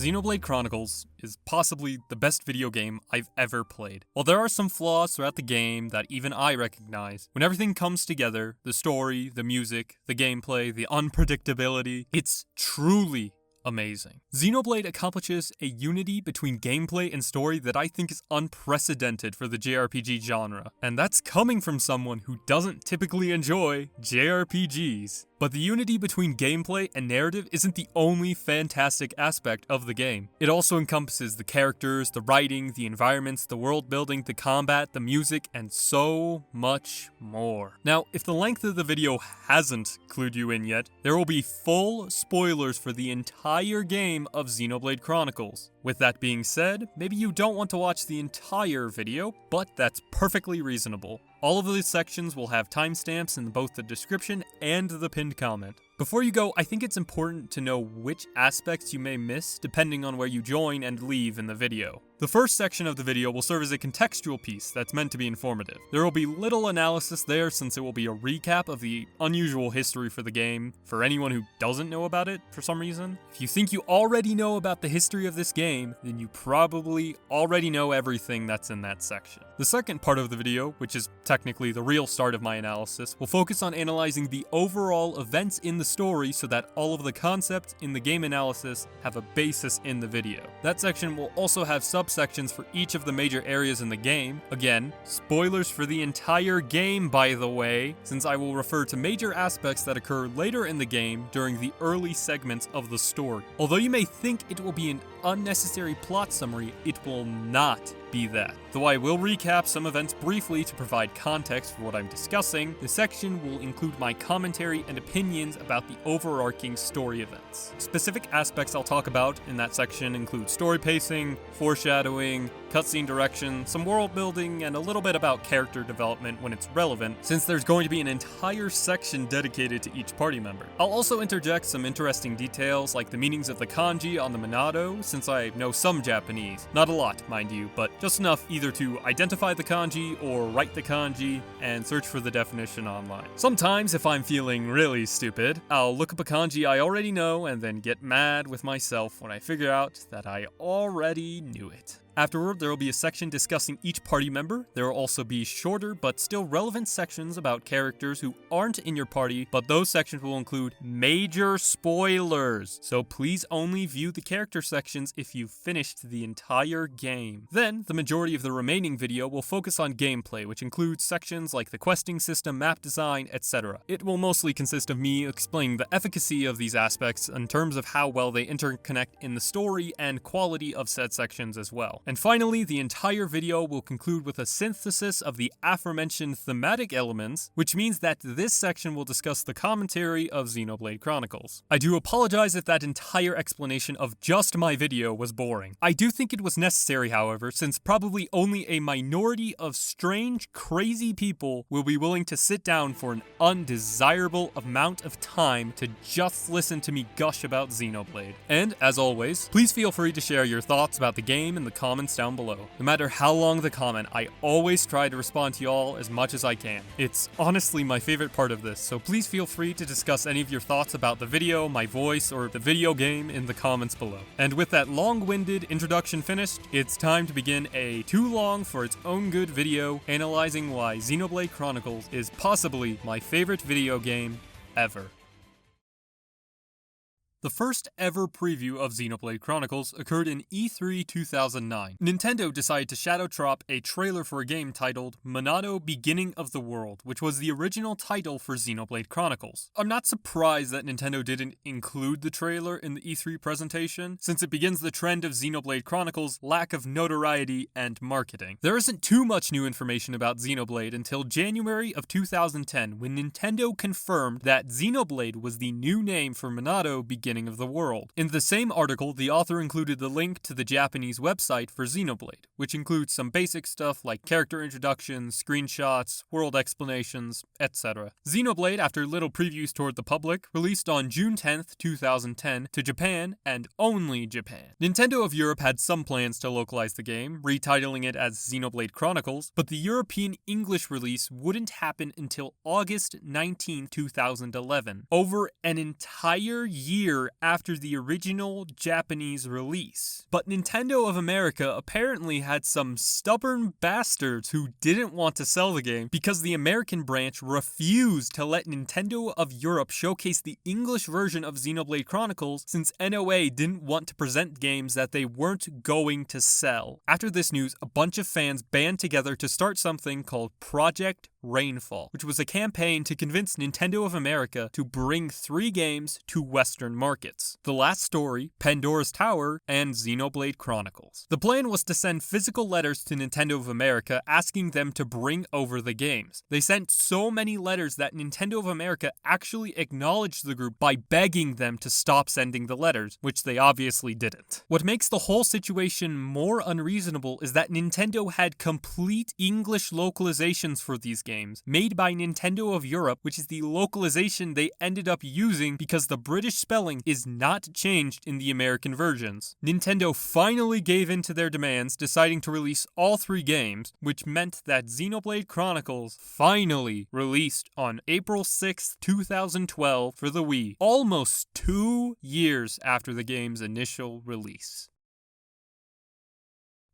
Xenoblade Chronicles is possibly the best video game I've ever played. While there are some flaws throughout the game that even I recognize, when everything comes together, the story, the music, the gameplay, the unpredictability, it's truly amazing. Xenoblade accomplishes a unity between gameplay and story that I think is unprecedented for the JRPG genre, and that's coming from someone who doesn't typically enjoy JRPGs. But the unity between gameplay and narrative isn't the only fantastic aspect of the game. It also encompasses the characters, the writing, the environments, the world building, the combat, the music, and so much more. Now, if the length of the video hasn't clued you in yet, there will be full spoilers for the entire game of Xenoblade Chronicles. With that being said, maybe you don't want to watch the entire video, but that's perfectly reasonable. All of these sections will have timestamps in both the description and the pinned comment. Before you go, I think it's important to know which aspects you may miss depending on where you join and leave in the video. The first section of the video will serve as a contextual piece that's meant to be informative. There will be little analysis there since it will be a recap of the unusual history for the game for anyone who doesn't know about it for some reason. If you think you already know about the history of this game, then you probably already know everything that's in that section. The second part of the video, which is technically the real start of my analysis, will focus on analyzing the overall events in the story so that all of the concepts in the game analysis have a basis in the video. That section will also have subsections for each of the major areas in the game. Again, spoilers for the entire game, by the way, since I will refer to major aspects that occur later in the game during the early segments of the story. Although you may think it will be an unnecessary plot summary, it will not be that. Though I will recap some events briefly to provide context for what I'm discussing, the section will include my commentary and opinions about the overarching story events. Specific aspects I'll talk about in that section include story pacing, foreshadowing, cutscene direction, some world building, and a little bit about character development when it's relevant, since there's going to be an entire section dedicated to each party member. I'll also interject some interesting details like the meanings of the kanji on the Monado, since I know some Japanese. Not a lot, mind you, but just enough either to identify the kanji or write the kanji and search for the definition online. Sometimes, if I'm feeling really stupid, I'll look up a kanji I already know and then get mad with myself when I figure out that I already knew it. Afterward, there will be a section discussing each party member. There will also be shorter but still relevant sections about characters who aren't in your party, but those sections will include major spoilers. So please only view the character sections if you've finished the entire game. Then, the majority of the remaining video will focus on gameplay, which includes sections like the questing system, map design, etc. It will mostly consist of me explaining the efficacy of these aspects in terms of how well they interconnect in the story and quality of said sections as well. And finally, the entire video will conclude with a synthesis of the aforementioned thematic elements, which means that this section will discuss the commentary of Xenoblade Chronicles. I do apologize if that entire explanation of just my video was boring. I do think it was necessary, however, since probably only a minority of strange, crazy people will be willing to sit down for an undesirable amount of time to just listen to me gush about Xenoblade. And, as always, please feel free to share your thoughts about the game in the comments down below. No matter how long the comment, I always try to respond to y'all as much as I can. It's honestly my favorite part of this, so please feel free to discuss any of your thoughts about the video, my voice, or the video game in the comments below. And with that long-winded introduction finished, it's time to begin a too long for its own good video analyzing why Xenoblade Chronicles is possibly my favorite video game ever. The first ever preview of Xenoblade Chronicles occurred in E3 2009. Nintendo decided to shadow drop a trailer for a game titled Monado Beginning of the World, which was the original title for Xenoblade Chronicles. I'm not surprised that Nintendo didn't include the trailer in the E3 presentation, since it begins the trend of Xenoblade Chronicles' lack of notoriety and marketing. There isn't too much new information about Xenoblade until January of 2010, when Nintendo confirmed that Xenoblade was the new name for Monado Beginning of the World. In the same article, the author included the link to the Japanese website for Xenoblade, which includes some basic stuff like character introductions, screenshots, world explanations, etc. Xenoblade, after little previews toward the public, released on June 10th, 2010 to Japan and only Japan. Nintendo of Europe had some plans to localize the game, retitling it as Xenoblade Chronicles, but the European English release wouldn't happen until August 19, 2011, over an entire year year after the original Japanese release. But Nintendo of America apparently had some stubborn bastards who didn't want to sell the game because the American branch refused to let Nintendo of Europe showcase the English version of Xenoblade Chronicles since NOA didn't want to present games that they weren't going to sell. After this news, a bunch of fans band together to start something called Project Rainfall, which was a campaign to convince Nintendo of America to bring 3 games to Western markets: The Last Story, Pandora's Tower, and Xenoblade Chronicles. The plan was to send physical letters to Nintendo of America asking them to bring over the games. They sent so many letters that Nintendo of America actually acknowledged the group by begging them to stop sending the letters, which they obviously didn't. What makes the whole situation more unreasonable is that Nintendo had complete English localizations for these games, made by Nintendo of Europe, which is the localization they ended up using because the British spelling is not changed in the American versions. Nintendo finally gave in to their demands, deciding to release all 3 games, which meant that Xenoblade Chronicles finally released on April 6, 2012 for the Wii, almost 2 years after the game's initial release.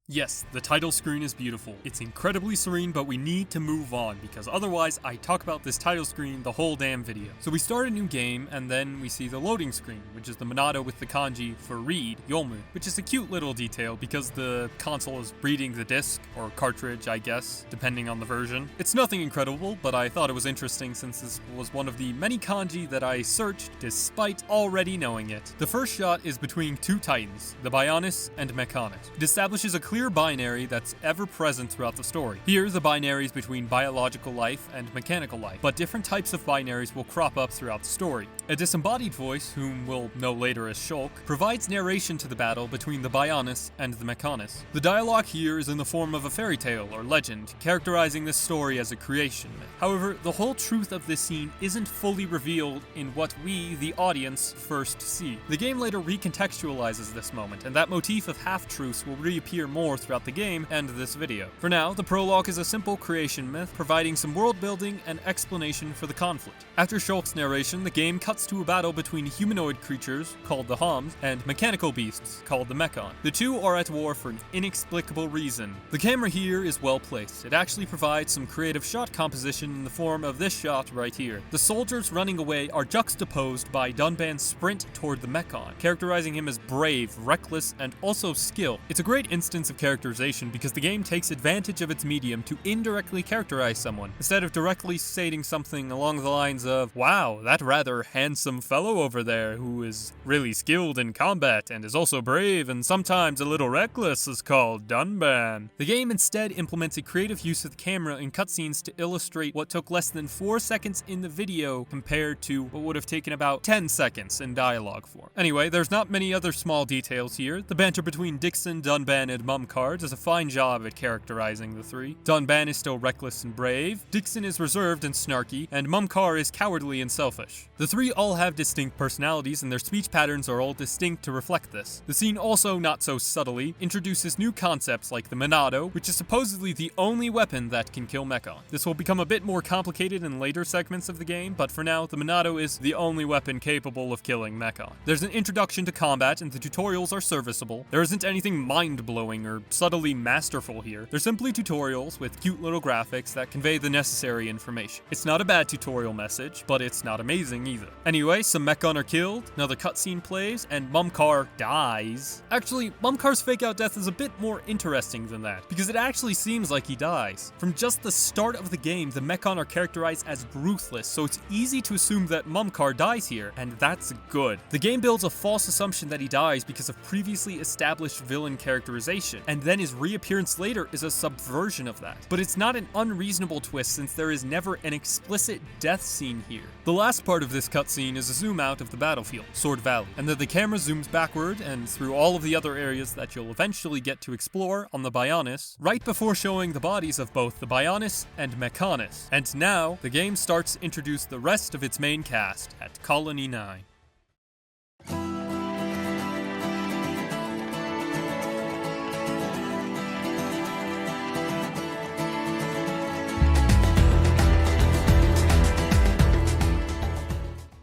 Yes, the title screen is beautiful. It's incredibly serene, but we need to move on because otherwise I talk about this title screen the whole damn video. So we start a new game and then we see the loading screen, which is the Monado with the kanji for read, Yomu, which is a cute little detail because the console is reading the disc, or cartridge I guess, depending on the version. It's nothing incredible, but I thought it was interesting since this was one of the many kanji that I searched despite already knowing it. The first shot is between 2 titans, the Bionis and Mechonis. It establishes a clear binary that's ever present throughout the story. Here, the binaries between biological life and mechanical life, but different types of binaries will crop up throughout the story. A disembodied voice, whom we'll know later as Shulk, provides narration to the battle between the Bionis and the Mechonis. The dialogue here is in the form of a fairy tale or legend, characterizing this story as a creation myth. However, the whole truth of this scene isn't fully revealed in what we, the audience, first see. The game later recontextualizes this moment, and that motif of half-truths will reappear more throughout the game and this video. For now, the prologue is a simple creation myth, providing some world building and explanation for the conflict. After Shulk's narration, the game cuts to a battle between humanoid creatures, called the Homs, and mechanical beasts, called the Mechon. The 2 are at war for an inexplicable reason. The camera here is well placed. It actually provides some creative shot composition in the form of this shot right here. The soldiers running away are juxtaposed by Dunban's sprint toward the Mechon, characterizing him as brave, reckless, and also skilled. It's a great instance of characterization because the game takes advantage of its medium to indirectly characterize someone, instead of directly stating something along the lines of, "Wow, that rather handsome fellow over there who is really skilled in combat and is also brave and sometimes a little reckless is called Dunban." The game instead implements a creative use of the camera in cutscenes to illustrate what took less than 4 seconds in the video compared to what would have taken about 10 seconds in dialogue form. Anyway, there's not many other small details here. The banter between Dixon, Dunban, and Mumcard does a fine job at characterizing the 3. Dunban is still reckless and brave, Dixon is reserved and snarky, and Mumcard is cowardly and selfish. The 3 all have distinct personalities and their speech patterns are all distinct to reflect this. The scene also, not so subtly, introduces new concepts like the Monado, which is supposedly the only weapon that can kill Mechon. This will become a bit more complicated in later segments of the game, but for now, the Monado is the only weapon capable of killing Mechon. There's an introduction to combat and the tutorials are serviceable. There isn't anything mind-blowing or subtly masterful here. They're simply tutorials with cute little graphics that convey the necessary information. It's not a bad tutorial message, but it's not amazing either. Anyway, some Mechon are killed, another cutscene plays, and Mumcard dies. Actually, Mumcard's fake-out death is a bit more interesting than that, because it actually seems like he dies. From just the start of the game, the Mechon are characterized as ruthless, so it's easy to assume that Mumcard dies here, and that's good. The game builds a false assumption that he dies because of previously established villain characterization, and then his reappearance later is a subversion of that. But it's not an unreasonable twist since there is never an explicit death scene here. The last part of this cutscene is a zoom out of the battlefield, Sword Valley, and then the camera zooms backward and through all of the other areas that you'll eventually get to explore on the Bionis, right before showing the bodies of both the Bionis and Mechonis. And now, the game starts to introduce the rest of its main cast at Colony 9.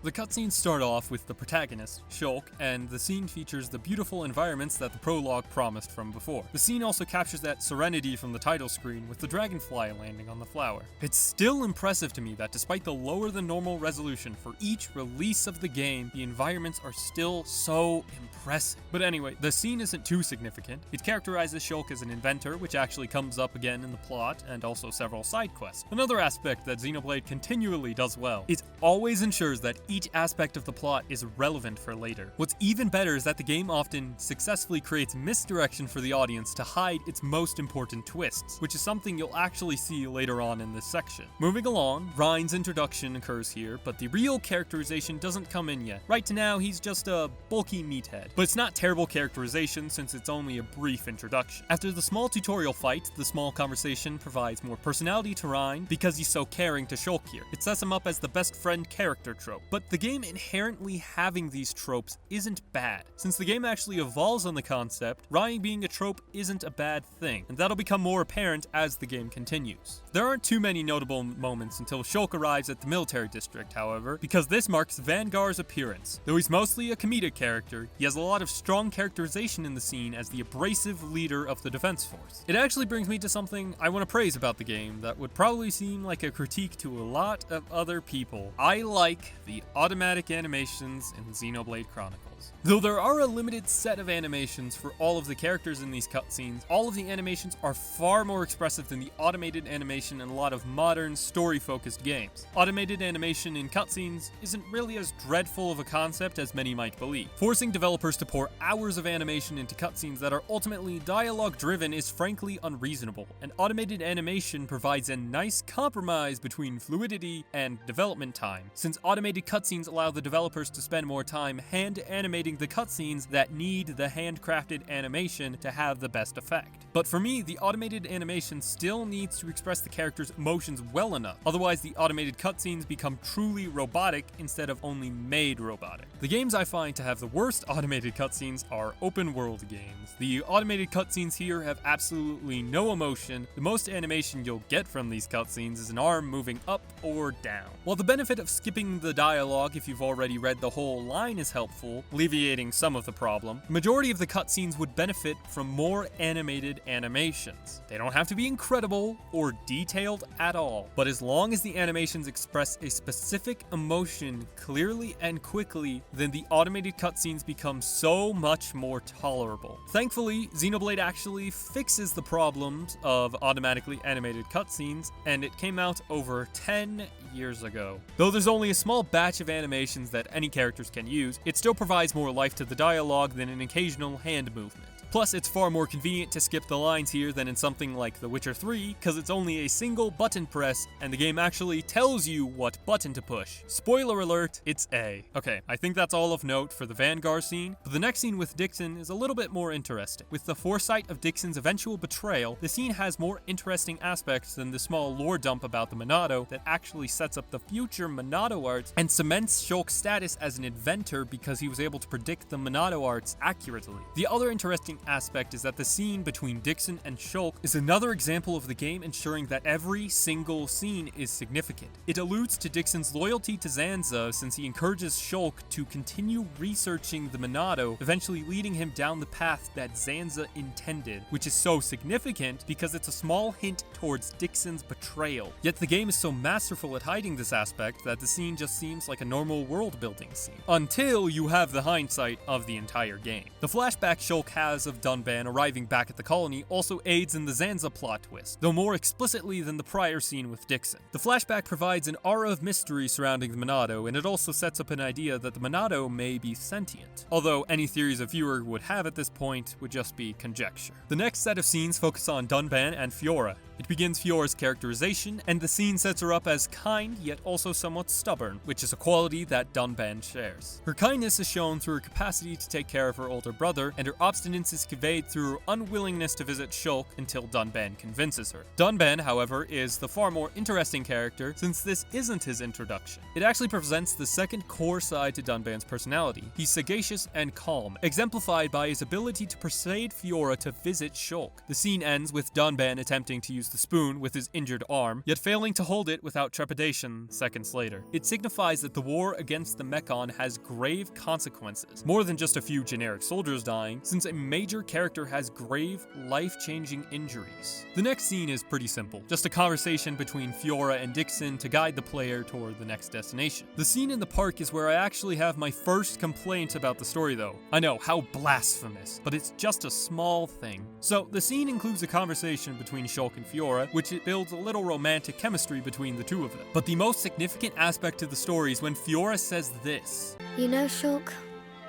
The cutscenes start off with the protagonist, Shulk, and the scene features the beautiful environments that the prologue promised from before. The scene also captures that serenity from the title screen with the dragonfly landing on the flower. It's still impressive to me that despite the lower than normal resolution for each release of the game, the environments are still so impressive. But anyway, the scene isn't too significant. It characterizes Shulk as an inventor, which actually comes up again in the plot, and also several side quests. Another aspect that Xenoblade continually does well. It always ensures that each aspect of the plot is relevant for later. What's even better is that the game often successfully creates misdirection for the audience to hide its most important twists, which is something you'll actually see later on in this section. Moving along, Reyn's introduction occurs here, but the real characterization doesn't come in yet. Right to now, he's just a bulky meathead. But it's not terrible characterization since it's only a brief introduction. After the small tutorial fight, the small conversation provides more personality to Reyn because he's so caring to Shulk here. It sets him up as the best friend character trope. But the game inherently having these tropes isn't bad. Since the game actually evolves on the concept, Reyn being a trope isn't a bad thing, and that'll become more apparent as the game continues. There aren't too many notable moments until Shulk arrives at the military district, however, because this marks Vangar's appearance. Though he's mostly a comedic character, he has a lot of strong characterization in the scene as the abrasive leader of the defense force. It actually brings me to something I want to praise about the game that would probably seem like a critique to a lot of other people. I like the automatic animations in Xenoblade Chronicles. Though there are a limited set of animations for all of the characters in these cutscenes, all of the animations are far more expressive than the automated animation in a lot of modern, story-focused games. Automated animation in cutscenes isn't really as dreadful of a concept as many might believe. Forcing developers to pour hours of animation into cutscenes that are ultimately dialogue-driven is frankly unreasonable, and automated animation provides a nice compromise between fluidity and development time, since automated cutscenes allow the developers to spend more time hand-animating the cutscenes that need the handcrafted animation to have the best effect. But for me, the automated animation still needs to express the character's emotions well enough, otherwise the automated cutscenes become truly robotic instead of only made robotic. The games I find to have the worst automated cutscenes are open world games. The automated cutscenes here have absolutely no emotion. The most animation you'll get from these cutscenes is an arm moving up or down. While the benefit of skipping the dialogue if you've already read the whole line is helpful, alleviating some of the problem, the majority of the cutscenes would benefit from more animated animations. They don't have to be incredible or detailed at all, but as long as the animations express a specific emotion clearly and quickly, then the automated cutscenes become so much more tolerable. Thankfully, Xenoblade actually fixes the problems of automatically animated cutscenes, and it came out over 10 years ago. Though there's only a small batch of animations that any characters can use, it still provides more life to the dialogue than an occasional hand movement. Plus, it's far more convenient to skip the lines here than in something like The Witcher 3, because it's only a single button press, and the game actually tells you what button to push. Spoiler alert, it's A. Okay, I think that's all of note for the Vangar scene, but the next scene with Dixon is a little bit more interesting. With the foresight of Dixon's eventual betrayal, the scene has more interesting aspects than the small lore dump about the Monado that actually sets up the future Monado arts and cements Shulk's status as an inventor because he was able to predict the Monado arts accurately. The other interesting aspect is that the scene between Dixon and Shulk is another example of the game ensuring that every single scene is significant. It alludes to Dixon's loyalty to Zanza since he encourages Shulk to continue researching the Monado, eventually leading him down the path that Zanza intended, which is so significant because it's a small hint towards Dixon's betrayal. Yet the game is so masterful at hiding this aspect that the scene just seems like a normal world-building scene, until you have the hindsight of the entire game. The flashback Shulk has of Dunban arriving back at the colony also aids in the Zanza plot twist, though more explicitly than the prior scene with Dixon. The flashback provides an aura of mystery surrounding the Monado, and it also sets up an idea that the Monado may be sentient, although any theories a viewer would have at this point would just be conjecture. The next set of scenes focus on Dunban and Fiora. It begins Fiora's characterization, and the scene sets her up as kind, yet also somewhat stubborn, which is a quality that Dunban shares. Her kindness is shown through her capacity to take care of her older brother, and her obstinance is conveyed through her unwillingness to visit Shulk until Dunban convinces her. Dunban, however, is the far more interesting character since this isn't his introduction. It actually presents the second core side to Dunban's personality. He's sagacious and calm, exemplified by his ability to persuade Fiora to visit Shulk. The scene ends with Dunban attempting to use the spoon with his injured arm, yet failing to hold it without trepidation seconds later. It signifies that the war against the Mechon has grave consequences, more than just a few generic soldiers dying, since a major character has grave, life-changing injuries. The next scene is pretty simple, just a conversation between Fiora and Dixon to guide the player toward the next destination. The scene in the park is where I actually have my first complaint about the story though. I know, how blasphemous, but it's just a small thing. So, the scene includes a conversation between Shulk and Fiora, which it builds a little romantic chemistry between the two of them. But the most significant aspect of the story is when Fiora says this. You know, Shulk,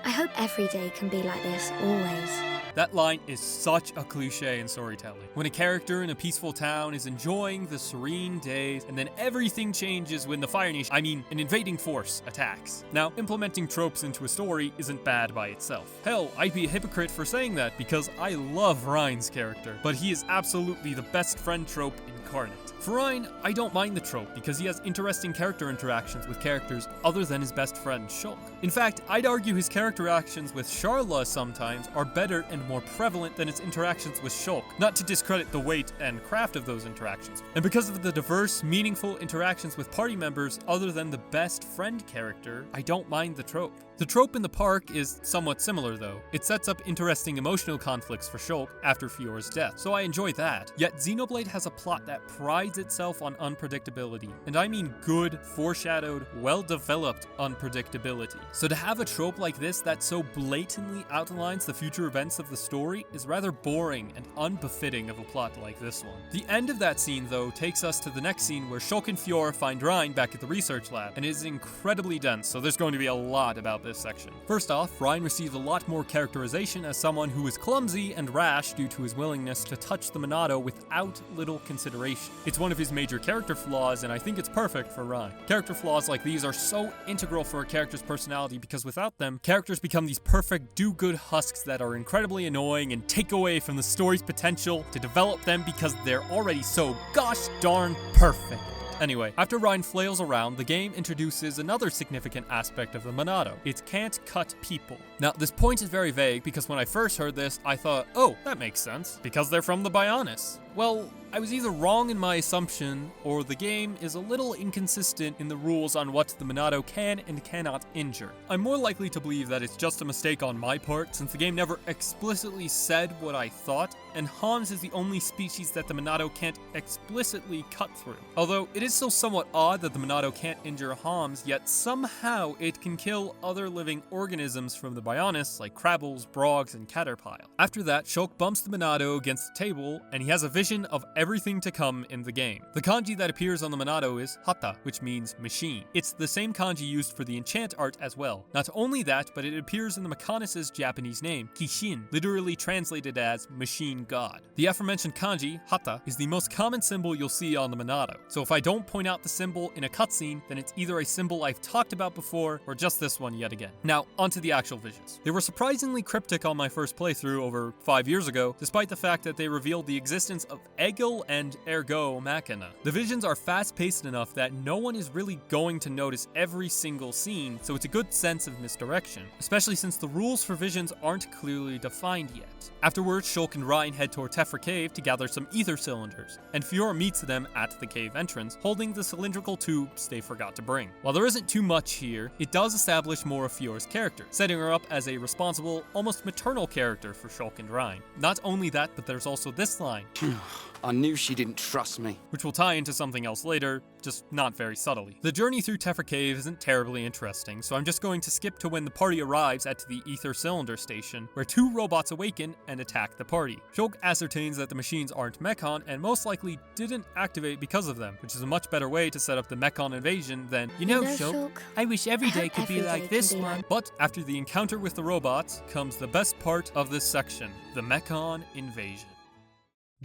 I hope every day can be like this, always. That line is such a cliche in storytelling. When a character in a peaceful town is enjoying the serene days, and then everything changes when an invading force attacks. Now, implementing tropes into a story isn't bad by itself. Hell, I'd be a hypocrite for saying that because I love Reyn's character, but he is absolutely the best friend trope incarnate. For Reyn, I don't mind the trope because he has interesting character interactions with characters other than his best friend Shulk. In fact, I'd argue his character interactions with Sharla sometimes are better and more prevalent than his interactions with Shulk, not to discredit the weight and craft of those interactions. And because of the diverse, meaningful interactions with party members other than the best friend character, I don't mind the trope. The trope in the park is somewhat similar though. It sets up interesting emotional conflicts for Shulk after Fiora's death, so I enjoy that. Yet Xenoblade has a plot that prides itself on unpredictability, and I mean good, foreshadowed, well-developed unpredictability. So to have a trope like this that so blatantly outlines the future events of the story is rather boring and unbefitting of a plot like this one. The end of that scene though takes us to the next scene where Shulk and Fiora find Reyn back at the research lab, and it is incredibly dense, so there's going to be a lot about this section. First off, Reyn receives a lot more characterization as someone who is clumsy and rash due to his willingness to touch the Monado without little consideration. It's one of his major character flaws, and I think it's perfect for Reyn. Character flaws like these are so integral for a character's personality because without them, characters become these perfect do-good husks that are incredibly annoying and take away from the story's potential to develop them because they're already so gosh darn perfect. Anyway, after Reyn flails around, the game introduces another significant aspect of the Monado. It can't cut people. Now, this point is very vague because when I first heard this, I thought, oh, that makes sense, because they're from the Bionis. Well, I was either wrong in my assumption, or the game is a little inconsistent in the rules on what the Monado can and cannot injure. I'm more likely to believe that it's just a mistake on my part, since the game never explicitly said what I thought, and Homs is the only species that the Monado can't explicitly cut through. Although, it is still somewhat odd that the Monado can't injure Homs, yet somehow it can kill other living organisms from the Bionis, like crabbles, brogs, and caterpillar. After that, Shulk bumps the Monado against the table, and he has a vision of everything to come in the game. The kanji that appears on the Monado is hata, which means machine. It's the same kanji used for the enchant art as well. Not only that, but it appears in the Mechonis' Japanese name, Kishin, literally translated as machine god. The aforementioned kanji, hata, is the most common symbol you'll see on the Monado. So if I don't point out the symbol in a cutscene, then it's either a symbol I've talked about before, or just this one yet again. Now, onto the actual visions. They were surprisingly cryptic on my first playthrough over 5 years ago, despite the fact that they revealed the existence of Egil and ergo Makna. The visions are fast-paced enough that no one is really going to notice every single scene, so it's a good sense of misdirection, especially since the rules for visions aren't clearly defined yet. Afterwards, Shulk and Reyn head toward Tephra Cave to gather some ether cylinders, and Fiora meets them at the cave entrance, holding the cylindrical tubes they forgot to bring. While there isn't too much here, it does establish more of Fiora's character, setting her up as a responsible, almost maternal character for Shulk and Reyn. Not only that, but there's also this line. I knew she didn't trust me. Which will tie into something else later, just not very subtly. The journey through Tephra Cave isn't terribly interesting, so I'm just going to skip to when the party arrives at the ether cylinder station, where two robots awaken and attack the party. Shulk ascertains that the machines aren't Mechon and most likely didn't activate because of them, which is a much better way to set up the Mechon invasion than, you know, Shulk, I wish every day could be like this one. But after the encounter with the robots comes the best part of this section, the Mechon invasion.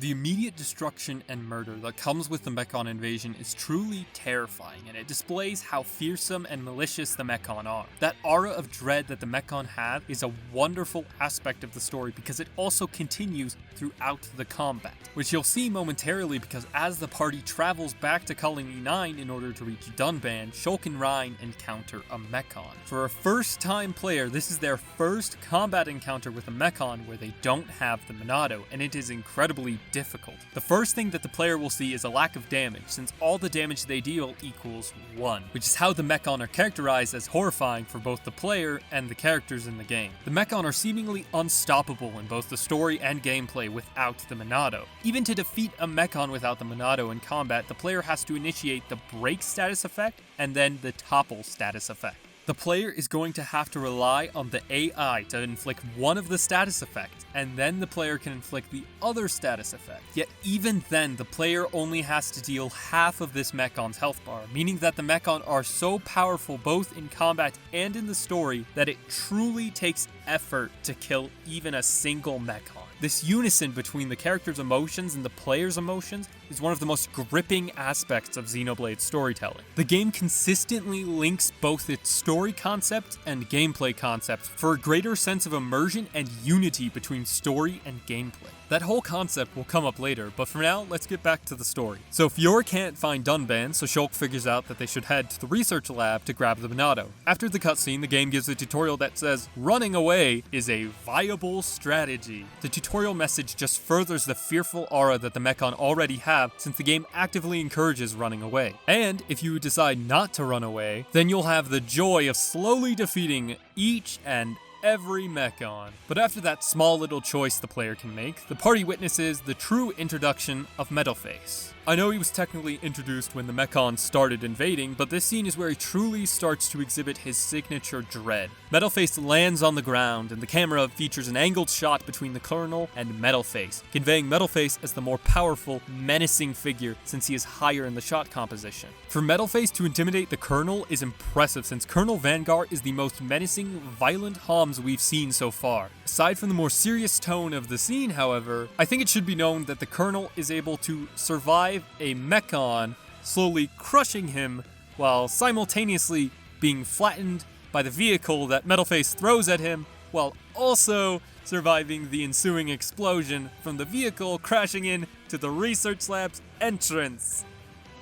The immediate destruction and murder that comes with the Mechon invasion is truly terrifying, and it displays how fearsome and malicious the Mechon are. That aura of dread that the Mechon have is a wonderful aspect of the story because it also continues throughout the combat, which you'll see momentarily because as the party travels back to Colony 9 in order to reach Dunban, Shulk and Reyn encounter a Mechon. For a first-time player, this is their first combat encounter with a Mechon where they don't have the Monado, and it is incredibly difficult. The first thing that the player will see is a lack of damage, since all the damage they deal equals 1, which is how the Mechon are characterized as horrifying for both the player and the characters in the game. The Mechon are seemingly unstoppable in both the story and gameplay without the Monado. Even to defeat a Mechon without the Monado in combat, the player has to initiate the break status effect and then the topple status effect. The player is going to have to rely on the AI to inflict one of the status effects, and then the player can inflict the other status effect. Yet even then, the player only has to deal half of this Mekon's health bar, meaning that the Mechon are so powerful both in combat and in the story that it truly takes effort to kill even a single Mechon. This unison between the character's emotions and the player's emotions is one of the most gripping aspects of Xenoblade storytelling. The game consistently links both its story concept and gameplay concept for a greater sense of immersion and unity between story and gameplay. That whole concept will come up later, but for now, let's get back to the story. So Fiora can't find Dunban, so Shulk figures out that they should head to the research lab to grab the Monado. After the cutscene, the game gives a tutorial that says, running away is a viable strategy. The tutorial message just furthers the fearful aura that the Mechon already have, since the game actively encourages running away. And if you decide not to run away, then you'll have the joy of slowly defeating each and every Mechon. But after that small little choice the player can make, the party witnesses the true introduction of Metalface. I know he was technically introduced when the Mechon started invading, but this scene is where he truly starts to exhibit his signature dread. Metalface lands on the ground, and the camera features an angled shot between the Colonel and Metalface, conveying Metalface as the more powerful, menacing figure since he is higher in the shot composition. For Metalface to intimidate the Colonel is impressive since Colonel Vanguard is the most menacing, violent Homs we've seen so far. Aside from the more serious tone of the scene, however, I think it should be known that the Colonel is able to survive a Mechon slowly crushing him while simultaneously being flattened by the vehicle that Metalface throws at him, while also surviving the ensuing explosion from the vehicle crashing into the research lab's entrance.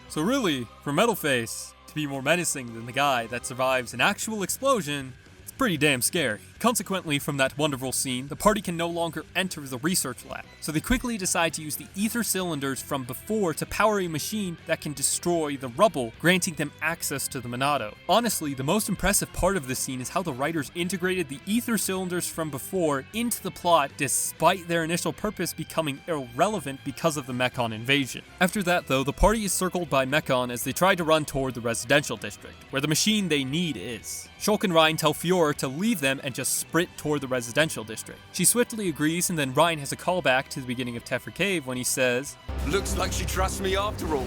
So really, for Metalface to be more menacing than the guy that survives an actual explosion, it's pretty damn scary. Consequently, from that wonderful scene, the party can no longer enter the research lab, so they quickly decide to use the ether cylinders from before to power a machine that can destroy the rubble, granting them access to the Monado. Honestly, the most impressive part of this scene is how the writers integrated the ether cylinders from before into the plot, despite their initial purpose becoming irrelevant because of the Mechon invasion. After that, though, the party is circled by Mechon as they try to run toward the residential district, where the machine they need is. Shulk and Reyn tell Fiora to leave them and just sprint toward the residential district. She swiftly agrees, and then Reyn has a callback to the beginning of Tephra Cave when he says, Looks like she trusts me after all.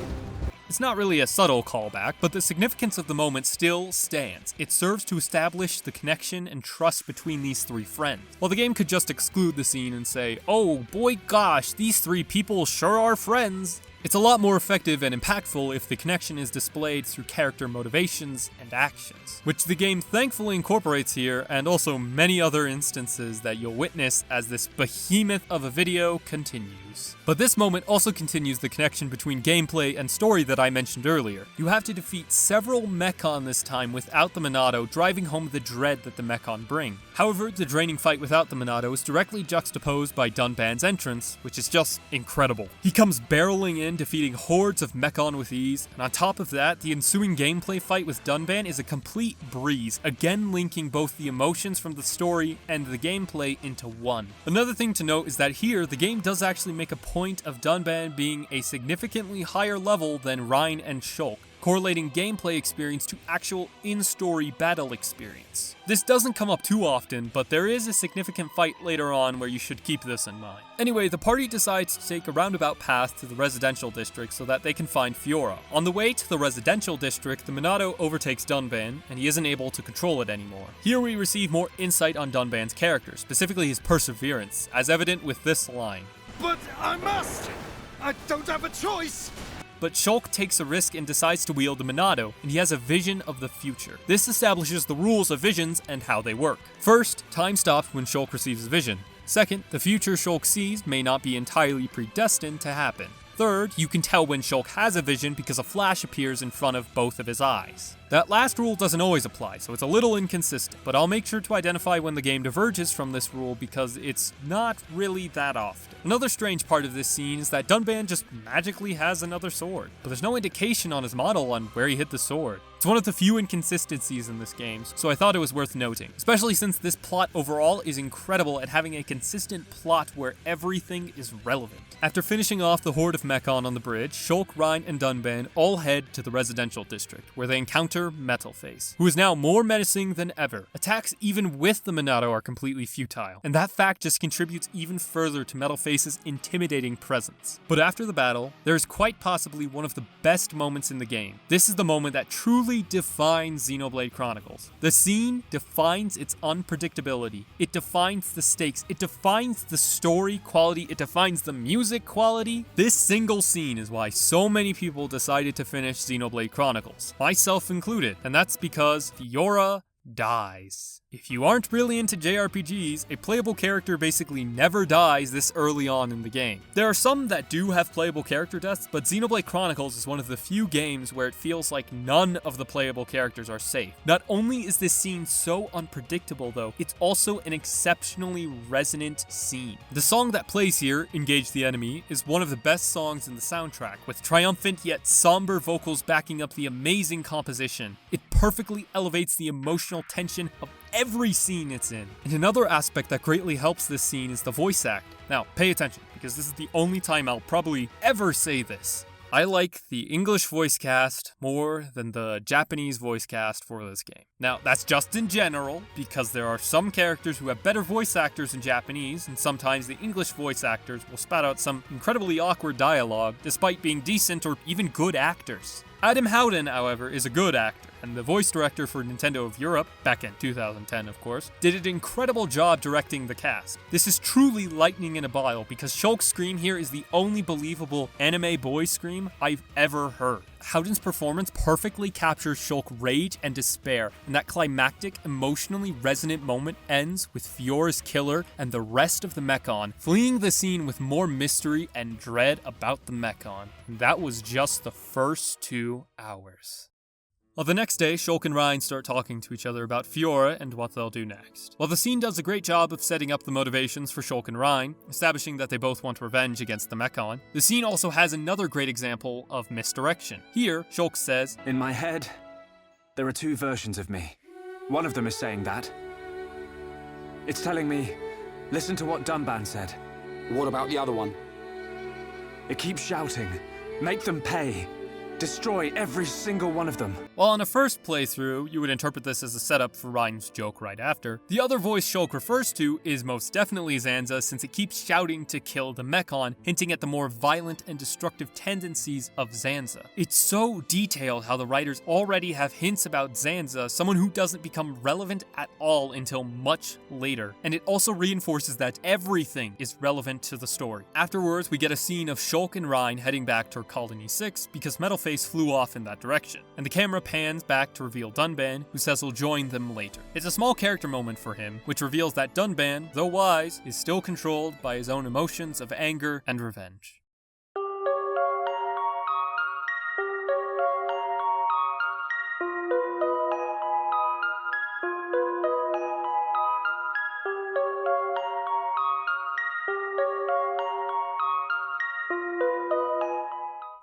It's not really a subtle callback, but the significance of the moment still stands. It serves to establish the connection and trust between these three friends. While the game could just exclude the scene and say, oh boy gosh, these three people sure are friends, it's a lot more effective and impactful if the connection is displayed through character motivations and actions, which the game thankfully incorporates here, and also many other instances that you'll witness as this behemoth of a video continues. But this moment also continues the connection between gameplay and story that I mentioned earlier. You have to defeat several Mechon this time without the Monado, driving home the dread that the Mechon bring. However, the draining fight without the Monado is directly juxtaposed by Dunban's entrance, which is just incredible. He comes barreling in, defeating hordes of Mechon with ease, and on top of that, the ensuing gameplay fight with Dunban is a complete breeze, again linking both the emotions from the story and the gameplay into one. Another thing to note is that here, the game does actually make a point of Dunban being a significantly higher level than Reyn and Shulk, correlating gameplay experience to actual in-story battle experience. This doesn't come up too often, but there is a significant fight later on where you should keep this in mind. Anyway, the party decides to take a roundabout path to the residential district so that they can find Fiora. On the way to the residential district, the Monado overtakes Dunban, and he isn't able to control it anymore. Here we receive more insight on Dunban's character, specifically his perseverance, as evident with this line. But I must! I don't have a choice! But Shulk takes a risk and decides to wield the Monado, and he has a vision of the future. This establishes the rules of visions and how they work. First, time stops when Shulk receives a vision. Second, the future Shulk sees may not be entirely predestined to happen. Third, you can tell when Shulk has a vision because a flash appears in front of both of his eyes. That last rule doesn't always apply, so it's a little inconsistent, but I'll make sure to identify when the game diverges from this rule because it's not really that often. Another strange part of this scene is that Dunban just magically has another sword, but there's no indication on his model on where he hit the sword. It's one of the few inconsistencies in this game, so I thought it was worth noting, especially since this plot overall is incredible at having a consistent plot where everything is relevant. After finishing off the horde of Mechon on the bridge, Shulk, Reyn, and Dunban all head to the residential district, where they encounter Metalface, who is now more menacing than ever. Attacks even with the Monado are completely futile, and that fact just contributes even further to Metalface's intimidating presence. But after the battle, there is quite possibly one of the best moments in the game. This is the moment that truly defines Xenoblade Chronicles. The scene defines its unpredictability. It defines the stakes. It defines the story quality. It defines the music quality. This single scene is why so many people decided to finish Xenoblade Chronicles, myself included, and that's because Fiora dies. If you aren't really into JRPGs, a playable character basically never dies this early on in the game. There are some that do have playable character deaths, but Xenoblade Chronicles is one of the few games where it feels like none of the playable characters are safe. Not only is this scene so unpredictable though, it's also an exceptionally resonant scene. The song that plays here, Engage the Enemy, is one of the best songs in the soundtrack, with triumphant yet somber vocals backing up the amazing composition. It perfectly elevates the emotional tension of every scene it's in. And another aspect that greatly helps this scene is the voice act. Now, pay attention, because this is the only time I'll probably ever say this. I like the English voice cast more than the Japanese voice cast for this game. Now, that's just in general, because there are some characters who have better voice actors in Japanese, and sometimes the English voice actors will spat out some incredibly awkward dialogue, despite being decent or even good actors. Adam Howden, however, is a good actor, and the voice director for Nintendo of Europe, back in 2010 of course, did an incredible job directing the cast. This is truly lightning in a bottle because Shulk's scream here is the only believable anime boy scream I've ever heard. Howden's performance perfectly captures Shulk rage and despair, and that climactic, emotionally resonant moment ends with Fiora's killer and the rest of the Mechon fleeing the scene with more mystery and dread about the Mechon. And that was just the first 2 hours. Well, the next day, Shulk and Reyn start talking to each other about Fiora and what they'll do next. While the scene does a great job of setting up the motivations for Shulk and Reyn, establishing that they both want revenge against the Mechon, the scene also has another great example of misdirection. Here, Shulk says, "In my head, there are 2 versions of me. One of them is saying that. It's telling me, listen to what Dunban said. What about the other one? It keeps shouting, make them pay. Destroy every single one of them." While on a first playthrough, you would interpret this as a setup for Reyn's joke right after, the other voice Shulk refers to is most definitely Zanza, since it keeps shouting to kill the Mechon, hinting at the more violent and destructive tendencies of Zanza. It's so detailed how the writers already have hints about Zanza, someone who doesn't become relevant at all until much later, and it also reinforces that everything is relevant to the story. Afterwards, we get a scene of Shulk and Reyn heading back to Colony 6 because Metalface flew off in that direction, and the camera pans back to reveal Dunban, who says he'll join them later. It's a small character moment for him, which reveals that Dunban, though wise, is still controlled by his own emotions of anger and revenge.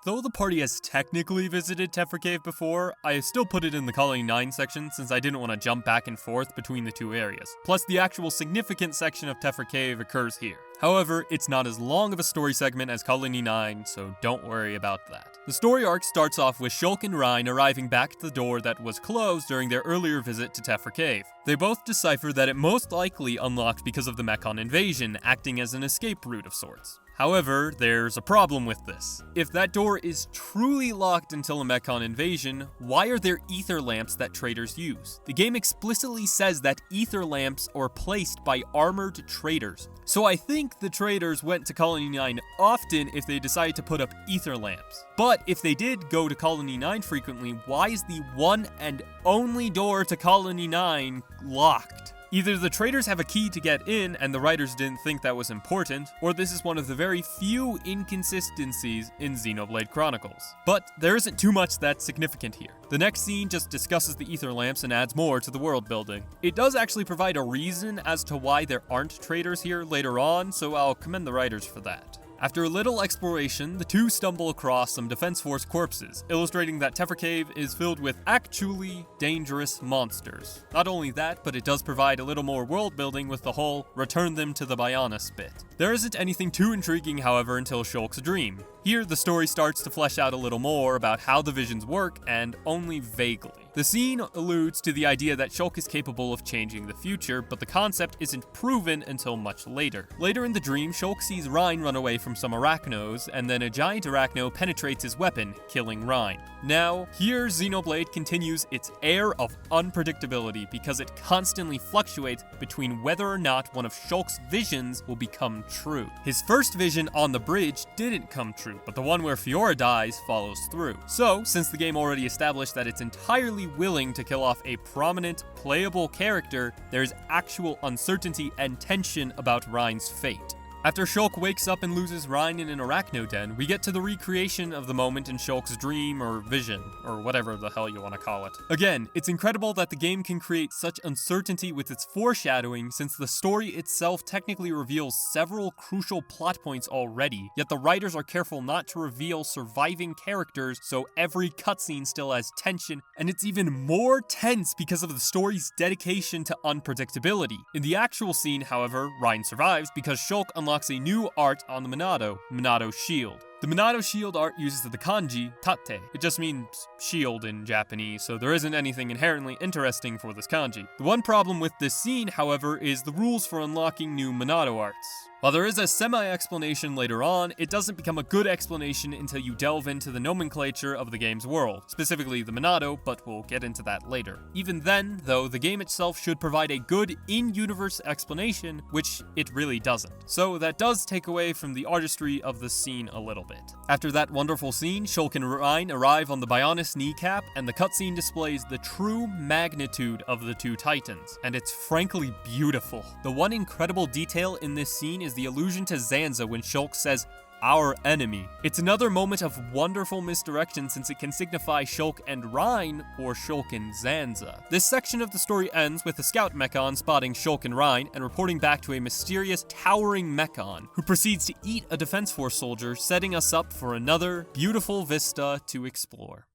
Though the party has technically visited Tephra Cave before, I still put it in the Colony 9 section since I didn't want to jump back and forth between the 2 areas. Plus, the actual significant section of Tephra Cave occurs here. However, it's not as long of a story segment as Colony 9, so don't worry about that. The story arc starts off with Shulk and Reyn arriving back at the door that was closed during their earlier visit to Tephra Cave. They both decipher that it most likely unlocked because of the Mechon invasion, acting as an escape route of sorts. However, there's a problem with this. If that door is truly locked until a Mechon invasion, why are there ether lamps that traders use? The game explicitly says that ether lamps are placed by armored traders. So I think the traders went to Colony 9 often if they decided to put up ether lamps. But if they did go to Colony 9 frequently, why is the one and only door to Colony 9 locked? Either the traders have a key to get in and the writers didn't think that was important, or this is one of the very few inconsistencies in Xenoblade Chronicles. But there isn't too much that's significant here. The next scene just discusses the ether lamps and adds more to the world building. It does actually provide a reason as to why there aren't traders here later on, so I'll commend the writers for that. After a little exploration, the two stumble across some Defense Force corpses, illustrating that Tephra Cave is filled with actually dangerous monsters. Not only that, but it does provide a little more world building with the whole return them to the Bionis bit. There isn't anything too intriguing, however, until Shulk's dream. Here, the story starts to flesh out a little more about how the visions work, and only vaguely. The scene alludes to the idea that Shulk is capable of changing the future, but the concept isn't proven until much later. Later in the dream, Shulk sees Reyn run away from some arachnos, and then a giant arachno penetrates his weapon, killing Reyn. Now, here Xenoblade continues its air of unpredictability because it constantly fluctuates between whether or not one of Shulk's visions will become true. His first vision on the bridge didn't come true, but the one where Fiora dies follows through. So, since the game already established that it's entirely willing to kill off a prominent, playable character, there's actual uncertainty and tension about Reyn's fate. After Shulk wakes up and loses Reyn in an arachno den, we get to the recreation of the moment in Shulk's dream or vision, or whatever the hell you want to call it. Again, it's incredible that the game can create such uncertainty with its foreshadowing, since the story itself technically reveals several crucial plot points already, yet the writers are careful not to reveal surviving characters, so every cutscene still has tension, and it's even more tense because of the story's dedication to unpredictability. In the actual scene, however, Reyn survives because Shulk unlocks a new art on the Monado Shield. The Monado Shield art uses the kanji tate. It just means shield in Japanese, so there isn't anything inherently interesting for this kanji. The one problem with this scene, however, is the rules for unlocking new Monado arts. While there is a semi-explanation later on, it doesn't become a good explanation until you delve into the nomenclature of the game's world, specifically the Monado, but we'll get into that later. Even then, though, the game itself should provide a good in-universe explanation, which it really doesn't. So that does take away from the artistry of the scene a little bit. After that wonderful scene, Shulk and Reyn arrive on the Bionis kneecap, and the cutscene displays the true magnitude of the two titans, and it's frankly beautiful. The one incredible detail in this scene is the allusion to Zanza when Shulk says, "our enemy." It's another moment of wonderful misdirection since it can signify Shulk and Reyn, or Shulk and Zanza. This section of the story ends with the scout Mechon spotting Shulk and Reyn and reporting back to a mysterious, towering Mechon, who proceeds to eat a Defense Force soldier, setting us up for another beautiful vista to explore.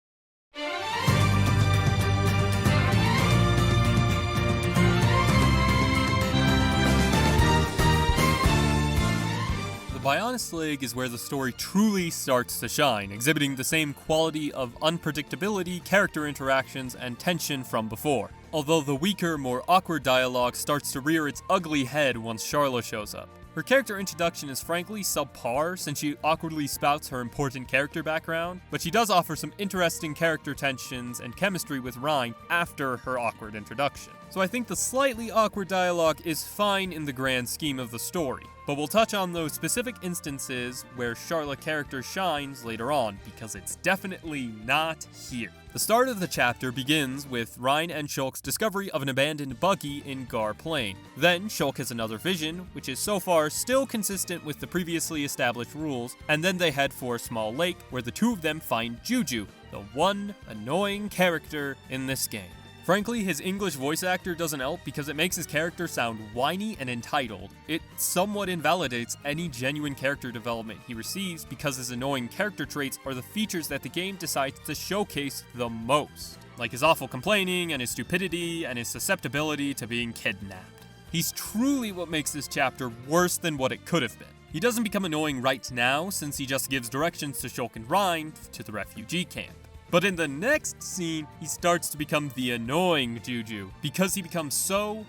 Bionis Leg is where the story truly starts to shine, exhibiting the same quality of unpredictability, character interactions, and tension from before. Although the weaker, more awkward dialogue starts to rear its ugly head once Sharla shows up. Her character introduction is frankly subpar since she awkwardly spouts her important character background, but she does offer some interesting character tensions and chemistry with Reyn after her awkward introduction. So I think the slightly awkward dialogue is fine in the grand scheme of the story, but we'll touch on those specific instances where Sharla character shines later on, because it's definitely not here. The start of the chapter begins with Reyn and Shulk's discovery of an abandoned buggy in Gar Plain. Then Shulk has another vision, which is so far still consistent with the previously established rules, and then they head for a small lake where the two of them find Juju, the one annoying character in this game. Frankly, his English voice actor doesn't help because it makes his character sound whiny and entitled. It somewhat invalidates any genuine character development he receives because his annoying character traits are the features that the game decides to showcase the most, like his awful complaining and his stupidity and his susceptibility to being kidnapped. He's truly what makes this chapter worse than what it could have been. He doesn't become annoying right now since he just gives directions to Shulk and Reyn to the refugee camp. But in the next scene, he starts to become the annoying Juju, because he becomes so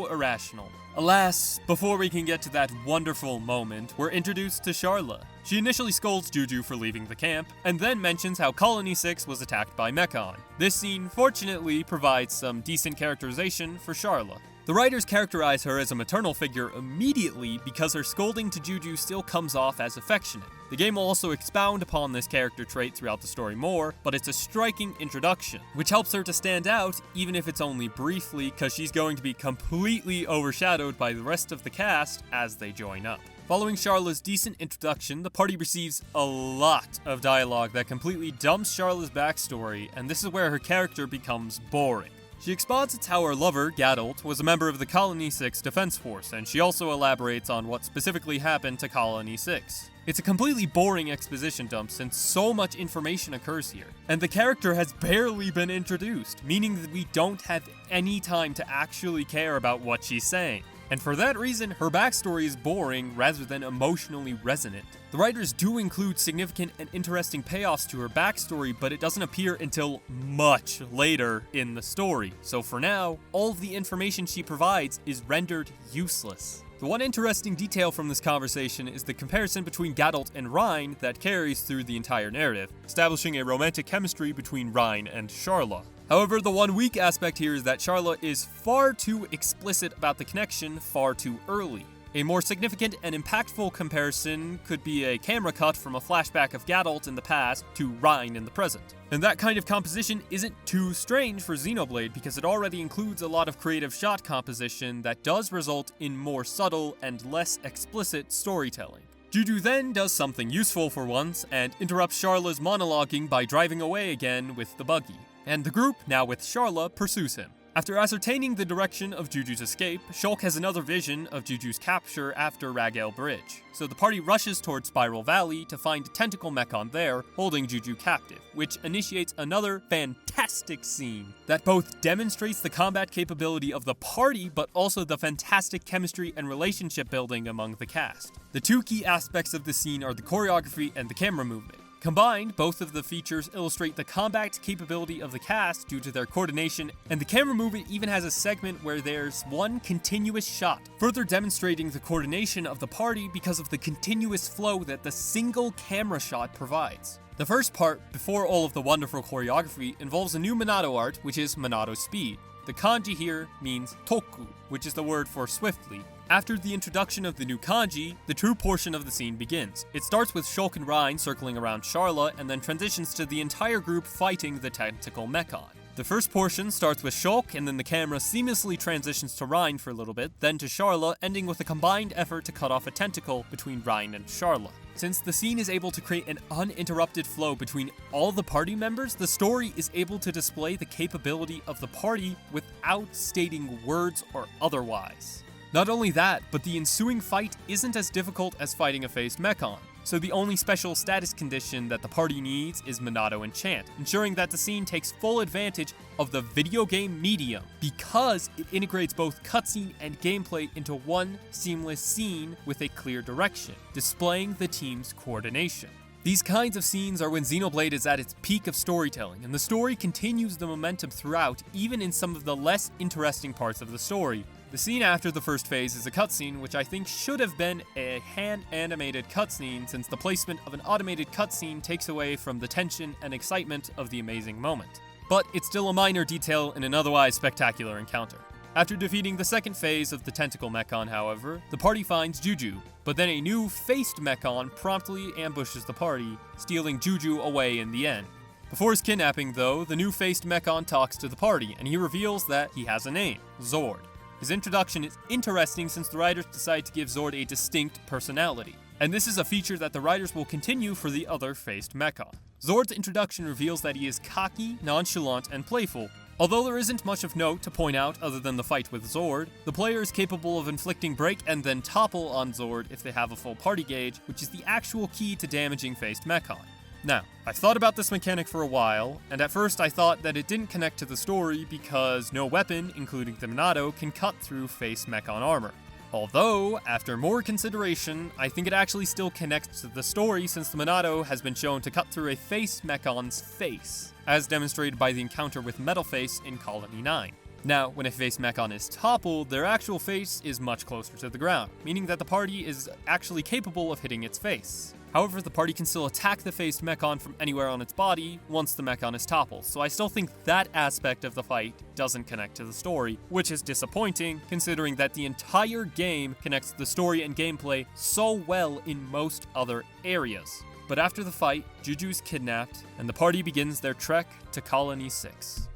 irrational. Alas, before we can get to that wonderful moment, we're introduced to Sharla. She initially scolds Juju for leaving the camp, and then mentions how Colony 6 was attacked by Mechon. This scene, fortunately, provides some decent characterization for Sharla. The writers characterize her as a maternal figure immediately because her scolding to Juju still comes off as affectionate. The game will also expound upon this character trait throughout the story more, but it's a striking introduction, which helps her to stand out, even if it's only briefly, because she's going to be completely overshadowed by the rest of the cast as they join up. Following Sharla's decent introduction, the party receives a lot of dialogue that completely dumps Sharla's backstory, and this is where her character becomes boring. She exposits how her lover, Gadult, was a member of the Colony 6 Defense Force, and she also elaborates on what specifically happened to Colony 6. It's a completely boring exposition dump since so much information occurs here, and the character has barely been introduced, meaning that we don't have any time to actually care about what she's saying. And for that reason, her backstory is boring rather than emotionally resonant. The writers do include significant and interesting payoffs to her backstory, but it doesn't appear until much later in the story. So for now, all of the information she provides is rendered useless. The one interesting detail from this conversation is the comparison between Gadult and Reyn that carries through the entire narrative, establishing a romantic chemistry between Reyn and Sharla. However, the one weak aspect here is that Sharla is far too explicit about the connection far too early. A more significant and impactful comparison could be a camera cut from a flashback of Gadult in the past to Reyn in the present. And that kind of composition isn't too strange for Xenoblade because it already includes a lot of creative shot composition that does result in more subtle and less explicit storytelling. Juju then does something useful for once and interrupts Sharla's monologuing by driving away again with the buggy. And the group, now with Sharla, pursues him. After ascertaining the direction of Juju's escape, Shulk has another vision of Juju's capture after Ragale Bridge. So the party rushes towards Spiral Valley to find a tentacle Mechon there, holding Juju captive, which initiates another fantastic scene that both demonstrates the combat capability of the party, but also the fantastic chemistry and relationship building among the cast. The two key aspects of the scene are the choreography and the camera movement. Combined, both of the features illustrate the combat capability of the cast due to their coordination, and the camera movement even has a segment where there's one continuous shot, further demonstrating the coordination of the party because of the continuous flow that the single camera shot provides. The first part, before all of the wonderful choreography, involves a new Monado art, which is Monado Speed. The kanji here means toku, which is the word for swiftly. After the introduction of the new kanji, the true portion of the scene begins. It starts with Shulk and Reyn circling around Sharla, and then transitions to the entire group fighting the tentacle Mechon. The first portion starts with Shulk, and then the camera seamlessly transitions to Reyn for a little bit, then to Sharla, ending with a combined effort to cut off a tentacle between Reyn and Sharla. Since the scene is able to create an uninterrupted flow between all the party members, the story is able to display the capability of the party without stating words or otherwise. Not only that, but the ensuing fight isn't as difficult as fighting a phased Mechon, so the only special status condition that the party needs is Monado Enchant, ensuring that the scene takes full advantage of the video game medium because it integrates both cutscene and gameplay into one seamless scene with a clear direction, displaying the team's coordination. These kinds of scenes are when Xenoblade is at its peak of storytelling, and the story continues the momentum throughout, even in some of the less interesting parts of the story. The scene after the first phase is a cutscene, which I think should have been a hand-animated cutscene, since the placement of an automated cutscene takes away from the tension and excitement of the amazing moment. But it's still a minor detail in an otherwise spectacular encounter. After defeating the second phase of the tentacle Mechon, however, the party finds Juju, but then a new faced Mechon promptly ambushes the party, stealing Juju away in the end. Before his kidnapping, though, the new faced Mechon talks to the party, and he reveals that he has a name, Zord. His introduction is interesting since the writers decide to give Zord a distinct personality, and this is a feature that the writers will continue for the other faced Mechon. Zord's introduction reveals that he is cocky, nonchalant, and playful. Although there isn't much of note to point out other than the fight with Zord, the player is capable of inflicting break and then topple on Zord if they have a full party gauge, which is the actual key to damaging faced Mechon. Now, I've thought about this mechanic for a while, and at first I thought that it didn't connect to the story because no weapon, including the Monado, can cut through face Mechon armor. Although, after more consideration, I think it actually still connects to the story since the Monado has been shown to cut through a face Mekon's face, as demonstrated by the encounter with Metalface in Colony 9. Now, when a face Mechon is toppled, their actual face is much closer to the ground, meaning that the party is actually capable of hitting its face. However, the party can still attack the faced Mechon from anywhere on its body once the Mechon is toppled, so I still think that aspect of the fight doesn't connect to the story, which is disappointing considering that the entire game connects the story and gameplay so well in most other areas. But after the fight, Juju's kidnapped, and the party begins their trek to Colony 6.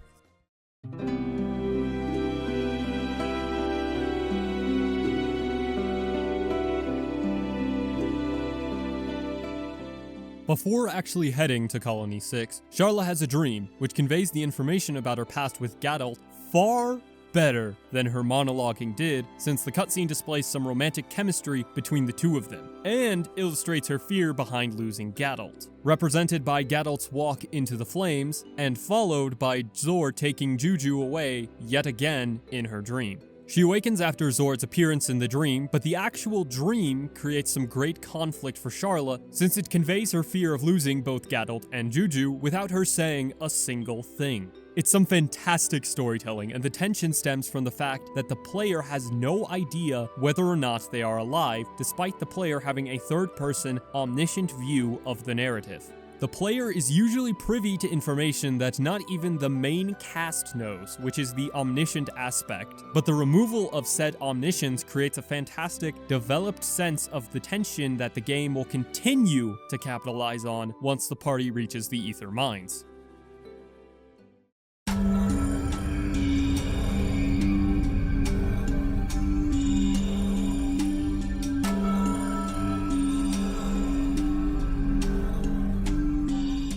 Before actually heading to Colony 6, Sharla has a dream, which conveys the information about her past with Gadult far better than her monologuing did, since the cutscene displays some romantic chemistry between the two of them, and illustrates her fear behind losing Gadult, represented by Gadult's walk into the flames, and followed by Zord taking Juju away yet again in her dream. She awakens after Zord's appearance in the dream, but the actual dream creates some great conflict for Sharla, since it conveys her fear of losing both Gadult and Juju without her saying a single thing. It's some fantastic storytelling, and the tension stems from the fact that the player has no idea whether or not they are alive, despite the player having a third-person, omniscient view of the narrative. The player is usually privy to information that not even the main cast knows, which is the omniscient aspect, but the removal of said omniscience creates a fantastic, developed sense of the tension that the game will continue to capitalize on once the party reaches the Ether Mines.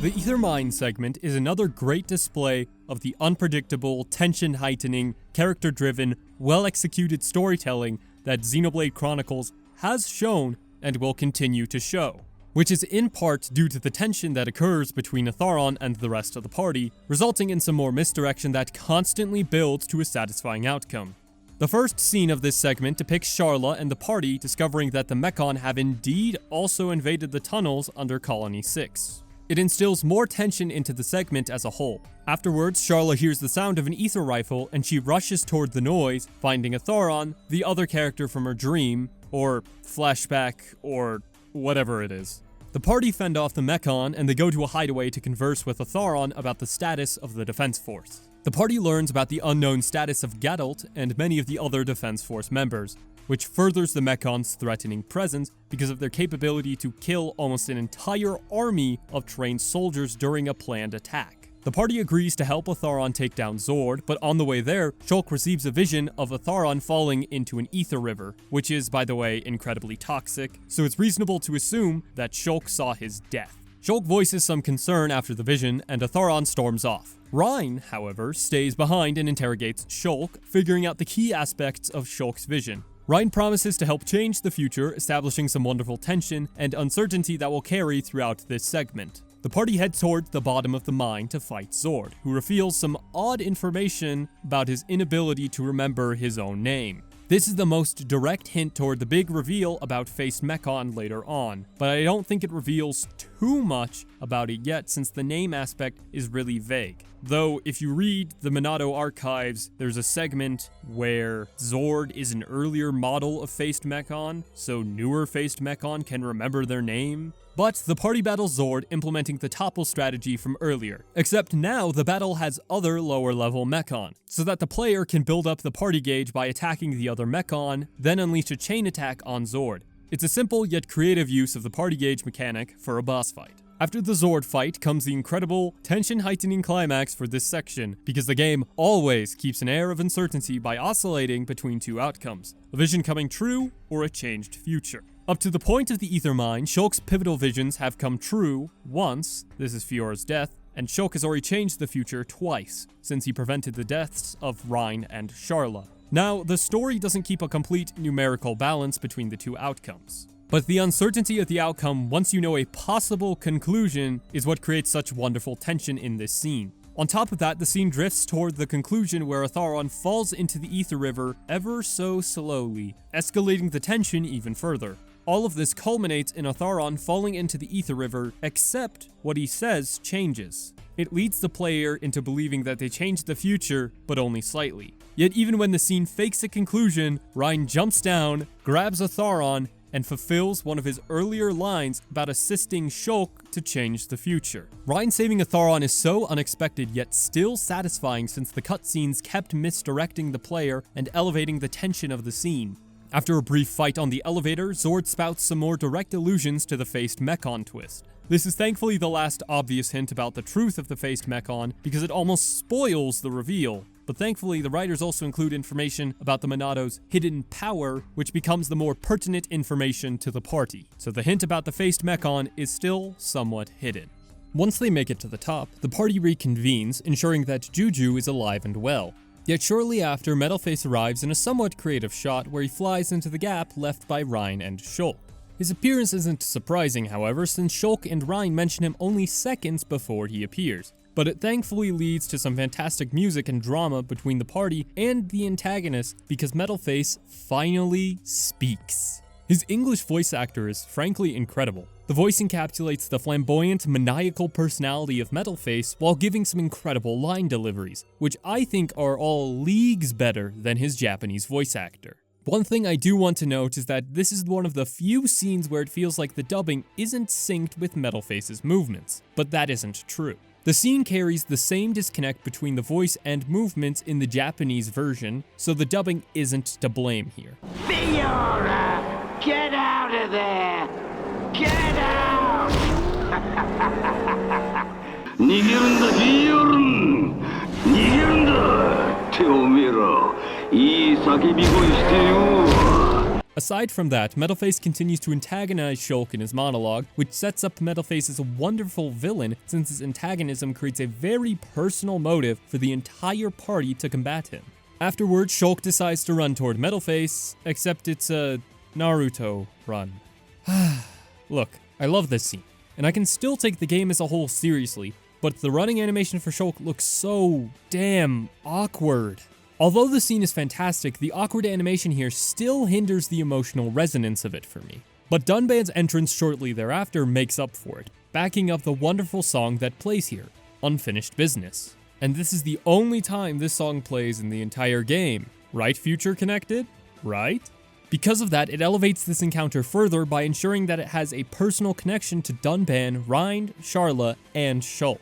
The Ether Mine segment is another great display of the unpredictable, tension-heightening, character-driven, well-executed storytelling that Xenoblade Chronicles has shown and will continue to show, which is in part due to the tension that occurs between Atharon and the rest of the party, resulting in some more misdirection that constantly builds to a satisfying outcome. The first scene of this segment depicts Sharla and the party discovering that the Mechon have indeed also invaded the tunnels under Colony 6. It instills more tension into the segment as a whole. Afterwards, Sharla hears the sound of an ether rifle and she rushes toward the noise, finding Atharon, the other character from her dream, or flashback, or whatever it is. The party fend off the Mechon and they go to a hideaway to converse with Atharon about the status of the defense force. The party learns about the unknown status of Gadult and many of the other defense force members, which furthers the Mekon's threatening presence because of their capability to kill almost an entire army of trained soldiers during a planned attack. The party agrees to help Atharon take down Zord, but on the way there, Shulk receives a vision of Atharon falling into an ether river, which is, by the way, incredibly toxic, so it's reasonable to assume that Shulk saw his death. Shulk voices some concern after the vision, and Atharon storms off. Reyn, however, stays behind and interrogates Shulk, figuring out the key aspects of Shulk's vision. Reyn promises to help change the future, establishing some wonderful tension and uncertainty that will carry throughout this segment. The party heads toward the bottom of the mine to fight Zord, who reveals some odd information about his inability to remember his own name. This is the most direct hint toward the big reveal about Face Mechon later on, but I don't think it reveals too much about it yet since the name aspect is really vague. Though, if you read the Monado archives, there's a segment where Zord is an earlier model of Faced Mechon, so newer Faced Mechon can remember their name. But the party battles Zord, implementing the topple strategy from earlier, except now the battle has other lower level Mechon, so that the player can build up the party gauge by attacking the other Mechon, then unleash a chain attack on Zord. It's a simple yet creative use of the party gauge mechanic for a boss fight. After the Zord fight comes the incredible, tension-heightening climax for this section, because the game always keeps an air of uncertainty by oscillating between two outcomes, a vision coming true or a changed future. Up to the point of the Ether Mine, Shulk's pivotal visions have come true once, this is Fiora's death, and Shulk has already changed the future twice, since he prevented the deaths of Reyn and Sharla. Now, the story doesn't keep a complete numerical balance between the two outcomes, but the uncertainty of the outcome once you know a possible conclusion is what creates such wonderful tension in this scene. On top of that, the scene drifts toward the conclusion where Atharon falls into the Ether River ever so slowly, escalating the tension even further. All of this culminates in Atharon falling into the Ether River, except what he says changes. It leads the player into believing that they changed the future, but only slightly. Yet even when the scene fakes a conclusion, Reyn jumps down, grabs Atharon, and fulfills one of his earlier lines about assisting Shulk to change the future. Reyn saving Atharon is so unexpected yet still satisfying since the cutscenes kept misdirecting the player and elevating the tension of the scene. After a brief fight on the elevator, Zord spouts some more direct allusions to the faced Mechon twist. This is thankfully the last obvious hint about the truth of the faced Mechon because it almost spoils the reveal. But thankfully, the writers also include information about the Monado's hidden power, which becomes the more pertinent information to the party. So the hint about the faced Mechon is still somewhat hidden. Once they make it to the top, the party reconvenes, ensuring that Juju is alive and well. Yet shortly after, Metalface arrives in a somewhat creative shot where he flies into the gap left by Reyn and Shulk. His appearance isn't surprising, however, since Shulk and Reyn mention him only seconds before he appears. But it thankfully leads to some fantastic music and drama between the party and the antagonist because Metalface finally speaks. His English voice actor is frankly incredible. The voice encapsulates the flamboyant, maniacal personality of Metalface while giving some incredible line deliveries, which I think are all leagues better than his Japanese voice actor. One thing I do want to note is that this is one of the few scenes where it feels like the dubbing isn't synced with Metalface's movements, but that isn't true. The scene carries the same disconnect between the voice and movements in the Japanese version, so the dubbing isn't to blame here. Fiora! Get out of there! Get out! 逃げるんだ、フィヨルン！逃げるんだ！手を見ろ。いい叫び声してよ。 Aside from that, Metalface continues to antagonize Shulk in his monologue, which sets up Metalface as a wonderful villain since his antagonism creates a very personal motive for the entire party to combat him. Afterwards, Shulk decides to run toward Metalface, except it's a Naruto run. Look, I love this scene, and I can still take the game as a whole seriously, but the running animation for Shulk looks so damn awkward. Although the scene is fantastic, the awkward animation here still hinders the emotional resonance of it for me. But Dunban's entrance shortly thereafter makes up for it, backing up the wonderful song that plays here, Unfinished Business. And this is the only time this song plays in the entire game. Right, Future Connected? Right? Because of that, it elevates this encounter further by ensuring that it has a personal connection to Dunban, Reyn, Sharla, and Shulk.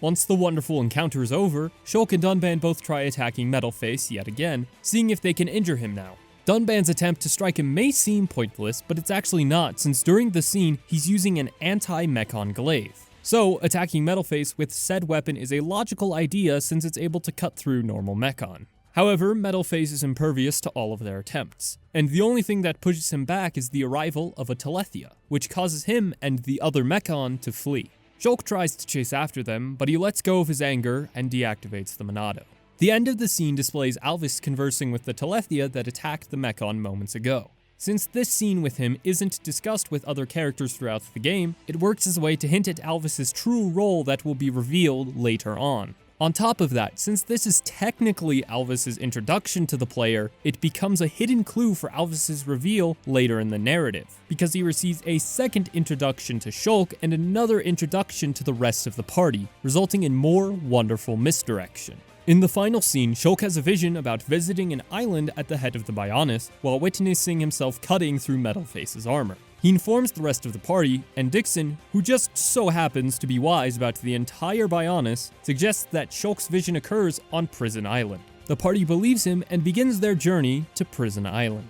Once the wonderful encounter is over, Shulk and Dunban both try attacking Metalface yet again, seeing if they can injure him now. Dunban's attempt to strike him may seem pointless, but it's actually not, since during the scene, he's using an anti-Mechon glaive. So, attacking Metalface with said weapon is a logical idea since it's able to cut through normal Mechon. However, Metalface is impervious to all of their attempts, and the only thing that pushes him back is the arrival of a Telethia, which causes him and the other Mechon to flee. Shulk tries to chase after them, but he lets go of his anger and deactivates the Monado. The end of the scene displays Alvis conversing with the Telethia that attacked the Mechon moments ago. Since this scene with him isn't discussed with other characters throughout the game, it works as a way to hint at Alvis's true role that will be revealed later on. On top of that, since this is technically Alvis's introduction to the player, it becomes a hidden clue for Alvis's reveal later in the narrative, because he receives a second introduction to Shulk and another introduction to the rest of the party, resulting in more wonderful misdirection. In the final scene, Shulk has a vision about visiting an island at the head of the Bionis, while witnessing himself cutting through Metalface's armor. He informs the rest of the party, and Dixon, who just so happens to be wise about the entire Bionis, suggests that Shulk's vision occurs on Prison Island. The party believes him and begins their journey to Prison Island.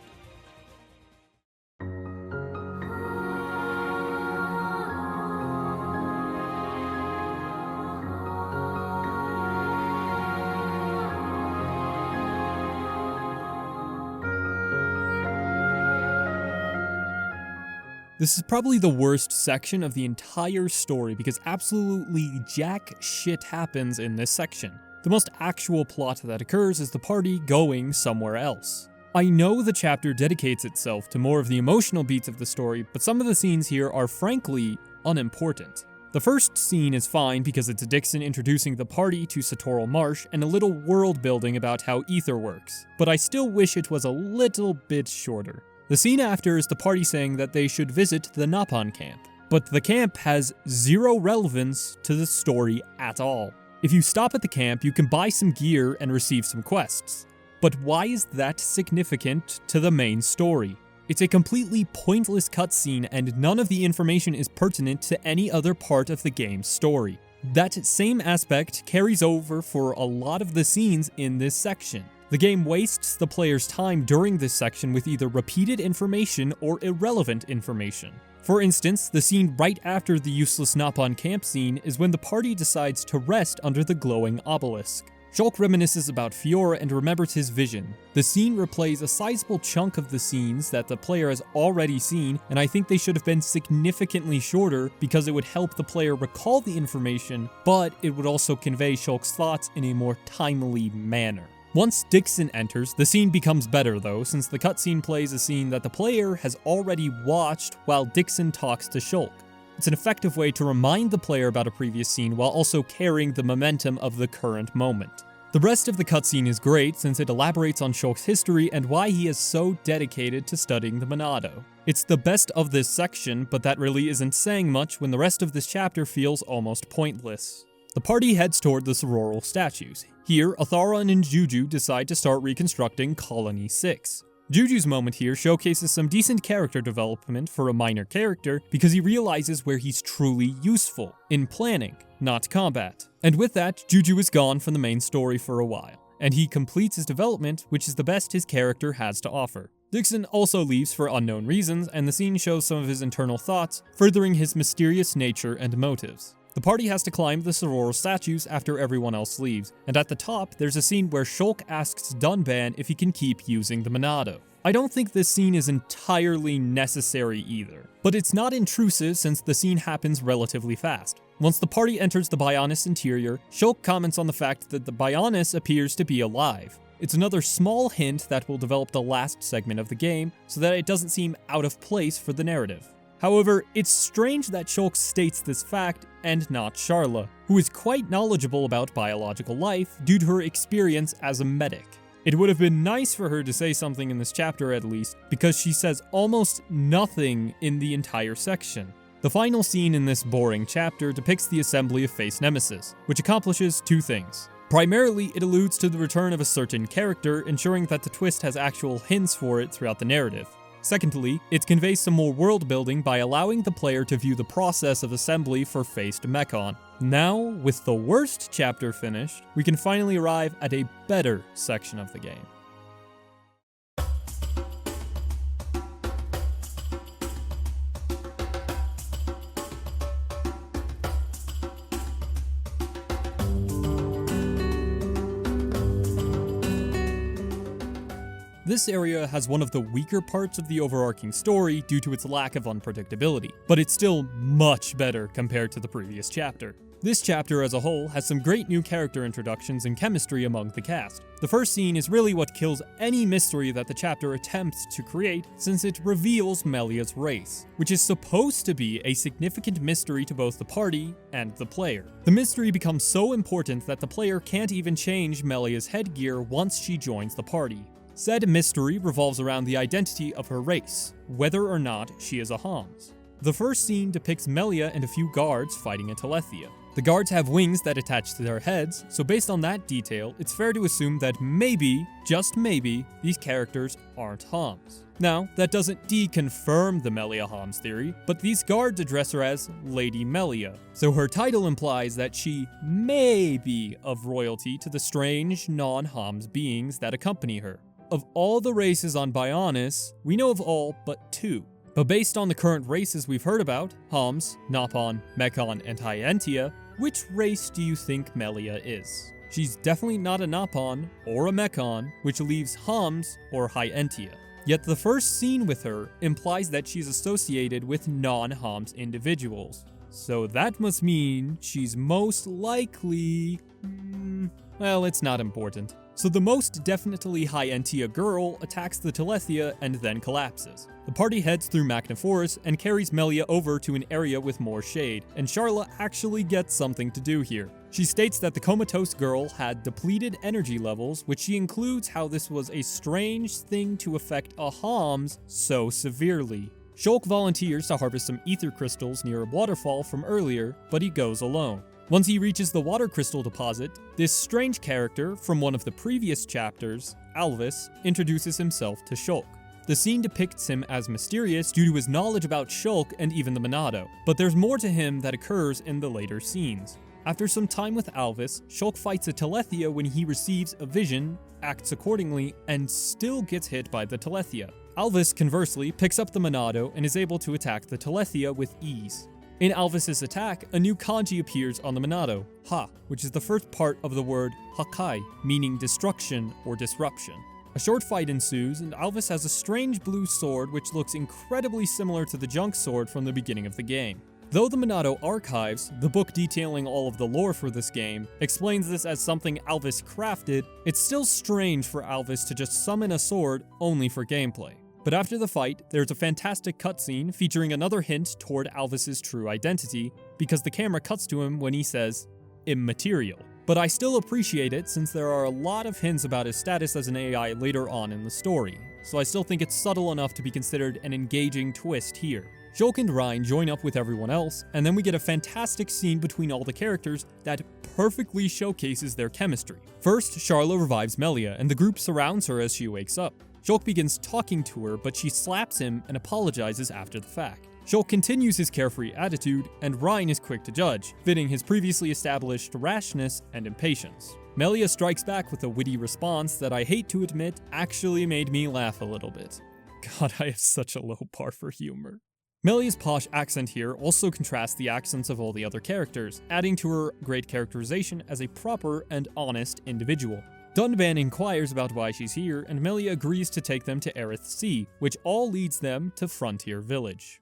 This is probably the worst section of the entire story because absolutely jack shit happens in this section. The most actual plot that occurs is the party going somewhere else. I know the chapter dedicates itself to more of the emotional beats of the story, but some of the scenes here are frankly unimportant. The first scene is fine because it's Dixon introducing the party to Satorl Marsh and a little world building about how ether works, but I still wish it was a little bit shorter. The scene after is the party saying that they should visit the Napon camp, but the camp has zero relevance to the story at all. If you stop at the camp, you can buy some gear and receive some quests. But why is that significant to the main story? It's a completely pointless cutscene and none of the information is pertinent to any other part of the game's story. That same aspect carries over for a lot of the scenes in this section. The game wastes the player's time during this section with either repeated information or irrelevant information. For instance, the scene right after the useless Napon camp scene is when the party decides to rest under the glowing obelisk. Shulk reminisces about Fiora and remembers his vision. The scene replays a sizable chunk of the scenes that the player has already seen, and I think they should have been significantly shorter because it would help the player recall the information, but it would also convey Shulk's thoughts in a more timely manner. Once Dixon enters, the scene becomes better though, since the cutscene plays a scene that the player has already watched while Dixon talks to Shulk. It's an effective way to remind the player about a previous scene while also carrying the momentum of the current moment. The rest of the cutscene is great since it elaborates on Shulk's history and why he is so dedicated to studying the Monado. It's the best of this section, but that really isn't saying much when the rest of this chapter feels almost pointless. The party heads toward the Satorl statues. Here, Atharon and Juju decide to start reconstructing Colony 6. Juju's moment here showcases some decent character development for a minor character because he realizes where he's truly useful, in planning, not combat. And with that, Juju is gone from the main story for a while, and he completes his development, which is the best his character has to offer. Dixon also leaves for unknown reasons, and the scene shows some of his internal thoughts, furthering his mysterious nature and motives. The party has to climb the Satorl statues after everyone else leaves, and at the top, there's a scene where Shulk asks Dunban if he can keep using the Monado. I don't think this scene is entirely necessary either, but it's not intrusive since the scene happens relatively fast. Once the party enters the Bionis Interior, Shulk comments on the fact that the Bionis appears to be alive. It's another small hint that will develop the last segment of the game, so that it doesn't seem out of place for the narrative. However, it's strange that Shulk states this fact and not Sharla, who is quite knowledgeable about biological life due to her experience as a medic. It would have been nice for her to say something in this chapter at least, because she says almost nothing in the entire section. The final scene in this boring chapter depicts the assembly of Face Nemesis, which accomplishes two things. Primarily, it alludes to the return of a certain character, ensuring that the twist has actual hints for it throughout the narrative. Secondly, it conveys some more world building by allowing the player to view the process of assembly for Faced Mechon. Now, with the worst chapter finished, we can finally arrive at a better section of the game. This area has one of the weaker parts of the overarching story due to its lack of unpredictability, but it's still much better compared to the previous chapter. This chapter as a whole has some great new character introductions and chemistry among the cast. The first scene is really what kills any mystery that the chapter attempts to create, since it reveals Melia's race, which is supposed to be a significant mystery to both the party and the player. The mystery becomes so important that the player can't even change Melia's headgear once she joins the party. Said mystery revolves around the identity of her race, whether or not she is a Homs. The first scene depicts Melia and a few guards fighting in Telethia. The guards have wings that attach to their heads, so based on that detail, it's fair to assume that maybe, just maybe, these characters aren't Homs. Now, that doesn't deconfirm the Melia Homs theory, but these guards address her as Lady Melia, so her title implies that she may be of royalty to the strange, non-Homs beings that accompany her. Of all the races on Bionis, we know of all but two. But based on the current races we've heard about, Homs, Napon, Mechon, and Entia, which race do you think Melia is? She's definitely not a Napon or a Mechon, which leaves Homs or Entia. Yet the first scene with her implies that she's associated with non-Homs individuals. So that must mean she's most likely... well, it's not important. So the most definitely high Entia girl attacks the Telethia and then collapses. The party heads through Makna Forest and carries Melia over to an area with more shade, and Sharla actually gets something to do here. She states that the comatose girl had depleted energy levels, which she includes how this was a strange thing to affect a Homs so severely. Shulk volunteers to harvest some ether crystals near a waterfall from earlier, but he goes alone. Once he reaches the water crystal deposit, this strange character from one of the previous chapters, Alvis, introduces himself to Shulk. The scene depicts him as mysterious due to his knowledge about Shulk and even the Monado, but there's more to him that occurs in the later scenes. After some time with Alvis, Shulk fights a Telethia when he receives a vision, acts accordingly, and still gets hit by the Telethia. Alvis, conversely, picks up the Monado and is able to attack the Telethia with ease. In Alvis's attack, a new kanji appears on the Monado, Ha, which is the first part of the word Hakai, meaning destruction or disruption. A short fight ensues, and Alvis has a strange blue sword which looks incredibly similar to the junk sword from the beginning of the game. Though the Monado Archives, the book detailing all of the lore for this game, explains this as something Alvis crafted, it's still strange for Alvis to just summon a sword only for gameplay. But after the fight, there's a fantastic cutscene featuring another hint toward Alvis's true identity, because the camera cuts to him when he says, immaterial. But I still appreciate it since there are a lot of hints about his status as an AI later on in the story, so I still think it's subtle enough to be considered an engaging twist here. Shulk and Reyn join up with everyone else, and then we get a fantastic scene between all the characters that perfectly showcases their chemistry. First, Sharla revives Melia, and the group surrounds her as she wakes up. Shulk begins talking to her, but she slaps him and apologizes after the fact. Shulk continues his carefree attitude, and Reyn is quick to judge, fitting his previously established rashness and impatience. Melia strikes back with a witty response that I hate to admit actually made me laugh a little bit. God, I have such a low bar for humor. Melia's posh accent here also contrasts the accents of all the other characters, adding to her great characterization as a proper and honest individual. Dunban inquires about why she's here, and Melia agrees to take them to Eryth Sea, which all leads them to Frontier Village.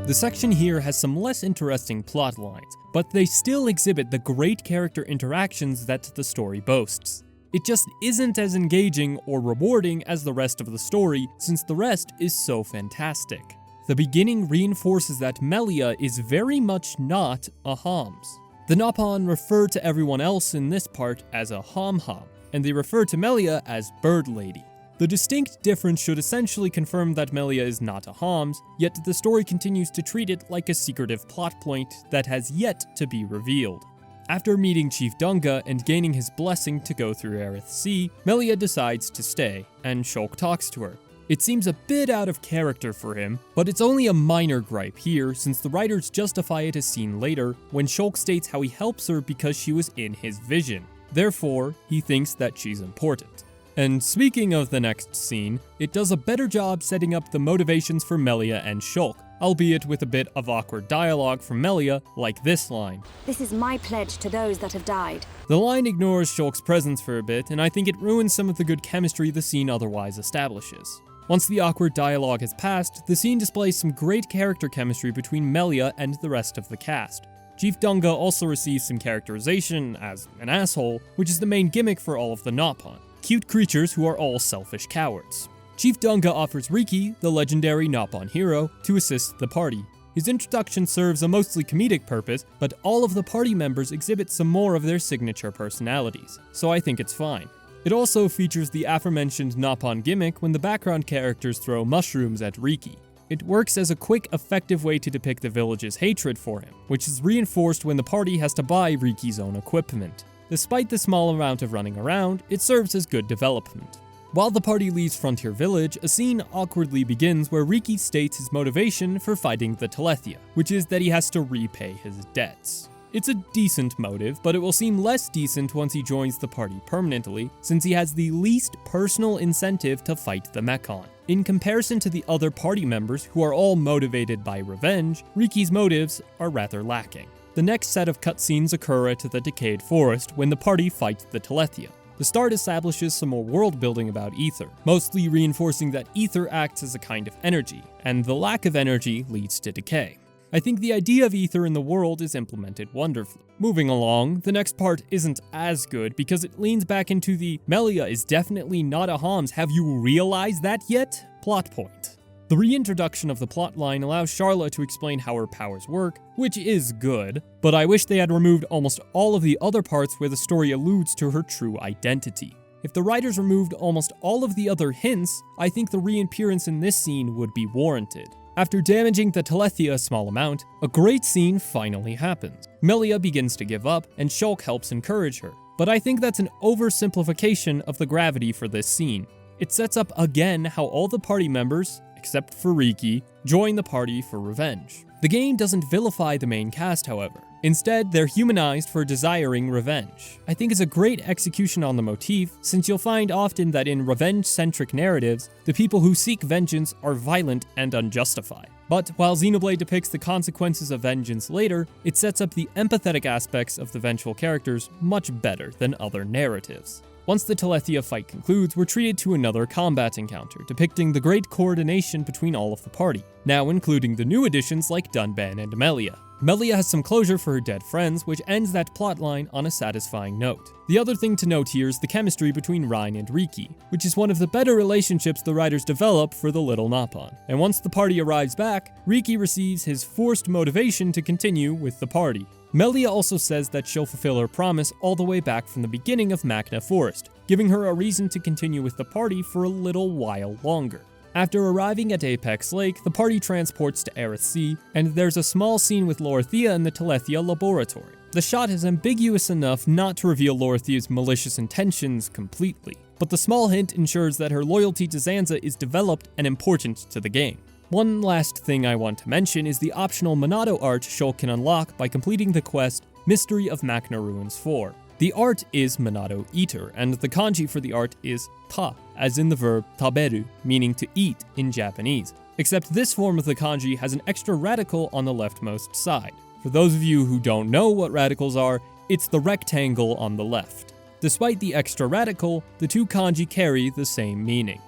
The section here has some less interesting plot lines, but they still exhibit the great character interactions that the story boasts. It just isn't as engaging or rewarding as the rest of the story, since the rest is so fantastic. The beginning reinforces that Melia is very much not a Homs. The Nopon refer to everyone else in this part as a Hom-Hom, and they refer to Melia as Bird Lady. The distinct difference should essentially confirm that Melia is not a Homs, yet the story continues to treat it like a secretive plot point that has yet to be revealed. After meeting Chief Dunga and gaining his blessing to go through Eryth Sea, Melia decides to stay, and Shulk talks to her. It seems a bit out of character for him, but it's only a minor gripe here since the writers justify it as seen later when Shulk states how he helps her because she was in his vision. Therefore, he thinks that she's important. And speaking of the next scene, it does a better job setting up the motivations for Melia and Shulk, albeit with a bit of awkward dialogue from Melia, like this line. This is my pledge to those that have died. The line ignores Shulk's presence for a bit, and I think it ruins some of the good chemistry the scene otherwise establishes. Once the awkward dialogue has passed, the scene displays some great character chemistry between Melia and the rest of the cast. Chief Dunga also receives some characterization as an asshole, which is the main gimmick for all of the Nopon. Cute creatures who are all selfish cowards. Chief Dunga offers Riki, the legendary Nopon hero, to assist the party. His introduction serves a mostly comedic purpose, but all of the party members exhibit some more of their signature personalities, so I think it's fine. It also features the aforementioned Nopon gimmick when the background characters throw mushrooms at Riki. It works as a quick, effective way to depict the village's hatred for him, which is reinforced when the party has to buy Riki's own equipment. Despite the small amount of running around, it serves as good development. While the party leaves Frontier Village, a scene awkwardly begins where Riki states his motivation for fighting the Telethia, which is that he has to repay his debts. It's a decent motive, but it will seem less decent once he joins the party permanently, since he has the least personal incentive to fight the Mechon. In comparison to the other party members who are all motivated by revenge, Riki's motives are rather lacking. The next set of cutscenes occur at the Decayed Forest when the party fights the Telethia. The start establishes some more world building about ether, mostly reinforcing that ether acts as a kind of energy, and the lack of energy leads to decay. I think the idea of ether in the world is implemented wonderfully. Moving along, the next part isn't as good because it leans back into the Melia is definitely not a Homs, have you realized that yet? Plot point. The reintroduction of the plotline allows Sharla to explain how her powers work, which is good, but I wish they had removed almost all of the other parts where the story alludes to her true identity. If the writers removed almost all of the other hints, I think the reappearance in this scene would be warranted. After damaging the Tephra a small amount, a great scene finally happens. Melia begins to give up, and Shulk helps encourage her. But I think that's an oversimplification of the gravity for this scene. It sets up again how all the party members, except for Riki, join the party for revenge. The game doesn't vilify the main cast, however. Instead, they're humanized for desiring revenge. I think it's a great execution on the motif, since you'll find often that in revenge-centric narratives, the people who seek vengeance are violent and unjustified. But while Xenoblade depicts the consequences of vengeance later, it sets up the empathetic aspects of the vengeful characters much better than other narratives. Once the Tephra fight concludes, we're treated to another combat encounter, depicting the great coordination between all of the party, now including the new additions like Dunban and Melia. Melia has some closure for her dead friends, which ends that plotline on a satisfying note. The other thing to note here is the chemistry between Reyn and Riki, which is one of the better relationships the writers develop for the little Napon. And once the party arrives back, Riki receives his forced motivation to continue with the party. Melia also says that she'll fulfill her promise all the way back from the beginning of Makna Forest, giving her a reason to continue with the party for a little while longer. After arriving at Apex Lake, the party transports to Eryth Sea, and there's a small scene with Lorithia in the Tephra laboratory. The shot is ambiguous enough not to reveal Lorithia's malicious intentions completely, but the small hint ensures that her loyalty to Zanza is developed and important to the game. One last thing I want to mention is the optional Monado art Shulk can unlock by completing the quest Mystery of Makna Ruins 4. The art is Monado Eater, and the kanji for the art is ta, as in the verb taberu, meaning to eat in Japanese. Except this form of the kanji has an extra radical on the leftmost side. For those of you who don't know what radicals are, it's the rectangle on the left. Despite the extra radical, the two kanji carry the same meaning.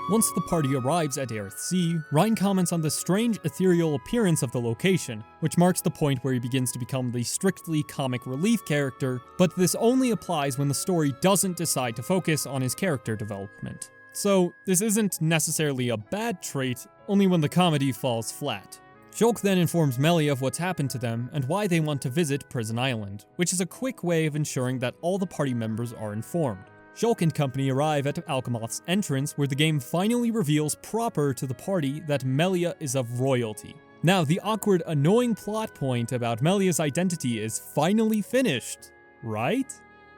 Once the party arrives at Eryth Sea, Reyn comments on the strange ethereal appearance of the location, which marks the point where he begins to become the strictly comic relief character, but this only applies when the story doesn't decide to focus on his character development. So, this isn't necessarily a bad trait, only when the comedy falls flat. Shulk then informs Melia of what's happened to them and why they want to visit Prison Island, which is a quick way of ensuring that all the party members are informed. Shulk and company arrive at Alcamoth's entrance, where the game finally reveals proper to the party that Melia is of royalty. Now, the awkward, annoying plot point about Melia's identity is finally finished, right?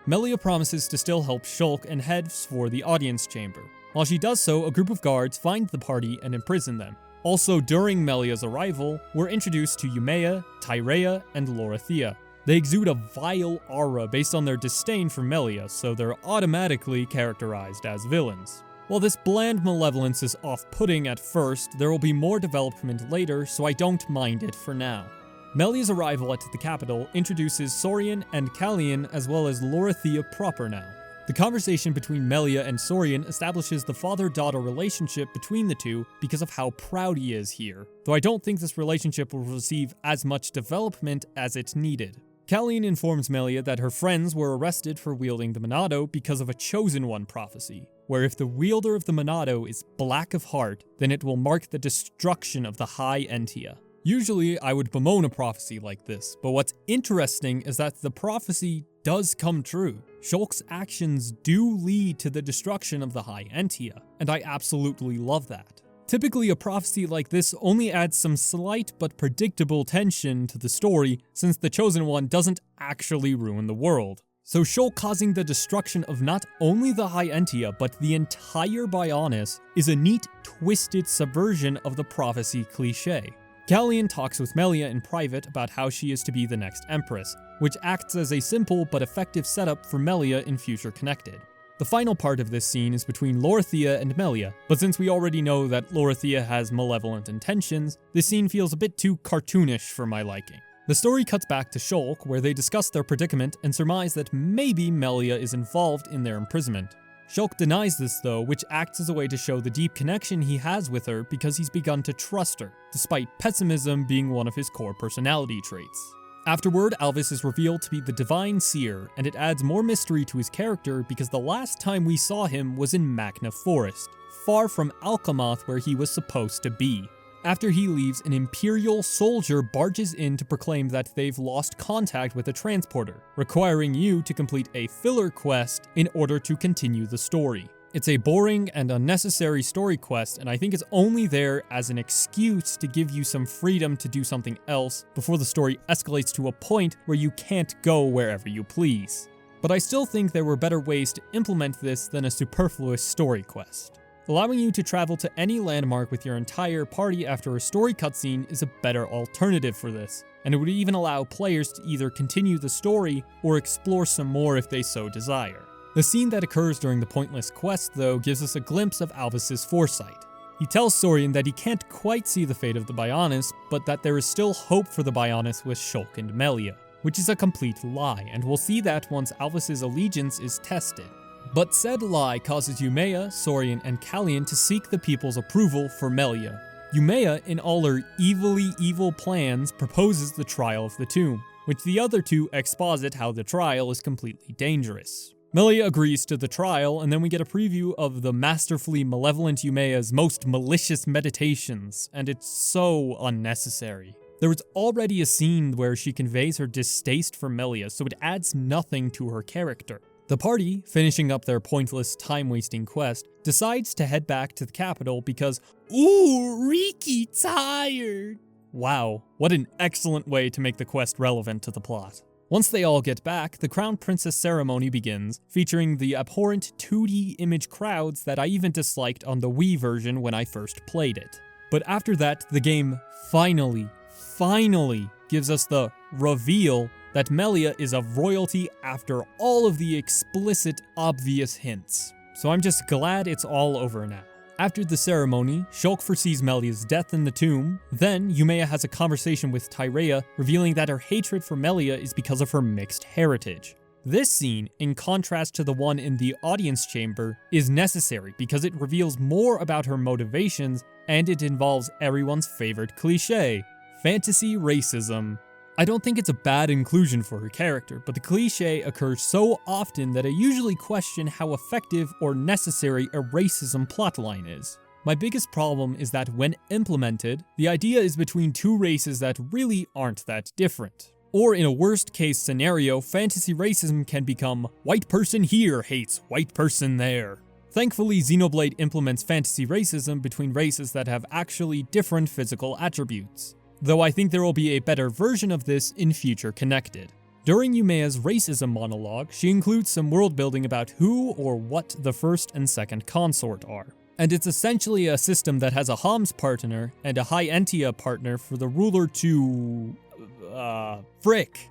Melia promises to still help Shulk and heads for the audience chamber. While she does so, a group of guards find the party and imprison them. Also, during Melia's arrival, we're introduced to Yumea, Tyrea, and Lorithia. They exude a vile aura based on their disdain for Melia, so they're automatically characterized as villains. While this bland malevolence is off-putting at first, there will be more development later, so I don't mind it for now. Melia's arrival at the capital introduces Saurian and Kallian as well as Lorithia proper now. The conversation between Melia and Saurian establishes the father-daughter relationship between the two because of how proud he is here, though I don't think this relationship will receive as much development as it's needed. Kallian informs Melia that her friends were arrested for wielding the Monado because of a Chosen One prophecy, where if the wielder of the Monado is black of heart, then it will mark the destruction of the High Entia. Usually, I would bemoan a prophecy like this, but what's interesting is that the prophecy does come true. Shulk's actions do lead to the destruction of the High Entia, and I absolutely love that. Typically, a prophecy like this only adds some slight but predictable tension to the story, since the Chosen One doesn't actually ruin the world. So Shulk causing the destruction of not only the High Entia, but the entire Bionis is a neat, twisted subversion of the prophecy cliché. Kallian talks with Melia in private about how she is to be the next Empress. which acts as a simple but effective setup for Melia in Future Connected. The final part of this scene is between Lorithia and Melia, but since we already know that Lorithia has malevolent intentions, this scene feels a bit too cartoonish for my liking. The story cuts back to Shulk, where they discuss their predicament and surmise that maybe Melia is involved in their imprisonment. Shulk denies this though, which acts as a way to show the deep connection he has with her because he's begun to trust her, despite pessimism being one of his core personality traits. Afterward, Alvis is revealed to be the Divine Seer, and it adds more mystery to his character because the last time we saw him was in Makna Forest, far from Alcamoth where he was supposed to be. After he leaves, an Imperial soldier barges in to proclaim that they've lost contact with a transporter, requiring you to complete a filler quest in order to continue the story. It's a boring and unnecessary story quest, and I think it's only there as an excuse to give you some freedom to do something else before the story escalates to a point where you can't go wherever you please. But I still think there were better ways to implement this than a superfluous story quest. Allowing you to travel to any landmark with your entire party after a story cutscene is a better alternative for this, and it would even allow players to either continue the story or explore some more if they so desire. The scene that occurs during the pointless quest, though, gives us a glimpse of Alvis's foresight. He tells Saurian that he can't quite see the fate of the Bionis, but that there is still hope for the Bionis with Shulk and Melia, which is a complete lie, and we'll see that once Alvis's allegiance is tested. But said lie causes Yumea, Saurian, and Kallian to seek the people's approval for Melia. Yumea, in all her evil plans, proposes the trial of the tomb, which the other two exposit how the trial is completely dangerous. Melia agrees to the trial, and then we get a preview of the masterfully malevolent Yumea's most malicious meditations, and it's so unnecessary. There is already a scene where she conveys her distaste for Melia, so it adds nothing to her character. The party, finishing up their pointless time-wasting quest, decides to head back to the capital because, ooh, Riki tired! Wow, what an excellent way to make the quest relevant to the plot. Once they all get back, the Crown Princess ceremony begins, featuring the abhorrent 2D image crowds that I even disliked on the Wii version when I first played it. But after that, the game finally gives us the reveal that Melia is of royalty after all of the explicit, obvious hints. So I'm just glad it's all over now. After the ceremony, Shulk foresees Melia's death in the tomb. Then, Yumea has a conversation with Tyrea, revealing that her hatred for Melia is because of her mixed heritage. This scene, in contrast to the one in the audience chamber, is necessary because it reveals more about her motivations, and it involves everyone's favorite cliché: fantasy racism. I don't think it's a bad inclusion for her character, but the cliché occurs so often that I usually question how effective or necessary a racism plotline is. My biggest problem is that when implemented, the idea is between two races that really aren't that different. Or in a worst case scenario, fantasy racism can become white person here hates white person there. Thankfully, Xenoblade implements fantasy racism between races that have actually different physical attributes, though I think there will be a better version of this in Future Connected. During Yumea's racism monologue, she includes some world building about who or what the first and second consort are. And it's essentially a system that has a Homs partner and a High Entia partner for the ruler to... frick.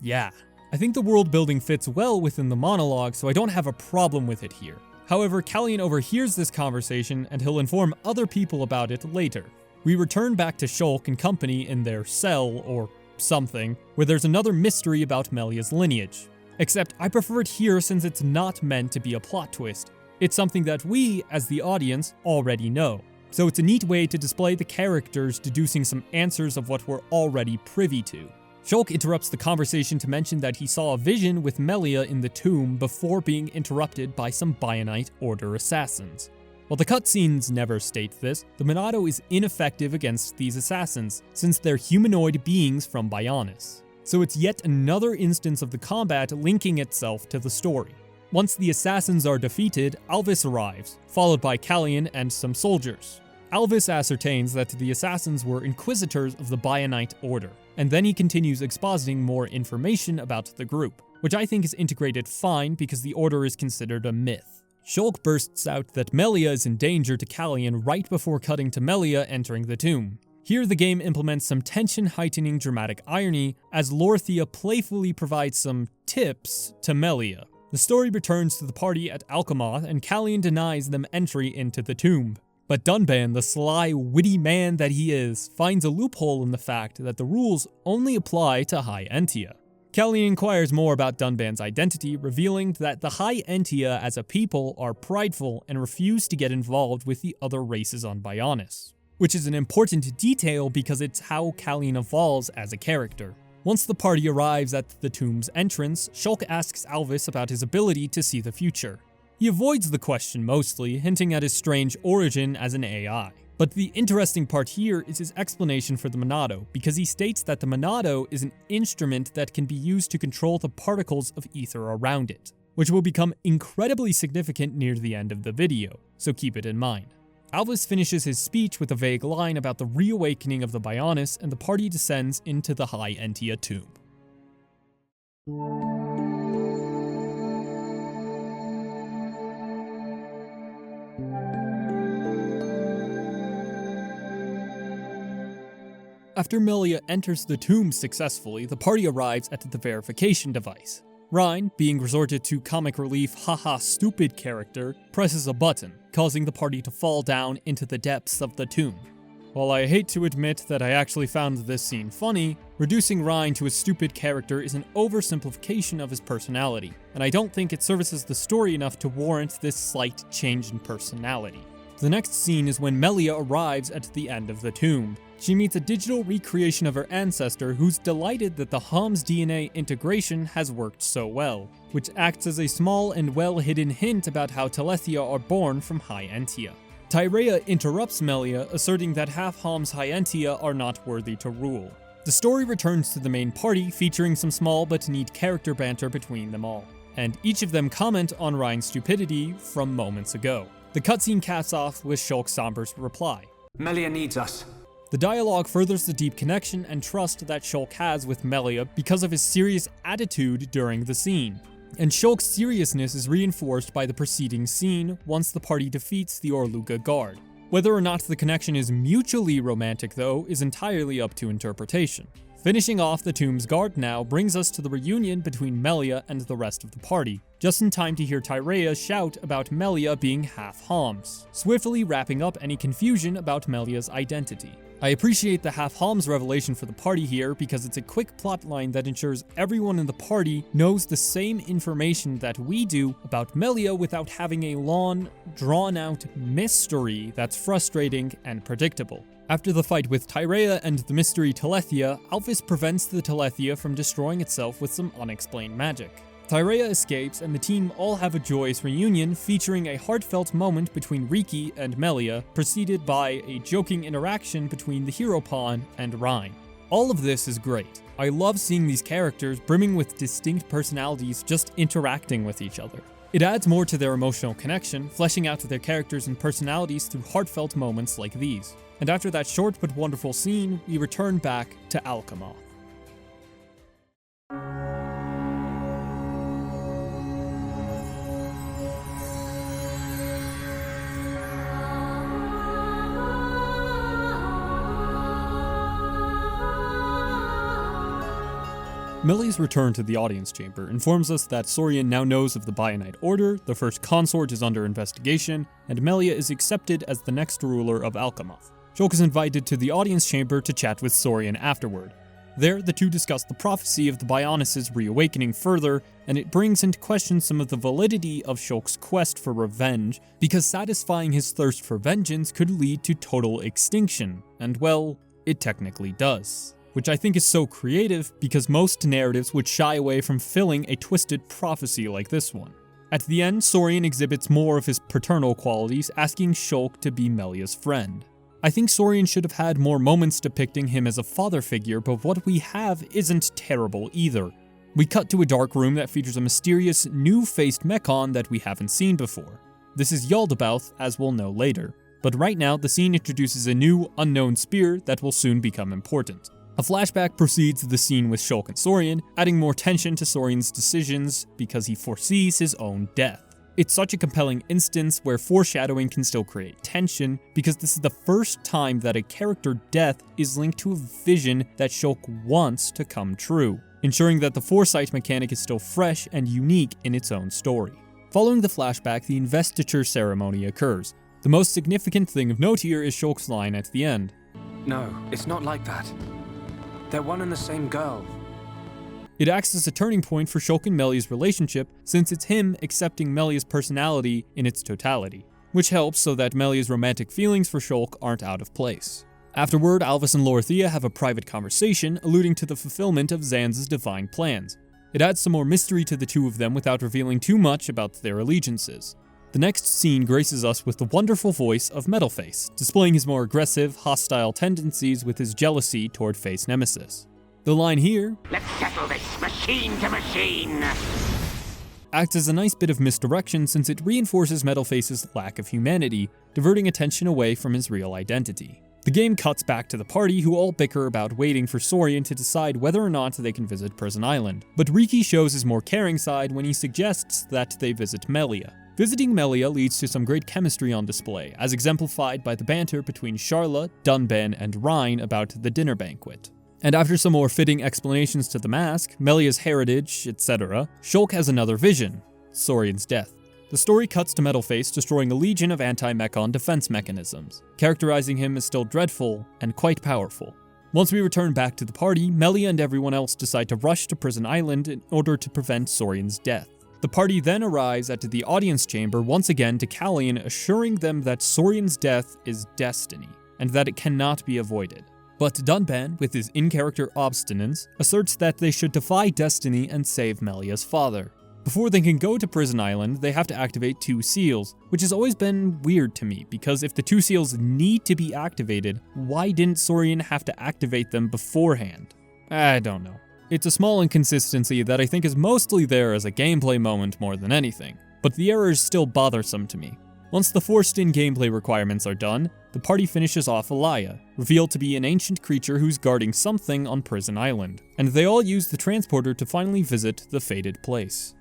Yeah. I think the world building fits well within the monologue, so I don't have a problem with it here. However, Kallian overhears this conversation and he'll inform other people about it later. We return back to Shulk and company in their cell, or something, where there's another mystery about Melia's lineage. Except I prefer it here since it's not meant to be a plot twist. It's something that we, as the audience, already know. So it's a neat way to display the characters deducing some answers of what we're already privy to. Shulk interrupts the conversation to mention that he saw a vision with Melia in the tomb before being interrupted by some Bionite Order assassins. While the cutscenes never state this, the Monado is ineffective against these assassins, since they're humanoid beings from Bionis. So it's yet another instance of the combat linking itself to the story. Once the assassins are defeated, Alvis arrives, followed by Kallian and some soldiers. Alvis ascertains that the assassins were inquisitors of the Bionite Order, and then he continues expositing more information about the group, which I think is integrated fine because the Order is considered a myth. Shulk bursts out that Melia is in danger to Kallian right before cutting to Melia entering the tomb. Here the game implements some tension-heightening dramatic irony as Lorthia playfully provides some tips to Melia. The story returns to the party at Alcamoth and Callian denies them entry into the tomb. But Dunban, the sly, witty man that he is, finds a loophole in the fact that the rules only apply to High Entia. Callian inquires more about Dunban's identity, revealing that the High Entia as a people are prideful and refuse to get involved with the other races on Bionis, which is an important detail because it's how Callian evolves as a character. Once the party arrives at the tomb's entrance, Shulk asks Alvis about his ability to see the future. He avoids the question mostly, hinting at his strange origin as an AI. But the interesting part here is his explanation for the Monado, because he states that the Monado is an instrument that can be used to control the particles of ether around it, which will become incredibly significant near the end of the video, so keep it in mind. Alvis finishes his speech with a vague line about the reawakening of the Bionis, and the party descends into the High Entia tomb. After Melia enters the tomb successfully, the party arrives at the verification device. Reyn, being resorted to comic relief haha stupid character, presses a button, causing the party to fall down into the depths of the tomb. While I hate to admit that I actually found this scene funny, reducing Reyn to a stupid character is an oversimplification of his personality, and I don't think it services the story enough to warrant this slight change in personality. The next scene is when Melia arrives at the end of the tomb. She meets a digital recreation of her ancestor who's delighted that the Hom's DNA integration has worked so well, which acts as a small and well-hidden hint about how Telethia are born from High Entia. Tyrea interrupts Melia, asserting that half-Hom's High Entia are not worthy to rule. The story returns to the main party, featuring some small but neat character banter between them all, and each of them comment on Reyn's stupidity from moments ago. The cutscene caps off with Shulk's somber reply. Melia needs us. The dialogue furthers the deep connection and trust that Shulk has with Melia because of his serious attitude during the scene. And Shulk's seriousness is reinforced by the preceding scene once the party defeats the Orluga guard. Whether or not the connection is mutually romantic, though, is entirely up to interpretation. Finishing off the tomb's guard now brings us to the reunion between Melia and the rest of the party, just in time to hear Tyrea shout about Melia being half Homs, swiftly wrapping up any confusion about Melia's identity. I appreciate the half Homs revelation for the party here because it's a quick plotline that ensures everyone in the party knows the same information that we do about Melia without having a long, drawn-out mystery that's frustrating and predictable. After the fight with Tyrea and the mystery Telethia, Alvis prevents the Telethia from destroying itself with some unexplained magic. Tyrea escapes and the team all have a joyous reunion featuring a heartfelt moment between Riki and Melia, preceded by a joking interaction between the hero pawn and Reyn. All of this is great. I love seeing these characters brimming with distinct personalities just interacting with each other. It adds more to their emotional connection, fleshing out their characters and personalities through heartfelt moments like these. And after that short but wonderful scene, we return back to Alcamoth. Melia's return to the audience chamber informs us that Saurian now knows of the Bionite Order, the first consort is under investigation, and Melia is accepted as the next ruler of Alcamoth. Shulk is invited to the audience chamber to chat with Saurian afterward. There, the two discuss the prophecy of the Bionis' reawakening further, and it brings into question some of the validity of Shulk's quest for revenge, because satisfying his thirst for vengeance could lead to total extinction, and well, it technically does. Which I think is so creative because most narratives would shy away from filling a twisted prophecy like this one. At the end, Saurian exhibits more of his paternal qualities, asking Shulk to be Melia's friend. I think Saurian should have had more moments depicting him as a father figure, but what we have isn't terrible either. We cut to a dark room that features a mysterious, new-faced Mechon that we haven't seen before. This is Yaldabaoth, as we'll know later, but right now the scene introduces a new, unknown spear that will soon become important. A flashback precedes the scene with Shulk and Saurian, adding more tension to Saurian's decisions because he foresees his own death. It's such a compelling instance where foreshadowing can still create tension, because this is the first time that a character death is linked to a vision that Shulk wants to come true, ensuring that the foresight mechanic is still fresh and unique in its own story. Following the flashback, the investiture ceremony occurs. The most significant thing of note here is Shulk's line at the end. No, it's not like that. They're one and the same girl. It acts as a turning point for Shulk and Melia's relationship, since it's him accepting Melia's personality in its totality, which helps so that Melia's romantic feelings for Shulk aren't out of place. Afterward, Alvis and Lorithia have a private conversation, alluding to the fulfillment of Zanza's divine plans. It adds some more mystery to the two of them without revealing too much about their allegiances. The next scene graces us with the wonderful voice of Metalface, displaying his more aggressive, hostile tendencies with his jealousy toward Face Nemesis. The line here, Let's settle this machine to machine! acts as a nice bit of misdirection since it reinforces Metalface's lack of humanity, diverting attention away from his real identity. The game cuts back to the party, who all bicker about waiting for Saurian to decide whether or not they can visit Prison Island, but Riki shows his more caring side when he suggests that they visit Melia. Visiting Melia leads to some great chemistry on display, as exemplified by the banter between Sharla, Dunban, and Reyn about the dinner banquet. And after some more fitting explanations to the mask, Melia's heritage, etc., Shulk has another vision, Saurian's death. The story cuts to Metalface destroying a legion of anti-Mechon defense mechanisms, characterizing him as still dreadful and quite powerful. Once we return back to the party, Melia and everyone else decide to rush to Prison Island in order to prevent Saurian's death. The party then arrives at the audience chamber once again to Callian, assuring them that Saurian's death is destiny, and that it cannot be avoided. But Dunban, with his in-character obstinance, asserts that they should defy destiny and save Melia's father. Before they can go to Prison Island, they have to activate 2 seals, which has always been weird to me, because if the 2 seals need to be activated, why didn't Saurian have to activate them beforehand? I don't know. It's a small inconsistency that I think is mostly there as a gameplay moment more than anything, but the error is still bothersome to me. Once the forced-in gameplay requirements are done, the party finishes off Alaya, revealed to be an ancient creature who's guarding something on Prison Island, and they all use the transporter to finally visit the fated place.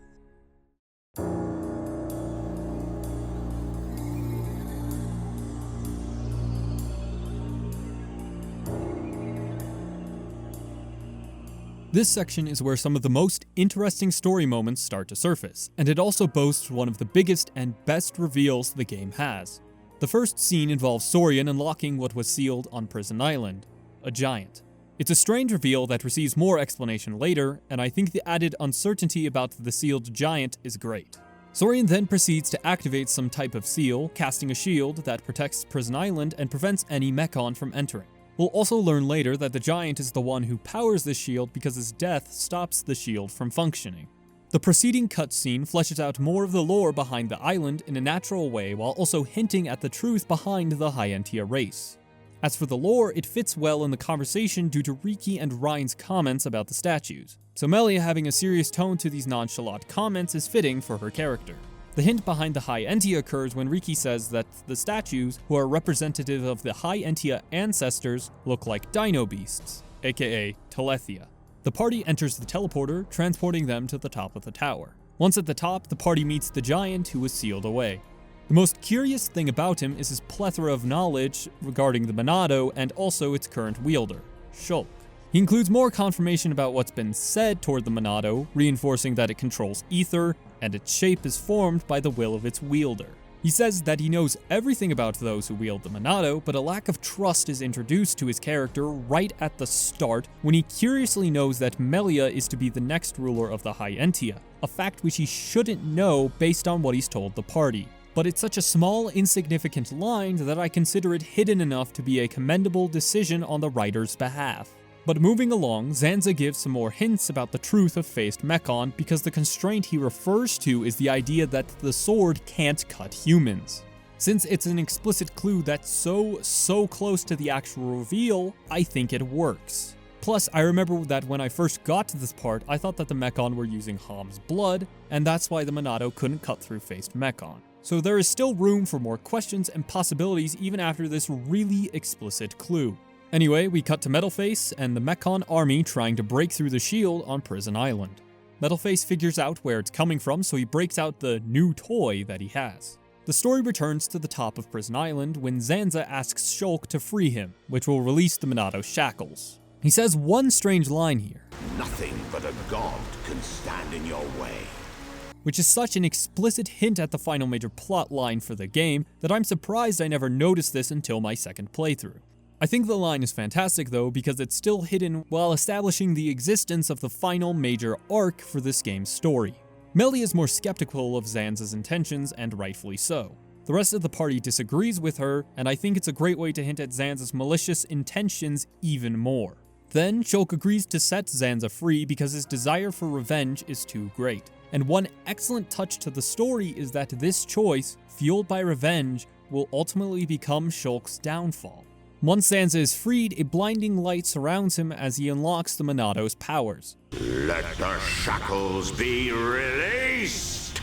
This section is where some of the most interesting story moments start to surface, and it also boasts one of the biggest and best reveals the game has. The first scene involves Saurian unlocking what was sealed on Prison Island, a giant. It's a strange reveal that receives more explanation later, and I think the added uncertainty about the sealed giant is great. Saurian then proceeds to activate some type of seal, casting a shield that protects Prison Island and prevents any Mechon from entering. We'll also learn later that the giant is the one who powers this shield because his death stops the shield from functioning. The preceding cutscene fleshes out more of the lore behind the island in a natural way while also hinting at the truth behind the High Entia race. As for the lore, it fits well in the conversation due to Riki and Reyn's comments about the statues, so Melia having a serious tone to these nonchalant comments is fitting for her character. The hint behind the High Entia occurs when Riki says that the statues, who are representative of the High Entia ancestors, look like dino beasts, aka Telethia. The party enters the teleporter, transporting them to the top of the tower. Once at the top, the party meets the giant who was sealed away. The most curious thing about him is his plethora of knowledge regarding the Monado and also its current wielder, Shulk. He includes more confirmation about what's been said toward the Monado, reinforcing that it controls ether, and its shape is formed by the will of its wielder. He says that he knows everything about those who wield the Monado, but a lack of trust is introduced to his character right at the start when he curiously knows that Melia is to be the next ruler of the High Entia, a fact which he shouldn't know based on what he's told the party. But it's such a small, insignificant line that I consider it hidden enough to be a commendable decision on the writer's behalf. But moving along, Zanza gives some more hints about the truth of phased Mechon because the constraint he refers to is the idea that the sword can't cut humans. Since it's an explicit clue that's so close to the actual reveal, I think it works. Plus, I remember that when I first got to this part, I thought that the Mechon were using Hom's blood, and that's why the Monado couldn't cut through phased Mechon. So there is still room for more questions and possibilities even after this really explicit clue. Anyway, we cut to Metalface and the Mechon army trying to break through the shield on Prison Island. Metalface figures out where it's coming from, so he breaks out the new toy that he has. The story returns to the top of Prison Island when Zanza asks Shulk to free him, which will release the Monado's shackles. He says one strange line here. Nothing but a god can stand in your way. Which is such an explicit hint at the final major plot line for the game that I'm surprised I never noticed this until my second playthrough. I think the line is fantastic though because it's still hidden while establishing the existence of the final major arc for this game's story. Melia is more skeptical of Zanza's intentions, and rightfully so. The rest of the party disagrees with her, and I think it's a great way to hint at Zanza's malicious intentions even more. Then, Shulk agrees to set Zanza free because his desire for revenge is too great. And one excellent touch to the story is that this choice, fueled by revenge, will ultimately become Shulk's downfall. Once Zanza is freed, a blinding light surrounds him as he unlocks the Monado's powers. Let the shackles be released!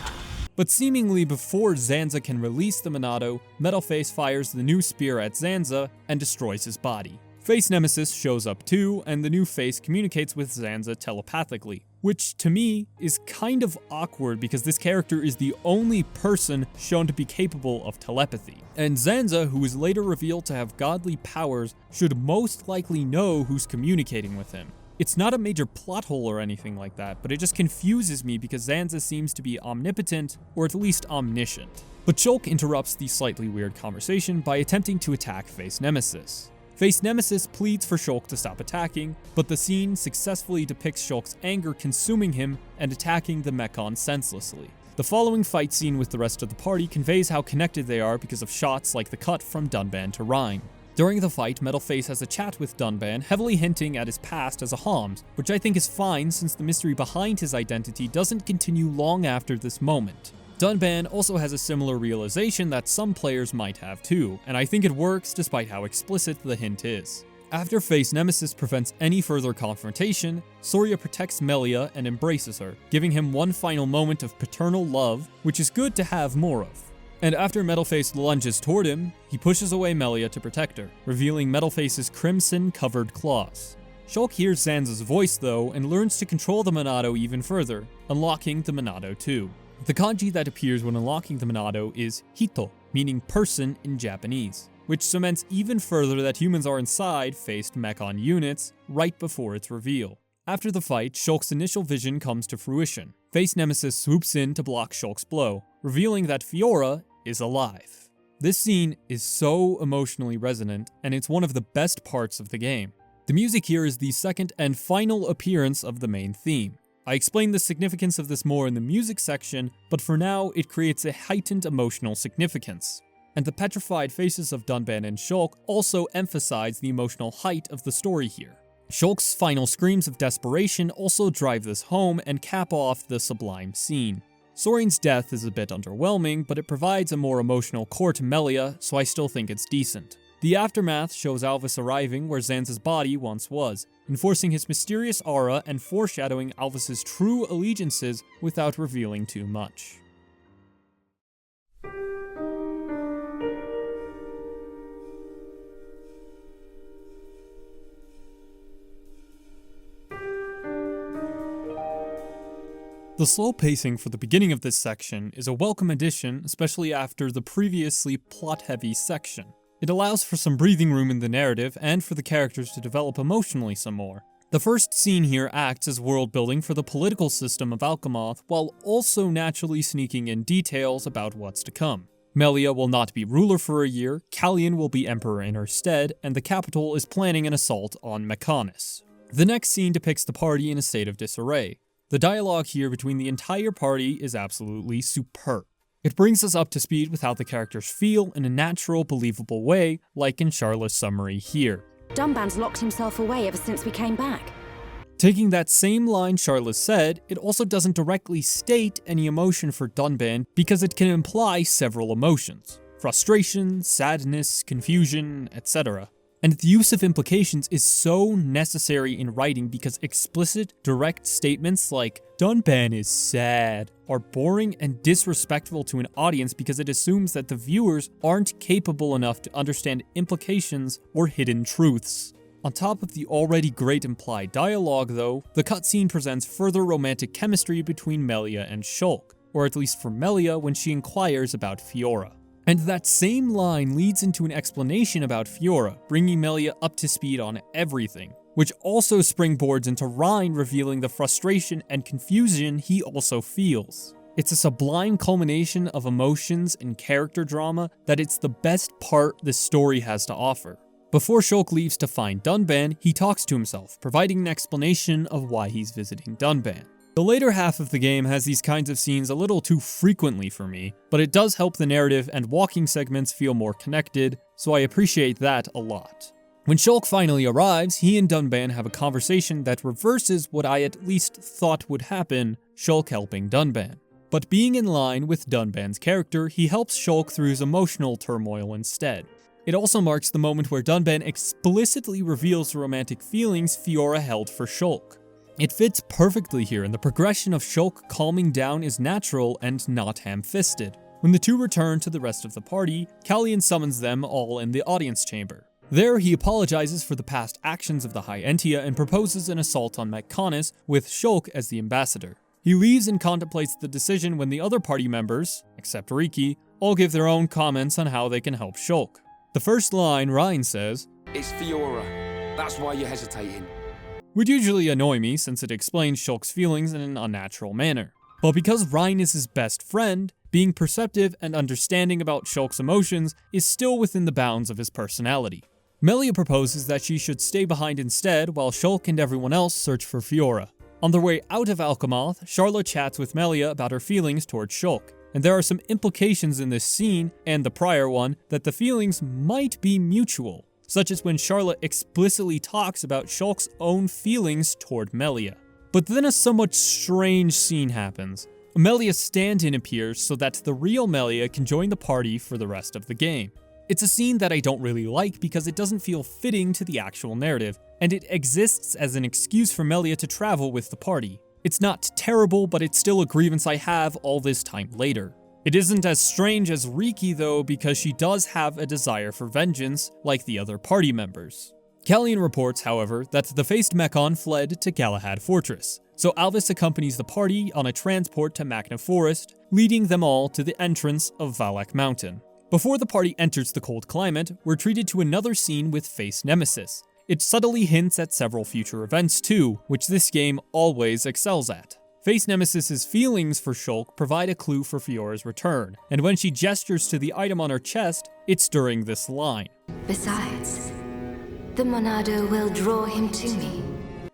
But seemingly before Zanza can release the Monado, Metalface fires the new spear at Zanza and destroys his body. Face Nemesis shows up too, and the new face communicates with Zanza telepathically, which to me is kind of awkward because this character is the only person shown to be capable of telepathy. And Zanza, who is later revealed to have godly powers, should most likely know who's communicating with him. It's not a major plot hole or anything like that, but it just confuses me because Zanza seems to be omnipotent, or at least omniscient. But Shulk interrupts the slightly weird conversation by attempting to attack Face Nemesis. Face Nemesis pleads for Shulk to stop attacking, but the scene successfully depicts Shulk's anger consuming him and attacking the Mechon senselessly. The following fight scene with the rest of the party conveys how connected they are because of shots like the cut from Dunban to Reyn. During the fight, Metalface has a chat with Dunban, heavily hinting at his past as a Homs, which I think is fine since the mystery behind his identity doesn't continue long after this moment. Dunban also has a similar realization that some players might have too, and I think it works despite how explicit the hint is. After Face Nemesis prevents any further confrontation, Soria protects Melia and embraces her, giving him one final moment of paternal love, which is good to have more of. And after Metalface lunges toward him, he pushes away Melia to protect her, revealing Metalface's crimson-covered claws. Shulk hears Zanza's voice though, and learns to control the Monado even further, unlocking the Monado too. The kanji that appears when unlocking the Monado is hito, meaning person in Japanese, which cements even further that humans are inside faced Mechon units right before its reveal. After the fight, Shulk's initial vision comes to fruition. Face Nemesis swoops in to block Shulk's blow, revealing that Fiora is alive. This scene is so emotionally resonant, and it's one of the best parts of the game. The music here is the second and final appearance of the main theme. I explain the significance of this more in the music section, but for now it creates a heightened emotional significance. And the petrified faces of Dunban and Shulk also emphasize the emotional height of the story here. Shulk's final screams of desperation also drive this home and cap off the sublime scene. Soren's death is a bit underwhelming, but it provides a more emotional core to Melia, so I still think it's decent. The aftermath shows Alvis arriving where Zanza's body once was, enforcing his mysterious aura and foreshadowing Alvis's true allegiances without revealing too much. The slow pacing for the beginning of this section is a welcome addition, especially after the previously plot-heavy section. It allows for some breathing room in the narrative and for the characters to develop emotionally some more. The first scene here acts as world building for the political system of Alcamoth while also naturally sneaking in details about what's to come. Melia will not be ruler for a year, Callian will be emperor in her stead, and the capital is planning an assault on Mechonis. The next scene depicts the party in a state of disarray. The dialogue here between the entire party is absolutely superb. It brings us up to speed with how the characters feel in a natural, believable way, like in Sharla's summary here. Dunban's locked himself away ever since we came back. Taking that same line Sharla said, it also doesn't directly state any emotion for Dunban because it can imply several emotions. Frustration, sadness, confusion, etc. And the use of implications is so necessary in writing because explicit, direct statements like, Dunban is sad, are boring and disrespectful to an audience because it assumes that the viewers aren't capable enough to understand implications or hidden truths. On top of the already great implied dialogue though, the cutscene presents further romantic chemistry between Melia and Shulk, or at least for Melia when she inquires about Fiora. And that same line leads into an explanation about Fiora, bringing Melia up to speed on everything, which also springboards into Reyn revealing the frustration and confusion he also feels. It's a sublime culmination of emotions and character drama that it's the best part this story has to offer. Before Shulk leaves to find Dunban, he talks to himself, providing an explanation of why he's visiting Dunban. The later half of the game has these kinds of scenes a little too frequently for me, but it does help the narrative and walking segments feel more connected, so I appreciate that a lot. When Shulk finally arrives, he and Dunban have a conversation that reverses what I at least thought would happen, Shulk helping Dunban. But being in line with Dunban's character, he helps Shulk through his emotional turmoil instead. It also marks the moment where Dunban explicitly reveals the romantic feelings Fiora held for Shulk. It fits perfectly here, and the progression of Shulk calming down is natural and not ham-fisted. When the two return to the rest of the party, Callian summons them all in the audience chamber. There, he apologizes for the past actions of the High Entia and proposes an assault on Mechonis with Shulk as the ambassador. He leaves and contemplates the decision when the other party members, except Riki, all give their own comments on how they can help Shulk. The first line, Reyn says, It's Fiora. That's why you're hesitating. Would usually annoy me since it explains Shulk's feelings in an unnatural manner. But because Reyn is his best friend, being perceptive and understanding about Shulk's emotions is still within the bounds of his personality. Melia proposes that she should stay behind instead while Shulk and everyone else search for Fiora. On their way out of Alcamoth, Sharla chats with Melia about her feelings towards Shulk, and there are some implications in this scene, and the prior one, that the feelings might be mutual, such as when Sharla explicitly talks about Shulk's own feelings toward Melia. But then a somewhat strange scene happens. Melia's stand-in appears so that the real Melia can join the party for the rest of the game. It's a scene that I don't really like because it doesn't feel fitting to the actual narrative, and it exists as an excuse for Melia to travel with the party. It's not terrible, but it's still a grievance I have all this time later. It isn't as strange as Riki though, because she does have a desire for vengeance, like the other party members. Callian reports, however, that the faced Mechon fled to Galahad Fortress, so Alvis accompanies the party on a transport to Makna Forest, leading them all to the entrance of Valak Mountain. Before the party enters the cold climate, we're treated to another scene with Face Nemesis. It subtly hints at several future events too, which this game always excels at. Face Nemesis's feelings for Shulk provide a clue for Fiora's return, and when she gestures to the item on her chest, it's during this line. Besides, the Monado will draw him to me.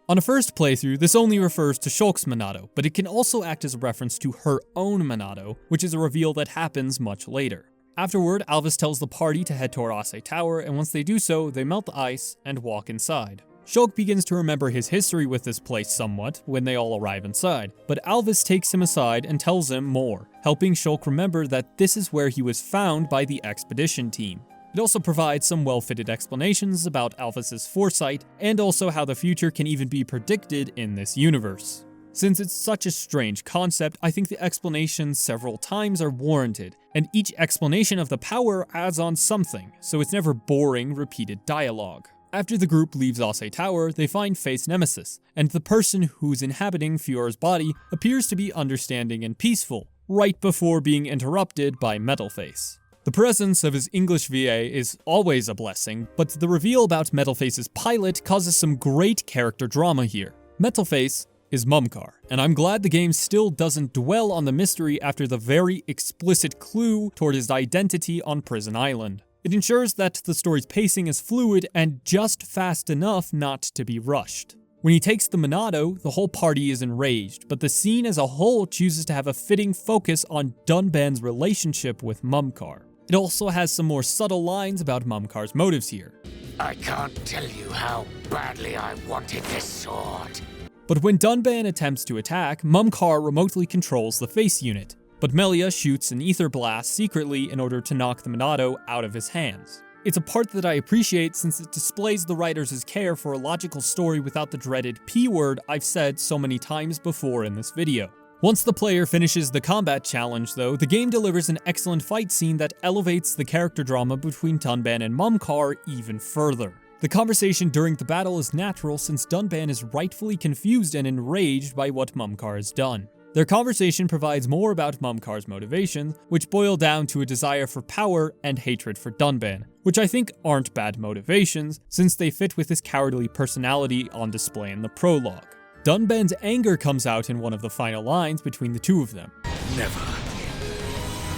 On a first playthrough, this only refers to Shulk's Monado, but it can also act as a reference to her own Monado, which is a reveal that happens much later. Afterward, Alvis tells the party to head toward Ase Tower, and once they do so, they melt the ice and walk inside. Shulk begins to remember his history with this place somewhat when they all arrive inside, but Alvis takes him aside and tells him more, helping Shulk remember that this is where he was found by the expedition team. It also provides some well-fitted explanations about Alvis's foresight, and also how the future can even be predicted in this universe. Since it's such a strange concept, I think the explanations several times are warranted, and each explanation of the power adds on something, so it's never boring, repeated dialogue. After the group leaves Ase Tower, they find Face Nemesis, and the person who's inhabiting Fiora's body appears to be understanding and peaceful, right before being interrupted by Metalface. The presence of his English VA is always a blessing, but the reveal about Metalface's pilot causes some great character drama here. Metalface is Mumkar, and I'm glad the game still doesn't dwell on the mystery after the very explicit clue toward his identity on Prison Island. It ensures that the story's pacing is fluid and just fast enough not to be rushed. When he takes the Monado, the whole party is enraged, but the scene as a whole chooses to have a fitting focus on Dunban's relationship with Mumkar. It also has some more subtle lines about Mumkar's motives here. I can't tell you how badly I wanted this sword. But when Dunban attempts to attack, Mumkar remotely controls the face unit, but Melia shoots an ether blast secretly in order to knock the Monado out of his hands. It's a part that I appreciate since it displays the writers' care for a logical story without the dreaded P word I've said so many times before in this video. Once the player finishes the combat challenge though, the game delivers an excellent fight scene that elevates the character drama between Dunban and Mumkar even further. The conversation during the battle is natural since Dunban is rightfully confused and enraged by what Mumkar has done. Their conversation provides more about Mumkar's motivations, which boil down to a desire for power and hatred for Dunban, which I think aren't bad motivations, since they fit with his cowardly personality on display in the prologue. Dunban's anger comes out in one of the final lines between the two of them. Never.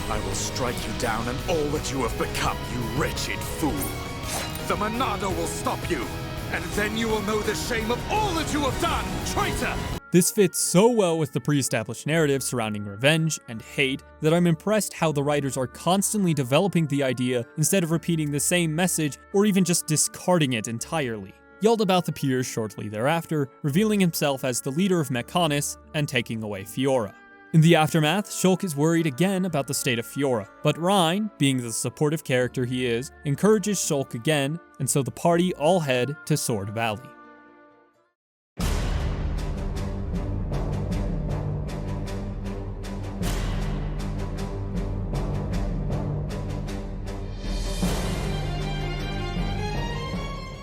I will strike you down and all that you have become, you wretched fool. The Monado will stop you, and then you will know the shame of all that you have done, traitor! This fits so well with the pre-established narrative surrounding revenge and hate that I'm impressed how the writers are constantly developing the idea instead of repeating the same message or even just discarding it entirely. Yaldabaoth appears shortly thereafter, revealing himself as the leader of Mechonis and taking away Fiora. In the aftermath, Shulk is worried again about the state of Fiora, but Reyn, being the supportive character he is, encourages Shulk again, and so the party all head to Sword Valley.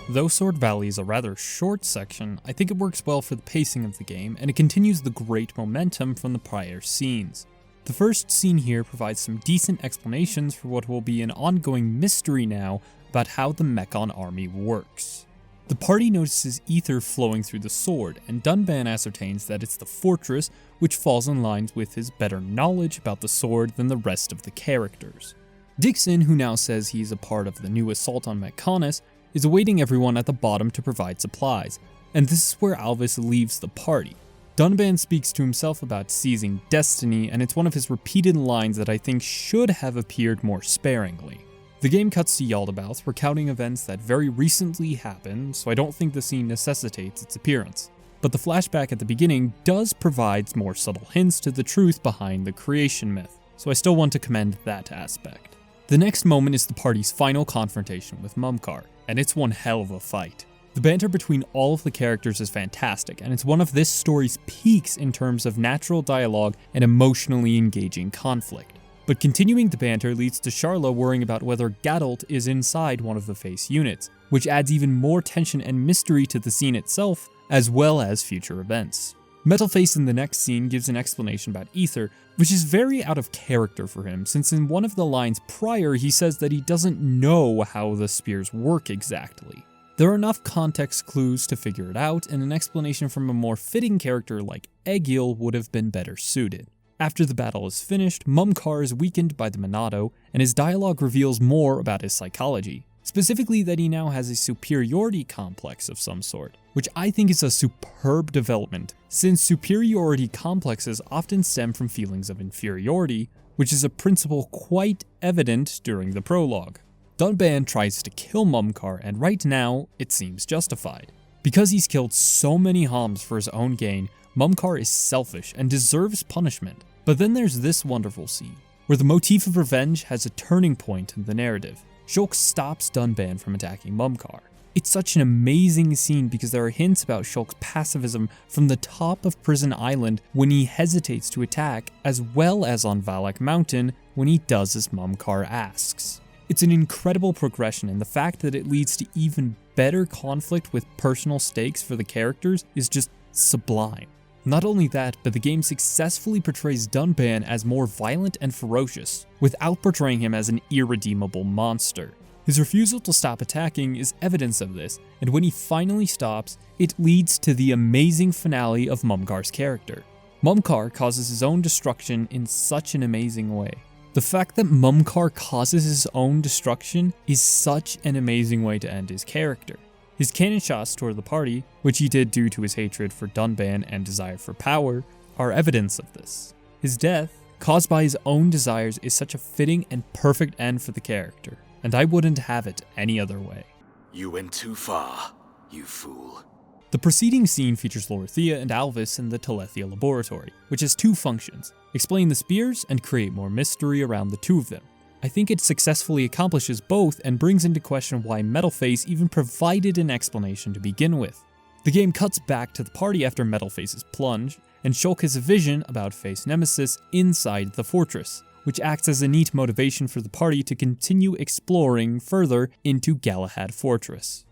Though Sword Valley is a rather short section, I think it works well for the pacing of the game, and it continues the great momentum from the prior scenes. The first scene here provides some decent explanations for what will be an ongoing mystery now about how the Mechon army works. The party notices ether flowing through the sword, and Dunban ascertains that it's the fortress, which falls in line with his better knowledge about the sword than the rest of the characters. Dixon, who now says he's a part of the new assault on Mechonis, is awaiting everyone at the bottom to provide supplies, and this is where Alvis leaves the party. Dunban speaks to himself about seizing destiny, and it's one of his repeated lines that I think should have appeared more sparingly. The game cuts to Yaldabaoth recounting events that very recently happened, so I don't think the scene necessitates its appearance. But the flashback at the beginning does provide more subtle hints to the truth behind the creation myth, so I still want to commend that aspect. The next moment is the party's final confrontation with Mumkar, and it's one hell of a fight. The banter between all of the characters is fantastic, and it's one of this story's peaks in terms of natural dialogue and emotionally engaging conflict. But continuing the banter leads to Sharla worrying about whether Gadult is inside one of the face units, which adds even more tension and mystery to the scene itself, as well as future events. Metalface in the next scene gives an explanation about ether, which is very out of character for him, since in one of the lines prior he says that he doesn't know how the spears work exactly. There are enough context clues to figure it out, and an explanation from a more fitting character like Egil would have been better suited. After the battle is finished, Mumkar is weakened by the Monado, and his dialogue reveals more about his psychology. Specifically that he now has a superiority complex of some sort, which I think is a superb development, since superiority complexes often stem from feelings of inferiority, which is a principle quite evident during the prologue. Dunban tries to kill Mumkar, and right now, it seems justified. Because he's killed so many Homs for his own gain, Mumkar is selfish and deserves punishment. But then there's this wonderful scene, where the motif of revenge has a turning point in the narrative. Shulk stops Dunban from attacking Mumkar. It's such an amazing scene because there are hints about Shulk's pacifism from the top of Prison Island when he hesitates to attack, as well as on Valak Mountain when he does as Mumkar asks. It's an incredible progression, and the fact that it leads to even better conflict with personal stakes for the characters is just sublime. Not only that, but the game successfully portrays Dunban as more violent and ferocious, without portraying him as an irredeemable monster. His refusal to stop attacking is evidence of this, and when he finally stops, it leads to the amazing finale of Mumkar's character. Mumkar causes his own destruction in such an amazing way. The fact that Mumkar causes his own destruction is such an amazing way to end his character. His cannon shots toward the party, which he did due to his hatred for Dunban and desire for power, are evidence of this. His death, caused by his own desires, is such a fitting and perfect end for the character, and I wouldn't have it any other way. You went too far, you fool. The preceding scene features Lorithia and Alvis in the Telethia laboratory, which has two functions: explain the spears and create more mystery around the two of them. I think it successfully accomplishes both and brings into question why Metalface even provided an explanation to begin with. The game cuts back to the party after Metalface's plunge, and Shulk has a vision about Face Nemesis inside the fortress, which acts as a neat motivation for the party to continue exploring further into Galahad Fortress.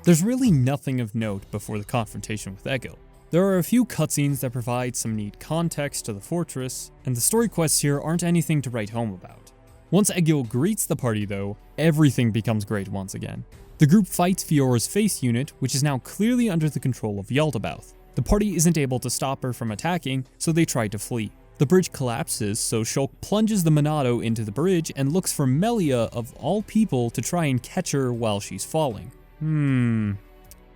There's really nothing of note before the confrontation with Egil. There are a few cutscenes that provide some neat context to the fortress, and the story quests here aren't anything to write home about. Once Egil greets the party though, everything becomes great once again. The group fights Fiora's face unit, which is now clearly under the control of Yaldabaoth. The party isn't able to stop her from attacking, so they try to flee. The bridge collapses, so Shulk plunges the Monado into the bridge and looks for Melia of all people to try and catch her while she's falling.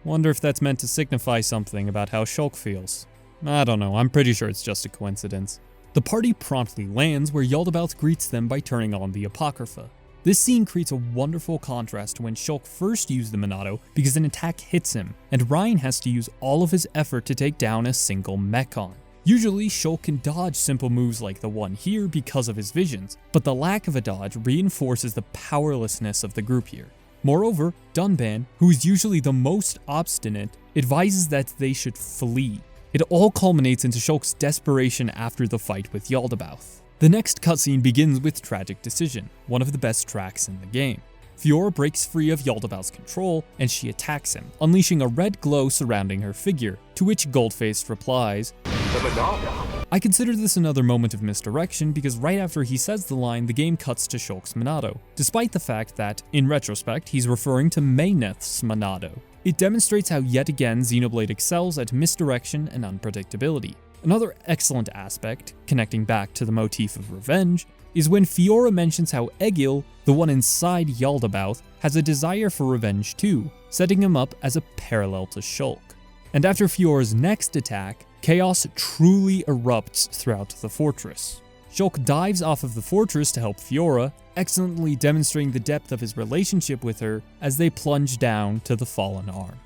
Wonder if that's meant to signify something about how Shulk feels. I don't know, I'm pretty sure it's just a coincidence. The party promptly lands where Yaldabaoth greets them by turning on the Apocrypha. This scene creates a wonderful contrast to when Shulk first used the Monado because an attack hits him, and Reyn has to use all of his effort to take down a single Mechon. Usually, Shulk can dodge simple moves like the one here because of his visions, but the lack of a dodge reinforces the powerlessness of the group here. Moreover, Dunban, who is usually the most obstinate, advises that they should flee. It all culminates into Shulk's desperation after the fight with Yaldabaoth. The next cutscene begins with Tragic Decision, one of the best tracks in the game. Fiora breaks free of Yaldabaoth's control, and she attacks him, unleashing a red glow surrounding her figure, to which Goldface replies, I consider this another moment of misdirection because right after he says the line, the game cuts to Shulk's Monado, despite the fact that, in retrospect, he's referring to Meyneth's Monado. It demonstrates how yet again Xenoblade excels at misdirection and unpredictability. Another excellent aspect, connecting back to the motif of revenge, is when Fiora mentions how Egil, the one inside Yaldabaoth, has a desire for revenge too, setting him up as a parallel to Shulk. And after Fiora's next attack, chaos truly erupts throughout the fortress. Shulk dives off of the fortress to help Fiora, excellently demonstrating the depth of his relationship with her as they plunge down to the fallen arm.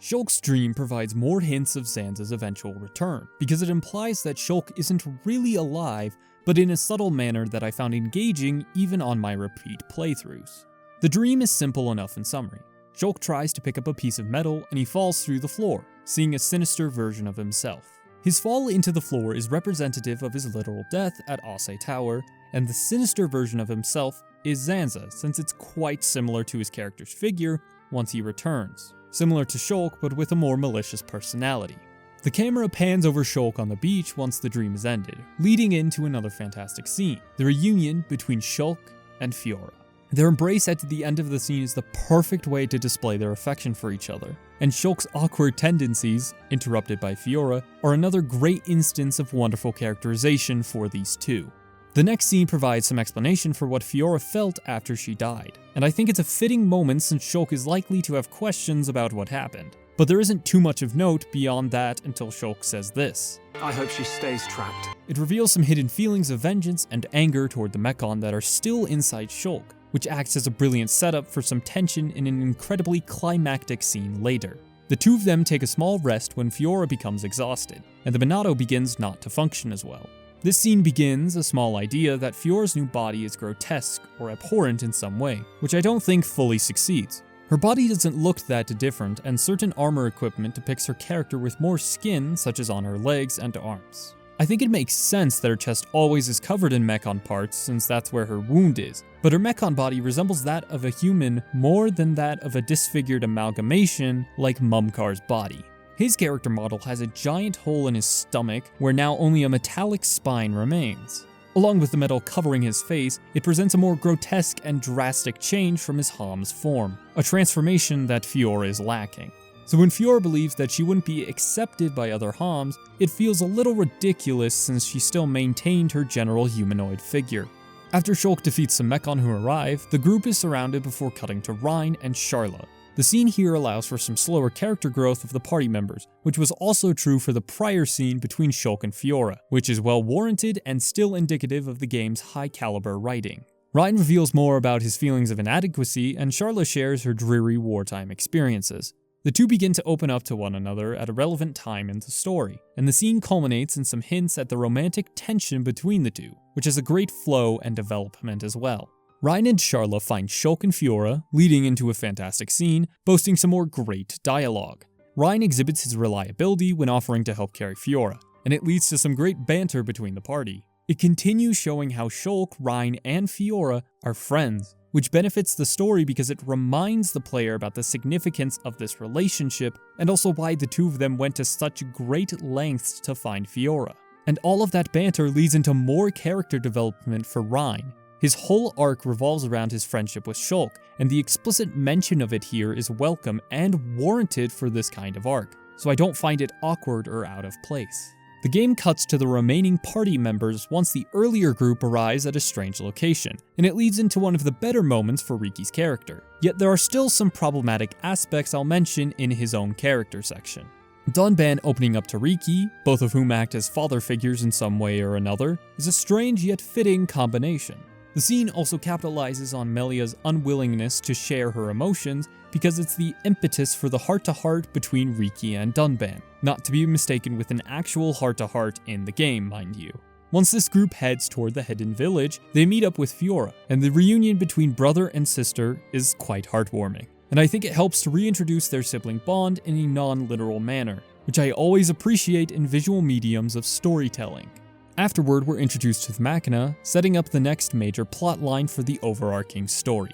Shulk's dream provides more hints of Zanza's eventual return, because it implies that Shulk isn't really alive, but in a subtle manner that I found engaging even on my repeat playthroughs. The dream is simple enough in summary. Shulk tries to pick up a piece of metal and he falls through the floor, seeing a sinister version of himself. His fall into the floor is representative of his literal death at Ase Tower, and the sinister version of himself is Zanza, since it's quite similar to his character's figure once he returns. Similar to Shulk, but with a more malicious personality. The camera pans over Shulk on the beach once the dream is ended, leading into another fantastic scene, the reunion between Shulk and Fiora. Their embrace at the end of the scene is the perfect way to display their affection for each other, and Shulk's awkward tendencies, interrupted by Fiora, are another great instance of wonderful characterization for these two. The next scene provides some explanation for what Fiora felt after she died, and I think it's a fitting moment since Shulk is likely to have questions about what happened. But there isn't too much of note beyond that until Shulk says this. I hope she stays trapped. It reveals some hidden feelings of vengeance and anger toward the Mechon that are still inside Shulk, which acts as a brilliant setup for some tension in an incredibly climactic scene later. The two of them take a small rest when Fiora becomes exhausted, and the Monado begins not to function as well. This scene begins a small idea that Fiora's new body is grotesque or abhorrent in some way, which I don't think fully succeeds. Her body doesn't look that different, and certain armor equipment depicts her character with more skin, such as on her legs and arms. I think it makes sense that her chest always is covered in Mechon parts since that's where her wound is, but her Mechon body resembles that of a human more than that of a disfigured amalgamation like Mumkar's body. His character model has a giant hole in his stomach where now only a metallic spine remains. Along with the metal covering his face, it presents a more grotesque and drastic change from his Ham's form, a transformation that Fiora is lacking. So when Fiora believes that she wouldn't be accepted by other Hams, it feels a little ridiculous since she still maintained her general humanoid figure. After Shulk defeats some Mechon who arrive, the group is surrounded before cutting to Reyn and Sharla. The scene here allows for some slower character growth of the party members, which was also true for the prior scene between Shulk and Fiora, which is well warranted and still indicative of the game's high caliber writing. Reyn reveals more about his feelings of inadequacy, and Sharla shares her dreary wartime experiences. The two begin to open up to one another at a relevant time in the story, and the scene culminates in some hints at the romantic tension between the two, which is a great flow and development as well. Reyn and Sharla find Shulk and Fiora, leading into a fantastic scene, boasting some more great dialogue. Reyn exhibits his reliability when offering to help carry Fiora, and it leads to some great banter between the party. It continues showing how Shulk, Reyn, and Fiora are friends, which benefits the story because it reminds the player about the significance of this relationship, and also why the two of them went to such great lengths to find Fiora. And all of that banter leads into more character development for Reyn. His whole arc revolves around his friendship with Shulk, and the explicit mention of it here is welcome and warranted for this kind of arc, so I don't find it awkward or out of place. The game cuts to the remaining party members once the earlier group arrives at a strange location, and it leads into one of the better moments for Riki's character. Yet there are still some problematic aspects I'll mention in his own character section. Dunban opening up to Riki, both of whom act as father figures in some way or another, is a strange yet fitting combination. The scene also capitalizes on Melia's unwillingness to share her emotions because it's the impetus for the heart-to-heart between Riki and Dunban, not to be mistaken with an actual heart-to-heart in the game, mind you. Once this group heads toward the hidden village, they meet up with Fiora, and the reunion between brother and sister is quite heartwarming. And I think it helps to reintroduce their sibling bond in a non-literal manner, which I always appreciate in visual mediums of storytelling. Afterward, we're introduced to the Makna, setting up the next major plotline for the overarching story.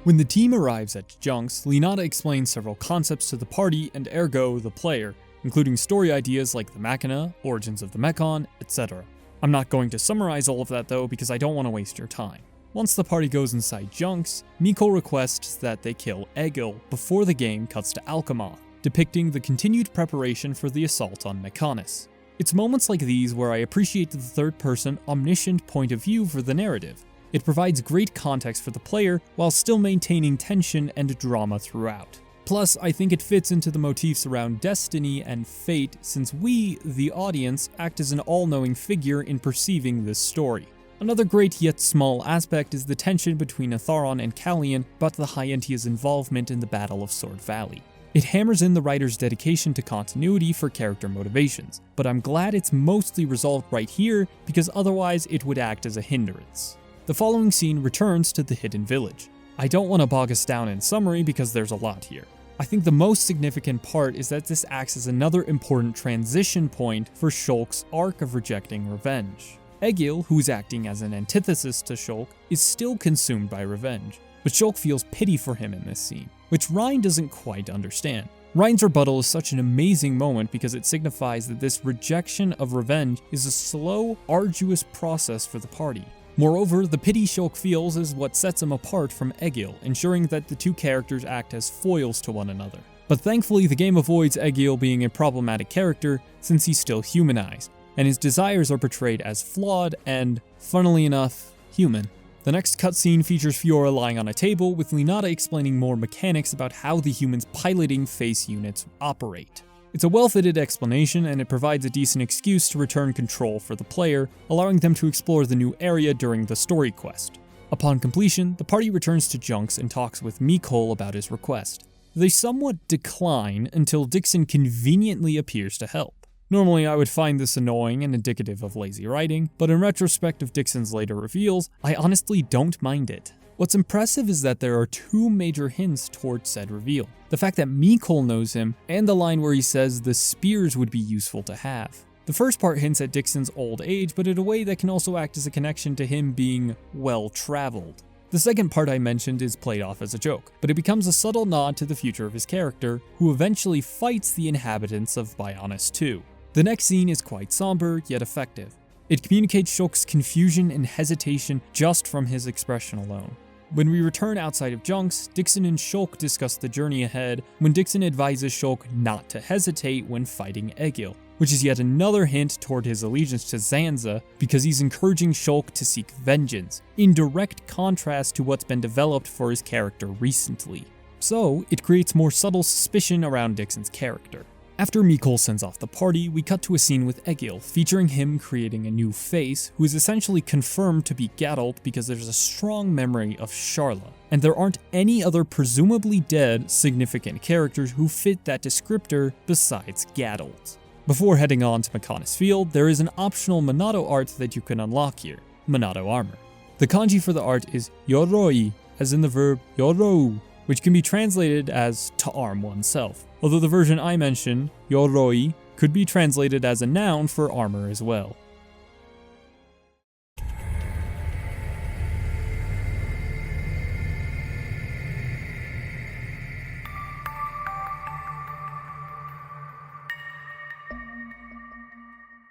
When the team arrives at Junks, Linata explains several concepts to the party and ergo the player, including story ideas like the Makna, origins of the Mechon, etc. I'm not going to summarize all of that though because I don't want to waste your time. Once the party goes inside Junks, Miko requests that they kill Egil before the game cuts to Alcamoth, depicting the continued preparation for the assault on Mechonis. It's moments like these where I appreciate the third-person, omniscient point of view for the narrative. It provides great context for the player while still maintaining tension and drama throughout. Plus, I think it fits into the motifs around destiny and fate since we, the audience, act as an all-knowing figure in perceiving this story. Another great yet small aspect is the tension between Atharon and Callian about the High Entia's involvement in the Battle of Sword Valley. It hammers in the writer's dedication to continuity for character motivations, but I'm glad it's mostly resolved right here because otherwise it would act as a hindrance. The following scene returns to the hidden village. I don't want to bog us down in summary because there's a lot here. I think the most significant part is that this acts as another important transition point for Shulk's arc of rejecting revenge. Egil, who's acting as an antithesis to Shulk, is still consumed by revenge, but Shulk feels pity for him in this scene, which Reyn doesn't quite understand. Reyn's rebuttal is such an amazing moment because it signifies that this rejection of revenge is a slow, arduous process for the party. Moreover, the pity Shulk feels is what sets him apart from Egil, ensuring that the two characters act as foils to one another. But thankfully, the game avoids Egil being a problematic character since he's still humanized, and his desires are portrayed as flawed and, funnily enough, human. The next cutscene features Fiora lying on a table with Linata explaining more mechanics about how the humans piloting face units operate. It's a well-fitted explanation, and it provides a decent excuse to return control for the player, allowing them to explore the new area during the story quest. Upon completion, the party returns to Junks and talks with Mikol about his request. They somewhat decline until Dixon conveniently appears to help. Normally I would find this annoying and indicative of lazy writing, but in retrospect of Dixon's later reveals, I honestly don't mind it. What's impressive is that there are two major hints towards said reveal. The fact that Mikol knows him, and the line where he says the spears would be useful to have. The first part hints at Dixon's old age, but in a way that can also act as a connection to him being well-traveled. The second part I mentioned is played off as a joke, but it becomes a subtle nod to the future of his character, who eventually fights the inhabitants of Bionis 2. The next scene is quite somber, yet effective. It communicates Shulk's confusion and hesitation just from his expression alone. When we return outside of Junks, Dixon and Shulk discuss the journey ahead when Dixon advises Shulk not to hesitate when fighting Egil, which is yet another hint toward his allegiance to Zanza because he's encouraging Shulk to seek vengeance, in direct contrast to what's been developed for his character recently. So, it creates more subtle suspicion around Dixon's character. After Mikol sends off the party, we cut to a scene with Egil, featuring him creating a new face, who is essentially confirmed to be Geralt because there's a strong memory of Sharla, and there aren't any other presumably dead significant characters who fit that descriptor besides Geralt. Before heading on to Mechonis Field, there is an optional Monado art that you can unlock here, Monado Armor. The kanji for the art is yoroi, as in the verb yorou, which can be translated as to arm oneself, although the version I mentioned, yoroi, could be translated as a noun for armor as well.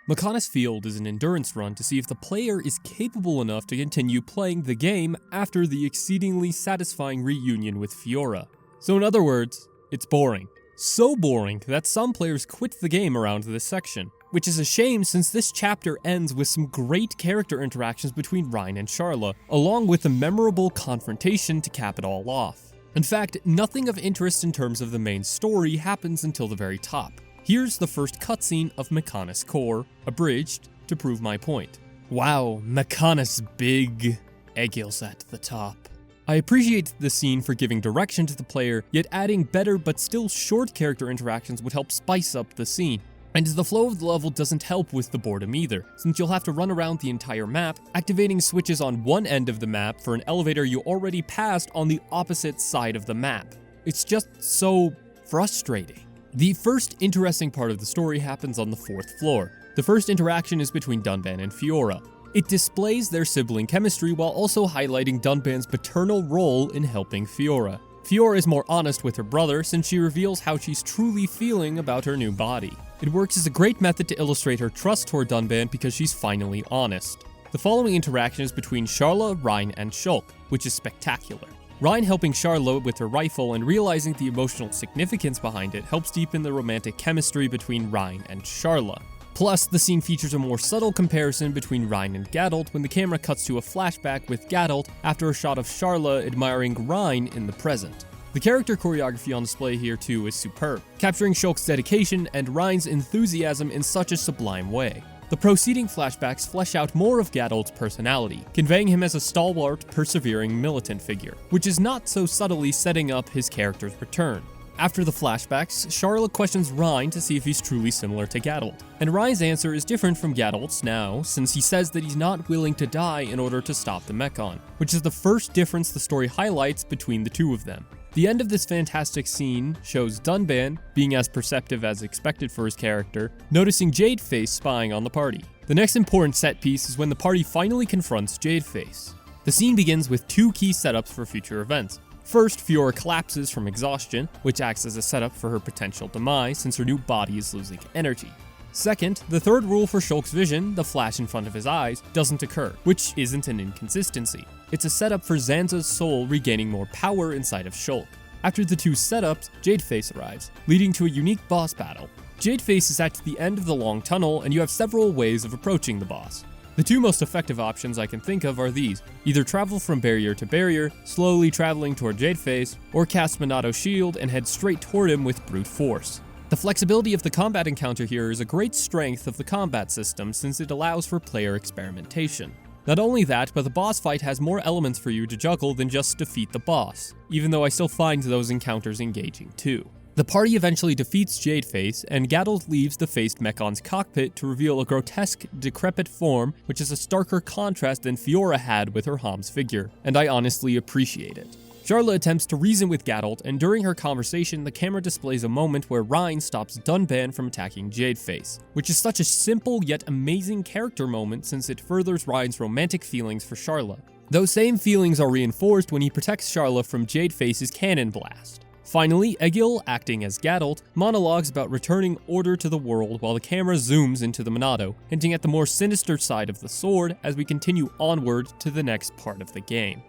Mechonis Field is an endurance run to see if the player is capable enough to continue playing the game after the exceedingly satisfying reunion with Fiora. So in other words, it's boring. So boring that some players quit the game around this section, which is a shame since this chapter ends with some great character interactions between Reyn and Sharla, along with a memorable confrontation to cap it all off. In fact, nothing of interest in terms of the main story happens until the very top. Here's the first cutscene of Mechonis Core, abridged to prove my point. Wow, Mechonis big. Egil's at the top. I appreciate the scene for giving direction to the player, yet adding better but still short character interactions would help spice up the scene. And the flow of the level doesn't help with the boredom either, since you'll have to run around the entire map, activating switches on one end of the map for an elevator you already passed on the opposite side of the map. It's just so frustrating. The first interesting part of the story happens on the 4th floor. The first interaction is between Dunban and Fiora. It displays their sibling chemistry while also highlighting Dunban's paternal role in helping Fiora. Fiora is more honest with her brother since she reveals how she's truly feeling about her new body. It works as a great method to illustrate her trust toward Dunban because she's finally honest. The following interaction is between Sharla, Reyn, and Shulk, which is spectacular. Reyn helping Sharla with her rifle and realizing the emotional significance behind it helps deepen the romantic chemistry between Reyn and Sharla. Plus, the scene features a more subtle comparison between Reyn and Geralt when the camera cuts to a flashback with Geralt after a shot of Sharla admiring Reyn in the present. The character choreography on display here too is superb, capturing Shulk's dedication and Reyn's enthusiasm in such a sublime way. The proceeding flashbacks flesh out more of Geralt's personality, conveying him as a stalwart, persevering militant figure, which is not so subtly setting up his character's return. After the flashbacks, Sharla questions Reyn to see if he's truly similar to Geralt, and Reyn's answer is different from Geralt's now, since he says that he's not willing to die in order to stop the Mechon, which is the first difference the story highlights between the two of them. The end of this fantastic scene shows Dunban, being as perceptive as expected for his character, noticing Jadeface spying on the party. The next important set piece is when the party finally confronts Jadeface. The scene begins with two key setups for future events. First, Fiora collapses from exhaustion, which acts as a setup for her potential demise since her new body is losing energy. Second, the third rule for Shulk's vision, the flash in front of his eyes, doesn't occur, which isn't an inconsistency. It's a setup for Zanza's soul regaining more power inside of Shulk. After the two setups, Jadeface arrives, leading to a unique boss battle. Jadeface is at the end of the long tunnel, and you have several ways of approaching the boss. The two most effective options I can think of are these: either travel from barrier to barrier, slowly traveling toward Jadeface, or cast Monado's shield and head straight toward him with brute force. The flexibility of the combat encounter here is a great strength of the combat system since it allows for player experimentation. Not only that, but the boss fight has more elements for you to juggle than just defeat the boss, even though I still find those encounters engaging too. The party eventually defeats Jadeface, and Geralt leaves the faced Mekon's cockpit to reveal a grotesque, decrepit form, which is a starker contrast than Fiora had with her Homs figure, and I honestly appreciate it. Sharla attempts to reason with Geralt, and during her conversation, the camera displays a moment where Reyn stops Dunban from attacking Jadeface, which is such a simple yet amazing character moment since it furthers Reyn's romantic feelings for Sharla. Those same feelings are reinforced when he protects Sharla from Jadeface's cannon blast. Finally, Egil, acting as Geralt, monologues about returning order to the world while the camera zooms into the Monado, hinting at the more sinister side of the sword as we continue onward to the next part of the game.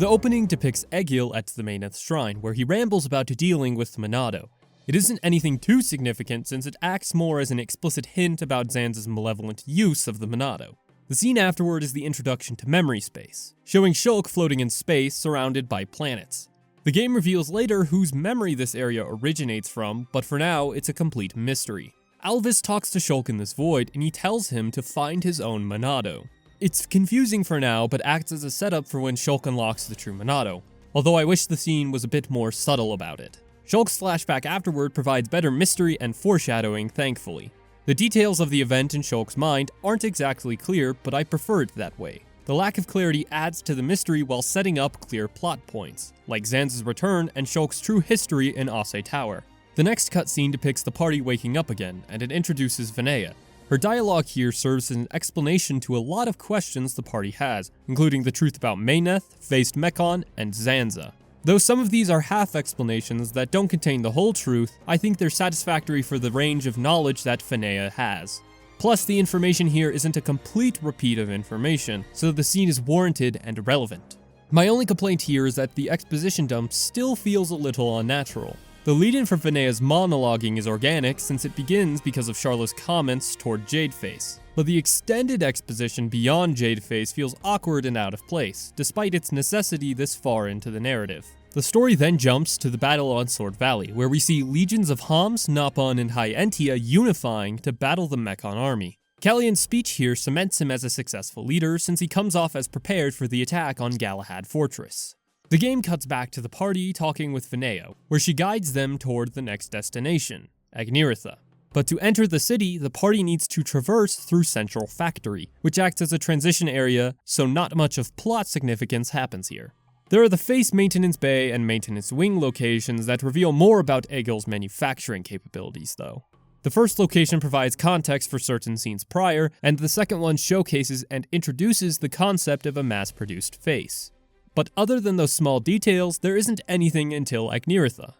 The opening depicts Egil at the Meyneth's shrine, where he rambles about dealing with the Monado. It isn't anything too significant since it acts more as an explicit hint about Zanza's malevolent use of the Monado. The scene afterward is the introduction to memory space, showing Shulk floating in space surrounded by planets. The game reveals later whose memory this area originates from, but for now, it's a complete mystery. Alvis talks to Shulk in this void, and he tells him to find his own Monado. It's confusing for now, but acts as a setup for when Shulk unlocks the true Monado, although I wish the scene was a bit more subtle about it. Shulk's flashback afterward provides better mystery and foreshadowing, thankfully. The details of the event in Shulk's mind aren't exactly clear, but I prefer it that way. The lack of clarity adds to the mystery while setting up clear plot points, like Zanza's return and Shulk's true history in Ase Tower. The next cutscene depicts the party waking up again, and it introduces Vinea. Her dialogue here serves as an explanation to a lot of questions the party has, including the truth about Meyneth, faced Mechon, and Zanza. Though some of these are half explanations that don't contain the whole truth, I think they're satisfactory for the range of knowledge that Vinea has. Plus, the information here isn't a complete repeat of information, so the scene is warranted and relevant. My only complaint here is that the exposition dump still feels a little unnatural. The lead-in for Vinea's monologuing is organic since it begins because of Sharla's comments toward Jadeface, but the extended exposition beyond Jadeface feels awkward and out of place, despite its necessity this far into the narrative. The story then jumps to the battle on Sword Valley, where we see legions of Homs, Napon, and High Entia unifying to battle the Mechon army. Kallian's speech here cements him as a successful leader since he comes off as prepared for the attack on Galahad Fortress. The game cuts back to the party talking with Vinea, where she guides them toward the next destination, Agniratha. But to enter the city, the party needs to traverse through Central Factory, which acts as a transition area, so not much of plot significance happens here. There are the Face Maintenance Bay and Maintenance Wing locations that reveal more about Egil's manufacturing capabilities, though. The first location provides context for certain scenes prior, and the second one showcases and introduces the concept of a mass-produced face. But other than those small details, there isn't anything until Agniratha.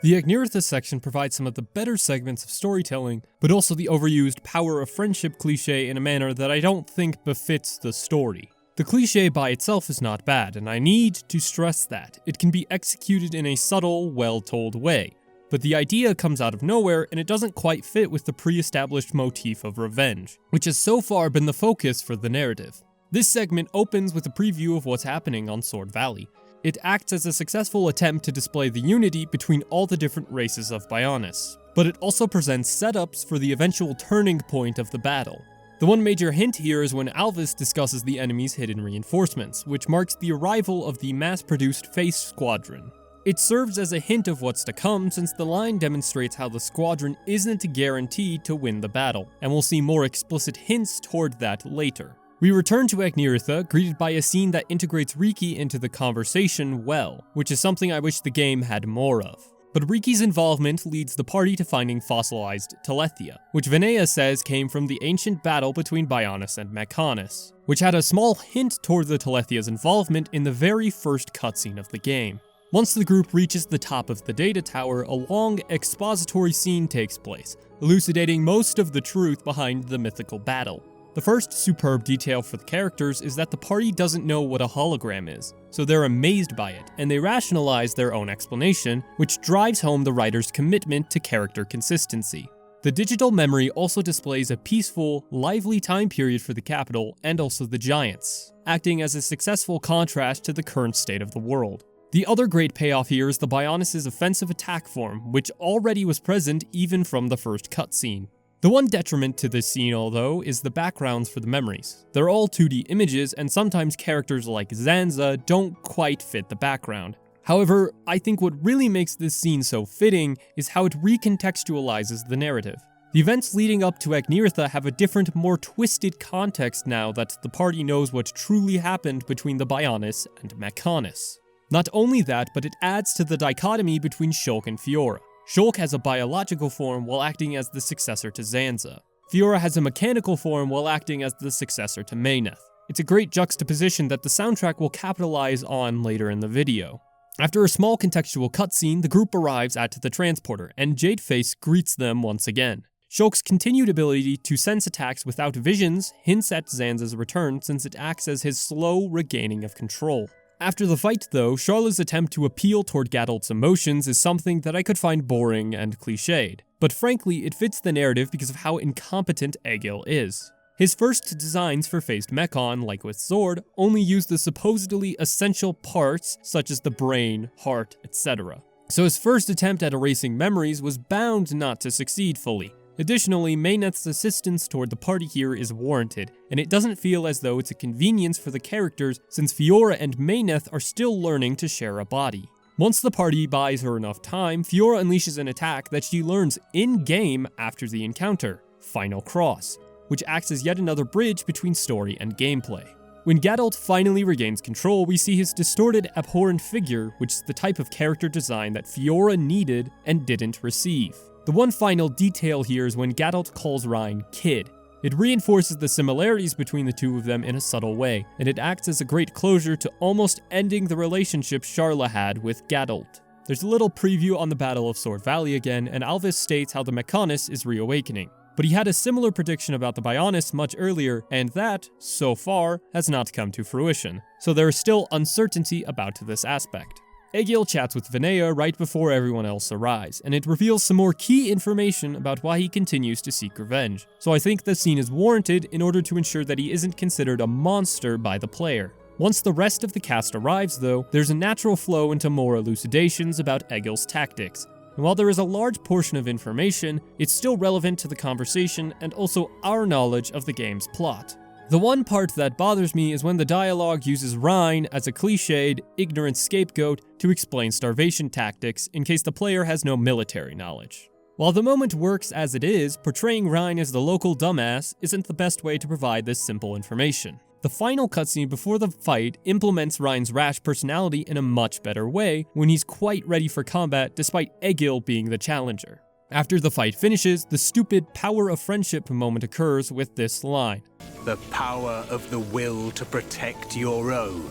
The Agniratha section provides some of the better segments of storytelling, but also the overused power of friendship cliché in a manner that I don't think befits the story. The cliché by itself is not bad, and I need to stress that. It can be executed in a subtle, well-told way, but the idea comes out of nowhere and it doesn't quite fit with the pre-established motif of revenge, which has so far been the focus for the narrative. This segment opens with a preview of what's happening on Sword Valley. It acts as a successful attempt to display the unity between all the different races of Bionis, but it also presents setups for the eventual turning point of the battle. The one major hint here is when Alvis discusses the enemy's hidden reinforcements, which marks the arrival of the mass-produced Face Squadron. It serves as a hint of what's to come since the line demonstrates how the squadron isn't guaranteed to win the battle, and we'll see more explicit hints toward that later. We return to Agniratha, greeted by a scene that integrates Riki into the conversation well, which is something I wish the game had more of. But Riki's involvement leads the party to finding fossilized Telethia, which Vinea says came from the ancient battle between Bionis and Mechonis, which had a small hint toward the Telethia's involvement in the very first cutscene of the game. Once the group reaches the top of the data tower, a long expository scene takes place, elucidating most of the truth behind the mythical battle. The first superb detail for the characters is that the party doesn't know what a hologram is, so they're amazed by it, and they rationalize their own explanation, which drives home the writer's commitment to character consistency. The digital memory also displays a peaceful, lively time period for the capital and also the giants, acting as a successful contrast to the current state of the world. The other great payoff here is the Bionis' offensive attack form, which already was present even from the first cutscene. The one detriment to this scene, although, is the backgrounds for the memories. They're all 2D images, and sometimes characters like Zanza don't quite fit the background. However, I think what really makes this scene so fitting is how it recontextualizes the narrative. The events leading up to Agniratha have a different, more twisted context now that the party knows what truly happened between the Bionis and Mechonis. Not only that, but it adds to the dichotomy between Shulk and Fiora. Shulk has a biological form while acting as the successor to Zanza. Fiora has a mechanical form while acting as the successor to Meyneth. It's a great juxtaposition that the soundtrack will capitalize on later in the video. After a small contextual cutscene, the group arrives at the transporter, and Jadeface greets them once again. Shulk's continued ability to sense attacks without visions hints at Zanza's return since it acts as his slow regaining of control. After the fight though, Sharla's attempt to appeal toward Gadolt's emotions is something that I could find boring and cliched. But frankly, it fits the narrative because of how incompetent Egil is. His first designs for phased Mechon, like with Sword, only use the supposedly essential parts such as the brain, heart, etc. So his first attempt at erasing memories was bound not to succeed fully. Additionally, Meyneth's assistance toward the party here is warranted, and it doesn't feel as though it's a convenience for the characters since Fiora and Meyneth are still learning to share a body. Once the party buys her enough time, Fiora unleashes an attack that she learns in-game after the encounter, Final Cross, which acts as yet another bridge between story and gameplay. When Gadolt finally regains control, we see his distorted, abhorrent figure, which is the type of character design that Fiora needed and didn't receive. The one final detail here is when Gadolt calls Reyn Kid. It reinforces the similarities between the two of them in a subtle way, and it acts as a great closure to almost ending the relationship Sharla had with Gadolt. There's a little preview on the Battle of Sword Valley again, and Alvis states how the Mechonis is reawakening. But he had a similar prediction about the Bionis much earlier, and that, so far, has not come to fruition. So there is still uncertainty about this aspect. Egil chats with Vinea right before everyone else arrives, and it reveals some more key information about why he continues to seek revenge. So I think the scene is warranted in order to ensure that he isn't considered a monster by the player. Once the rest of the cast arrives though, there's a natural flow into more elucidations about Egil's tactics. And while there is a large portion of information, it's still relevant to the conversation and also our knowledge of the game's plot. The one part that bothers me is when the dialogue uses Reyn as a cliched, ignorant scapegoat to explain starvation tactics in case the player has no military knowledge. While the moment works as it is, portraying Reyn as the local dumbass isn't the best way to provide this simple information. The final cutscene before the fight implements Reyn's rash personality in a much better way when he's quite ready for combat despite Egil being the challenger. After the fight finishes, the stupid power of friendship moment occurs with this line. The power of the will to protect your own.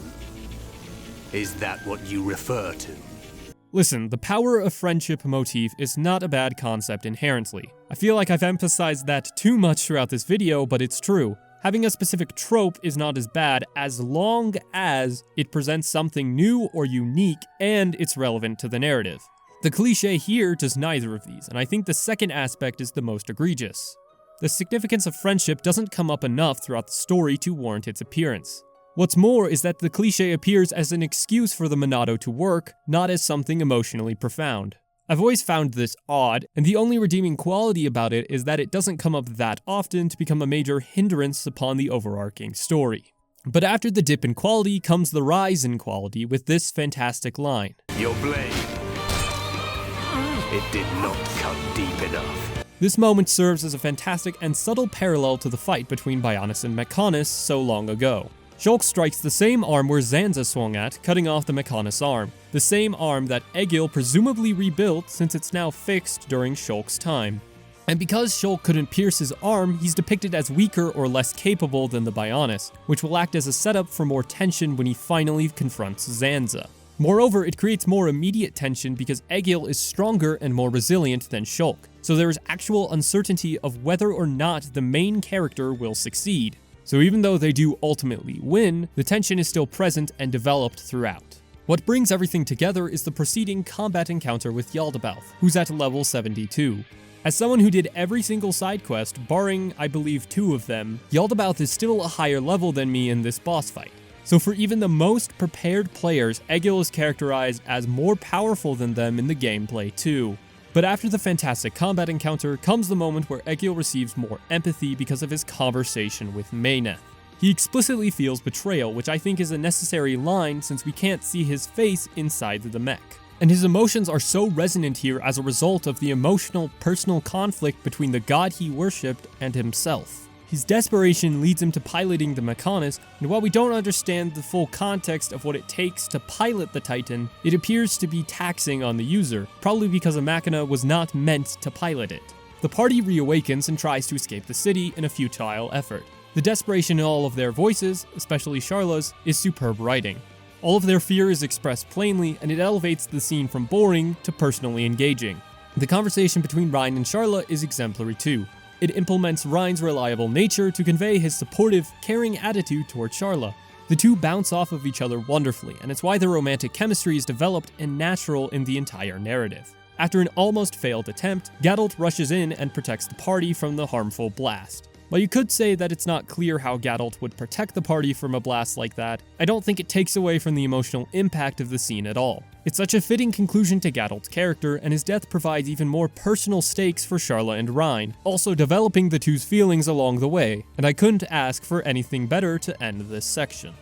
Is that what you refer to? Listen, the power of friendship motif is not a bad concept inherently. I feel like I've emphasized that too much throughout this video, but it's true. Having a specific trope is not as bad as long as it presents something new or unique and it's relevant to the narrative. The cliche here does neither of these, and I think the second aspect is the most egregious. The significance of friendship doesn't come up enough throughout the story to warrant its appearance. What's more is that the cliche appears as an excuse for the Monado to work, not as something emotionally profound. I've always found this odd, and the only redeeming quality about it is that it doesn't come up that often to become a major hindrance upon the overarching story. But after the dip in quality comes the rise in quality with this fantastic line. Your blade. It did not cut deep enough. This moment serves as a fantastic and subtle parallel to the fight between Bionis and Mechonis so long ago. Shulk strikes the same arm where Zanza swung at, cutting off the Mechonis arm, the same arm that Egil presumably rebuilt since it's now fixed during Shulk's time. And because Shulk couldn't pierce his arm, he's depicted as weaker or less capable than the Bionis, which will act as a setup for more tension when he finally confronts Zanza. Moreover, it creates more immediate tension because Egil is stronger and more resilient than Shulk, so there is actual uncertainty of whether or not the main character will succeed. So even though they do ultimately win, the tension is still present and developed throughout. What brings everything together is the preceding combat encounter with Yaldabaoth, who's at level 72. As someone who did every single side quest, barring I believe 2 of them, Yaldabaoth is still a higher level than me in this boss fight. So for even the most prepared players, Egil is characterized as more powerful than them in the gameplay too. But after the fantastic combat encounter comes the moment where Egil receives more empathy because of his conversation with Meyneth. He explicitly feels betrayal, which I think is a necessary line since we can't see his face inside the mech. And his emotions are so resonant here as a result of the emotional, personal conflict between the god he worshipped and himself. His desperation leads him to piloting the Mechonis, and while we don't understand the full context of what it takes to pilot the Titan, it appears to be taxing on the user, probably because a Makna was not meant to pilot it. the party reawakens and tries to escape the city in a futile effort. The desperation in all of their voices, especially Sharla's, is superb writing. All of their fear is expressed plainly, and it elevates the scene from boring to personally engaging. The conversation between Reyn and Sharla is exemplary too. It implements Reyn's reliable nature to convey his supportive, caring attitude toward Sharla. The two bounce off of each other wonderfully, and it's why their romantic chemistry is developed and natural in the entire narrative. After an almost failed attempt, Geralt rushes in and protects the party from the harmful blast. While you could say that it's not clear how Geralt would protect the party from a blast like that, I don't think it takes away from the emotional impact of the scene at all. It's such a fitting conclusion to Geralt's character, and his death provides even more personal stakes for Sharla and Reyn, also developing the two's feelings along the way, and I couldn't ask for anything better to end this section.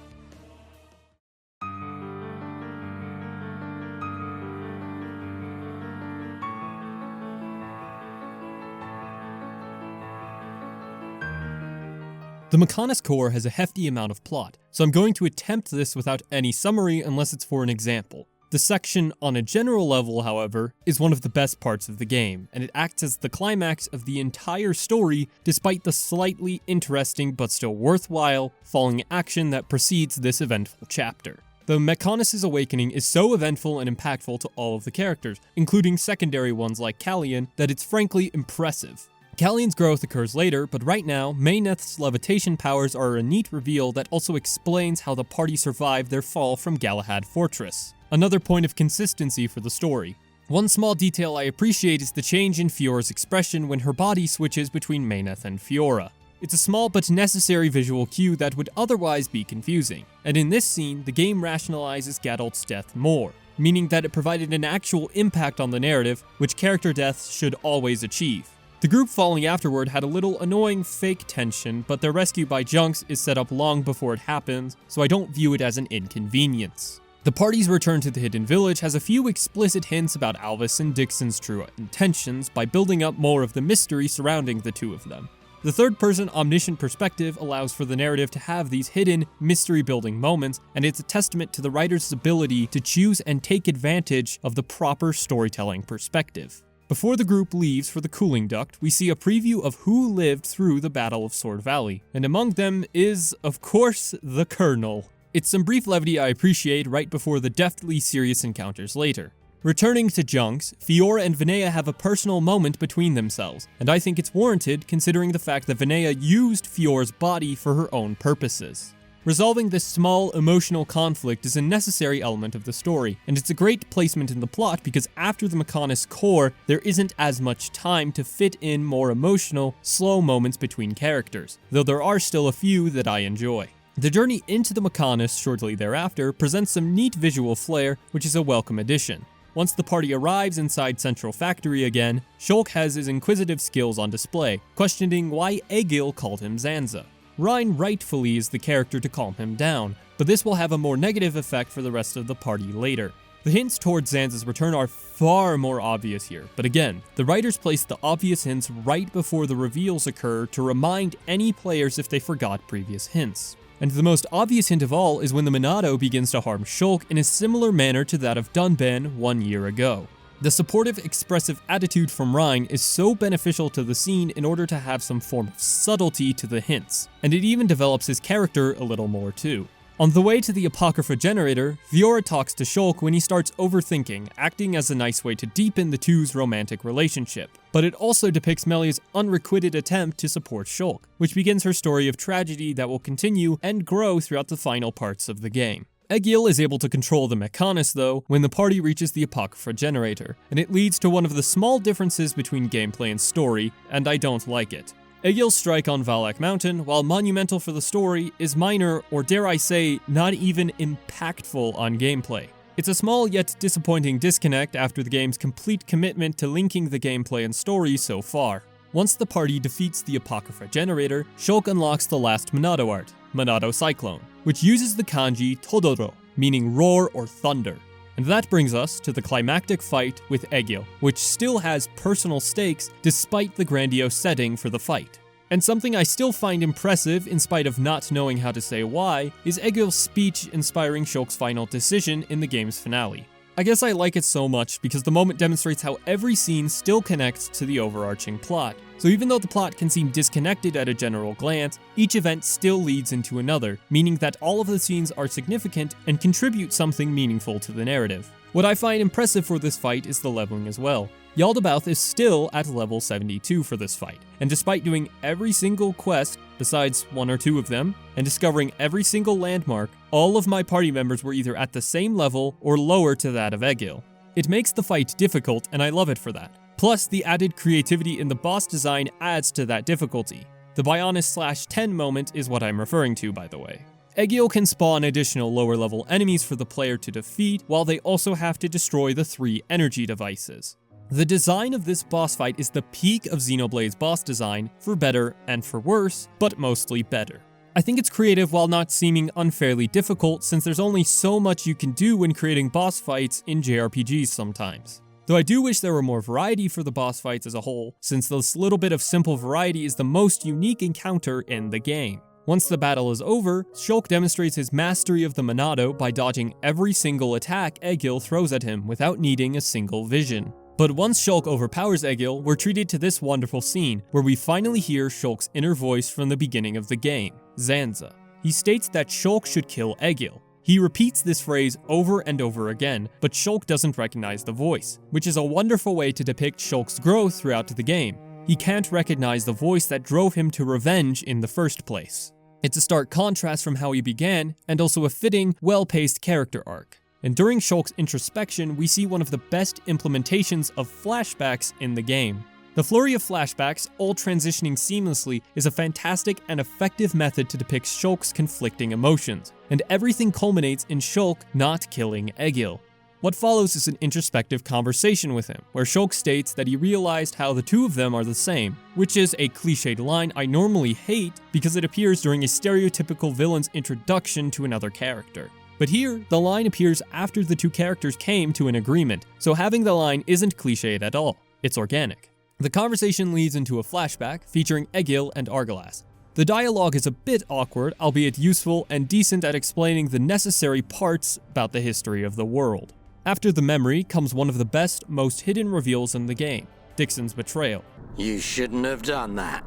The Mechonis Core has a hefty amount of plot, so I'm going to attempt this without any summary unless it's for an example. The section, on a general level, however, is one of the best parts of the game, and it acts as the climax of the entire story despite the slightly interesting but still worthwhile falling action that precedes this eventful chapter. The Mechonis' awakening is so eventful and impactful to all of the characters, including secondary ones like Callian, that it's frankly impressive. Callian's growth occurs later, but right now, Meyneth's levitation powers are a neat reveal that also explains how the party survived their fall from Galahad Fortress. Another point of consistency for the story. One small detail I appreciate is the change in Fiora's expression when her body switches between Meyneth and Fiora. It's a small but necessary visual cue that would otherwise be confusing, and in this scene, the game rationalizes Geralt's death more, meaning that it provided an actual impact on the narrative, which character deaths should always achieve. The group falling afterward had a little annoying fake tension, but their rescue by Junks is set up long before it happens, so I don't view it as an inconvenience. The party's return to the Hidden Village has a few explicit hints about Alvis and Dixon's true intentions by building up more of the mystery surrounding the two of them. The third-person omniscient perspective allows for the narrative to have these hidden, mystery-building moments, and it's a testament to the writer's ability to choose and take advantage of the proper storytelling perspective. Before the group leaves for the cooling duct, we see a preview of who lived through the Battle of Sword Valley, and among them is, of course, the Colonel. It's some brief levity I appreciate right before the deftly serious encounters later. Returning to Junks, Fiora and Vinea have a personal moment between themselves, and I think it's warranted considering the fact that Vinea used Fiora's body for her own purposes. Resolving this small, emotional conflict is a necessary element of the story, and it's a great placement in the plot because after the Mechonis Core, there isn't as much time to fit in more emotional, slow moments between characters, though there are still a few that I enjoy. The journey into the Mechonis shortly thereafter presents some neat visual flair, which is a welcome addition. Once the party arrives inside Central Factory again, Shulk has his inquisitive skills on display, questioning why Egil called him Zanza. Reyn rightfully is the character to calm him down, but this will have a more negative effect for the rest of the party later. The hints towards Zanza's return are far more obvious here, but again, the writers place the obvious hints right before the reveals occur to remind any players if they forgot previous hints. And the most obvious hint of all is when the Monado begins to harm Shulk in a similar manner to that of Dunban 1 year ago. The supportive, expressive attitude from Reyn is so beneficial to the scene in order to have some form of subtlety to the hints, and it even develops his character a little more too. On the way to the Apocrypha generator, Fiora talks to Shulk when he starts overthinking, acting as a nice way to deepen the two's romantic relationship. But it also depicts Melia's unrequited attempt to support Shulk, which begins her story of tragedy that will continue and grow throughout the final parts of the game. Egil is able to control the Mechonis though when the party reaches the Apocrypha generator, and it leads to one of the small differences between gameplay and story, and I don't like it. Egil's strike on Valak Mountain, while monumental for the story, is minor, or dare I say, not even impactful on gameplay. It's a small yet disappointing disconnect after the game's complete commitment to linking the gameplay and story so far. Once the party defeats the Apocrypha generator, Shulk unlocks the last Monado art, Monado Cyclone, which uses the kanji Todoro, meaning roar or thunder. And that brings us to the climactic fight with Egil, which still has personal stakes despite the grandiose setting for the fight. And something I still find impressive in spite of not knowing how to say why, is Egil's speech inspiring Shulk's final decision in the game's finale. I guess I like it so much because the moment demonstrates how every scene still connects to the overarching plot. So even though the plot can seem disconnected at a general glance, each event still leads into another, meaning that all of the scenes are significant and contribute something meaningful to the narrative. What I find impressive for this fight is the leveling as well. Yaldabaoth is still at level 72 for this fight, and despite doing every single quest, besides one or two of them, and discovering every single landmark, all of my party members were either at the same level or lower to that of Egil. It makes the fight difficult, and I love it for that. Plus, the added creativity in the boss design adds to that difficulty. The Bionis/10 moment is what I'm referring to, by the way. Egil can spawn additional lower level enemies for the player to defeat, while they also have to destroy the 3 energy devices. The design of this boss fight is the peak of Xenoblade's boss design, for better and for worse, but mostly better. I think it's creative while not seeming unfairly difficult, since there's only so much you can do when creating boss fights in JRPGs sometimes. Though I do wish there were more variety for the boss fights as a whole, since this little bit of simple variety is the most unique encounter in the game. Once the battle is over, Shulk demonstrates his mastery of the Monado by dodging every single attack Egil throws at him without needing a single vision. But once Shulk overpowers Egil, we're treated to this wonderful scene, where we finally hear Shulk's inner voice from the beginning of the game, Zanza. He states that Shulk should kill Egil. He repeats this phrase over and over again, but Shulk doesn't recognize the voice, which is a wonderful way to depict Shulk's growth throughout the game. He can't recognize the voice that drove him to revenge in the first place. It's a stark contrast from how he began, and also a fitting, well-paced character arc. And during Shulk's introspection, we see one of the best implementations of flashbacks in the game. The flurry of flashbacks, all transitioning seamlessly, is a fantastic and effective method to depict Shulk's conflicting emotions, and everything culminates in Shulk not killing Egil. What follows is an introspective conversation with him, where Shulk states that he realized how the two of them are the same, which is a cliched line I normally hate because it appears during a stereotypical villain's introduction to another character. But here, the line appears after the two characters came to an agreement, so having the line isn't cliched at all, it's organic. The conversation leads into a flashback featuring Egil and Argalas. The dialogue is a bit awkward, albeit useful and decent at explaining the necessary parts about the history of the world. After the memory comes one of the best, most hidden reveals in the game, Dixon's betrayal. You shouldn't have done that,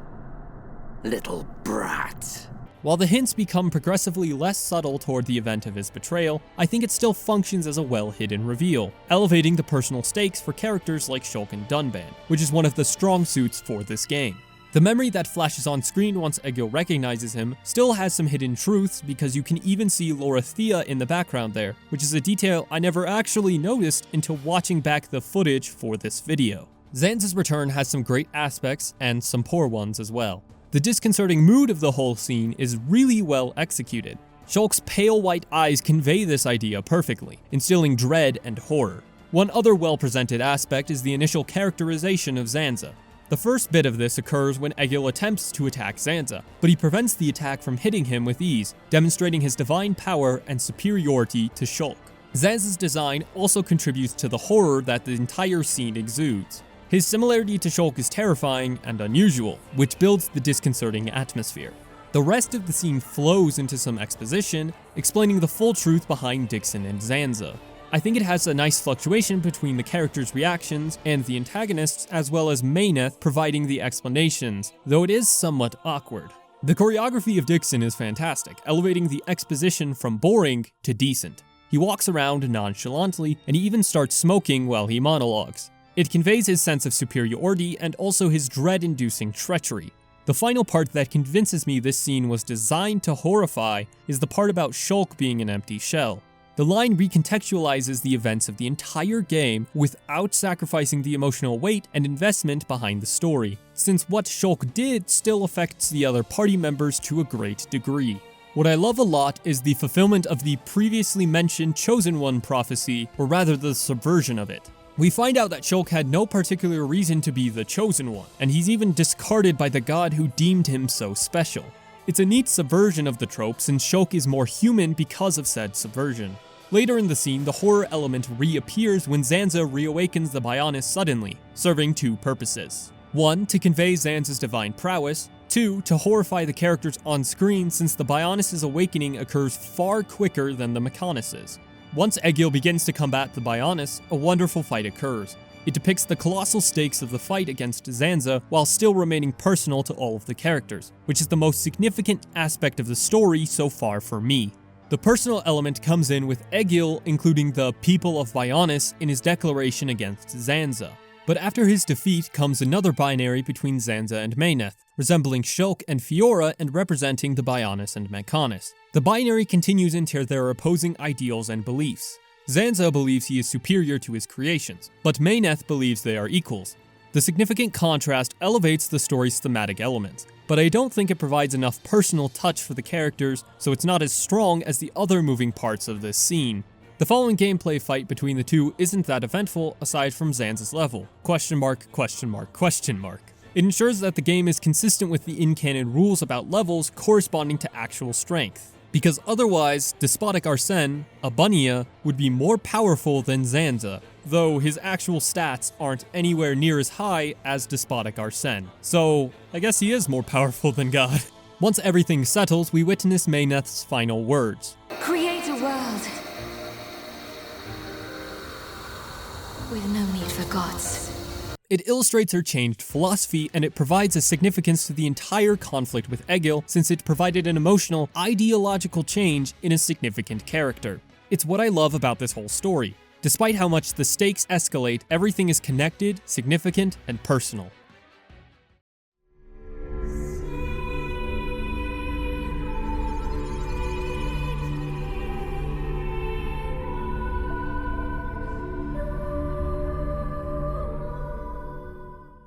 little brat. While the hints become progressively less subtle toward the event of his betrayal, I think it still functions as a well-hidden reveal, elevating the personal stakes for characters like Shulk and Dunban, which is one of the strong suits for this game. The memory that flashes on screen once Egil recognizes him still has some hidden truths because you can even see Lorithia in the background there, which is a detail I never actually noticed until watching back the footage for this video. Zanza's return has some great aspects and some poor ones as well. The disconcerting mood of the whole scene is really well executed. Shulk's pale white eyes convey this idea perfectly, instilling dread and horror. One other well-presented aspect is the initial characterization of Zanza. The first bit of this occurs when Egil attempts to attack Zanza, but he prevents the attack from hitting him with ease, demonstrating his divine power and superiority to Shulk. Zanza's design also contributes to the horror that the entire scene exudes. His similarity to Shulk is terrifying and unusual, which builds the disconcerting atmosphere. The rest of the scene flows into some exposition, explaining the full truth behind Dixon and Zanza. I think it has a nice fluctuation between the characters' reactions and the antagonists, as well as Meyneth providing the explanations, though it is somewhat awkward. The choreography of Dixon is fantastic, elevating the exposition from boring to decent. He walks around nonchalantly, and he even starts smoking while he monologues. It conveys his sense of superiority and also his dread-inducing treachery. The final part that convinces me this scene was designed to horrify is the part about Shulk being an empty shell. The line recontextualizes the events of the entire game without sacrificing the emotional weight and investment behind the story, since what Shulk did still affects the other party members to a great degree. What I love a lot is the fulfillment of the previously mentioned Chosen One prophecy, or rather the subversion of it. We find out that Shulk had no particular reason to be the Chosen One, and he's even discarded by the god who deemed him so special. It's a neat subversion of the trope since Shulk is more human because of said subversion. Later in the scene, the horror element reappears when Zanza reawakens the Bionis suddenly, serving two purposes. 1. To convey Zanza's divine prowess. 2. To horrify the characters on screen since the Bionis' awakening occurs far quicker than the Mechonis'. Once Egil begins to combat the Bionis, a wonderful fight occurs. It depicts the colossal stakes of the fight against Zanza while still remaining personal to all of the characters, which is the most significant aspect of the story so far for me. The personal element comes in with Egil including the people of Bionis in his declaration against Zanza. But after his defeat comes another binary between Zanza and Meyneth, resembling Shulk and Fiora and representing the Bionis and Mechonis. The binary continues into their opposing ideals and beliefs. Zanza believes he is superior to his creations, but Meyneth believes they are equals. The significant contrast elevates the story's thematic elements, but I don't think it provides enough personal touch for the characters, so it's not as strong as the other moving parts of this scene. The following gameplay fight between the two isn't that eventful aside from Zanza's level. ? It ensures that the game is consistent with the in-canon rules about levels corresponding to actual strength. Because otherwise, Despotic Arsene, Abunia, would be more powerful than Zanza, though his actual stats aren't anywhere near as high as Despotic Arsene. So, I guess he is more powerful than God. Once everything settles, we witness Meyneth's final words. Create a world with no need for gods. It illustrates her changed philosophy, and it provides a significance to the entire conflict with Egil, since it provided an emotional, ideological change in a significant character. It's what I love about this whole story. Despite how much the stakes escalate, everything is connected, significant, and personal.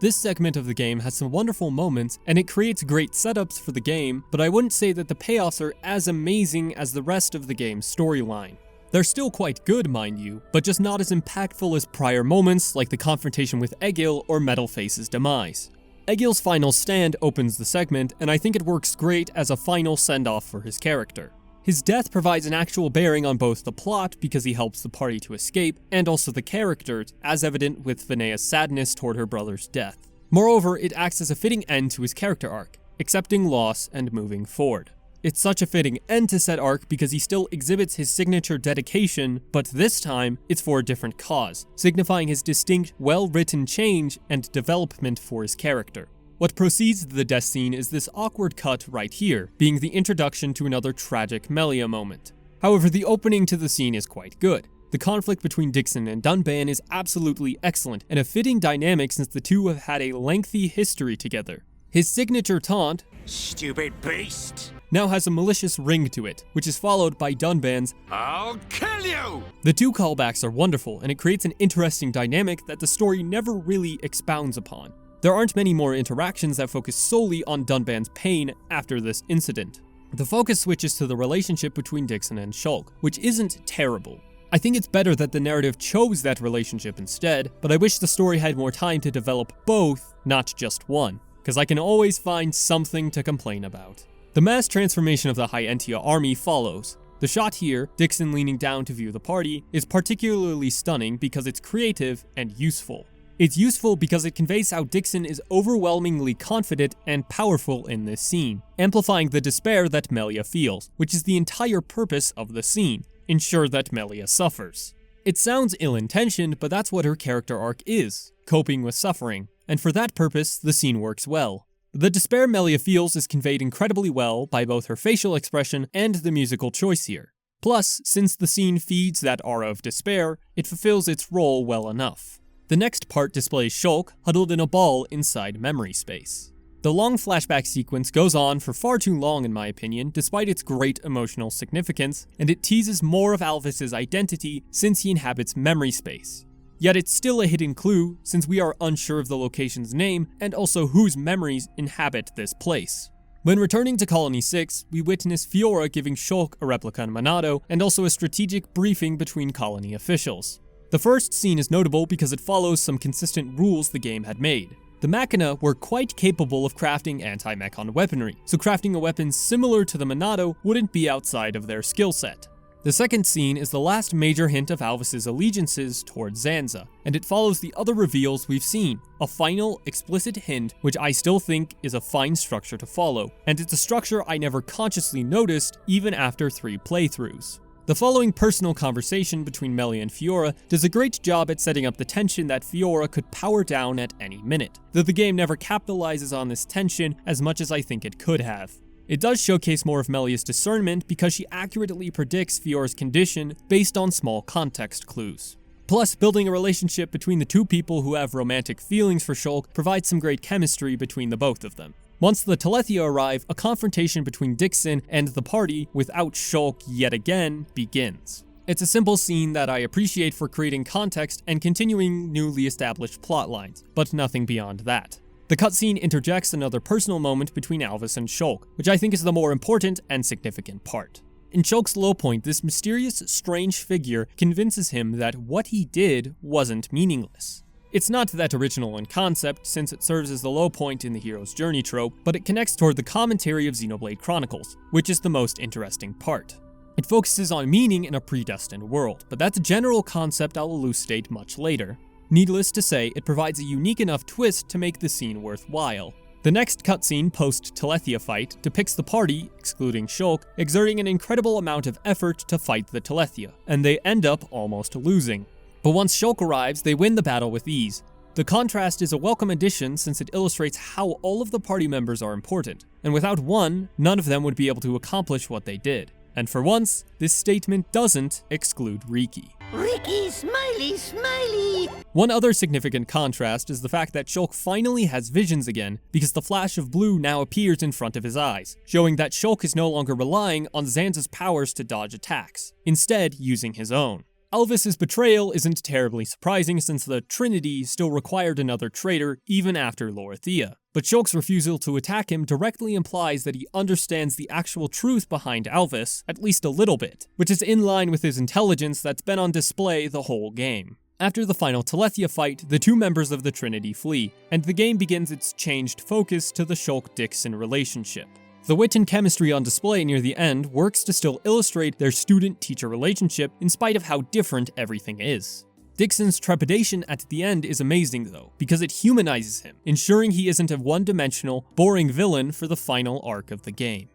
This segment of the game has some wonderful moments, and it creates great setups for the game, but I wouldn't say that the payoffs are as amazing as the rest of the game's storyline. They're still quite good, mind you, but just not as impactful as prior moments like the confrontation with Egil or Metalface's demise. Egil's final stand opens the segment, and I think it works great as a final send-off for his character. His death provides an actual bearing on both the plot, because he helps the party to escape, and also the characters, as evident with Vinay's sadness toward her brother's death. Moreover, it acts as a fitting end to his character arc, accepting loss and moving forward. It's such a fitting end to said arc because he still exhibits his signature dedication, but this time, it's for a different cause, signifying his distinct, well-written change and development for his character. What precedes the death scene is this awkward cut right here, being the introduction to another tragic Melia moment. However, the opening to the scene is quite good. The conflict between Dixon and Dunban is absolutely excellent, and a fitting dynamic since the two have had a lengthy history together. His signature taunt, "Stupid beast!" now has a malicious ring to it, which is followed by Dunban's, "I'll kill you!" The two callbacks are wonderful, and it creates an interesting dynamic that the story never really expounds upon. There aren't many more interactions that focus solely on Dunban's pain after this incident. The focus switches to the relationship between Dixon and Shulk, which isn't terrible. I think it's better that the narrative chose that relationship instead, but I wish the story had more time to develop both, not just one, because I can always find something to complain about. The mass transformation of the High Entia army follows. The shot here, Dixon leaning down to view the party, is particularly stunning because it's creative and useful. It's useful because it conveys how Dixon is overwhelmingly confident and powerful in this scene, amplifying the despair that Melia feels, which is the entire purpose of the scene, ensure that Melia suffers. It sounds ill-intentioned, but that's what her character arc is, coping with suffering, and for that purpose, the scene works well. The despair Melia feels is conveyed incredibly well by both her facial expression and the musical choice here. Plus, since the scene feeds that aura of despair, it fulfills its role well enough. The next part displays Shulk huddled in a ball inside memory space. The long flashback sequence goes on for far too long in my opinion, despite its great emotional significance, and it teases more of Alvis's identity since he inhabits memory space. Yet it's still a hidden clue, since we are unsure of the location's name and also whose memories inhabit this place. When returning to Colony 6, we witness Fiora giving Shulk a replica Monado, and also a strategic briefing between colony officials. The first scene is notable because it follows some consistent rules the game had made. The Makna were quite capable of crafting anti-Mechon weaponry, so crafting a weapon similar to the Monado wouldn't be outside of their skill set. The second scene is the last major hint of Alvis's allegiances towards Zanza, and it follows the other reveals we've seen, a final, explicit hint which I still think is a fine structure to follow, and it's a structure I never consciously noticed even after 3 playthroughs. The following personal conversation between Melia and Fiora does a great job at setting up the tension that Fiora could power down at any minute, though the game never capitalizes on this tension as much as I think it could have. It does showcase more of Melia's discernment because she accurately predicts Fiora's condition based on small context clues. Plus, building a relationship between the two people who have romantic feelings for Shulk provides some great chemistry between the both of them. Once the Telethia arrive, a confrontation between Dixon and the party without Shulk yet again begins. It's a simple scene that I appreciate for creating context and continuing newly established plot lines, but nothing beyond that. The cutscene interjects another personal moment between Alvis and Shulk, which I think is the more important and significant part. In Shulk's low point, this mysterious, strange figure convinces him that what he did wasn't meaningless. It's not that original in concept, since it serves as the low point in the hero's journey trope, but it connects toward the commentary of Xenoblade Chronicles, which is the most interesting part. It focuses on meaning in a predestined world, but that's a general concept I'll elucidate much later. Needless to say, it provides a unique enough twist to make the scene worthwhile. The next cutscene post-Telethia fight depicts the party, excluding Shulk, exerting an incredible amount of effort to fight the Telethia, and they end up almost losing. But once Shulk arrives, they win the battle with ease. The contrast is a welcome addition since it illustrates how all of the party members are important, and without one, none of them would be able to accomplish what they did. And for once, this statement doesn't exclude Riki. Ricky, smiley, smiley! One other significant contrast is the fact that Shulk finally has visions again, because the flash of blue now appears in front of his eyes, showing that Shulk is no longer relying on Zanza's powers to dodge attacks, instead using his own. Alvis's betrayal isn't terribly surprising since the Trinity still required another traitor even after Lorithia, but Shulk's refusal to attack him directly implies that he understands the actual truth behind Alvis, at least a little bit, which is in line with his intelligence that's been on display the whole game. After the final Telethia fight, the two members of the Trinity flee, and the game begins its changed focus to the Shulk-Dixon relationship. The wit and chemistry on display near the end works to still illustrate their student-teacher relationship in spite of how different everything is. Dixon's trepidation at the end is amazing though, because it humanizes him, ensuring he isn't a one-dimensional, boring villain for the final arc of the game.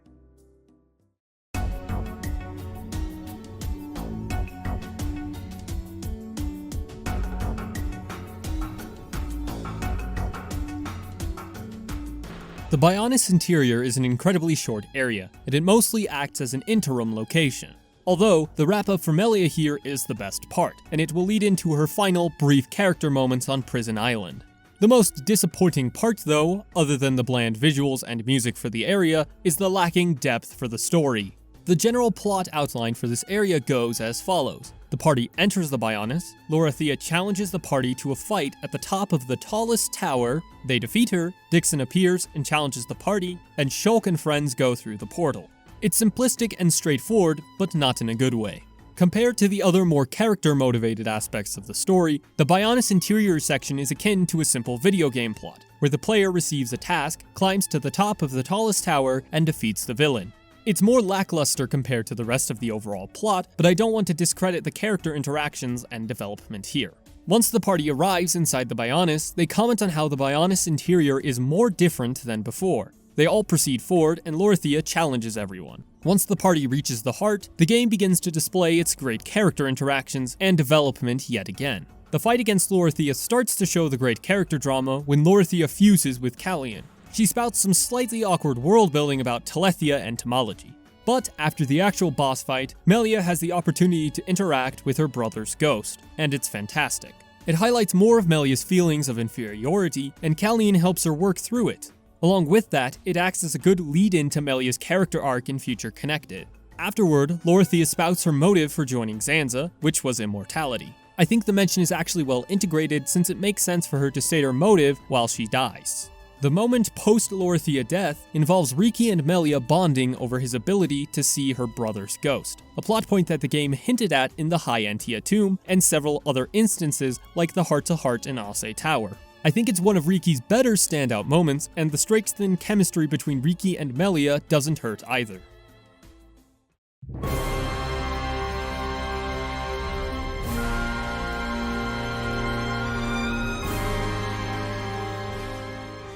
The Bionis Interior is an incredibly short area, and it mostly acts as an interim location. Although, the wrap-up for Melia here is the best part, and it will lead into her final, brief character moments on Prison Island. The most disappointing part though, other than the bland visuals and music for the area, is the lacking depth for the story. The general plot outline for this area goes as follows. The party enters the Bionis, Lorithia challenges the party to a fight at the top of the tallest tower, they defeat her, Dixon appears and challenges the party, and Shulk and friends go through the portal. It's simplistic and straightforward, but not in a good way. Compared to the other more character-motivated aspects of the story, the Bionis Interior section is akin to a simple video game plot, where the player receives a task, climbs to the top of the tallest tower, and defeats the villain. It's more lackluster compared to the rest of the overall plot, but I don't want to discredit the character interactions and development here. Once the party arrives inside the Bionis, they comment on how the Bionis Interior is more different than before. They all proceed forward, and Lorithia challenges everyone. Once the party reaches the heart, the game begins to display its great character interactions and development yet again. The fight against Lorithia starts to show the great character drama when Lorithia fuses with Callian. She spouts some slightly awkward world building about Telethia and Entomology. But after the actual boss fight, Melia has the opportunity to interact with her brother's ghost, and it's fantastic. It highlights more of Melia's feelings of inferiority, and Callian helps her work through it. Along with that, it acts as a good lead-in to Melia's character arc in Future Connected. Afterward, Lorithia spouts her motive for joining Zanza, which was immortality. I think the mention is actually well integrated since it makes sense for her to state her motive while she dies. The moment post-Lorithia death involves Riki and Melia bonding over his ability to see her brother's ghost, a plot point that the game hinted at in the High Entia tomb and several other instances like the heart-to-heart in Ase Tower. I think it's one of Riki's better standout moments, and the straight-thin chemistry between Riki and Melia doesn't hurt either.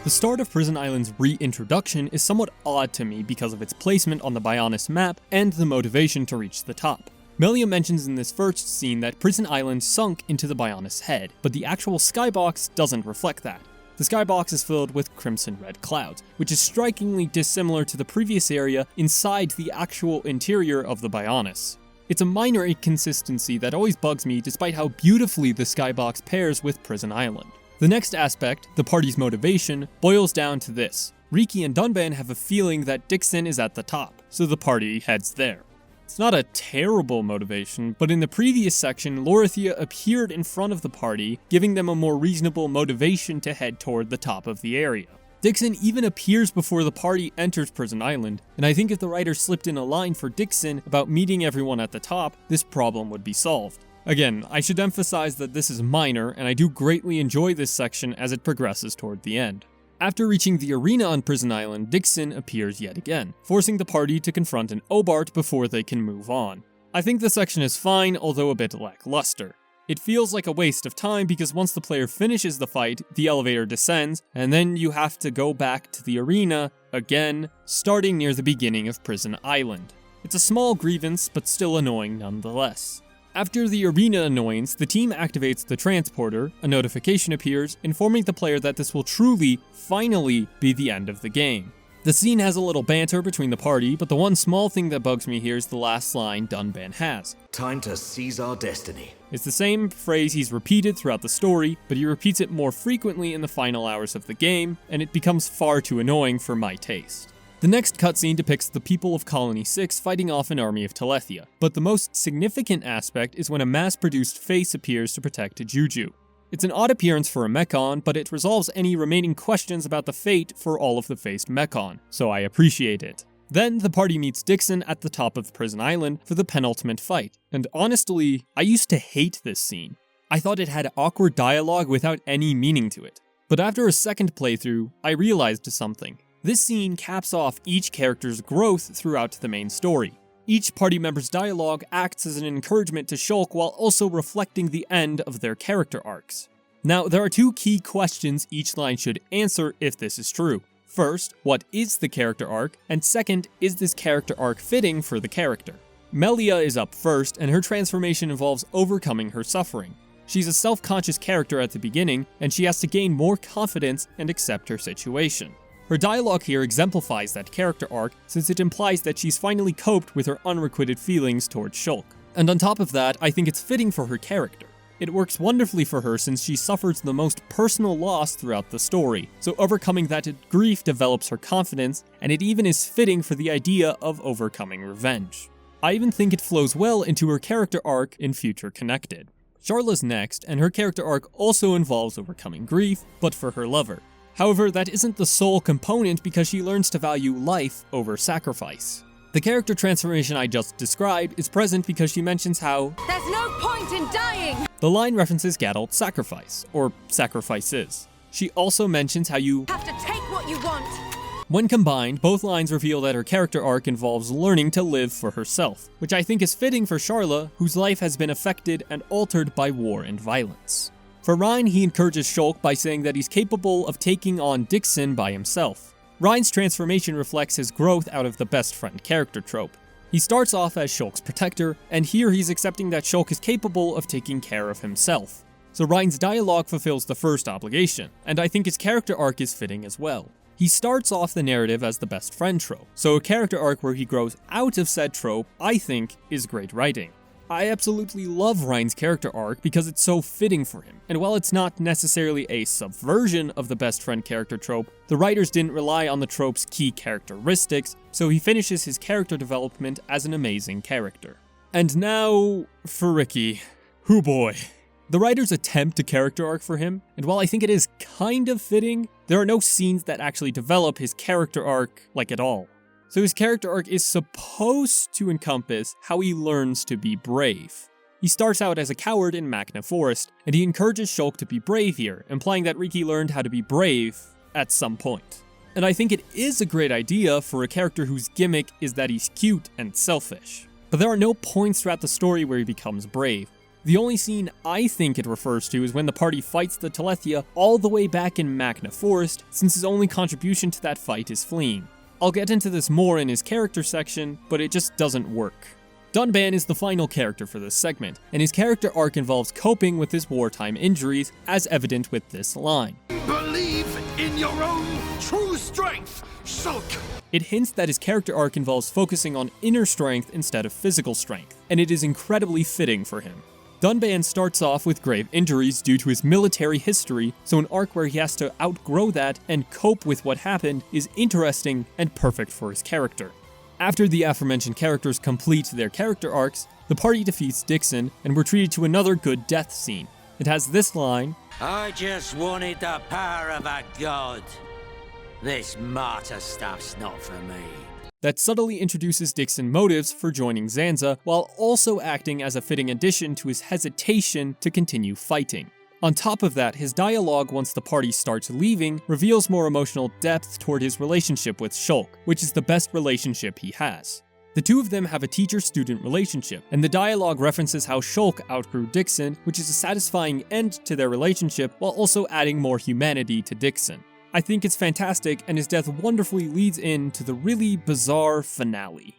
The start of Prison Island's reintroduction is somewhat odd to me because of its placement on the Bionis map and the motivation to reach the top. Melia mentions in this first scene that Prison Island sunk into the Bionis head, but the actual skybox doesn't reflect that. The skybox is filled with crimson-red clouds, which is strikingly dissimilar to the previous area inside the actual interior of the Bionis. It's a minor inconsistency that always bugs me despite how beautifully the skybox pairs with Prison Island. The next aspect, the party's motivation, boils down to this. Riki and Dunban have a feeling that Dixon is at the top, so the party heads there. It's not a terrible motivation, but in the previous section, Lorithia appeared in front of the party, giving them a more reasonable motivation to head toward the top of the area. Dixon even appears before the party enters Prison Island, and I think if the writer slipped in a line for Dixon about meeting everyone at the top, this problem would be solved. Again, I should emphasize that this is minor, and I do greatly enjoy this section as it progresses toward the end. After reaching the arena on Prison Island, Dixon appears yet again, forcing the party to confront an Obart before they can move on. I think the section is fine, although a bit lackluster. It feels like a waste of time because once the player finishes the fight, the elevator descends, and then you have to go back to the arena again, starting near the beginning of Prison Island. It's a small grievance, but still annoying nonetheless. After the arena annoyance, the team activates the transporter, a notification appears, informing the player that this will truly, finally, be the end of the game. The scene has a little banter between the party, but the one small thing that bugs me here is the last line Dunban has. Time to seize our destiny. It's the same phrase he's repeated throughout the story, but he repeats it more frequently in the final hours of the game, and it becomes far too annoying for my taste. The next cutscene depicts the people of Colony 6 fighting off an army of Telethia, but the most significant aspect is when a mass-produced face appears to protect Juju. It's an odd appearance for a Mechon, but it resolves any remaining questions about the fate for all of the faced Mechon, so I appreciate it. Then the party meets Dixon at the top of Prison Island for the penultimate fight, and honestly, I used to hate this scene. I thought it had awkward dialogue without any meaning to it. But after a second playthrough, I realized something. This scene caps off each character's growth throughout the main story. Each party member's dialogue acts as an encouragement to Shulk while also reflecting the end of their character arcs. Now, there are two key questions each line should answer if this is true. First, what is the character arc? And second, is this character arc fitting for the character? Melia is up first, and her transformation involves overcoming her suffering. She's a self-conscious character at the beginning, and she has to gain more confidence and accept her situation. Her dialogue here exemplifies that character arc, since it implies that she's finally coped with her unrequited feelings towards Shulk. And on top of that, I think it's fitting for her character. It works wonderfully for her since she suffers the most personal loss throughout the story, so overcoming that grief develops her confidence, and it even is fitting for the idea of overcoming revenge. I even think it flows well into her character arc in Future Connected. Sharla's next, and her character arc also involves overcoming grief, but for her lover. However, that isn't the sole component because she learns to value life over sacrifice. The character transformation I just described is present because she mentions how there's no point in dying! The line references Gadol's sacrifice, or sacrifices. She also mentions how you have to take what you want. When combined, both lines reveal that her character arc involves learning to live for herself, which I think is fitting for Sharla, whose life has been affected and altered by war and violence. For Reyn, he encourages Shulk by saying that he's capable of taking on Dixon by himself. Reyn's transformation reflects his growth out of the best friend character trope. He starts off as Shulk's protector, and here he's accepting that Shulk is capable of taking care of himself. So Reyn's dialogue fulfills the first obligation, and I think his character arc is fitting as well. He starts off the narrative as the best friend trope, so a character arc where he grows out of said trope, I think, is great writing. I absolutely love Reyn's character arc because it's so fitting for him, and while it's not necessarily a subversion of the best friend character trope, the writers didn't rely on the trope's key characteristics, so he finishes his character development as an amazing character. And now, for Riki. Hoo boy. The writers attempt a character arc for him, and while I think it is kind of fitting, there are no scenes that actually develop his character arc like at all. So his character arc is supposed to encompass how he learns to be brave. He starts out as a coward in Makna Forest, and he encourages Shulk to be brave here, implying that Riki learned how to be brave at some point. And I think it is a great idea for a character whose gimmick is that he's cute and selfish. But there are no points throughout the story where he becomes brave. The only scene I think it refers to is when the party fights the Telethia all the way back in Makna Forest, since his only contribution to that fight is fleeing. I'll get into this more in his character section, but it just doesn't work. Dunban is the final character for this segment, and his character arc involves coping with his wartime injuries, as evident with this line. Believe in your own true strength, Shulk! It hints that his character arc involves focusing on inner strength instead of physical strength, and it is incredibly fitting for him. Dunban starts off with grave injuries due to his military history, so an arc where he has to outgrow that and cope with what happened is interesting and perfect for his character. After the aforementioned characters complete their character arcs, the party defeats Dixon and we're treated to another good death scene. It has this line, I just wanted the power of a god. This martyr stuff's not for me. That subtly introduces Dixon's motives for joining Zanza, while also acting as a fitting addition to his hesitation to continue fighting. On top of that, his dialogue once the party starts leaving reveals more emotional depth toward his relationship with Shulk, which is the best relationship he has. The two of them have a teacher-student relationship, and the dialogue references how Shulk outgrew Dixon, which is a satisfying end to their relationship while also adding more humanity to Dixon. I think it's fantastic, and his death wonderfully leads into the really bizarre finale.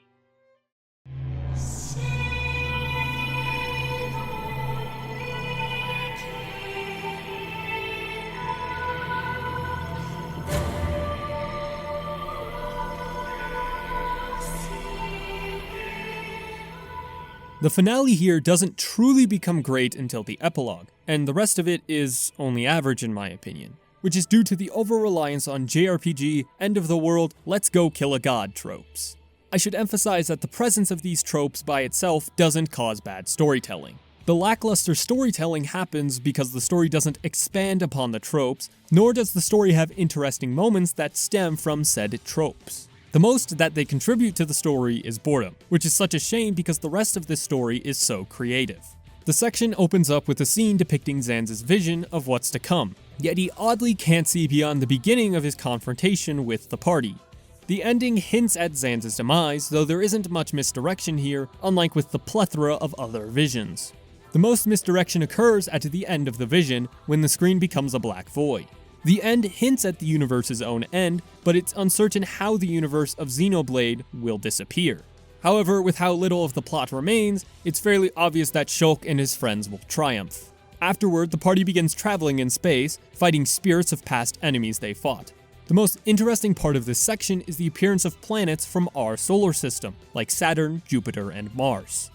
The finale here doesn't truly become great until the epilogue, and the rest of it is only average in my opinion, which is due to the over-reliance on JRPG, end-of-the-world, let's go kill a god tropes. I should emphasize that the presence of these tropes by itself doesn't cause bad storytelling. The lackluster storytelling happens because the story doesn't expand upon the tropes, nor does the story have interesting moments that stem from said tropes. The most that they contribute to the story is boredom, which is such a shame because the rest of this story is so creative. The section opens up with a scene depicting Zanza's vision of what's to come, yet he oddly can't see beyond the beginning of his confrontation with the party. The ending hints at Zanza's demise, though there isn't much misdirection here, unlike with the plethora of other visions. The most misdirection occurs at the end of the vision, when the screen becomes a black void. The end hints at the universe's own end, but it's uncertain how the universe of Xenoblade will disappear. However, with how little of the plot remains, it's fairly obvious that Shulk and his friends will triumph. Afterward, the party begins traveling in space, fighting spirits of past enemies they fought. The most interesting part of this section is the appearance of planets from our solar system, like Saturn, Jupiter, and Mars.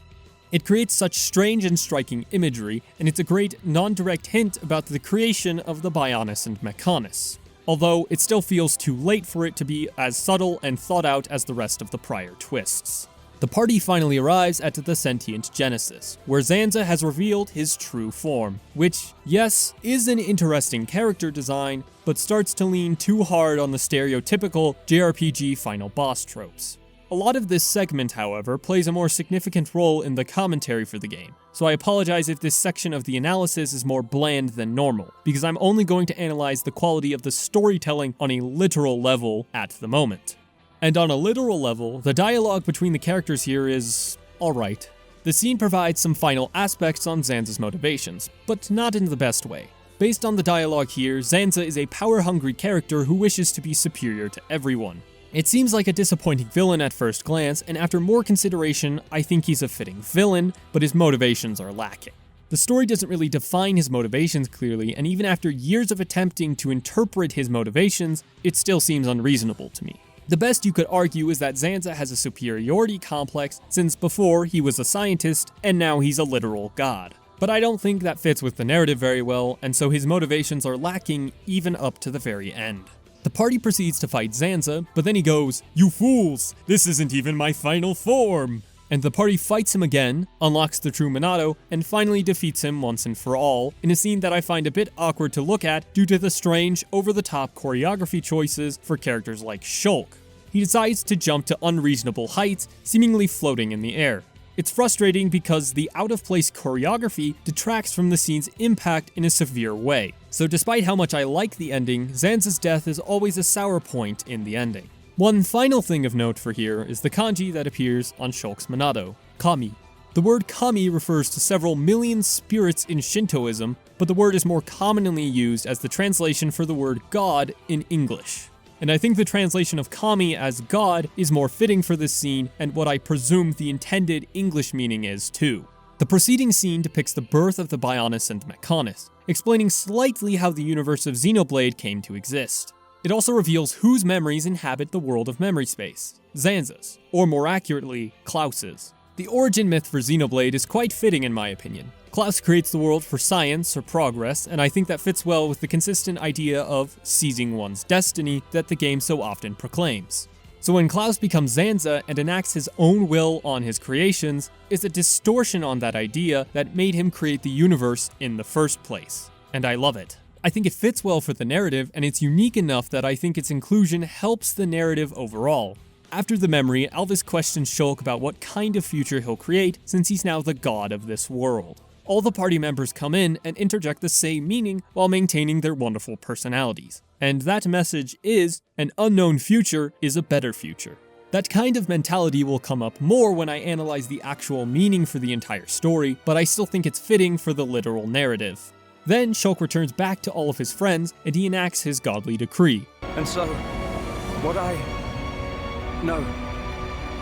It creates such strange and striking imagery, and it's a great non-direct hint about the creation of the Bionis and Mechonis, although it still feels too late for it to be as subtle and thought out as the rest of the prior twists. The party finally arrives at the sentient Genesis, where Zanza has revealed his true form, which, yes, is an interesting character design, but starts to lean too hard on the stereotypical JRPG final boss tropes. A lot of this segment, however, plays a more significant role in the commentary for the game, so I apologize if this section of the analysis is more bland than normal, because I'm only going to analyze the quality of the storytelling on a literal level at the moment. And on a literal level, the dialogue between the characters here is alright. The scene provides some final aspects on Zanza's motivations, but not in the best way. Based on the dialogue here, Zanza is a power-hungry character who wishes to be superior to everyone. It seems like a disappointing villain at first glance, and after more consideration, I think he's a fitting villain, but his motivations are lacking. The story doesn't really define his motivations clearly, and even after years of attempting to interpret his motivations, it still seems unreasonable to me. The best you could argue is that Zanza has a superiority complex, since before he was a scientist, and now he's a literal god. But I don't think that fits with the narrative very well, and so his motivations are lacking even up to the very end. The party proceeds to fight Zanza, but then he goes, "You fools! This isn't even my final form!" And the party fights him again, unlocks the true Monado, and finally defeats him once and for all, in a scene that I find a bit awkward to look at due to the strange, over-the-top choreography choices for characters like Shulk. He decides to jump to unreasonable heights, seemingly floating in the air. It's frustrating because the out-of-place choreography detracts from the scene's impact in a severe way. So despite how much I like the ending, Zanza's death is always a sour point in the ending. One final thing of note for here is the kanji that appears on Shulk's Monado, Kami. The word Kami refers to several million spirits in Shintoism, but the word is more commonly used as the translation for the word God in English. and I think the translation of Kami as God is more fitting for this scene and what I presume the intended English meaning is too. The preceding scene depicts the birth of the Bionis and Mechonis, explaining slightly how the universe of Xenoblade came to exist. It also reveals whose memories inhabit the world of memory space, Zanza's, or more accurately, Klaus's. The origin myth for Xenoblade is quite fitting in my opinion. Klaus creates the world for science or progress, and I think that fits well with the consistent idea of seizing one's destiny that the game so often proclaims. So when Klaus becomes Zanza and enacts his own will on his creations, it's a distortion on that idea that made him create the universe in the first place. And I love it. I think it fits well for the narrative, and it's unique enough that I think its inclusion helps the narrative overall. After the memory, Alvis questions Shulk about what kind of future he'll create since he's now the god of this world. All the party members come in and interject the same meaning while maintaining their wonderful personalities. And that message is, an unknown future is a better future. That kind of mentality will come up more when I analyze the actual meaning for the entire story, but I still think it's fitting for the literal narrative. Then Shulk returns back to all of his friends and he enacts his godly decree. And so,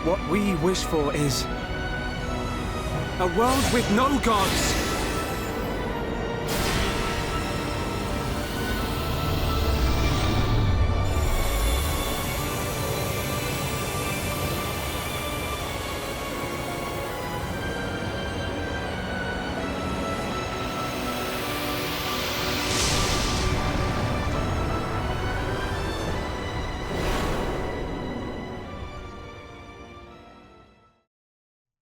what we wish for is a world with no gods!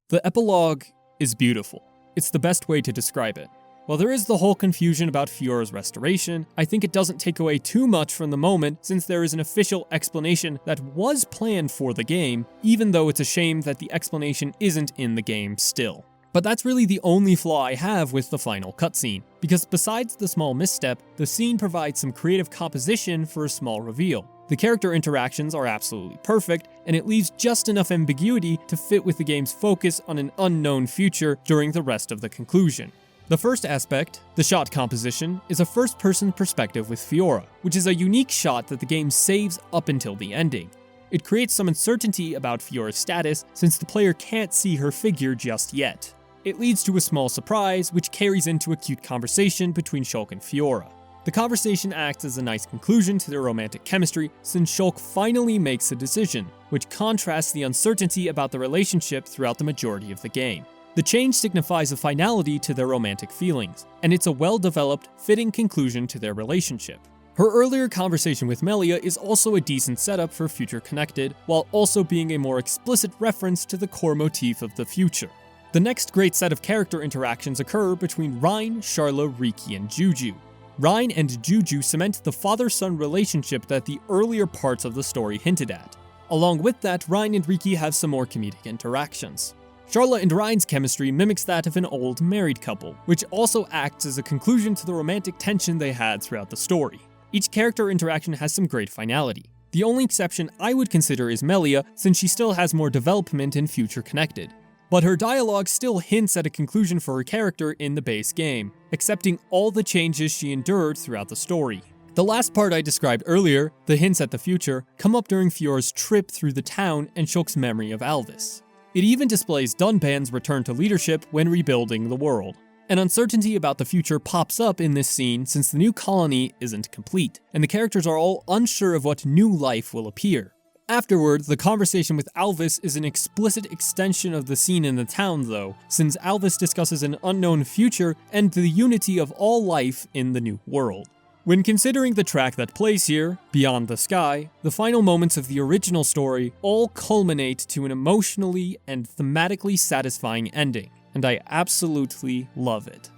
The epilogue is beautiful. It's the best way to describe it. While there is the whole confusion about Fiora's restoration, I think it doesn't take away too much from the moment since there is an official explanation that was planned for the game, even though it's a shame that the explanation isn't in the game still. But that's really the only flaw I have with the final cutscene, because besides the small misstep, the scene provides some creative composition for a small reveal. The character interactions are absolutely perfect, and it leaves just enough ambiguity to fit with the game's focus on an unknown future during the rest of the conclusion. The first aspect, the shot composition, is a first-person perspective with Fiora, which is a unique shot that the game saves up until the ending. It creates some uncertainty about Fiora's status since the player can't see her figure just yet. It leads to a small surprise, which carries into a cute conversation between Shulk and Fiora. The conversation acts as a nice conclusion to their romantic chemistry since Shulk finally makes a decision, which contrasts the uncertainty about the relationship throughout the majority of the game. The change signifies a finality to their romantic feelings, and it's a well-developed, fitting conclusion to their relationship. Her earlier conversation with Melia is also a decent setup for Future Connected, while also being a more explicit reference to the core motif of the future. The next great set of character interactions occur between Reyn, Sharla, Riki, and Juju. Reyn and Juju cement the father-son relationship that the earlier parts of the story hinted at. Along with that, Reyn and Riki have some more comedic interactions. Sharla and Reyn's chemistry mimics that of an old married couple, which also acts as a conclusion to the romantic tension they had throughout the story. Each character interaction has some great finality. The only exception I would consider is Melia, since she still has more development in Future Connected. But her dialogue still hints at a conclusion for her character in the base game, accepting all the changes she endured throughout the story. The last part I described earlier, the hints at the future, come up during Fiora's trip through the town and Shulk's memory of Alvis. It even displays Dunban's return to leadership when rebuilding the world. An uncertainty about the future pops up in this scene since the new colony isn't complete, and the characters are all unsure of what new life will appear. Afterward, the conversation with Alvis is an explicit extension of the scene in the town though, since Alvis discusses an unknown future and the unity of all life in the new world. When considering the track that plays here, Beyond the Sky, the final moments of the original story all culminate to an emotionally and thematically satisfying ending, and I absolutely love it.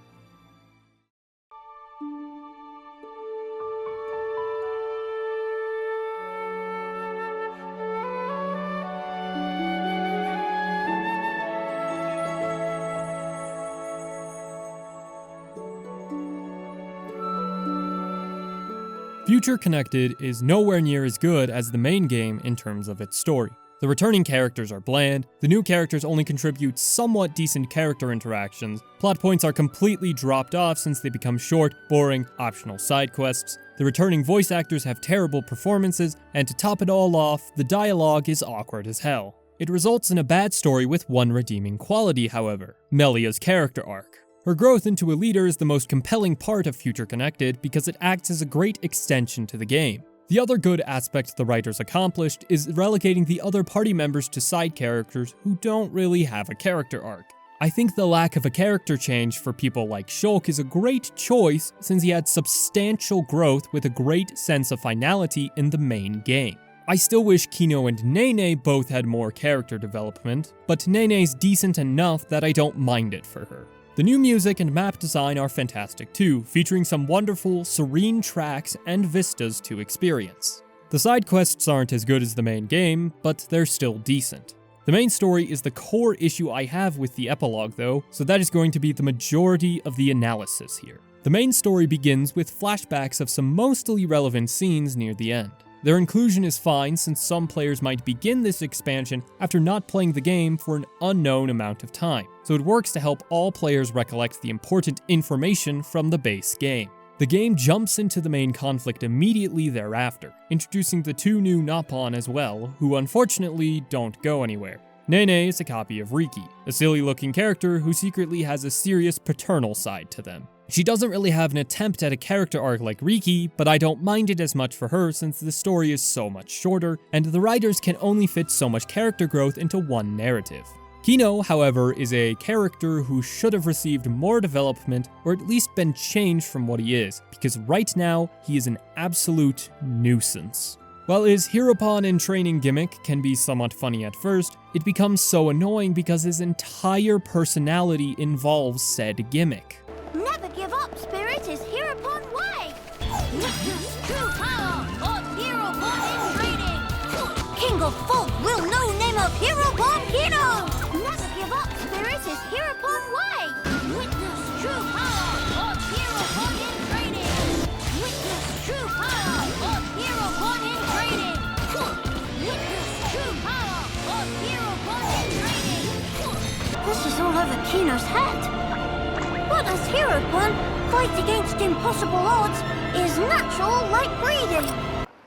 Future Connected is nowhere near as good as the main game in terms of its story. The returning characters are bland, the new characters only contribute somewhat decent character interactions, plot points are completely dropped off since they become short, boring, optional side quests, the returning voice actors have terrible performances, and to top it all off, the dialogue is awkward as hell. It results in a bad story with one redeeming quality, however, Melia's character arc. Her growth into a leader is the most compelling part of Future Connected because it acts as a great extension to the game. The other good aspect the writers accomplished is relegating the other party members to side characters who don't really have a character arc. I think the lack of a character change for people like Shulk is a great choice since he had substantial growth with a great sense of finality in the main game. I still wish Kino and Nene both had more character development, but Nene's decent enough that I don't mind it for her. The new music and map design are fantastic too, featuring some wonderful, serene tracks and vistas to experience. The side quests aren't as good as the main game, but they're still decent. The main story is the core issue I have with the epilogue though, so that is going to be the majority of the analysis here. The main story begins with flashbacks of some mostly relevant scenes near the end. Their inclusion is fine since some players might begin this expansion after not playing the game for an unknown amount of time, so it works to help all players recollect the important information from the base game. The game jumps into the main conflict immediately thereafter, introducing the two new Napon as well, who unfortunately don't go anywhere. Nene is a copy of Riki, a silly-looking character who secretly has a serious paternal side to them. She doesn't really have an attempt at a character arc like Riki, but I don't mind it as much for her since the story is so much shorter, and the writers can only fit so much character growth into one narrative. Kino, however, is a character who should have received more development or at least been changed from what he is, because right now, he is an absolute nuisance. While his Heropon in training gimmick can be somewhat funny at first, it becomes so annoying because his entire personality involves said gimmick. Never give up, Spirit is Heropon way! Witness true power of Heropon in training! King of folk will know name of Heropon Kino! Never give up, Spirit is Heropon way! Witness true power of Heropon in training! Witness true power of Heropon in training! Witness true power of Heropon in training! This is all over Kino's head! But as Heropon, fight against impossible odds is natural like breathing.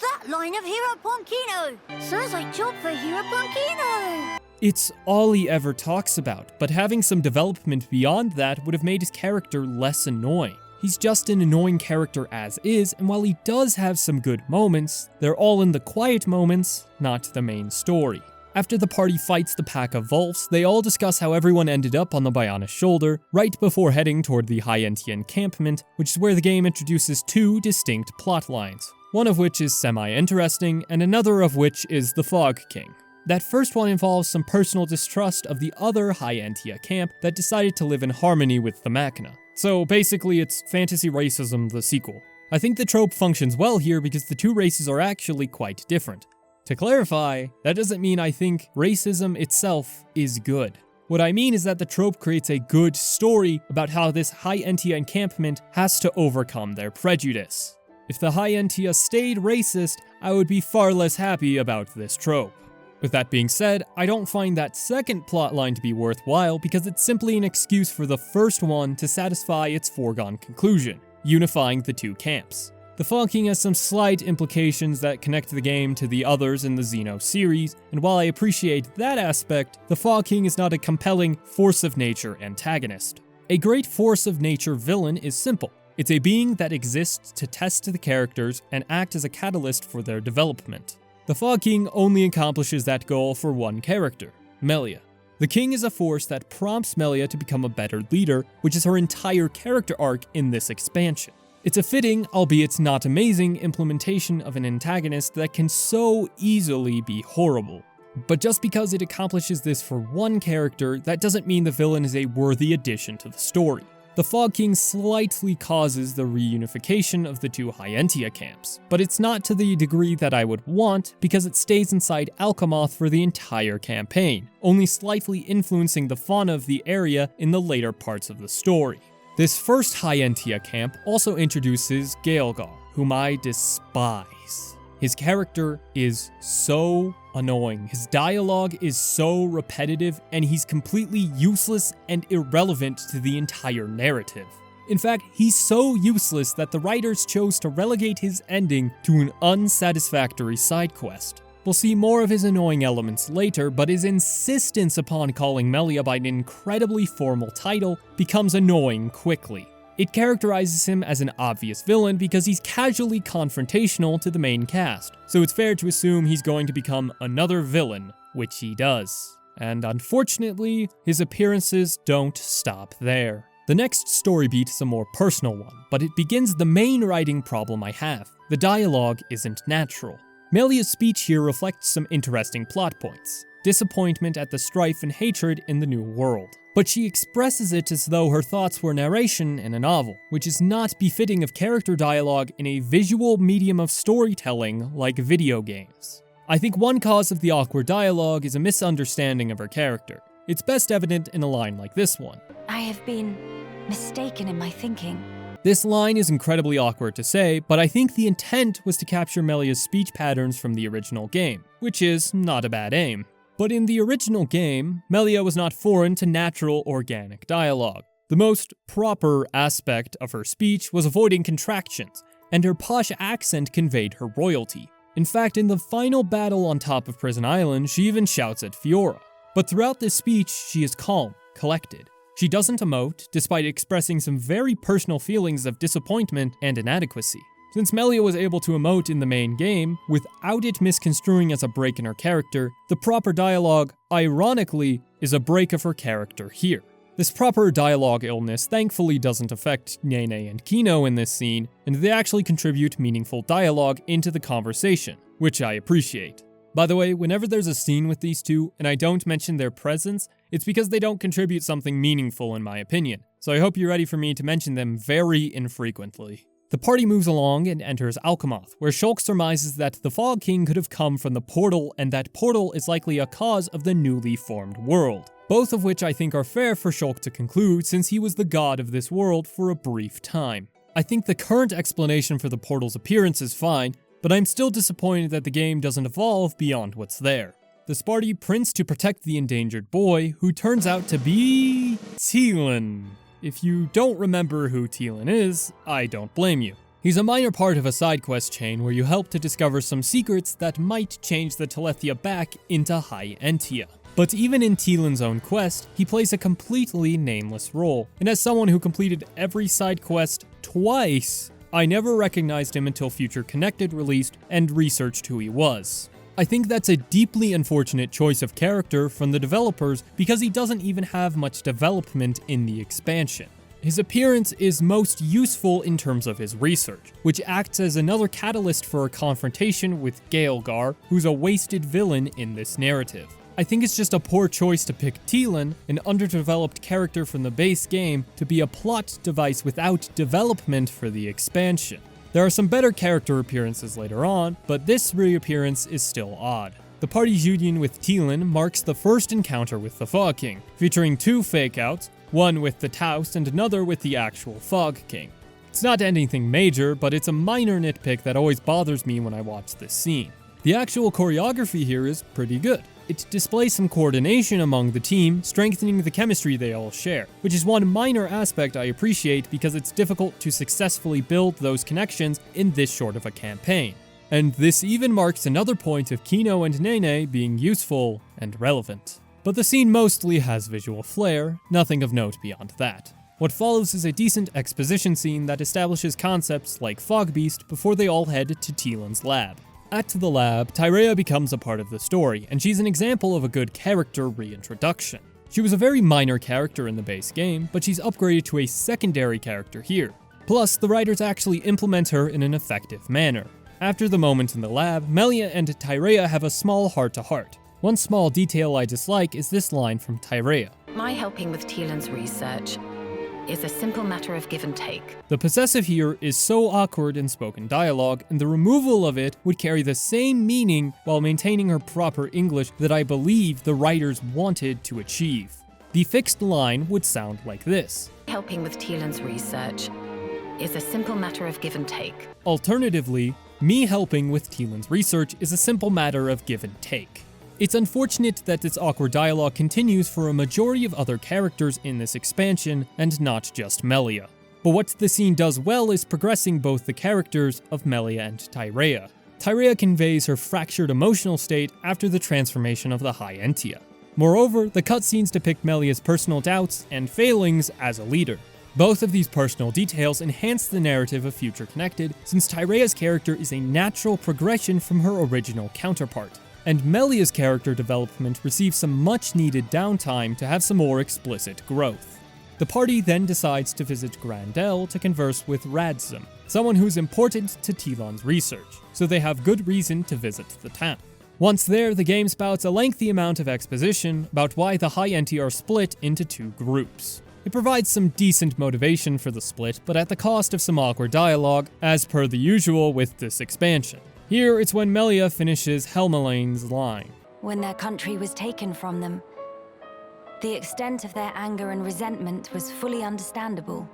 That line of Heropon Kino sounds like job for Heropon Kino. It's all he ever talks about, but having some development beyond that would have made his character less annoying. He's just an annoying character as is, and while he does have some good moments, they're all in the quiet moments, not the main story. After the party fights the pack of Volfs, they all discuss how everyone ended up on the Bionis Shoulder, right before heading toward the High Entia encampment, which is where the game introduces two distinct plot lines, one of which is semi-interesting, and another of which is the Fog King. That first one involves some personal distrust of the other High Entia camp that decided to live in harmony with the Makna. So basically it's Fantasy Racism the sequel. I think the trope functions well here because the two races are actually quite different. To clarify, that doesn't mean I think racism itself is good. What I mean is that the trope creates a good story about how this High Entia encampment has to overcome their prejudice. If the High Entia stayed racist, I would be far less happy about this trope. With that being said, I don't find that second plotline to be worthwhile because it's simply an excuse for the first one to satisfy its foregone conclusion, unifying the two camps. The Fog King has some slight implications that connect the game to the others in the Xeno series, and while I appreciate that aspect, the Fog King is not a compelling force of nature antagonist. A great force of nature villain is simple. It's a being that exists to test the characters and act as a catalyst for their development. The Fog King only accomplishes that goal for one character, Melia. The King is a force that prompts Melia to become a better leader, which is her entire character arc in this expansion. It's a fitting, albeit not amazing, implementation of an antagonist that can so easily be horrible. But just because it accomplishes this for one character, that doesn't mean the villain is a worthy addition to the story. The Fog King slightly causes the reunification of the two High Entia camps, but it's not to the degree that I would want because it stays inside Alcamoth for the entire campaign, only slightly influencing the fauna of the area in the later parts of the story. This first High Entia camp also introduces Galahad, whom I despise. His character is so annoying. His dialogue is so repetitive, and he's completely useless and irrelevant to the entire narrative. In fact, he's so useless that the writers chose to relegate his ending to an unsatisfactory side quest. We'll see more of his annoying elements later, but his insistence upon calling Melia by an incredibly formal title becomes annoying quickly. It characterizes him as an obvious villain because he's casually confrontational to the main cast, so it's fair to assume he's going to become another villain, which he does. And unfortunately, his appearances don't stop there. The next story beat is a more personal one, but it begins the main writing problem I have. The dialogue isn't natural. Melia's speech here reflects some interesting plot points. Disappointment at the strife and hatred in the new world. But she expresses it as though her thoughts were narration in a novel, which is not befitting of character dialogue in a visual medium of storytelling like video games. I think one cause of the awkward dialogue is a misunderstanding of her character. It's best evident in a line like this one. I have been mistaken in my thinking. This line is incredibly awkward to say, but I think the intent was to capture Melia's speech patterns from the original game, which is not a bad aim. But in the original game, Melia was not foreign to natural, organic dialogue. The most proper aspect of her speech was avoiding contractions, and her posh accent conveyed her royalty. In fact, in the final battle on top of Prison Island, she even shouts at Fiora. But throughout this speech, she is calm, collected. She doesn't emote, despite expressing some very personal feelings of disappointment and inadequacy. Since Melia was able to emote in the main game, without it misconstruing as a break in her character, the proper dialogue, ironically, is a break of her character here. This proper dialogue illness thankfully doesn't affect Nene and Kino in this scene, and they actually contribute meaningful dialogue into the conversation, which I appreciate. By the way, whenever there's a scene with these two, and I don't mention their presence, it's because they don't contribute something meaningful in my opinion, so I hope you're ready for me to mention them very infrequently. The party moves along and enters Alcamoth, where Shulk surmises that the Fog King could have come from the portal, and that portal is likely a cause of the newly formed world. Both of which I think are fair for Shulk to conclude, since he was the god of this world for a brief time. I think the current explanation for the portal's appearance is fine, but I'm still disappointed that the game doesn't evolve beyond what's there. The Sparty prints to protect the endangered boy, who turns out to be Teelan. If you don't remember who Teelan is, I don't blame you. He's a minor part of a side quest chain where you help to discover some secrets that might change the Telethia back into High Entia. But even in Teelan's own quest, he plays a completely nameless role, and as someone who completed every side quest twice, I never recognized him until Future Connected released and researched who he was. I think that's a deeply unfortunate choice of character from the developers because he doesn't even have much development in the expansion. His appearance is most useful in terms of his research, which acts as another catalyst for a confrontation with Gaelgar, who's a wasted villain in this narrative. I think it's just a poor choice to pick Teelan, an underdeveloped character from the base game, to be a plot device without development for the expansion. There are some better character appearances later on, but this reappearance is still odd. The party's union with Teelan marks the first encounter with the Fog King, featuring two fake-outs, one with the Taust and another with the actual Fog King. It's not anything major, but it's a minor nitpick that always bothers me when I watch this scene. The actual choreography here is pretty good. It displays some coordination among the team, strengthening the chemistry they all share, which is one minor aspect I appreciate because it's difficult to successfully build those connections in this short of a campaign. And this even marks another point of Kino and Nene being useful and relevant. But the scene mostly has visual flair, nothing of note beyond that. What follows is a decent exposition scene that establishes concepts like Fog Beast before they all head to Teelan's lab. At the lab, Tyrea becomes a part of the story, and she's an example of a good character reintroduction. She was a very minor character in the base game, but she's upgraded to a secondary character here. Plus, the writers actually implement her in an effective manner. After the moment in the lab, Melia and Tyrea have a small heart-to-heart. One small detail I dislike is this line from Tyrea. My helping with Teelan's research is a simple matter of give and take. The possessive here is so awkward in spoken dialogue, and the removal of it would carry the same meaning while maintaining her proper English that I believe the writers wanted to achieve. The fixed line would sound like this. Helping with Teelan's research is a simple matter of give and take. Alternatively, me helping with Teelan's research is a simple matter of give and take. It's unfortunate that this awkward dialogue continues for a majority of other characters in this expansion, and not just Melia. But what the scene does well is progressing both the characters of Melia and Tyrea. Tyrea conveys her fractured emotional state after the transformation of the High Entia. Moreover, the cutscenes depict Melia's personal doubts and failings as a leader. Both of these personal details enhance the narrative of Future Connected, since Tyrea's character is a natural progression from her original counterpart, and Melia's character development receives some much needed downtime to have some more explicit growth. The party then decides to visit Grandel to converse with Radzim, someone who's important to Teelan's research, so they have good reason to visit the town. Once there, the game spouts a lengthy amount of exposition about why the High Entia are split into two groups. It provides some decent motivation for the split, but at the cost of some awkward dialogue, as per the usual with this expansion. Here, it's when Melia finishes Helmalane's line. When their country was taken from them, the extent of their anger and resentment was fully understandable.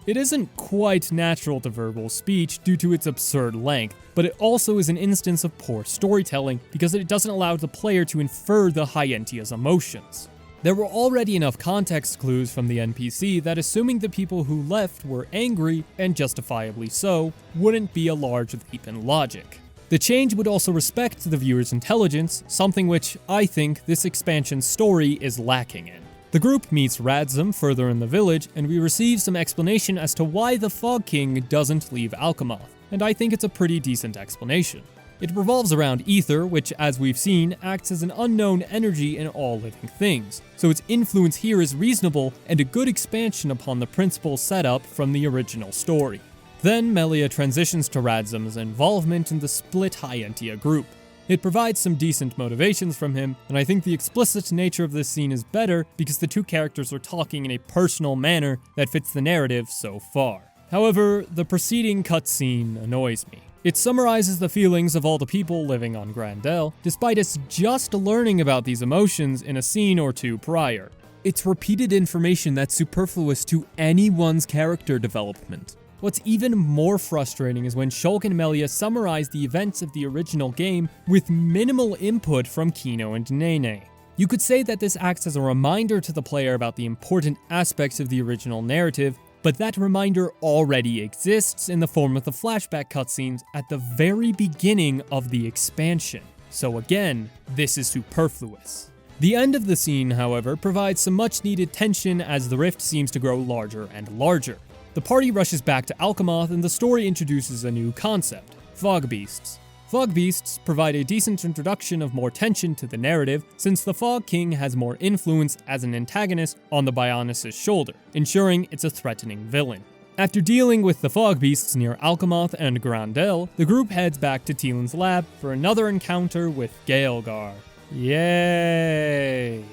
It isn't quite natural to verbal speech due to its absurd length, but it also is an instance of poor storytelling because it doesn't allow the player to infer the High Entia's emotions. There were already enough context clues from the NPC that assuming the people who left were angry, and justifiably so, wouldn't be a large leap in logic. The change would also respect the viewer's intelligence, something which I think this expansion's story is lacking in. The group meets Radzim further in the village, and we receive some explanation as to why the Fog King doesn't leave Alcamoth, and I think it's a pretty decent explanation. It revolves around ether, which, as we've seen, acts as an unknown energy in all living things, so its influence here is reasonable and a good expansion upon the principle set up from the original story. Then Melia transitions to Radzim's involvement in the split High Entia group. It provides some decent motivations from him, and I think the explicit nature of this scene is better because the two characters are talking in a personal manner that fits the narrative so far. However, the preceding cutscene annoys me. It summarizes the feelings of all the people living on Grandel, despite us just learning about these emotions in a scene or two prior. It's repeated information that's superfluous to anyone's character development. What's even more frustrating is when Shulk and Melia summarize the events of the original game with minimal input from Kino and Nene. You could say that this acts as a reminder to the player about the important aspects of the original narrative, but that reminder already exists in the form of the flashback cutscenes at the very beginning of the expansion. So again, this is superfluous. The end of the scene, however, provides some much needed tension as the rift seems to grow larger and larger. The party rushes back to Alcamoth and the story introduces a new concept, Fog Beasts. Fog Beasts provide a decent introduction of more tension to the narrative, since the Fog King has more influence as an antagonist on the Bionis' shoulder, ensuring it's a threatening villain. After dealing with the Fog Beasts near Alcamoth and Grandel, the group heads back to Teelan's lab for another encounter with Gaelgar. Yay!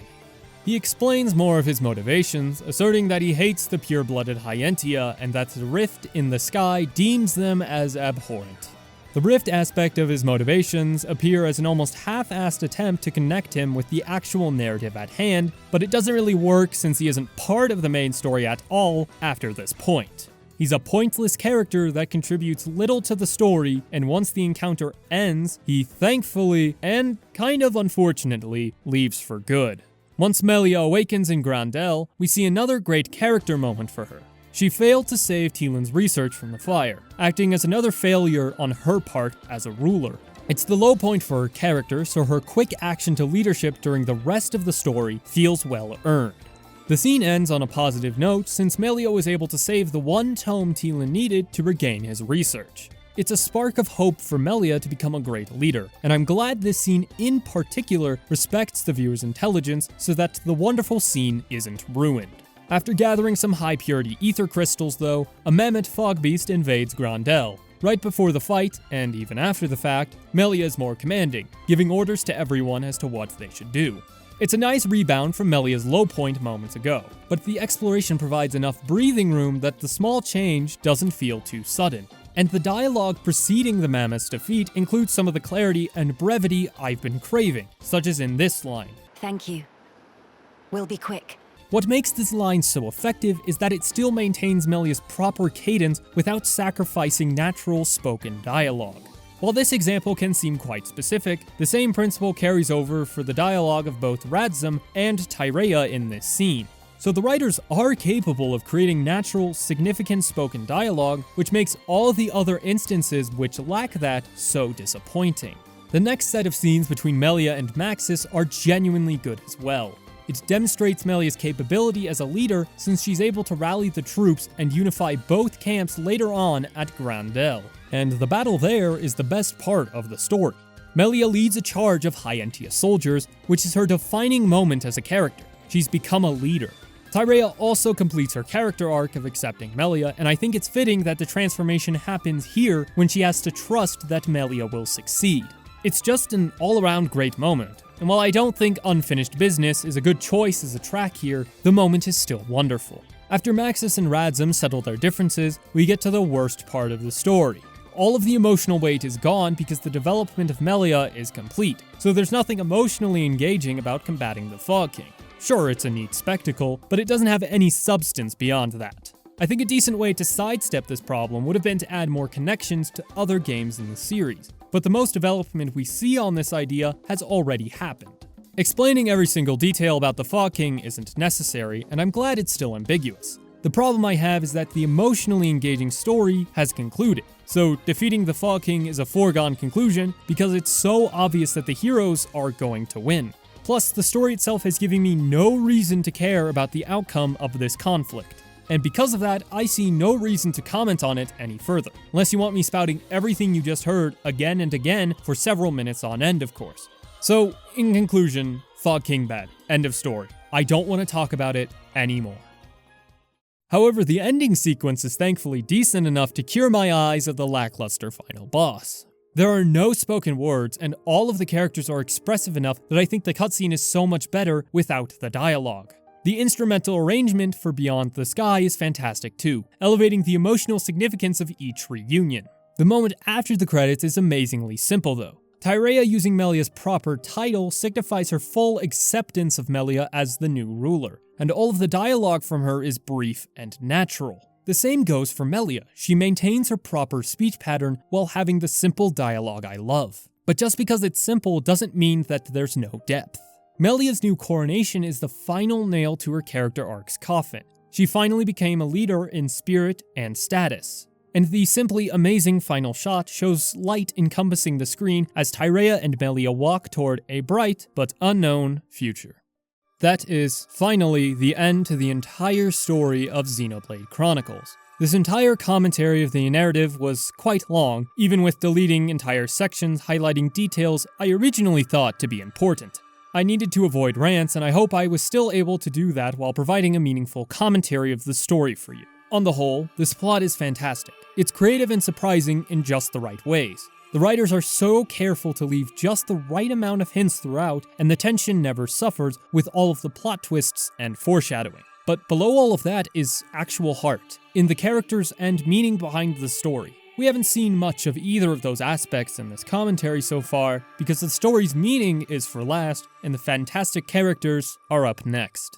He explains more of his motivations, asserting that he hates the pure-blooded High Entia and that the rift in the sky deems them as abhorrent. The rift aspect of his motivations appear as an almost half-assed attempt to connect him with the actual narrative at hand, but it doesn't really work since he isn't part of the main story at all after this point. He's a pointless character that contributes little to the story, and once the encounter ends, he thankfully, and kind of unfortunately, leaves for good. Once Melia awakens in Grandel, we see another great character moment for her. She failed to save Teelan's research from the fire, acting as another failure on her part as a ruler. It's the low point for her character, so her quick action to leadership during the rest of the story feels well earned. The scene ends on a positive note since Melia was able to save the one tome Teelan needed to regain his research. It's a spark of hope for Melia to become a great leader, and I'm glad this scene in particular respects the viewer's intelligence so that the wonderful scene isn't ruined. After gathering some high-purity ether crystals though, a mammoth fog beast invades Grandel. Right before the fight, and even after the fact, Melia is more commanding, giving orders to everyone as to what they should do. It's a nice rebound from Melia's low point moments ago, but the exploration provides enough breathing room that the small change doesn't feel too sudden. And the dialogue preceding the mammoth's defeat includes some of the clarity and brevity I've been craving, such as in this line. Thank you. We'll be quick. What makes this line so effective is that it still maintains Melia's proper cadence without sacrificing natural spoken dialogue. While this example can seem quite specific, the same principle carries over for the dialogue of both Radzim and Tyrea in this scene. So the writers are capable of creating natural, significant spoken dialogue, which makes all the other instances which lack that so disappointing. The next set of scenes between Melia and Maxis are genuinely good as well. It demonstrates Melia's capability as a leader since she's able to rally the troops and unify both camps later on at Grandel. And the battle there is the best part of the story. Melia leads a charge of High Entia soldiers, which is her defining moment as a character. She's become a leader. Tyrea also completes her character arc of accepting Melia, and I think it's fitting that the transformation happens here when she has to trust that Melia will succeed. It's just an all-around great moment, and while I don't think Unfinished Business is a good choice as a track here, the moment is still wonderful. After Maxis and Radzim settle their differences, we get to the worst part of the story. All of the emotional weight is gone because the development of Melia is complete, so there's nothing emotionally engaging about combating the Fog King. Sure, it's a neat spectacle, but it doesn't have any substance beyond that. I think a decent way to sidestep this problem would have been to add more connections to other games in the series, but the most development we see on this idea has already happened. Explaining every single detail about the Fog King isn't necessary, and I'm glad it's still ambiguous. The problem I have is that the emotionally engaging story has concluded, so defeating the Fog King is a foregone conclusion because it's so obvious that the heroes are going to win. Plus, the story itself has given me no reason to care about the outcome of this conflict. And because of that, I see no reason to comment on it any further. Unless you want me spouting everything you just heard again and again for several minutes on end, of course. So, in conclusion, Fog King bad. End of story. I don't want to talk about it anymore. However, the ending sequence is thankfully decent enough to cure my eyes of the lackluster final boss. There are no spoken words, and all of the characters are expressive enough that I think the cutscene is so much better without the dialogue. The instrumental arrangement for Beyond the Sky is fantastic too, elevating the emotional significance of each reunion. The moment after the credits is amazingly simple though. Tyrea using Melia's proper title signifies her full acceptance of Melia as the new ruler, and all of the dialogue from her is brief and natural. The same goes for Melia. She maintains her proper speech pattern while having the simple dialogue I love. But just because it's simple doesn't mean that there's no depth. Melia's new coronation is the final nail to her character arc's coffin. She finally became a leader in spirit and status. And the simply amazing final shot shows light encompassing the screen as Tyrea and Melia walk toward a bright but unknown future. That is, finally, the end to the entire story of Xenoblade Chronicles. This entire commentary of the narrative was quite long, even with deleting entire sections highlighting details I originally thought to be important. I needed to avoid rants, and I hope I was still able to do that while providing a meaningful commentary of the story for you. On the whole, this plot is fantastic. It's creative and surprising in just the right ways. The writers are so careful to leave just the right amount of hints throughout, and the tension never suffers with all of the plot twists and foreshadowing. But below all of that is actual heart, in the characters and meaning behind the story. We haven't seen much of either of those aspects in this commentary so far, because the story's meaning is for last, and the fantastic characters are up next.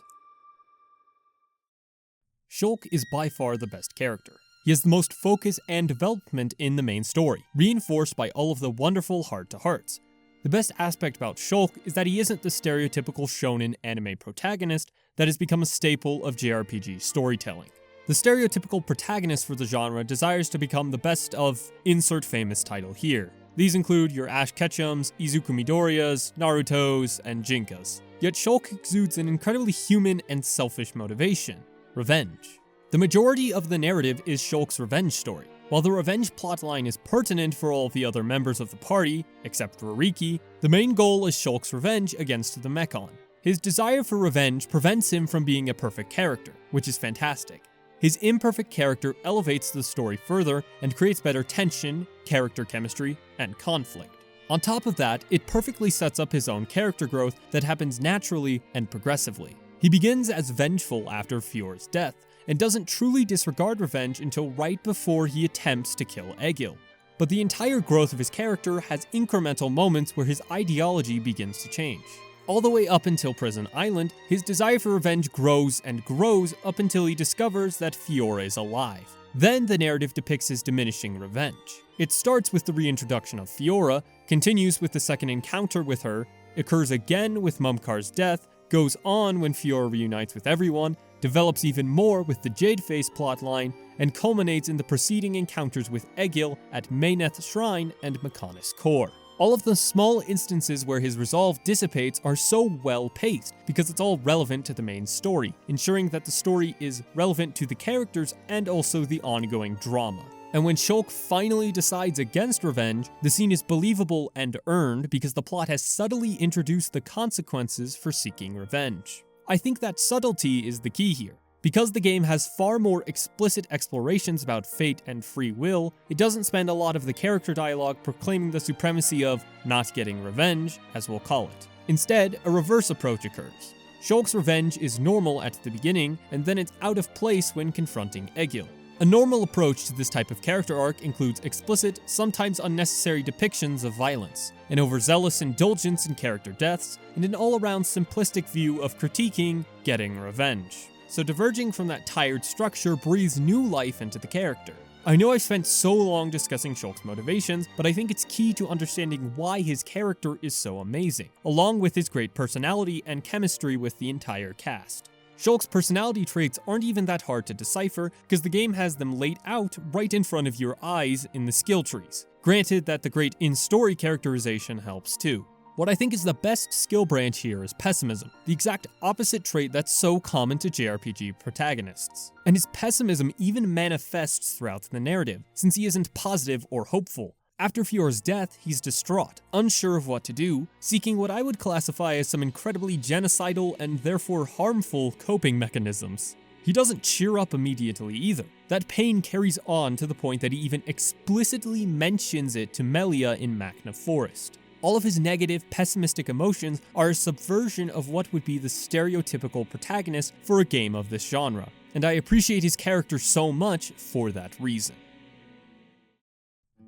Shulk is by far the best character. He has the most focus and development in the main story, reinforced by all of the wonderful heart-to-hearts. The best aspect about Shulk is that he isn't the stereotypical shonen anime protagonist that has become a staple of JRPG storytelling. The stereotypical protagonist for the genre desires to become the best of insert famous title here. These include your Ash Ketchums, Izuku Midoriyas, Narutos, and Jinkas. Yet Shulk exudes an incredibly human and selfish motivation: revenge. The majority of the narrative is Shulk's revenge story. While the revenge plotline is pertinent for all of the other members of the party, except for Riki, the main goal is Shulk's revenge against the Mechon. His desire for revenge prevents him from being a perfect character, which is fantastic. His imperfect character elevates the story further and creates better tension, character chemistry, and conflict. On top of that, it perfectly sets up his own character growth that happens naturally and progressively. He begins as vengeful after Fiore's death, and doesn't truly disregard revenge until right before he attempts to kill Egil. But the entire growth of his character has incremental moments where his ideology begins to change. All the way up until Prison Island, his desire for revenge grows and grows up until he discovers that Fiore is alive. Then the narrative depicts his diminishing revenge. It starts with the reintroduction of Fiora, continues with the second encounter with her, occurs again with Mumkar's death, goes on when Fiora reunites with everyone, develops even more with the Jadeface plotline, and culminates in the preceding encounters with Egil at Meyneth Shrine and Mechonis Core. All of the small instances where his resolve dissipates are so well paced because it's all relevant to the main story, ensuring that the story is relevant to the characters and also the ongoing drama. And when Shulk finally decides against revenge, the scene is believable and earned because the plot has subtly introduced the consequences for seeking revenge. I think that subtlety is the key here. Because the game has far more explicit explorations about fate and free will, it doesn't spend a lot of the character dialogue proclaiming the supremacy of not getting revenge, as we'll call it. Instead, a reverse approach occurs. Shulk's revenge is normal at the beginning, and then it's out of place when confronting Egil. A normal approach to this type of character arc includes explicit, sometimes unnecessary depictions of violence, an overzealous indulgence in character deaths, and an all-around simplistic view of critiquing getting revenge. So diverging from that tired structure breathes new life into the character. I know I've spent so long discussing Shulk's motivations, but I think it's key to understanding why his character is so amazing, along with his great personality and chemistry with the entire cast. Shulk's personality traits aren't even that hard to decipher because the game has them laid out right in front of your eyes in the skill trees. Granted that the great in-story characterization helps too. What I think is the best skill branch here is pessimism, the exact opposite trait that's so common to JRPG protagonists. And his pessimism even manifests throughout the narrative, since he isn't positive or hopeful. After Fiora's death, he's distraught, unsure of what to do, seeking what I would classify as some incredibly genocidal and therefore harmful coping mechanisms. He doesn't cheer up immediately either. That pain carries on to the point that he even explicitly mentions it to Melia in Makna Forest. All of his negative, pessimistic emotions are a subversion of what would be the stereotypical protagonist for a game of this genre, and I appreciate his character so much for that reason.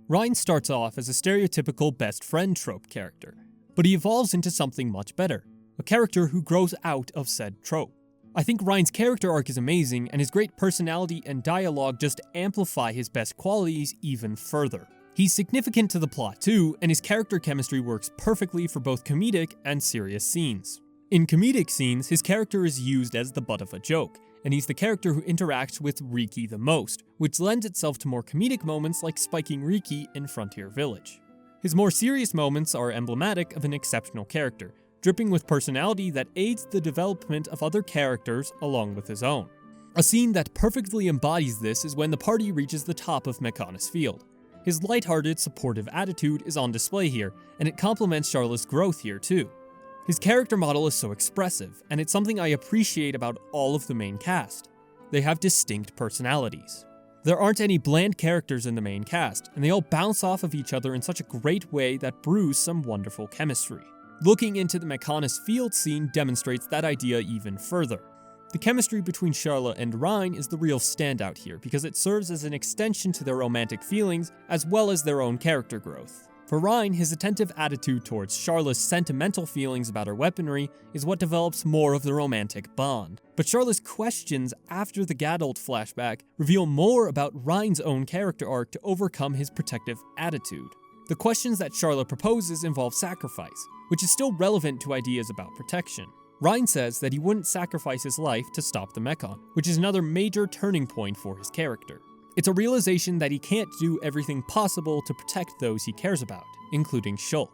Reyn starts off as a stereotypical best friend trope character, but he evolves into something much better, a character who grows out of said trope. I think Reyn's character arc is amazing, and his great personality and dialogue just amplify his best qualities even further. He's significant to the plot too, and his character chemistry works perfectly for both comedic and serious scenes. In comedic scenes, his character is used as the butt of a joke, and he's the character who interacts with Riki the most, which lends itself to more comedic moments like spiking Riki in Frontier Village. His more serious moments are emblematic of an exceptional character, dripping with personality that aids the development of other characters along with his own. A scene that perfectly embodies this is when the party reaches the top of Mechonis Field. His lighthearted, supportive attitude is on display here, and it complements Sharla's growth here too. His character model is so expressive, and it's something I appreciate about all of the main cast. They have distinct personalities. There aren't any bland characters in the main cast, and they all bounce off of each other in such a great way that brews some wonderful chemistry. Looking into the Mechonis Field scene demonstrates that idea even further. The chemistry between Sharla and Reyn is the real standout here because it serves as an extension to their romantic feelings as well as their own character growth. For Reyn, his attentive attitude towards Sharla's sentimental feelings about her weaponry is what develops more of the romantic bond. But Sharla's questions after the Gadult flashback reveal more about Reyn's own character arc to overcome his protective attitude. The questions that Sharla proposes involve sacrifice, which is still relevant to ideas about protection. Reyn says that he wouldn't sacrifice his life to stop the Mechon, which is another major turning point for his character. It's a realization that he can't do everything possible to protect those he cares about, including Shulk.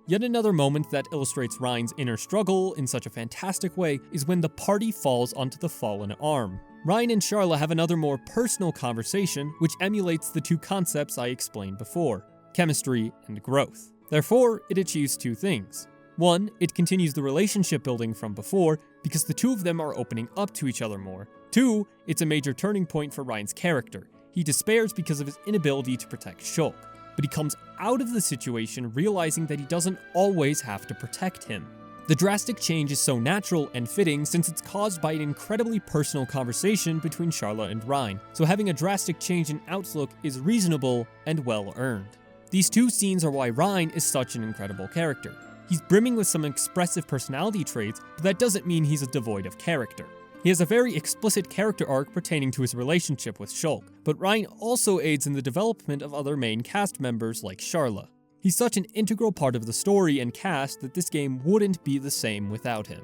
Yet another moment that illustrates Reyn's inner struggle in such a fantastic way is when the party falls onto the fallen arm. Reyn and Sharla have another more personal conversation, which emulates the two concepts I explained before, chemistry and growth. Therefore, it achieves two things. One, it continues the relationship building from before because the two of them are opening up to each other more. Two, it's a major turning point for Reyn's character. He despairs because of his inability to protect Shulk, but he comes out of the situation realizing that he doesn't always have to protect him. The drastic change is so natural and fitting since it's caused by an incredibly personal conversation between Sharla and Reyn, so having a drastic change in outlook is reasonable and well earned. These two scenes are why Reyn is such an incredible character. He's brimming with some expressive personality traits, but that doesn't mean he's devoid of character. He has a very explicit character arc pertaining to his relationship with Shulk, but Reyn also aids in the development of other main cast members like Sharla. He's such an integral part of the story and cast that this game wouldn't be the same without him.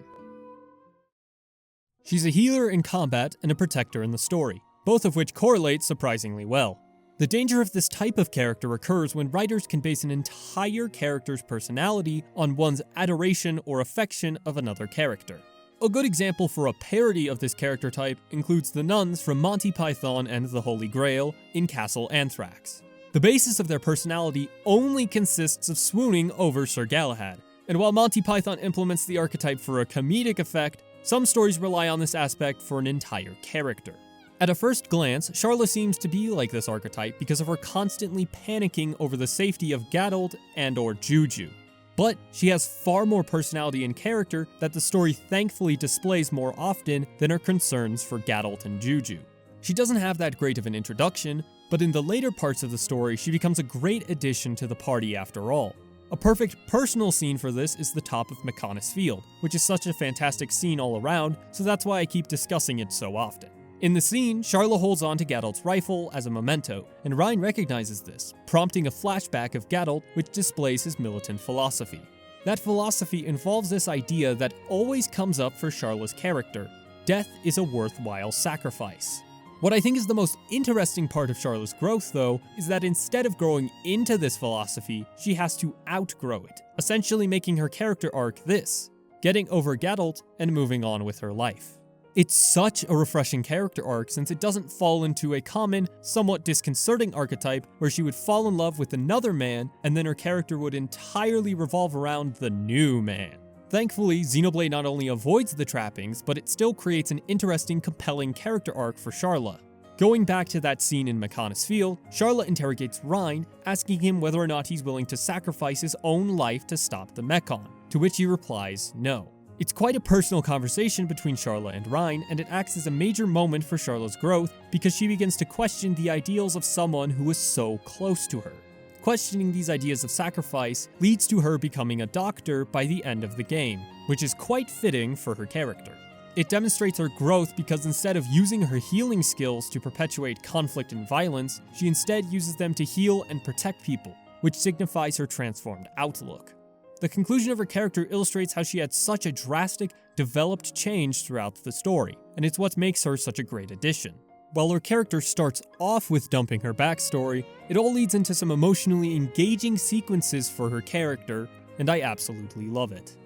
She's a healer in combat and a protector in the story, both of which correlate surprisingly well. The danger of this type of character occurs when writers can base an entire character's personality on one's adoration or affection of another character. A good example for a parody of this character type includes the nuns from Monty Python and the Holy Grail in Castle Anthrax. The basis of their personality only consists of swooning over Sir Galahad, and while Monty Python implements the archetype for a comedic effect, some stories rely on this aspect for an entire character. At a first glance, Sharla seems to be like this archetype because of her constantly panicking over the safety of Gatald and/or Juju. But she has far more personality and character that the story thankfully displays more often than her concerns for Gatald and Juju. She doesn't have that great of an introduction, but in the later parts of the story she becomes a great addition to the party after all. A perfect personal scene for this is the top of Mechonis Field, which is such a fantastic scene all around, so that's why I keep discussing it so often. In the scene, Sharla holds on to Gatald's rifle as a memento, and Reyn recognizes this, prompting a flashback of Gatald which displays his militant philosophy. That philosophy involves this idea that always comes up for Sharla's character: death is a worthwhile sacrifice. What I think is the most interesting part of Sharla's growth, though, is that instead of growing into this philosophy, she has to outgrow it, essentially making her character arc this: getting over Gatald and moving on with her life. It's such a refreshing character arc since it doesn't fall into a common, somewhat disconcerting archetype where she would fall in love with another man and then her character would entirely revolve around the new man. Thankfully, Xenoblade not only avoids the trappings, but it still creates an interesting, compelling character arc for Sharla. Going back to that scene in Mechonis Field, Sharla interrogates Reyn, asking him whether or not he's willing to sacrifice his own life to stop the Mechon, to which he replies no. It's quite a personal conversation between Sharla and Reyn, and it acts as a major moment for Sharla's growth because she begins to question the ideals of someone who is so close to her. Questioning these ideas of sacrifice leads to her becoming a doctor by the end of the game, which is quite fitting for her character. It demonstrates her growth because instead of using her healing skills to perpetuate conflict and violence, she instead uses them to heal and protect people, which signifies her transformed outlook. The conclusion of her character illustrates how she had such a drastic, developed change throughout the story, and it's what makes her such a great addition. While her character starts off with dumping her backstory, it all leads into some emotionally engaging sequences for her character, and I absolutely love it.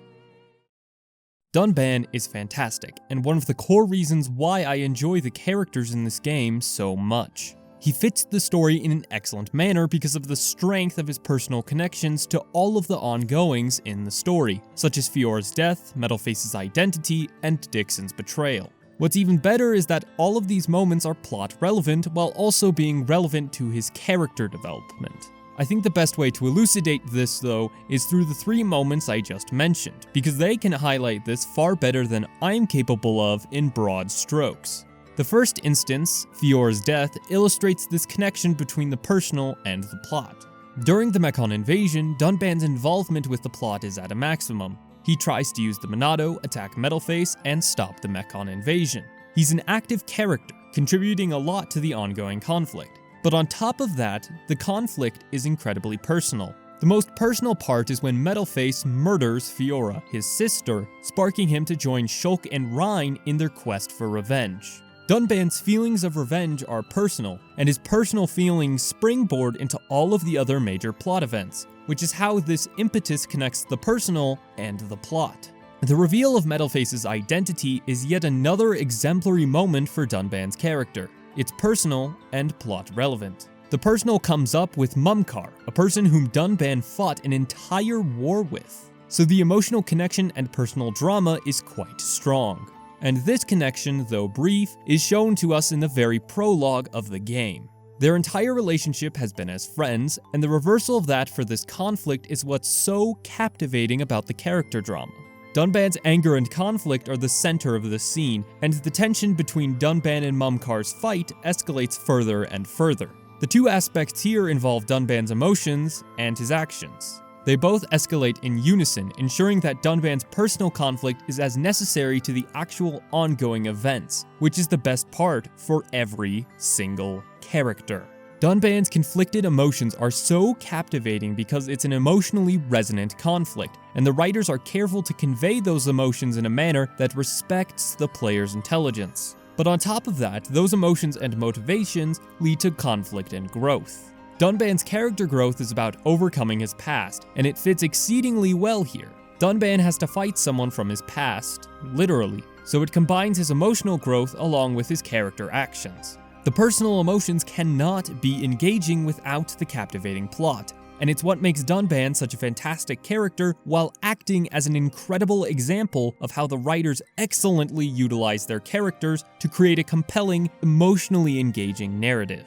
Dunban is fantastic, and one of the core reasons why I enjoy the characters in this game so much. He fits the story in an excellent manner because of the strength of his personal connections to all of the ongoings in the story, such as Fiora's death, Metalface's identity, and Dixon's betrayal. What's even better is that all of these moments are plot relevant while also being relevant to his character development. I think the best way to elucidate this, though, is through the 3 moments I just mentioned, because they can highlight this far better than I'm capable of in broad strokes. The first instance, Fiora's death, illustrates this connection between the personal and the plot. During the Mechon invasion, Dunban's involvement with the plot is at a maximum. He tries to use the Monado, attack Metalface, and stop the Mechon invasion. He's an active character, contributing a lot to the ongoing conflict. But on top of that, the conflict is incredibly personal. The most personal part is when Metalface murders Fiora, his sister, sparking him to join Shulk and Reyn in their quest for revenge. Dunban's feelings of revenge are personal, and his personal feelings springboard into all of the other major plot events, which is how this impetus connects the personal and the plot. The reveal of Metalface's identity is yet another exemplary moment for Dunban's character. It's personal and plot relevant. The personal comes up with Mumkar, a person whom Dunban fought an entire war with, so the emotional connection and personal drama is quite strong. And this connection, though brief, is shown to us in the very prologue of the game. Their entire relationship has been as friends, and the reversal of that for this conflict is what's so captivating about the character drama. Dunban's anger and conflict are the center of the scene, and the tension between Dunban and Mumkar's fight escalates further and further. The 2 aspects here involve Dunban's emotions and his actions. They both escalate in unison, ensuring that Dunban's personal conflict is as necessary to the actual ongoing events, which is the best part for every single character. Dunban's conflicted emotions are so captivating because it's an emotionally resonant conflict, and the writers are careful to convey those emotions in a manner that respects the player's intelligence. But on top of that, those emotions and motivations lead to conflict and growth. Dunban's character growth is about overcoming his past, and it fits exceedingly well here. Dunban has to fight someone from his past, literally, so it combines his emotional growth along with his character actions. The personal emotions cannot be engaging without the captivating plot, and it's what makes Dunban such a fantastic character while acting as an incredible example of how the writers excellently utilize their characters to create a compelling, emotionally engaging narrative.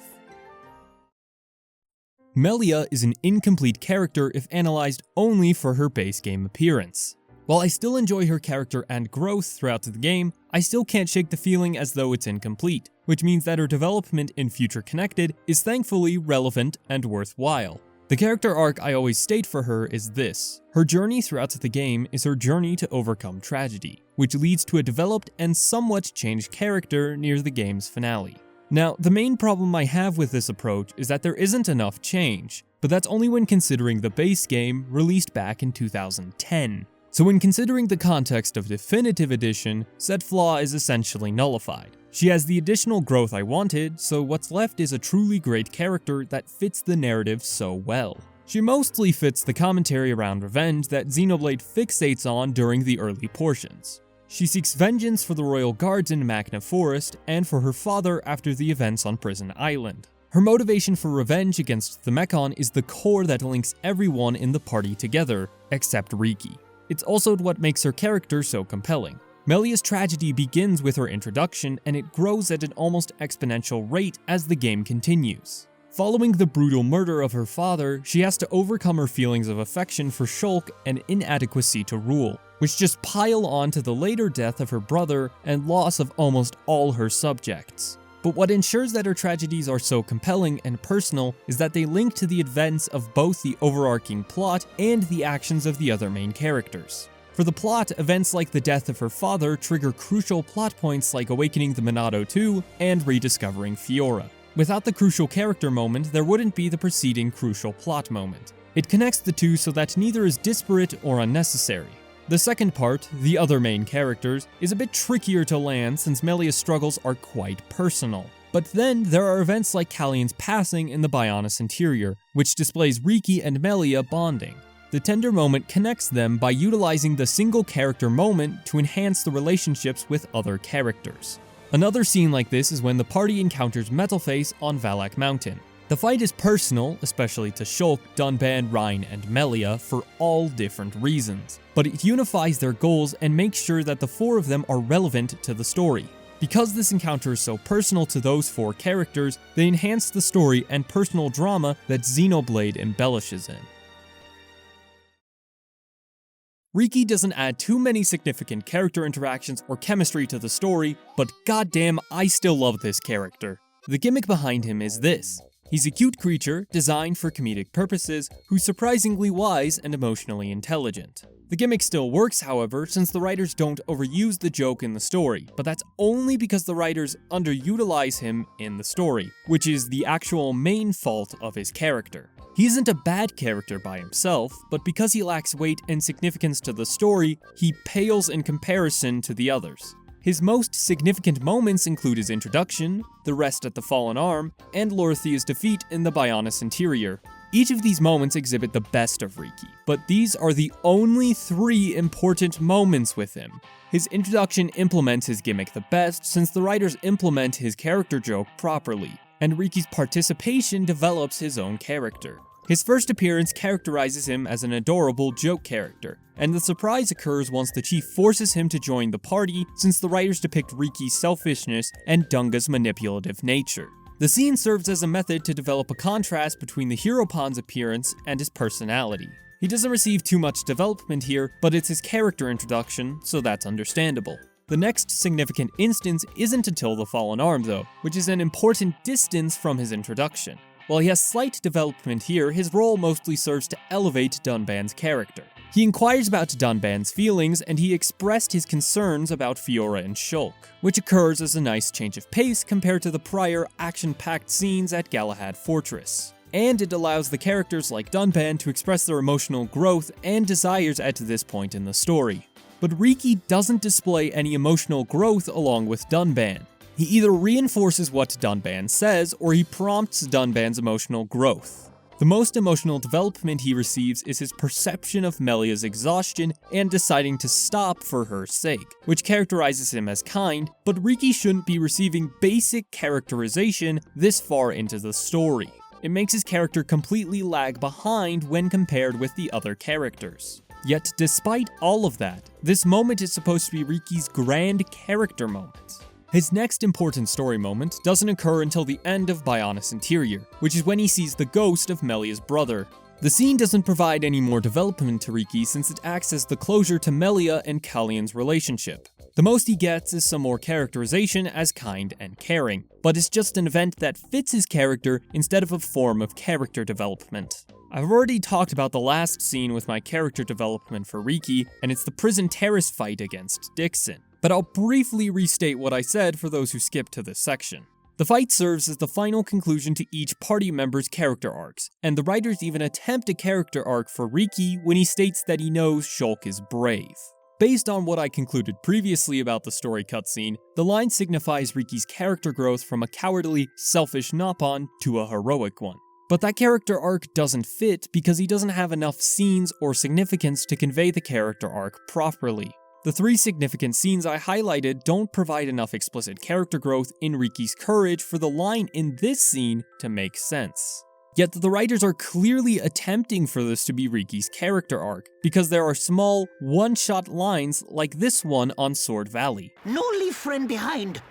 Melia is an incomplete character if analyzed only for her base game appearance. While I still enjoy her character and growth throughout the game, I still can't shake the feeling as though it's incomplete, which means that her development in Future Connected is thankfully relevant and worthwhile. The character arc I always state for her is this: her journey throughout the game is her journey to overcome tragedy, which leads to a developed and somewhat changed character near the game's finale. Now, the main problem I have with this approach is that there isn't enough change, but that's only when considering the base game released back in 2010. So when considering the context of Definitive Edition, said flaw is essentially nullified. She has the additional growth I wanted, so what's left is a truly great character that fits the narrative so well. She mostly fits the commentary around revenge that Xenoblade fixates on during the early portions. She seeks vengeance for the royal guards in Makna Forest and for her father after the events on Prison Island. Her motivation for revenge against the Mechon is the core that links everyone in the party together, except Riki. It's also what makes her character so compelling. Melia's tragedy begins with her introduction, and it grows at an almost exponential rate as the game continues. Following the brutal murder of her father, she has to overcome her feelings of affection for Shulk and inadequacy to rule, which just pile on to the later death of her brother and loss of almost all her subjects. But what ensures that her tragedies are so compelling and personal is that they link to the events of both the overarching plot and the actions of the other main characters. For the plot, events like the death of her father trigger crucial plot points like awakening the Monado 2 and rediscovering Fiora. Without the crucial character moment, there wouldn't be the preceding crucial plot moment. It connects the two so that neither is disparate or unnecessary. The second part, the other main characters, is a bit trickier to land since Melia's struggles are quite personal. But then there are events like Callion's passing in the Bionis Interior, which displays Riki and Melia bonding. The tender moment connects them by utilizing the single character moment to enhance the relationships with other characters. Another scene like this is when the party encounters Metalface on Valak Mountain. The fight is personal, especially to Shulk, Dunban, Reyn, and Melia for all different reasons, but it unifies their goals and makes sure that the four of them are relevant to the story. Because this encounter is so personal to those four characters, they enhance the story and personal drama that Xenoblade embellishes in. Riki doesn't add too many significant character interactions or chemistry to the story, but goddamn, I still love this character. The gimmick behind him is this: he's a cute creature designed for comedic purposes who's surprisingly wise and emotionally intelligent. The gimmick still works, however, since the writers don't overuse the joke in the story, but that's only because the writers underutilize him in the story, which is the actual main fault of his character. He isn't a bad character by himself, but because he lacks weight and significance to the story, he pales in comparison to the others. His most significant moments include his introduction, the rest at the Fallen Arm, and Lorthia's defeat in the Bionis Interior. Each of these moments exhibit the best of Riki, but these are the only 3 important moments with him. His introduction implements his gimmick the best since the writers implement his character joke properly, and Riki's participation develops his own character. His first appearance characterizes him as an adorable joke character, and the surprise occurs once the chief forces him to join the party since the writers depict Riki's selfishness and Dunga's manipulative nature. The scene serves as a method to develop a contrast between the hero pawn's appearance and his personality. He doesn't receive too much development here, but it's his character introduction, so that's understandable. The next significant instance isn't until the Fallen Arm though, which is an important distance from his introduction. While he has slight development here, his role mostly serves to elevate Dunban's character. He inquires about Dunban's feelings, and he expressed his concerns about Fiora and Shulk, which occurs as a nice change of pace compared to the prior action-packed scenes at Galahad Fortress. And it allows the characters like Dunban to express their emotional growth and desires at this point in the story. But Riki doesn't display any emotional growth along with Dunban. He either reinforces what Dunban says, or he prompts Dunban's emotional growth. The most emotional development he receives is his perception of Melia's exhaustion and deciding to stop for her sake, which characterizes him as kind, but Riki shouldn't be receiving basic characterization this far into the story. It makes his character completely lag behind when compared with the other characters. Yet despite all of that, this moment is supposed to be Riki's grand character moment. His next important story moment doesn't occur until the end of Bionis Interior, which is when he sees the ghost of Melia's brother. The scene doesn't provide any more development to Riki since it acts as the closure to Melia and Kallian's relationship. The most he gets is some more characterization as kind and caring, but it's just an event that fits his character instead of a form of character development. I've already talked about the last scene with my character development for Riki, and it's the prison terrace fight against Dixon. But I'll briefly restate what I said for those who skipped to this section. The fight serves as the final conclusion to each party member's character arcs, and the writers even attempt a character arc for Riki when he states that he knows Shulk is brave. Based on what I concluded previously about the story cutscene, the line signifies Riki's character growth from a cowardly, selfish Nopon to a heroic one. But that character arc doesn't fit because he doesn't have enough scenes or significance to convey the character arc properly. The 3 significant scenes I highlighted don't provide enough explicit character growth in Riki's courage for the line in this scene to make sense. Yet the writers are clearly attempting for this to be Riki's character arc, because there are small, one-shot lines like this one on Sword Valley. No leave friend behind.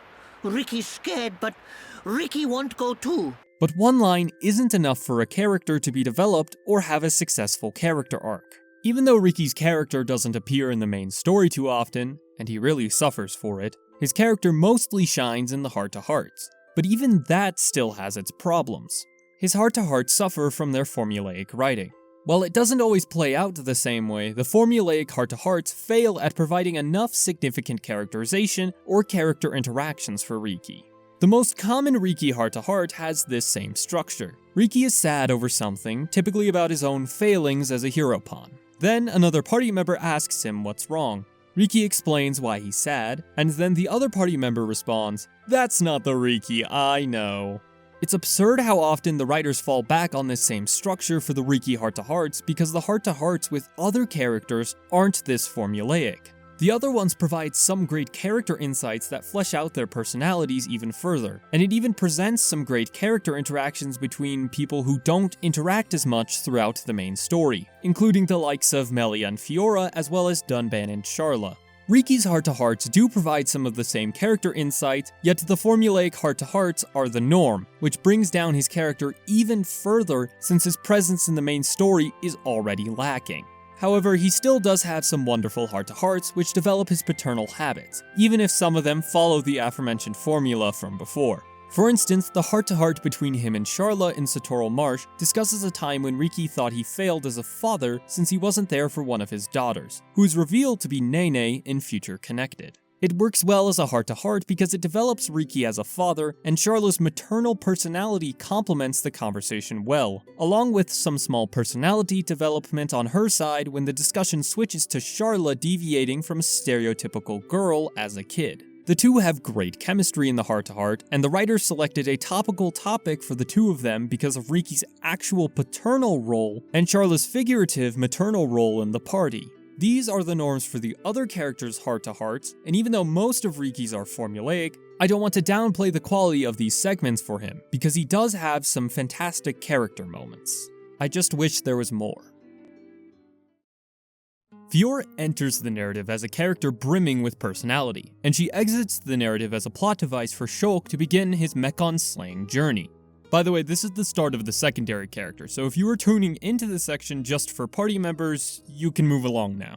Riki's scared, but Riki won't go too. But one line isn't enough for a character to be developed or have a successful character arc. Even though Riki's character doesn't appear in the main story too often, and he really suffers for it, his character mostly shines in the heart-to-hearts. But even that still has its problems. His heart-to-hearts suffer from their formulaic writing. While it doesn't always play out the same way, the formulaic heart-to-hearts fail at providing enough significant characterization or character interactions for Riki. The most common Riki heart-to-heart has this same structure. Riki is sad over something, typically about his own failings as a hero pawn. Then another party member asks him what's wrong. Riki explains why he's sad, and then the other party member responds, "That's not the Riki I know." It's absurd how often the writers fall back on this same structure for the Riki heart-to-hearts because the heart-to-hearts with other characters aren't this formulaic. The other ones provide some great character insights that flesh out their personalities even further, and it even presents some great character interactions between people who don't interact as much throughout the main story, including the likes of Melia and Fiora as well as Dunban and Sharla. Riki's heart-to-hearts do provide some of the same character insights, yet the formulaic heart-to-hearts are the norm, which brings down his character even further since his presence in the main story is already lacking. However, he still does have some wonderful heart-to-hearts which develop his paternal habits, even if some of them follow the aforementioned formula from before. For instance, the heart-to-heart between him and Sharla in Satorl Marsh discusses a time when Riki thought he failed as a father since he wasn't there for one of his daughters, who is revealed to be Nene in Future Connected. It works well as a heart-to-heart because it develops Riki as a father, and Sharla's maternal personality complements the conversation well, along with some small personality development on her side when the discussion switches to Sharla deviating from a stereotypical girl as a kid. The two have great chemistry in the heart-to-heart, and the writers selected a topical topic for the two of them because of Riki's actual paternal role and Sharla's figurative maternal role in the party. These are the norms for the other characters' heart-to-hearts, and even though most of Riki's are formulaic, I don't want to downplay the quality of these segments for him, because he does have some fantastic character moments. I just wish there was more. Fiora enters the narrative as a character brimming with personality, and she exits the narrative as a plot device for Shulk to begin his Mechon slaying journey. By the way, this is the start of the secondary character, so if you were tuning into this section just for party members, you can move along now.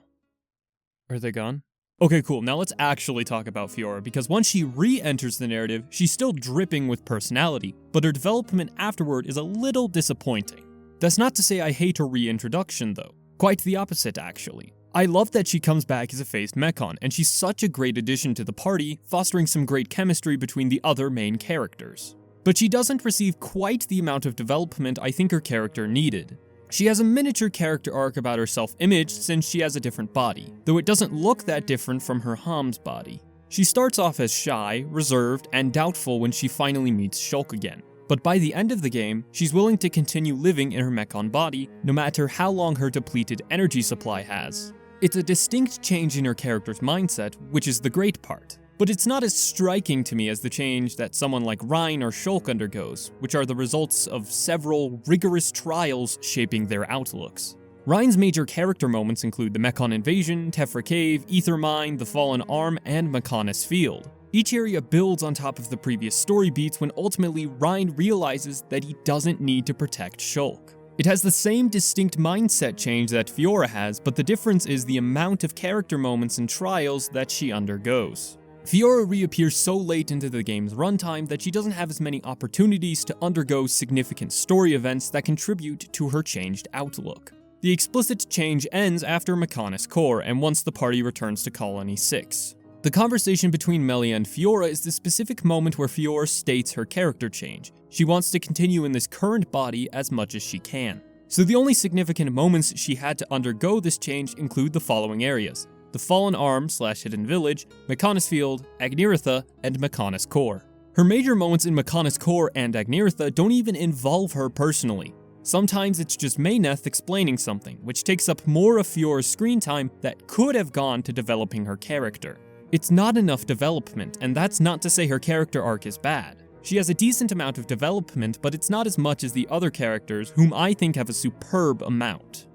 Are they gone? Okay, cool, now let's actually talk about Fiora, because once she re-enters the narrative, she's still dripping with personality, but her development afterward is a little disappointing. That's not to say I hate her reintroduction though, quite the opposite actually. I love that she comes back as a phased Mechon, and she's such a great addition to the party, fostering some great chemistry between the other main characters. But she doesn't receive quite the amount of development I think her character needed. She has a miniature character arc about her self-image since she has a different body, though it doesn't look that different from her Ham's body. She starts off as shy, reserved, and doubtful when she finally meets Shulk again. But by the end of the game, she's willing to continue living in her Mechon body, no matter how long her depleted energy supply has. It's a distinct change in her character's mindset, which is the great part. But it's not as striking to me as the change that someone like Reyn or Shulk undergoes, which are the results of several rigorous trials shaping their outlooks. Reyn's major character moments include the Mechon invasion, Tephra Cave, Ether Mine, the Fallen Arm, and Mechonis Field. Each area builds on top of the previous story beats when ultimately Reyn realizes that he doesn't need to protect Shulk. It has the same distinct mindset change that Fiora has, but the difference is the amount of character moments and trials that she undergoes. Fiora reappears so late into the game's runtime that she doesn't have as many opportunities to undergo significant story events that contribute to her changed outlook. The explicit change ends after Mechonis Core and once the party returns to Colony 6. The conversation between Melia and Fiora is the specific moment where Fiora states her character change. She wants to continue in this current body as much as she can. So the only significant moments she had to undergo this change include the following areas: the Fallen Arm / Hidden Village, Mechonis Field, Agniratha, and Mechonis Core. Her major moments in Mechonis Core and Agniratha don't even involve her personally. Sometimes it's just Meyneth explaining something, which takes up more of Fiora's screen time that could have gone to developing her character. It's not enough development, and that's not to say her character arc is bad. She has a decent amount of development, but it's not as much as the other characters, whom I think have a superb amount.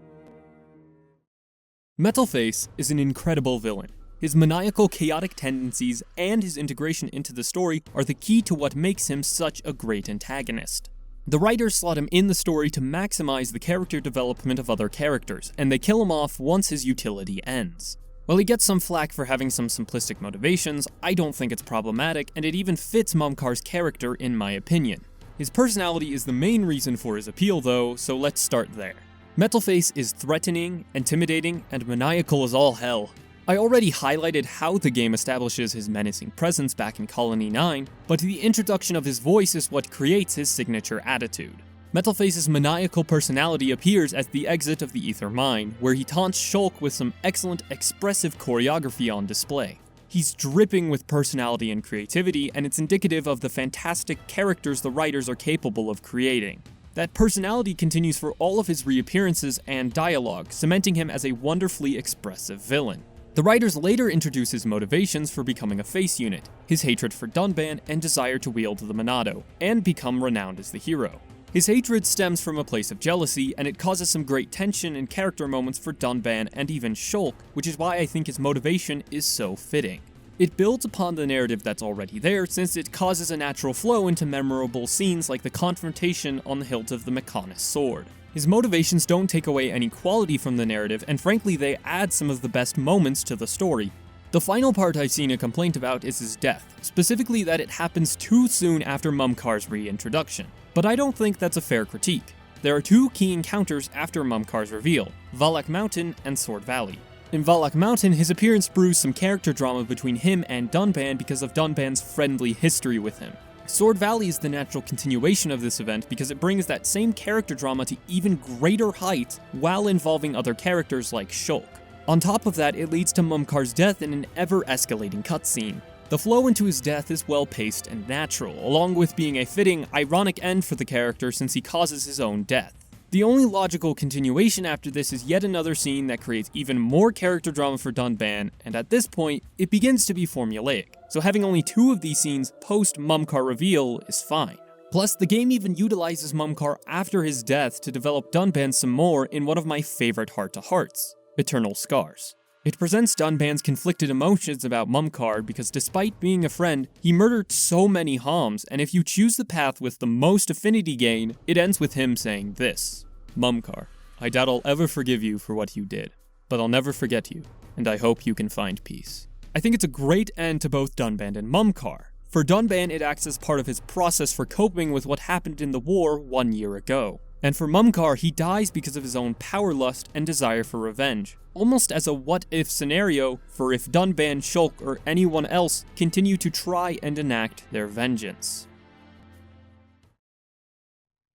Metalface is an incredible villain. His maniacal, chaotic tendencies and his integration into the story are the key to what makes him such a great antagonist. The writers slot him in the story to maximize the character development of other characters, and they kill him off once his utility ends. While he gets some flack for having some simplistic motivations, I don't think it's problematic, and it even fits Mumkar's character in my opinion. His personality is the main reason for his appeal though, so let's start there. Metalface is threatening, intimidating, and maniacal as all hell. I already highlighted how the game establishes his menacing presence back in Colony 9, but the introduction of his voice is what creates his signature attitude. Metalface's maniacal personality appears at the exit of the Ether Mine, where he taunts Shulk with some excellent expressive choreography on display. He's dripping with personality and creativity, and it's indicative of the fantastic characters the writers are capable of creating. That personality continues for all of his reappearances and dialogue, cementing him as a wonderfully expressive villain. The writers later introduce his motivations for becoming a face unit, his hatred for Dunban and desire to wield the Monado, and become renowned as the hero. His hatred stems from a place of jealousy, and it causes some great tension and character moments for Dunban and even Shulk, which is why I think his motivation is so fitting. It builds upon the narrative that's already there, since it causes a natural flow into memorable scenes like the confrontation on the hilt of the Mechonis sword. His motivations don't take away any quality from the narrative, and frankly they add some of the best moments to the story. The final part I've seen a complaint about is his death, specifically that it happens too soon after Mumkar's reintroduction. But I don't think that's a fair critique. There are two key encounters after Mumkar's reveal, Valak Mountain and Sword Valley. In Valak Mountain, his appearance brews some character drama between him and Dunban because of Dunban's friendly history with him. Sword Valley is the natural continuation of this event because it brings that same character drama to even greater heights while involving other characters like Shulk. On top of that, it leads to Mumkar's death in an ever-escalating cutscene. The flow into his death is well-paced and natural, along with being a fitting, ironic end for the character since he causes his own death. The only logical continuation after this is yet another scene that creates even more character drama for Dunban, and at this point, it begins to be formulaic, so having only two of these scenes post-Mumkar reveal is fine. Plus, the game even utilizes Mumkar after his death to develop Dunban some more in one of my favorite heart-to-hearts, Eternal Scars. It presents Dunban's conflicted emotions about Mumkar because despite being a friend, he murdered so many Homs, and if you choose the path with the most affinity gain, it ends with him saying this: Mumkar, I doubt I'll ever forgive you for what you did, but I'll never forget you, and I hope you can find peace. I think it's a great end to both Dunband and Mumkar. For Dunband, it acts as part of his process for coping with what happened in the war 1 year ago. And for Mumkar, he dies because of his own power lust and desire for revenge, almost as a what-if scenario for if Dunband, Shulk, or anyone else continue to try and enact their vengeance.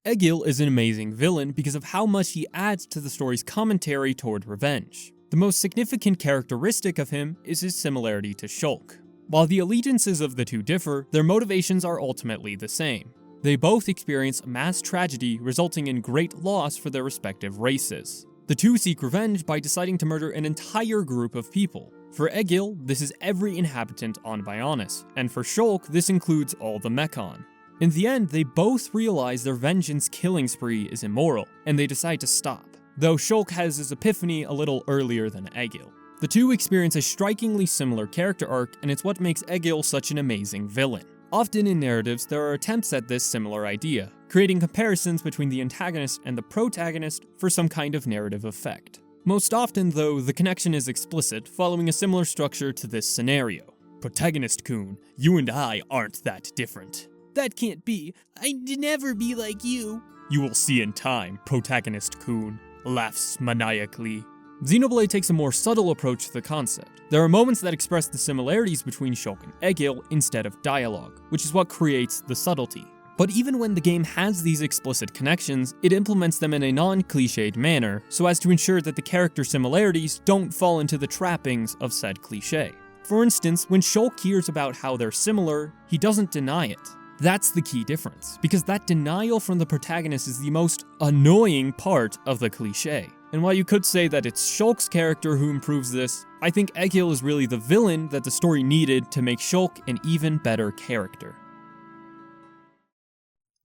Egil is an amazing villain because of how much he adds to the story's commentary toward revenge. The most significant characteristic of him is his similarity to Shulk. While the allegiances of the two differ, their motivations are ultimately the same. They both experience mass tragedy resulting in great loss for their respective races. The two seek revenge by deciding to murder an entire group of people. For Egil, this is every inhabitant on Bionis, and for Shulk, this includes all the Mechon. In the end, they both realize their vengeance killing spree is immoral, and they decide to stop, though Shulk has his epiphany a little earlier than Egil. The two experience a strikingly similar character arc, and it's what makes Egil such an amazing villain. Often in narratives, there are attempts at this similar idea, creating comparisons between the antagonist and the protagonist for some kind of narrative effect. Most often, though, the connection is explicit, following a similar structure to this scenario. Protagonist-kun, you and I aren't that different. That can't be. I'd never be like you. You will see in time, Protagonist-kun laughs maniacally. Xenoblade takes a more subtle approach to the concept. There are moments that express the similarities between Shulk and Egil instead of dialogue, which is what creates the subtlety. But even when the game has these explicit connections, it implements them in a non-cliched manner, so as to ensure that the character similarities don't fall into the trappings of said cliché. For instance, when Shulk hears about how they're similar, he doesn't deny it. That's the key difference, because that denial from the protagonist is the most annoying part of the cliché. And while you could say that it's Shulk's character who improves this, I think Egil is really the villain that the story needed to make Shulk an even better character.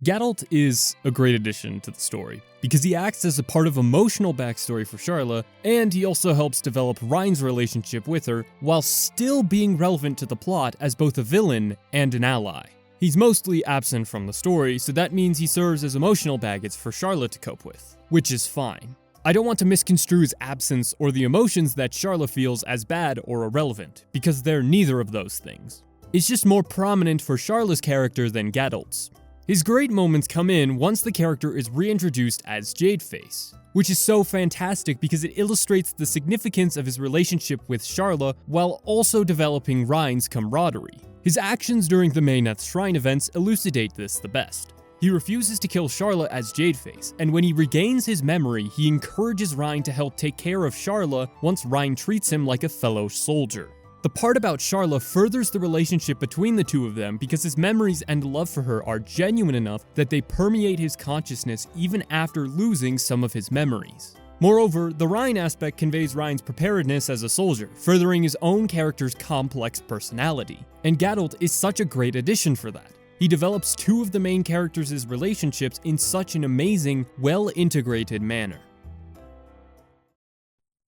Gadult is a great addition to the story, because he acts as a part of emotional backstory for Sharla, and he also helps develop Reyn's relationship with her, while still being relevant to the plot as both a villain and an ally. He's mostly absent from the story, so that means he serves as emotional baggage for Sharla to cope with, which is fine. I don't want to misconstrue his absence or the emotions that Sharla feels as bad or irrelevant, because they're neither of those things. It's just more prominent for Sharla's character than Gadult's. His great moments come in once the character is reintroduced as Jadeface, which is so fantastic because it illustrates the significance of his relationship with Sharla while also developing Reyn's camaraderie. His actions during the Mayneth Shrine events elucidate this the best. He refuses to kill Sharla as Jadeface, and when he regains his memory, he encourages Reyn to help take care of Sharla once Reyn treats him like a fellow soldier. The part about Sharla furthers the relationship between the two of them because his memories and love for her are genuine enough that they permeate his consciousness even after losing some of his memories. Moreover, the Reyn aspect conveys Reyn's preparedness as a soldier, furthering his own character's complex personality, and Gadult is such a great addition for that. He develops two of the main characters' relationships in such an amazing, well-integrated manner.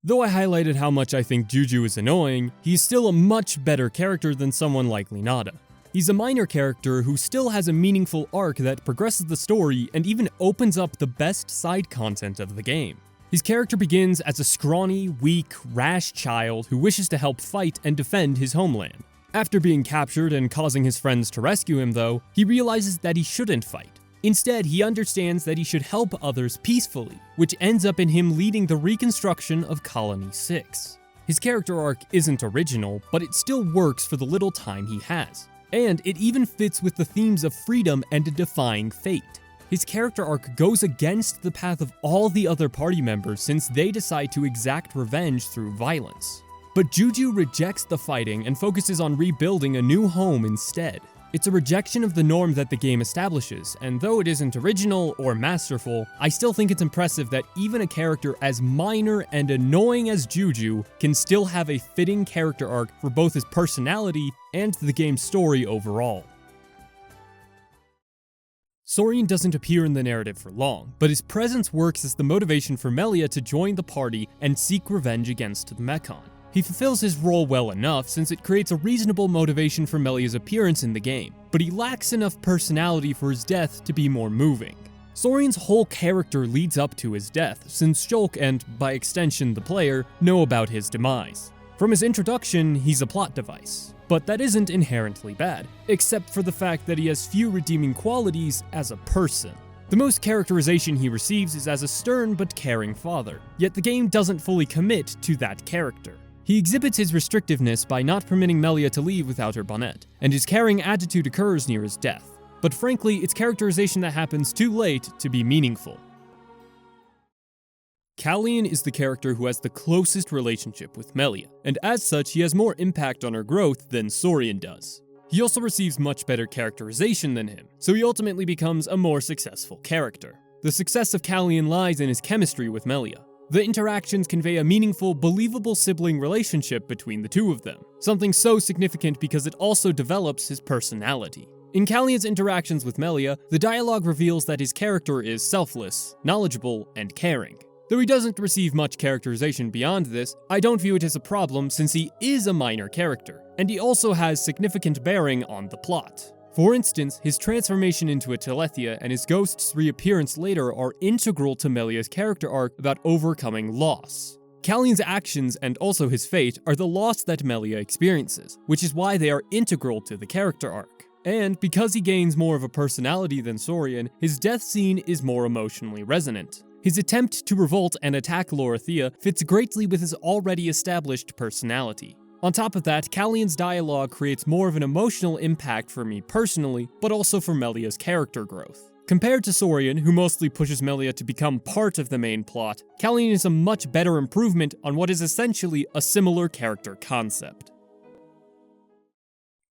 Though I highlighted how much I think Juju is annoying, he's still a much better character than someone like Linada. He's a minor character who still has a meaningful arc that progresses the story and even opens up the best side content of the game. His character begins as a scrawny, weak, rash child who wishes to help fight and defend his homeland. After being captured and causing his friends to rescue him, though, he realizes that he shouldn't fight. Instead, he understands that he should help others peacefully, which ends up in him leading the reconstruction of Colony 6. His character arc isn't original, but it still works for the little time he has. And it even fits with the themes of freedom and defying fate. His character arc goes against the path of all the other party members since they decide to exact revenge through violence. But Juju rejects the fighting and focuses on rebuilding a new home instead. It's a rejection of the norm that the game establishes, and though it isn't original or masterful, I still think it's impressive that even a character as minor and annoying as Juju can still have a fitting character arc for both his personality and the game's story overall. Saurian doesn't appear in the narrative for long, but his presence works as the motivation for Melia to join the party and seek revenge against the Mechon. He fulfills his role well enough since it creates a reasonable motivation for Melia's appearance in the game, but he lacks enough personality for his death to be more moving. Saurian's whole character leads up to his death, since Shulk and, by extension the player, know about his demise. From his introduction, he's a plot device, but that isn't inherently bad, except for the fact that he has few redeeming qualities as a person. The most characterization he receives is as a stern but caring father, yet the game doesn't fully commit to that character. He exhibits his restrictiveness by not permitting Melia to leave without her bonnet, and his caring attitude occurs near his death. But frankly, it's characterization that happens too late to be meaningful. Callian is the character who has the closest relationship with Melia, and as such he has more impact on her growth than Saurian does. He also receives much better characterization than him, so he ultimately becomes a more successful character. The success of Callian lies in his chemistry with Melia. The interactions convey a meaningful, believable sibling relationship between the two of them, something so significant because it also develops his personality. In Callian's interactions with Melia, the dialogue reveals that his character is selfless, knowledgeable, and caring. Though he doesn't receive much characterization beyond this, I don't view it as a problem since he is a minor character, and he also has significant bearing on the plot. For instance, his transformation into a Telethia and his ghost's reappearance later are integral to Melia's character arc about overcoming loss. Callian's actions and also his fate are the loss that Melia experiences, which is why they are integral to the character arc. And because he gains more of a personality than Saurian, his death scene is more emotionally resonant. His attempt to revolt and attack Lorithia fits greatly with his already established personality. On top of that, Callian's dialogue creates more of an emotional impact for me personally, but also for Melia's character growth. Compared to Saurian, who mostly pushes Melia to become part of the main plot, Callian is a much better improvement on what is essentially a similar character concept.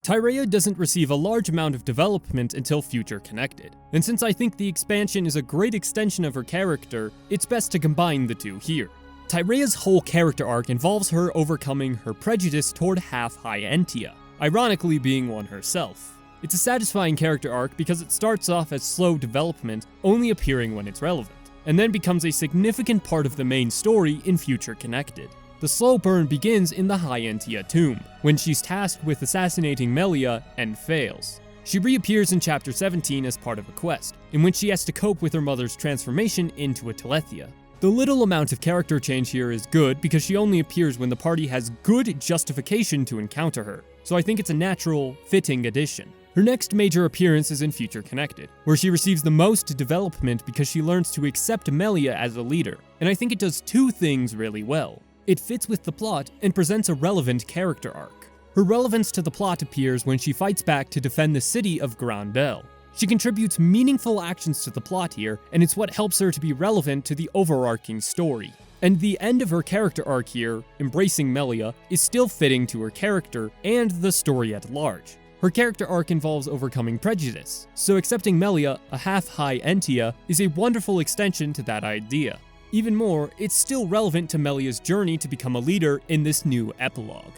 Tyrea doesn't receive a large amount of development until Future Connected, and since I think the expansion is a great extension of her character, it's best to combine the two here. Tyrea's whole character arc involves her overcoming her prejudice toward half-high Entia, ironically being one herself. It's a satisfying character arc because it starts off as slow development, only appearing when it's relevant, and then becomes a significant part of the main story in Future Connected. The slow burn begins in the High Entia tomb, when she's tasked with assassinating Melia and fails. She reappears in Chapter 17 as part of a quest, in which she has to cope with her mother's transformation into a Telethia. The little amount of character change here is good because she only appears when the party has good justification to encounter her, so I think it's a natural, fitting addition. Her next major appearance is in Future Connected, where she receives the most development because she learns to accept Melia as a leader, and I think it does two things really well. It fits with the plot and presents a relevant character arc. Her relevance to the plot appears when she fights back to defend the city of Grand Bell. She contributes meaningful actions to the plot here, and it's what helps her to be relevant to the overarching story. And the end of her character arc here, embracing Melia, is still fitting to her character and the story at large. Her character arc involves overcoming prejudice, so accepting Melia, a half-high Entia, is a wonderful extension to that idea. Even more, it's still relevant to Melia's journey to become a leader in this new epilogue.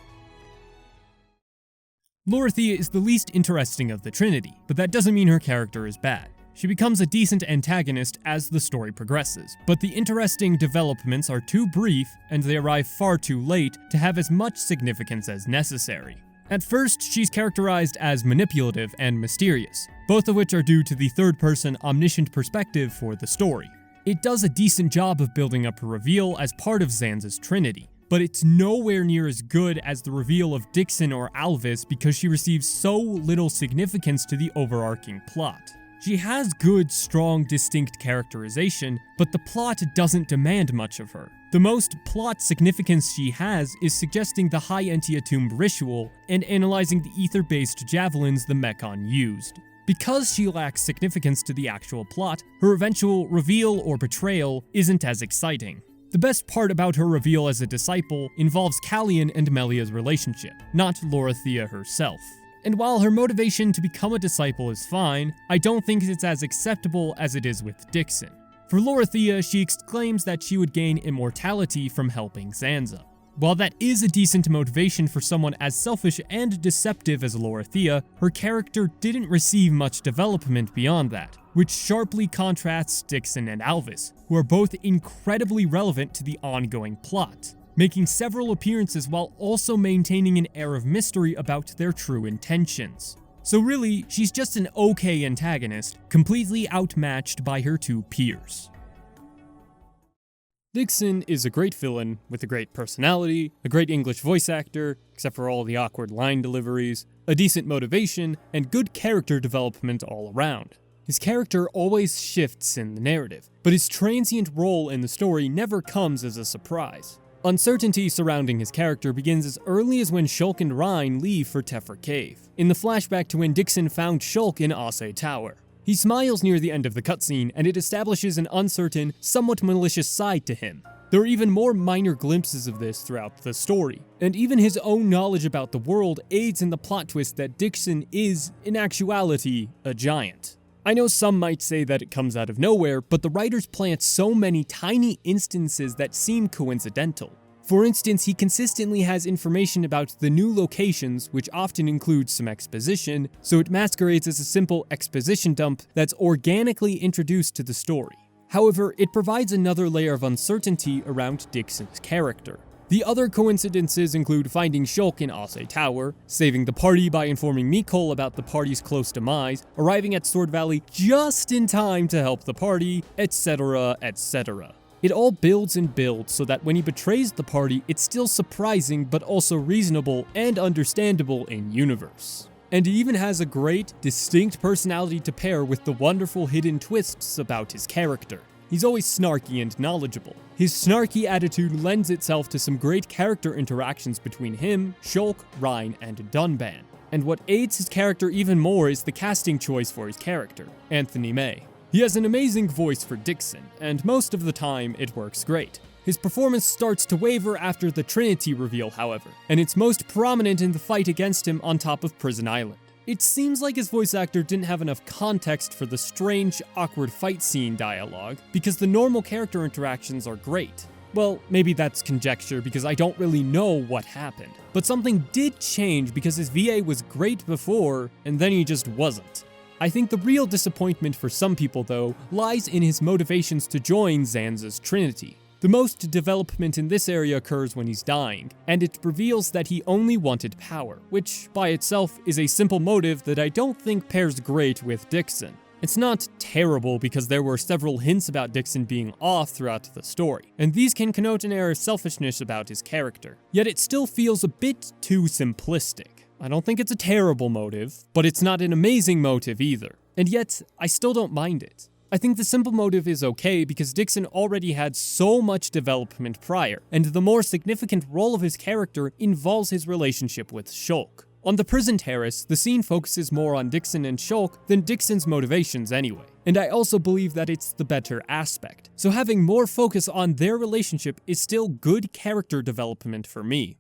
Lorithia is the least interesting of the Trinity, but that doesn't mean her character is bad. She becomes a decent antagonist as the story progresses, but the interesting developments are too brief and they arrive far too late to have as much significance as necessary. At first, she's characterized as manipulative and mysterious, both of which are due to the third-person omniscient perspective for the story. It does a decent job of building up her reveal as part of Zanza's Trinity, but it's nowhere near as good as the reveal of Dixon or Alvis because she receives so little significance to the overarching plot. She has good, strong, distinct characterization, but the plot doesn't demand much of her. The most plot significance she has is suggesting the High Entia Tomb ritual and analyzing the ether-based javelins the Mechon used. Because she lacks significance to the actual plot, her eventual reveal or betrayal isn't as exciting. The best part about her reveal as a disciple involves Callian and Melia's relationship, not Lorithia herself. And while her motivation to become a disciple is fine, I don't think it's as acceptable as it is with Dixon. For Lorithia, she exclaims that she would gain immortality from helping Zanza. While that is a decent motivation for someone as selfish and deceptive as Lorithia, her character didn't receive much development beyond that, which sharply contrasts Dixon and Alvis, who are both incredibly relevant to the ongoing plot, making several appearances while also maintaining an air of mystery about their true intentions. So really, she's just an okay antagonist, completely outmatched by her two peers. Dixon is a great villain with a great personality, a great English voice actor, except for all the awkward line deliveries, a decent motivation, and good character development all around. His character always shifts in the narrative, but his transient role in the story never comes as a surprise. Uncertainty surrounding his character begins as early as when Shulk and Reyn leave for Tephra Cave, in the flashback to when Dixon found Shulk in Ase Tower. He smiles near the end of the cutscene, and it establishes an uncertain, somewhat malicious side to him. There are even more minor glimpses of this throughout the story, and even his own knowledge about the world aids in the plot twist that Dixon is, in actuality, a giant. I know some might say that it comes out of nowhere, but the writers plant so many tiny instances that seem coincidental. For instance, he consistently has information about the new locations, which often includes some exposition, so it masquerades as a simple exposition dump that's organically introduced to the story. However, it provides another layer of uncertainty around Dixon's character. The other coincidences include finding Shulk in Ase Tower, saving the party by informing Mechon about the party's close demise, arriving at Sword Valley just in time to help the party, etc., etc. It all builds and builds so that when he betrays the party, it's still surprising but also reasonable and understandable in universe. And he even has a great, distinct personality to pair with the wonderful hidden twists about his character. He's always snarky and knowledgeable. His snarky attitude lends itself to some great character interactions between him, Shulk, Reyn, and Dunban. And what aids his character even more is the casting choice for his character, Anthony May. He has an amazing voice for Dixon, and most of the time it works great. His performance starts to waver after the Trinity reveal, however, and it's most prominent in the fight against him on top of Prison Island. It seems like his voice actor didn't have enough context for the strange, awkward fight scene dialogue, because the normal character interactions are great. Well, maybe that's conjecture because I don't really know what happened. But something did change because his VA was great before, and then he just wasn't. I think the real disappointment for some people, though, lies in his motivations to join Zanza's Trinity. The most development in this area occurs when he's dying, and it reveals that he only wanted power, which by itself is a simple motive that I don't think pairs great with Dixon. It's not terrible because there were several hints about Dixon being off throughout the story, and these can connote an air of selfishness about his character. Yet it still feels a bit too simplistic. I don't think it's a terrible motive, but it's not an amazing motive either, and yet I still don't mind it. I think the simple motive is okay because Dixon already had so much development prior, and the more significant role of his character involves his relationship with Shulk. On the prison terrace, the scene focuses more on Dixon and Shulk than Dixon's motivations anyway, and I also believe that it's the better aspect, so having more focus on their relationship is still good character development for me.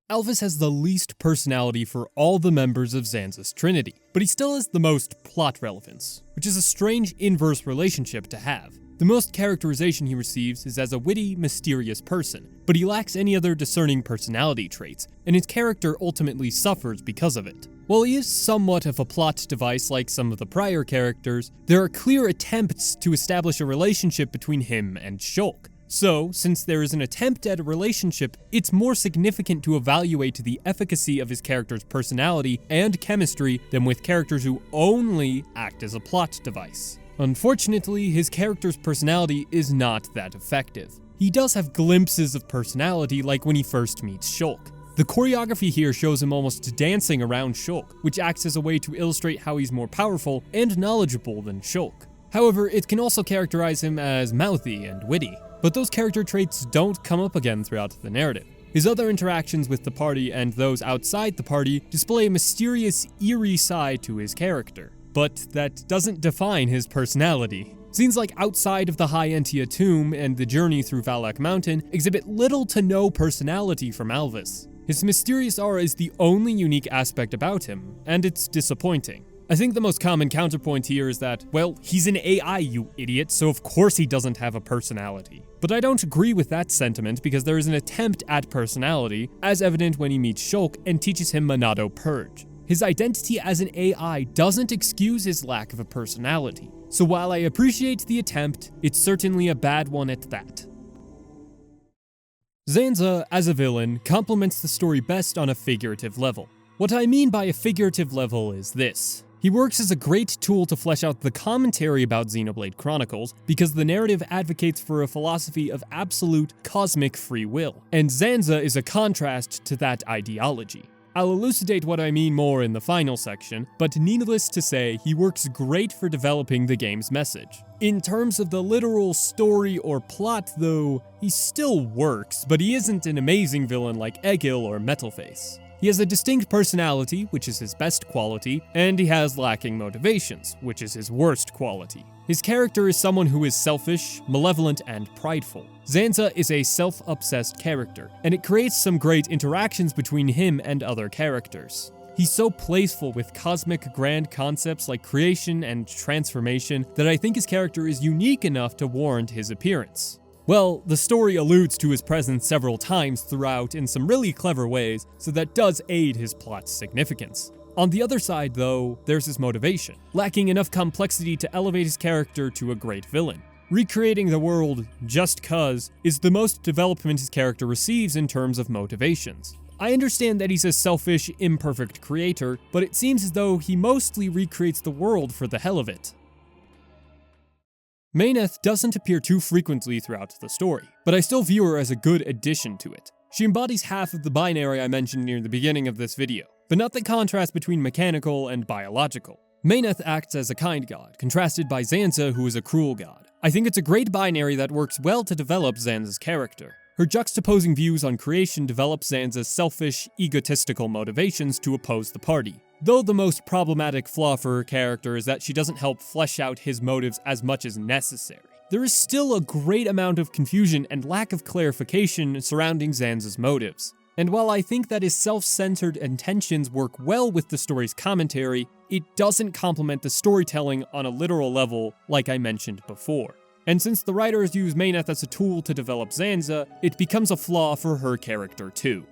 Alvis has the least personality for all the members of Zanza's Trinity, but he still has the most plot relevance, which is a strange inverse relationship to have. The most characterization he receives is as a witty, mysterious person, but he lacks any other discerning personality traits, and his character ultimately suffers because of it. While he is somewhat of a plot device like some of the prior characters, there are clear attempts to establish a relationship between him and Shulk. So, since there is an attempt at a relationship, it's more significant to evaluate the efficacy of his character's personality and chemistry than with characters who only act as a plot device. Unfortunately, his character's personality is not that effective. He does have glimpses of personality, like when he first meets Shulk. The choreography here shows him almost dancing around Shulk, which acts as a way to illustrate how he's more powerful and knowledgeable than Shulk. However, it can also characterize him as mouthy and witty. But those character traits don't come up again throughout the narrative. His other interactions with the party and those outside the party display a mysterious, eerie side to his character, but that doesn't define his personality. Scenes like outside of the High Entia tomb and the journey through Valak Mountain exhibit little to no personality from Alvis. His mysterious aura is the only unique aspect about him, and it's disappointing. I think the most common counterpoint here is that, well, he's an AI, you idiot, so of course he doesn't have a personality. But I don't agree with that sentiment because there is an attempt at personality, as evident when he meets Shulk and teaches him Monado Purge. His identity as an AI doesn't excuse his lack of a personality. So while I appreciate the attempt, it's certainly a bad one at that. Zanza, as a villain, complements the story best on a figurative level. What I mean by a figurative level is this. He works as a great tool to flesh out the commentary about Xenoblade Chronicles, because the narrative advocates for a philosophy of absolute cosmic free will, and Zanza is a contrast to that ideology. I'll elucidate what I mean more in the final section, but needless to say, he works great for developing the game's message. In terms of the literal story or plot though, he still works, but he isn't an amazing villain like Egil or Metalface. He has a distinct personality, which is his best quality, and he has lacking motivations, which is his worst quality. His character is someone who is selfish, malevolent, and prideful. Zanza is a self-obsessed character, and it creates some great interactions between him and other characters. He's so playful with cosmic grand concepts like creation and transformation that I think his character is unique enough to warrant his appearance. Well, the story alludes to his presence several times throughout in some really clever ways, so that does aid his plot's significance. On the other side, though, there's his motivation, lacking enough complexity to elevate his character to a great villain. Recreating the world just 'cause is the most development his character receives in terms of motivations. I understand that he's a selfish, imperfect creator, but it seems as though he mostly recreates the world for the hell of it. Meyneth doesn't appear too frequently throughout the story, but I still view her as a good addition to it. She embodies half of the binary I mentioned near the beginning of this video, but not the contrast between mechanical and biological. Meyneth acts as a kind god, contrasted by Zanza, who is a cruel god. I think it's a great binary that works well to develop Zanza's character. Her juxtaposing views on creation develop Zanza's selfish, egotistical motivations to oppose the party. Though the most problematic flaw for her character is that she doesn't help flesh out his motives as much as necessary. There is still a great amount of confusion and lack of clarification surrounding Zanza's motives. And while I think that his self-centered intentions work well with the story's commentary, it doesn't complement the storytelling on a literal level like I mentioned before. And since the writers use Meyneth as a tool to develop Zanza, it becomes a flaw for her character too.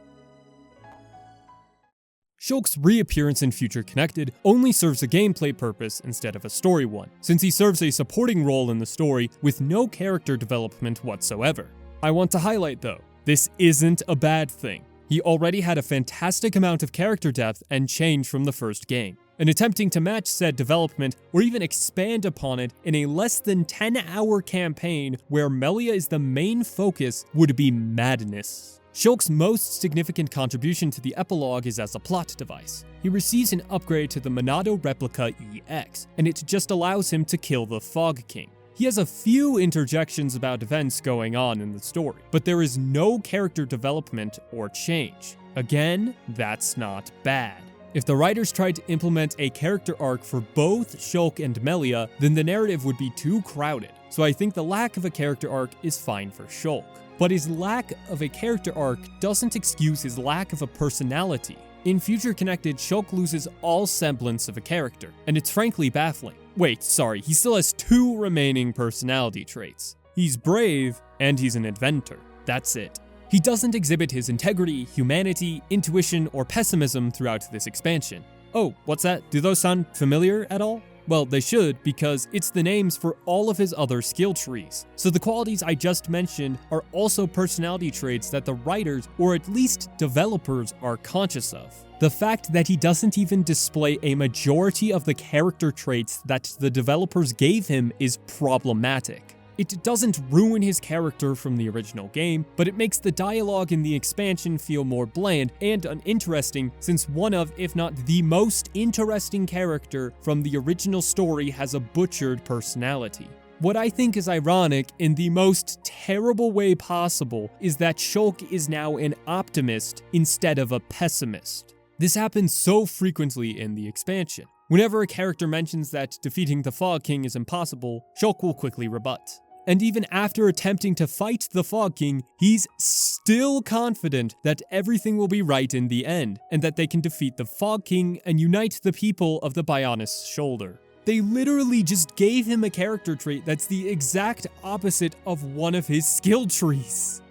Shulk's reappearance in Future Connected only serves a gameplay purpose instead of a story one, since he serves a supporting role in the story with no character development whatsoever. I want to highlight though, this isn't a bad thing. He already had a fantastic amount of character depth and change from the first game, and attempting to match said development or even expand upon it in a less than 10-hour campaign where Melia is the main focus would be madness. Shulk's most significant contribution to the epilogue is as a plot device. He receives an upgrade to the Monado Replica EX, and it just allows him to kill the Fog King. He has a few interjections about events going on in the story, but there is no character development or change. Again, that's not bad. If the writers tried to implement a character arc for both Shulk and Melia, then the narrative would be too crowded, so I think the lack of a character arc is fine for Shulk. But his lack of a character arc doesn't excuse his lack of a personality. In Future Connected, Shulk loses all semblance of a character, and it's frankly baffling. Wait, sorry, he still has 2 remaining personality traits. He's brave, and he's an inventor. That's it. He doesn't exhibit his integrity, humanity, intuition, or pessimism throughout this expansion. Oh, what's that? Do those sound familiar at all? Well, they should, because it's the names for all of his other skill trees. So the qualities I just mentioned are also personality traits that the writers, or at least developers, are conscious of. The fact that he doesn't even display a majority of the character traits that the developers gave him is problematic. It doesn't ruin his character from the original game, but it makes the dialogue in the expansion feel more bland and uninteresting, since one of, if not the most interesting character from the original story has a butchered personality. What I think is ironic in the most terrible way possible is that Shulk is now an optimist instead of a pessimist. This happens so frequently in the expansion. Whenever a character mentions that defeating the Fog King is impossible, Shulk will quickly rebut. And even after attempting to fight the Fog King, he's still confident that everything will be right in the end, and that they can defeat the Fog King and unite the people of the Bionis Shoulder. They literally just gave him a character trait that's the exact opposite of one of his skill trees.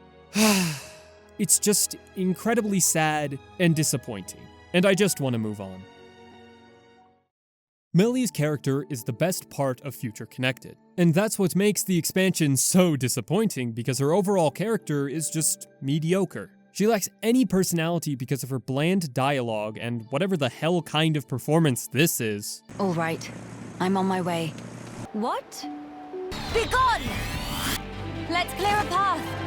It's just incredibly sad and disappointing, and I just want to move on. Melia's character is the best part of Future Connected, and that's what makes the expansion so disappointing, because her overall character is just mediocre. She lacks any personality because of her bland dialogue and whatever the hell kind of performance this is. All right, I'm on my way. What? Begone! Let's clear a path.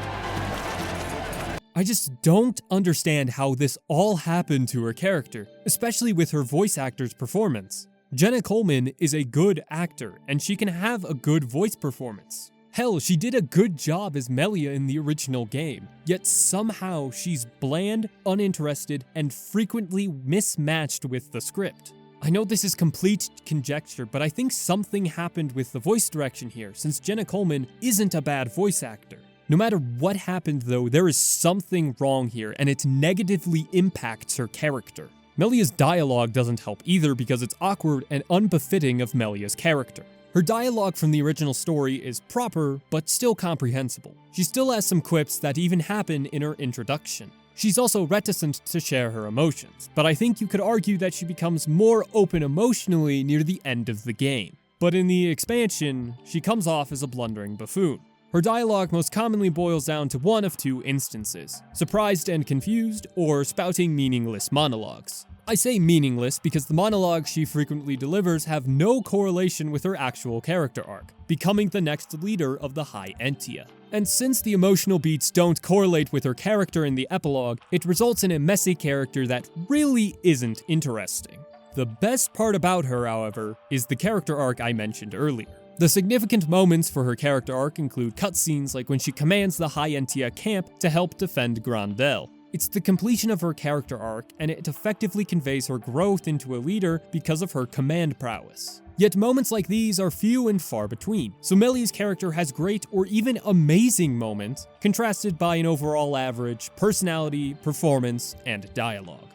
I just don't understand how this all happened to her character, especially with her voice actor's performance. Jenna Coleman is a good actor, and she can have a good voice performance. Hell, she did a good job as Melia in the original game, yet somehow she's bland, uninterested, and frequently mismatched with the script. I know this is complete conjecture, but I think something happened with the voice direction here, since Jenna Coleman isn't a bad voice actor. No matter what happened though, there is something wrong here, and it negatively impacts her character. Melia's dialogue doesn't help either because it's awkward and unbefitting of Melia's character. Her dialogue from the original story is proper, but still comprehensible. She still has some quips that even happen in her introduction. She's also reticent to share her emotions, but I think you could argue that she becomes more open emotionally near the end of the game. But in the expansion, she comes off as a blundering buffoon. Her dialogue most commonly boils down to one of two instances: surprised and confused, or spouting meaningless monologues. I say meaningless because the monologues she frequently delivers have no correlation with her actual character arc, becoming the next leader of the High Entia. And since the emotional beats don't correlate with her character in the epilogue, it results in a messy character that really isn't interesting. The best part about her, however, is the character arc I mentioned earlier. The significant moments for her character arc include cutscenes like when she commands the High Entia camp to help defend Grandel. It's the completion of her character arc, and it effectively conveys her growth into a leader because of her command prowess. Yet moments like these are few and far between, so Melia's character has great or even amazing moments, contrasted by an overall average personality, performance, and dialogue.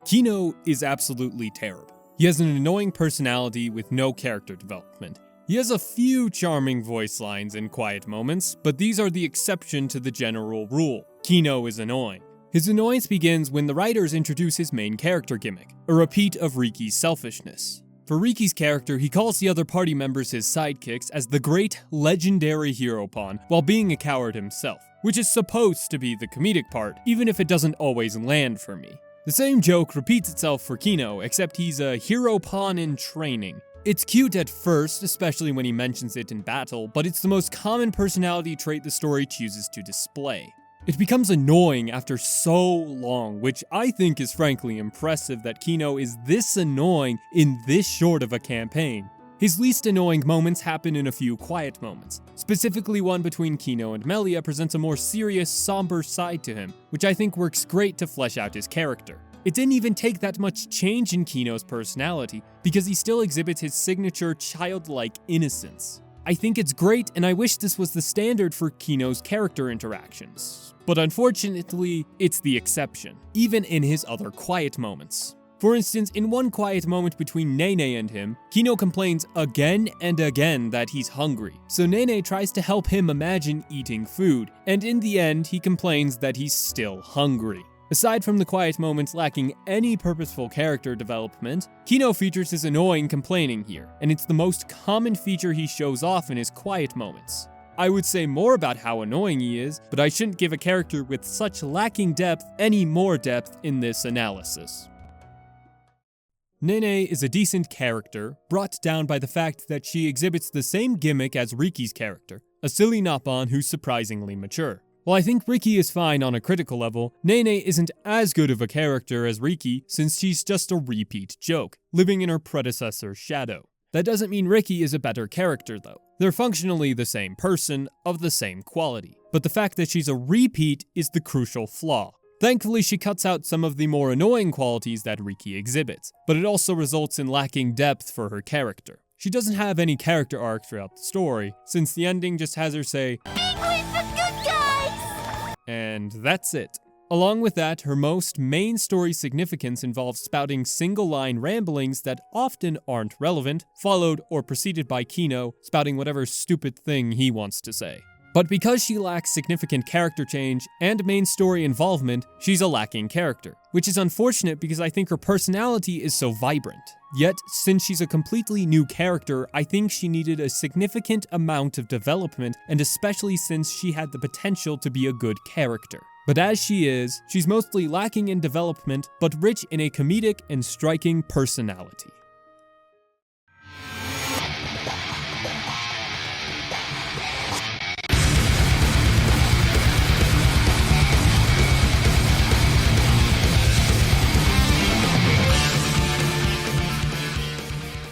Kino is absolutely terrible. He has an annoying personality with no character development. He has a few charming voice lines in quiet moments, but these are the exception to the general rule. Kino is annoying. His annoyance begins when the writers introduce his main character gimmick, a repeat of Riki's selfishness. For Riki's character, he calls the other party members his sidekicks as the great, legendary hero pawn, while being a coward himself, which is supposed to be the comedic part, even if it doesn't always land for me. The same joke repeats itself for Kino, except he's a hero pawn in training. It's cute at first, especially when he mentions it in battle, but it's the most common personality trait the story chooses to display. It becomes annoying after so long, which I think is frankly impressive that Kino is this annoying in this short of a campaign. His least annoying moments happen in a few quiet moments. Specifically, one between Kino and Melia presents a more serious, somber side to him, which I think works great to flesh out his character. It didn't even take that much change in Kino's personality, because he still exhibits his signature childlike innocence. I think it's great, and I wish this was the standard for Kino's character interactions. But unfortunately, it's the exception, even in his other quiet moments. For instance, in one quiet moment between Nene and him, Kino complains again and again that he's hungry. So Nene tries to help him imagine eating food, and in the end, he complains that he's still hungry. Aside from the quiet moments lacking any purposeful character development, Kino features his annoying complaining here, and it's the most common feature he shows off in his quiet moments. I would say more about how annoying he is, but I shouldn't give a character with such lacking depth any more depth in this analysis. Nene is a decent character, brought down by the fact that she exhibits the same gimmick as Riki's character, a silly Nappan who's surprisingly mature. While I think Riki is fine on a critical level, Nene isn't as good of a character as Riki since she's just a repeat joke, living in her predecessor's shadow. That doesn't mean Riki is a better character though. They're functionally the same person, of the same quality. But the fact that she's a repeat is the crucial flaw. Thankfully, she cuts out some of the more annoying qualities that Riki exhibits, but it also results in lacking depth for her character. She doesn't have any character arc throughout the story, since the ending just has her say, and that's it. Along with that, her most main story significance involves spouting single-line ramblings that often aren't relevant, followed or preceded by Kino spouting whatever stupid thing he wants to say. But because she lacks significant character change and main story involvement, she's a lacking character. which is unfortunate because I think her personality is so vibrant. Yet, since she's a completely new character, I think she needed a significant amount of development, and especially since she had the potential to be a good character. But as she is, she's mostly lacking in development, but rich in a comedic and striking personality.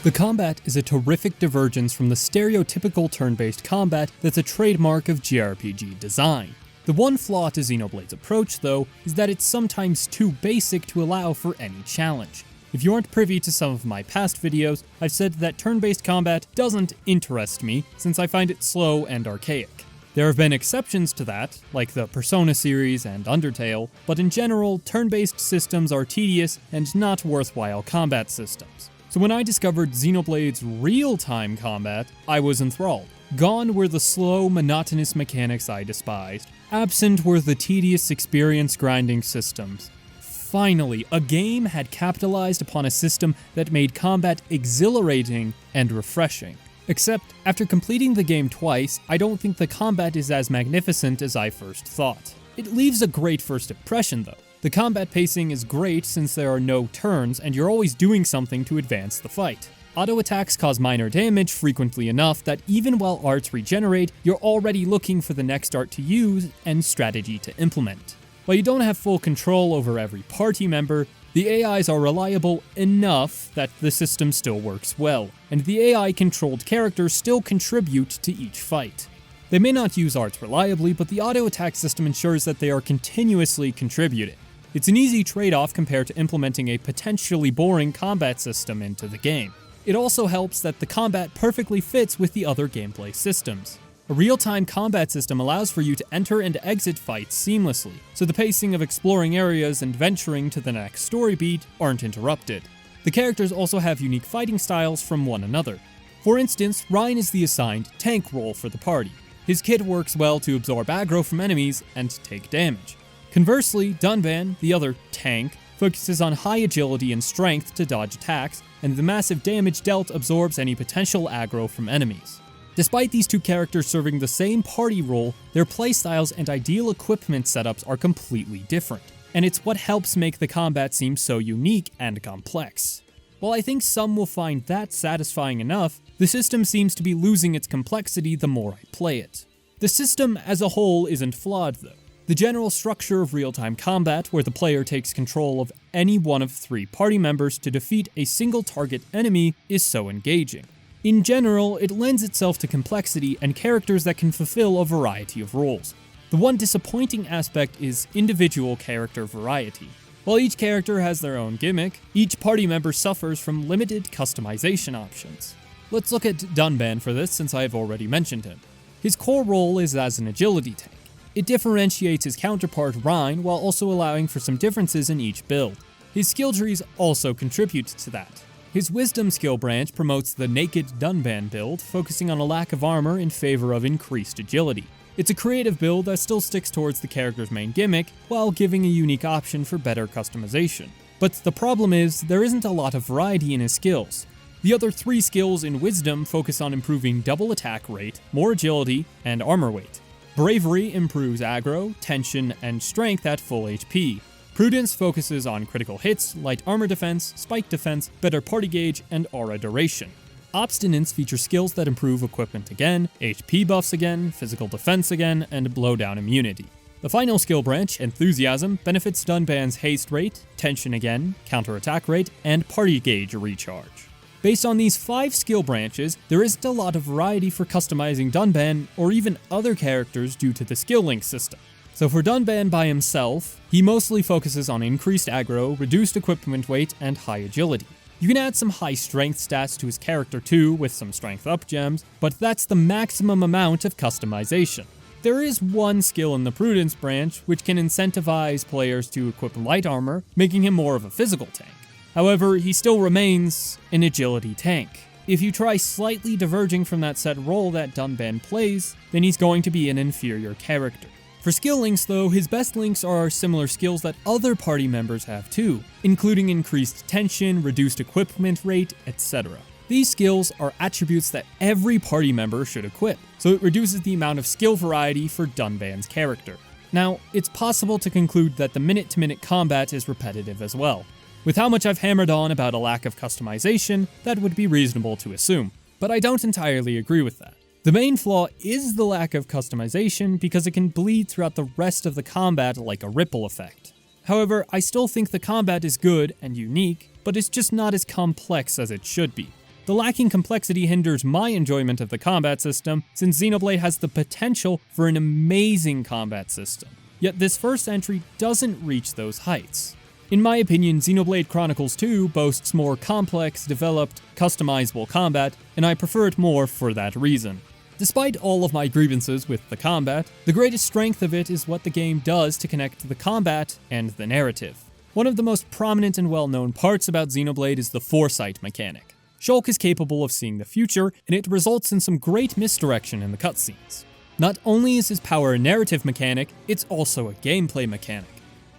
The combat is a terrific divergence from the stereotypical turn-based combat that's a trademark of JRPG design. The one flaw to Xenoblade's approach, though, is that it's sometimes too basic to allow for any challenge. If you aren't privy to some of my past videos, I've said that turn-based combat doesn't interest me, since I find it slow and archaic. There have been exceptions to that, like the Persona series and Undertale, but in general, turn-based systems are tedious and not worthwhile combat systems. So when I discovered Xenoblade's real-time combat, I was enthralled. Gone were the slow, monotonous mechanics I despised. Absent were the tedious experience grinding systems. Finally, a game had capitalized upon a system that made combat exhilarating and refreshing. Except, after completing the game twice, I don't think the combat is as magnificent as I first thought. It leaves a great first impression, though. The combat pacing is great since there are no turns and you're always doing something to advance the fight. Auto attacks cause minor damage frequently enough that even while arts regenerate, you're already looking for the next art to use and strategy to implement. While you don't have full control over every party member, the AIs are reliable enough that the system still works well, and the AI-controlled characters still contribute to each fight. They may not use arts reliably, but the auto attack system ensures that they are continuously contributing. It's an easy trade-off compared to implementing a potentially boring combat system into the game. It also helps that the combat perfectly fits with the other gameplay systems. A real-time combat system allows for you to enter and exit fights seamlessly, so the pacing of exploring areas and venturing to the next story beat aren't interrupted. The characters also have unique fighting styles from one another. For instance, Reyn is the assigned tank role for the party. His kit works well to absorb aggro from enemies and take damage. Conversely, Dunban, the other tank, focuses on high agility and strength to dodge attacks, and the massive damage dealt absorbs any potential aggro from enemies. Despite these two characters serving the same party role, their playstyles and ideal equipment setups are completely different, and it's what helps make the combat seem so unique and complex. While I think some will find that satisfying enough, the system seems to be losing its complexity the more I play it. The system as a whole isn't flawed, though. The general structure of real-time combat, where the player takes control of any one of 3 party members to defeat a single target enemy, is so engaging. In general, it lends itself to complexity and characters that can fulfill a variety of roles. The one disappointing aspect is individual character variety. While each character has their own gimmick, each party member suffers from limited customization options. Let's look at Dunban for this, since I have already mentioned him. His core role is as an agility tank. It differentiates his counterpart Reyn while also allowing for some differences in each build. His skill trees also contribute to that. His Wisdom skill branch promotes the Naked Dunban build, focusing on a lack of armor in favor of increased agility. It's a creative build that still sticks towards the character's main gimmick, while giving a unique option for better customization. But the problem is, there isn't a lot of variety in his skills. The other 3 skills in Wisdom focus on improving double attack rate, more agility, and armor weight. Bravery improves aggro, tension, and strength at full HP. Prudence focuses on critical hits, light armor defense, spike defense, better party gauge, and aura duration. Obstinance features skills that improve equipment again, HP buffs again, physical defense again, and blowdown immunity. The final skill branch, Enthusiasm, benefits Dunban's haste rate, tension again, counterattack rate, and party gauge recharge. Based on these 5 skill branches, there isn't a lot of variety for customizing Dunban or even other characters due to the skill link system. So for Dunban by himself, he mostly focuses on increased aggro, reduced equipment weight, and high agility. You can add some high strength stats to his character too with some strength up gems, but that's the maximum amount of customization. There is one skill in the Prudence branch which can incentivize players to equip light armor, making him more of a physical tank. However, he still remains an agility tank. If you try slightly diverging from that set role that Dunban plays, then he's going to be an inferior character. For skill links though, his best links are similar skills that other party members have too, including increased tension, reduced equipment rate, etc. These skills are attributes that every party member should equip, so it reduces the amount of skill variety for Dunban's character. Now, it's possible to conclude that the minute-to-minute combat is repetitive as well. With how much I've hammered on about a lack of customization, that would be reasonable to assume, but I don't entirely agree with that. The main flaw is the lack of customization because it can bleed throughout the rest of the combat like a ripple effect. However, I still think the combat is good and unique, but it's just not as complex as it should be. The lacking complexity hinders my enjoyment of the combat system, since Xenoblade has the potential for an amazing combat system. Yet this first entry doesn't reach those heights. In my opinion, Xenoblade Chronicles 2 boasts more complex, developed, customizable combat, and I prefer it more for that reason. Despite all of my grievances with the combat, the greatest strength of it is what the game does to connect the combat and the narrative. One of the most prominent and well-known parts about Xenoblade is the foresight mechanic. Shulk is capable of seeing the future, and it results in some great misdirection in the cutscenes. Not only is his power a narrative mechanic, it's also a gameplay mechanic.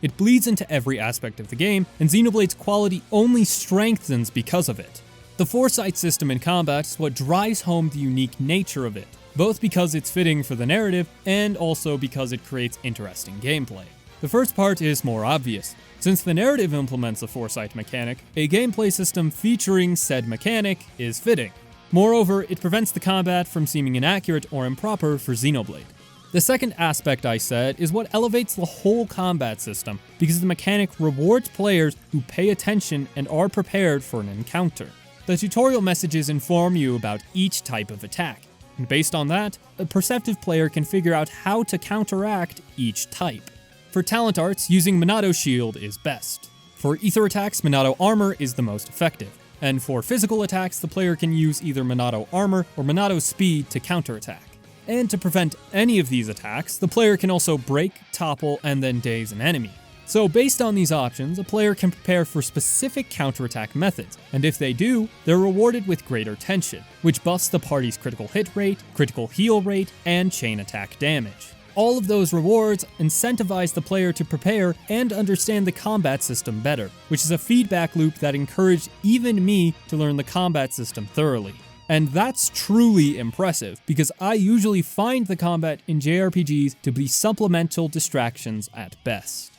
It bleeds into every aspect of the game, and Xenoblade's quality only strengthens because of it. The foresight system in combat is what drives home the unique nature of it, both because it's fitting for the narrative, and also because it creates interesting gameplay. The first part is more obvious. Since the narrative implements a foresight mechanic, a gameplay system featuring said mechanic is fitting. Moreover, it prevents the combat from seeming inaccurate or improper for Xenoblade. The second aspect I said is what elevates the whole combat system, because the mechanic rewards players who pay attention and are prepared for an encounter. The tutorial messages inform you about each type of attack, and based on that, a perceptive player can figure out how to counteract each type. For talent arts, using Monado Shield is best. For ether attacks, Monado Armor is the most effective. And for physical attacks, the player can use either Monado Armor or Monado Speed to counterattack. And to prevent any of these attacks, the player can also break, topple, and then daze an enemy. So based on these options, a player can prepare for specific counterattack methods, and if they do, they're rewarded with greater tension, which buffs the party's critical hit rate, critical heal rate, and chain attack damage. All of those rewards incentivize the player to prepare and understand the combat system better, which is a feedback loop that encouraged even me to learn the combat system thoroughly. And that's truly impressive, because I usually find the combat in JRPGs to be supplemental distractions at best.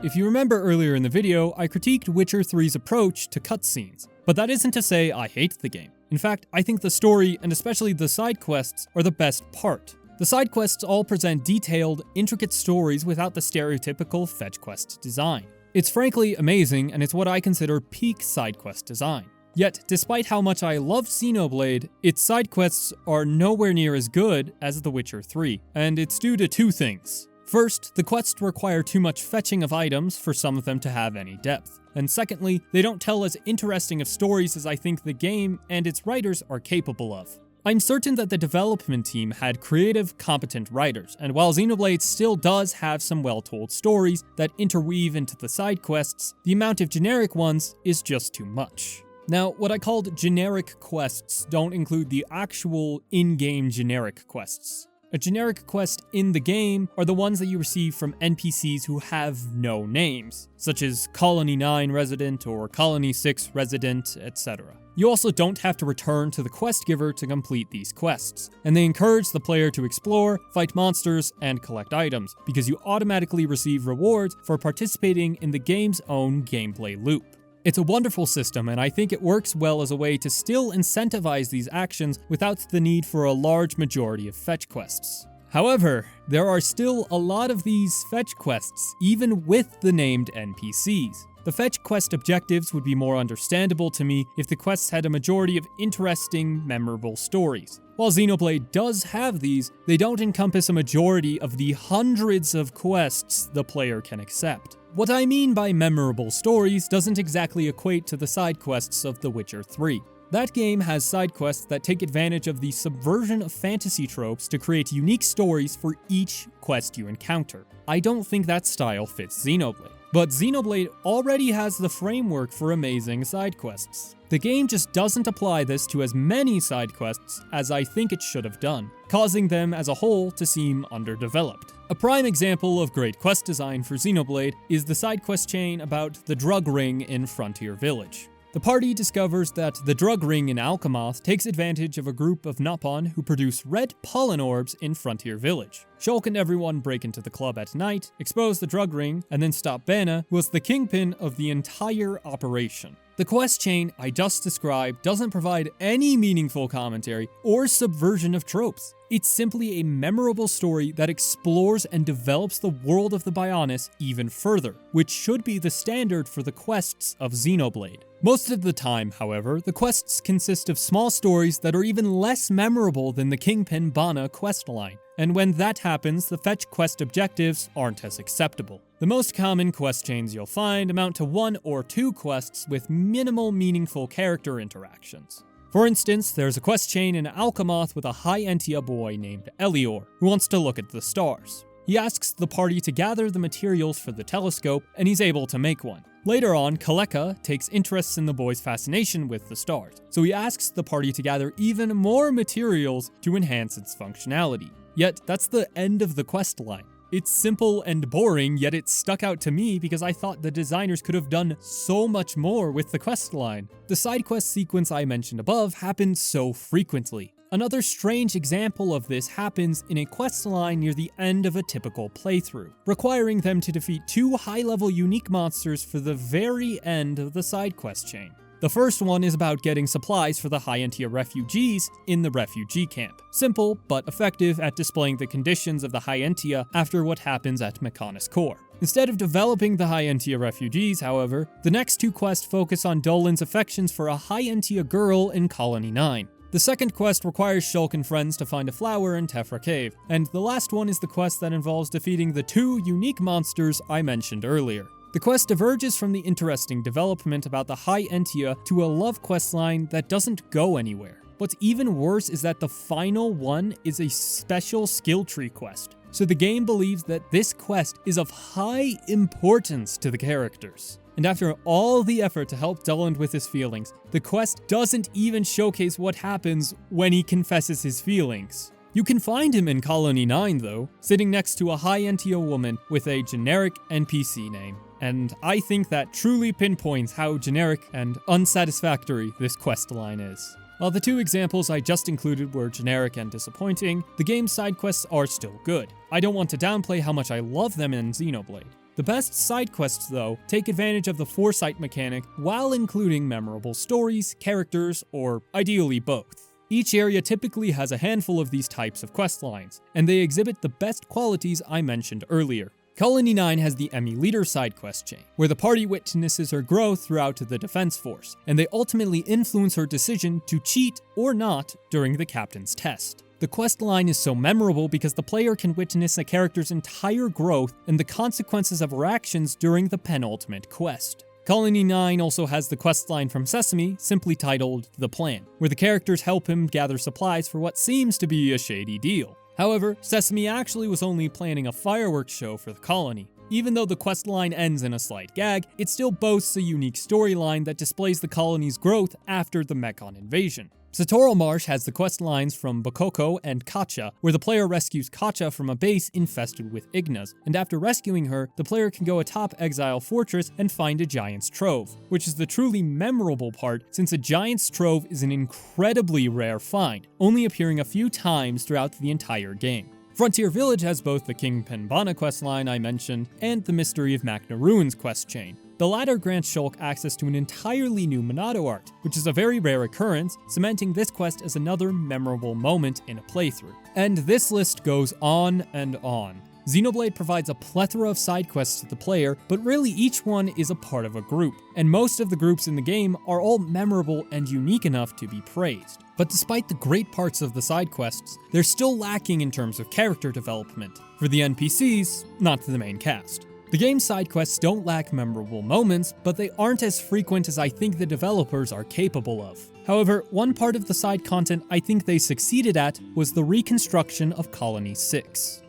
If you remember earlier in the video, I critiqued Witcher 3's approach to cutscenes, but that isn't to say I hate the game. In fact, I think the story, and especially the side quests, are the best part. The side quests all present detailed, intricate stories without the stereotypical fetch quest design. It's frankly amazing, and it's what I consider peak side quest design. Yet, despite how much I love Xenoblade, its side quests are nowhere near as good as The Witcher 3, and it's due to two things. First, the quests require too much fetching of items for some of them to have any depth. And secondly, they don't tell as interesting of stories as I think the game and its writers are capable of. I'm certain that the development team had creative, competent writers, and while Xenoblade still does have some well-told stories that interweave into the side quests, the amount of generic ones is just too much. Now, what I called generic quests don't include the actual in-game generic quests. A generic quest in the game are the ones that you receive from NPCs who have no names, such as Colony 9 resident or Colony 6 resident, etc. You also don't have to return to the quest giver to complete these quests, and they encourage the player to explore, fight monsters, and collect items, because you automatically receive rewards for participating in the game's own gameplay loop. It's a wonderful system, and I think it works well as a way to still incentivize these actions without the need for a large majority of fetch quests. However, there are still a lot of these fetch quests, even with the named NPCs. The fetch quest objectives would be more understandable to me if the quests had a majority of interesting, memorable stories. While Xenoblade does have these, they don't encompass a majority of the hundreds of quests the player can accept. What I mean by memorable stories doesn't exactly equate to the side quests of The Witcher 3. That game has side quests that take advantage of the subversion of fantasy tropes to create unique stories for each quest you encounter. I don't think that style fits Xenoblade. But Xenoblade already has the framework for amazing side quests. The game just doesn't apply this to as many side quests as I think it should have done, causing them as a whole to seem underdeveloped. A prime example of great quest design for Xenoblade is the side quest chain about the drug ring in Frontier Village. The party discovers that the drug ring in Alcamoth takes advantage of a group of Nopon who produce red pollen orbs in Frontier Village. Shulk and everyone break into the club at night, expose the drug ring, and then stop Bana, who was the kingpin of the entire operation. The quest chain I just described doesn't provide any meaningful commentary or subversion of tropes. It's simply a memorable story that explores and develops the world of the Bionis even further, which should be the standard for the quests of Xenoblade. Most of the time, however, the quests consist of small stories that are even less memorable than the Kingpin Bana questline, and when that happens, the fetch quest objectives aren't as acceptable. The most common quest chains you'll find amount to 1 or 2 quests with minimal meaningful character interactions. For instance, there's a quest chain in Alcamoth with a high Entia boy named Elior, who wants to look at the stars. He asks the party to gather the materials for the telescope, and he's able to make one. Later on, Kaleka takes interest in the boy's fascination with the stars, so he asks the party to gather even more materials to enhance its functionality. Yet, that's the end of the quest line. It's simple and boring, yet it stuck out to me because I thought the designers could have done so much more with the quest line. The side quest sequence I mentioned above happens so frequently. Another strange example of this happens in a quest line near the end of a typical playthrough, requiring them to defeat 2 high-level unique monsters for the very end of the side quest chain. The first one is about getting supplies for the High Entia refugees in the refugee camp. Simple, but effective at displaying the conditions of the High Entia after what happens at Mechonis Core. Instead of developing the High Entia refugees, however, the next 2 quests focus on Dolan's affections for a High Entia girl in Colony 9. The second quest requires Shulk and friends to find a flower in Tephra Cave, and the last one is the quest that involves defeating the 2 unique monsters I mentioned earlier. The quest diverges from the interesting development about the High Entia to a love quest line that doesn't go anywhere. What's even worse is that the final one is a special skill tree quest, so the game believes that this quest is of high importance to the characters. And after all the effort to help Dolan with his feelings, the quest doesn't even showcase what happens when he confesses his feelings. You can find him in Colony 9 though, sitting next to a High Entia woman with a generic NPC name. And I think that truly pinpoints how generic and unsatisfactory this quest line is. While the 2 examples I just included were generic and disappointing, the game's side quests are still good. I don't want to downplay how much I love them in Xenoblade. The best side quests, though, take advantage of the foresight mechanic while including memorable stories, characters, or ideally both. Each area typically has a handful of these types of quest lines, and they exhibit the best qualities I mentioned earlier. Colony 9 has the Emmy Leader side quest chain, where the party witnesses her growth throughout the defense force, and they ultimately influence her decision to cheat or not during the captain's test. The quest line is so memorable because the player can witness a character's entire growth and the consequences of her actions during the penultimate quest. Colony 9 also has the questline from Sesame, simply titled The Plan, where the characters help him gather supplies for what seems to be a shady deal. However, Sesame actually was only planning a fireworks show for the colony. Even though the questline ends in a slight gag, it still boasts a unique storyline that displays the colony's growth after the Mechon invasion. Satorl Marsh has the quest lines from Bokoko and Kacha, where the player rescues Kacha from a base infested with Ignas, and after rescuing her, the player can go atop Exile Fortress and find a Giant's Trove, which is the truly memorable part since a Giant's Trove is an incredibly rare find, only appearing a few times throughout the entire game. Frontier Village has both the Kingpin Bana questline I mentioned and the Mystery of Makna Ruins quest chain. The latter grants Shulk access to an entirely new Monado art, which is a very rare occurrence, cementing this quest as another memorable moment in a playthrough. And this list goes on and on. Xenoblade provides a plethora of side quests to the player, but really each one is a part of a group, and most of the groups in the game are all memorable and unique enough to be praised. But despite the great parts of the side quests, they're still lacking in terms of character development. For the NPCs, not the main cast. The game's side quests don't lack memorable moments, but they aren't as frequent as I think the developers are capable of. However, one part of the side content I think they succeeded at was the reconstruction of Colony 6.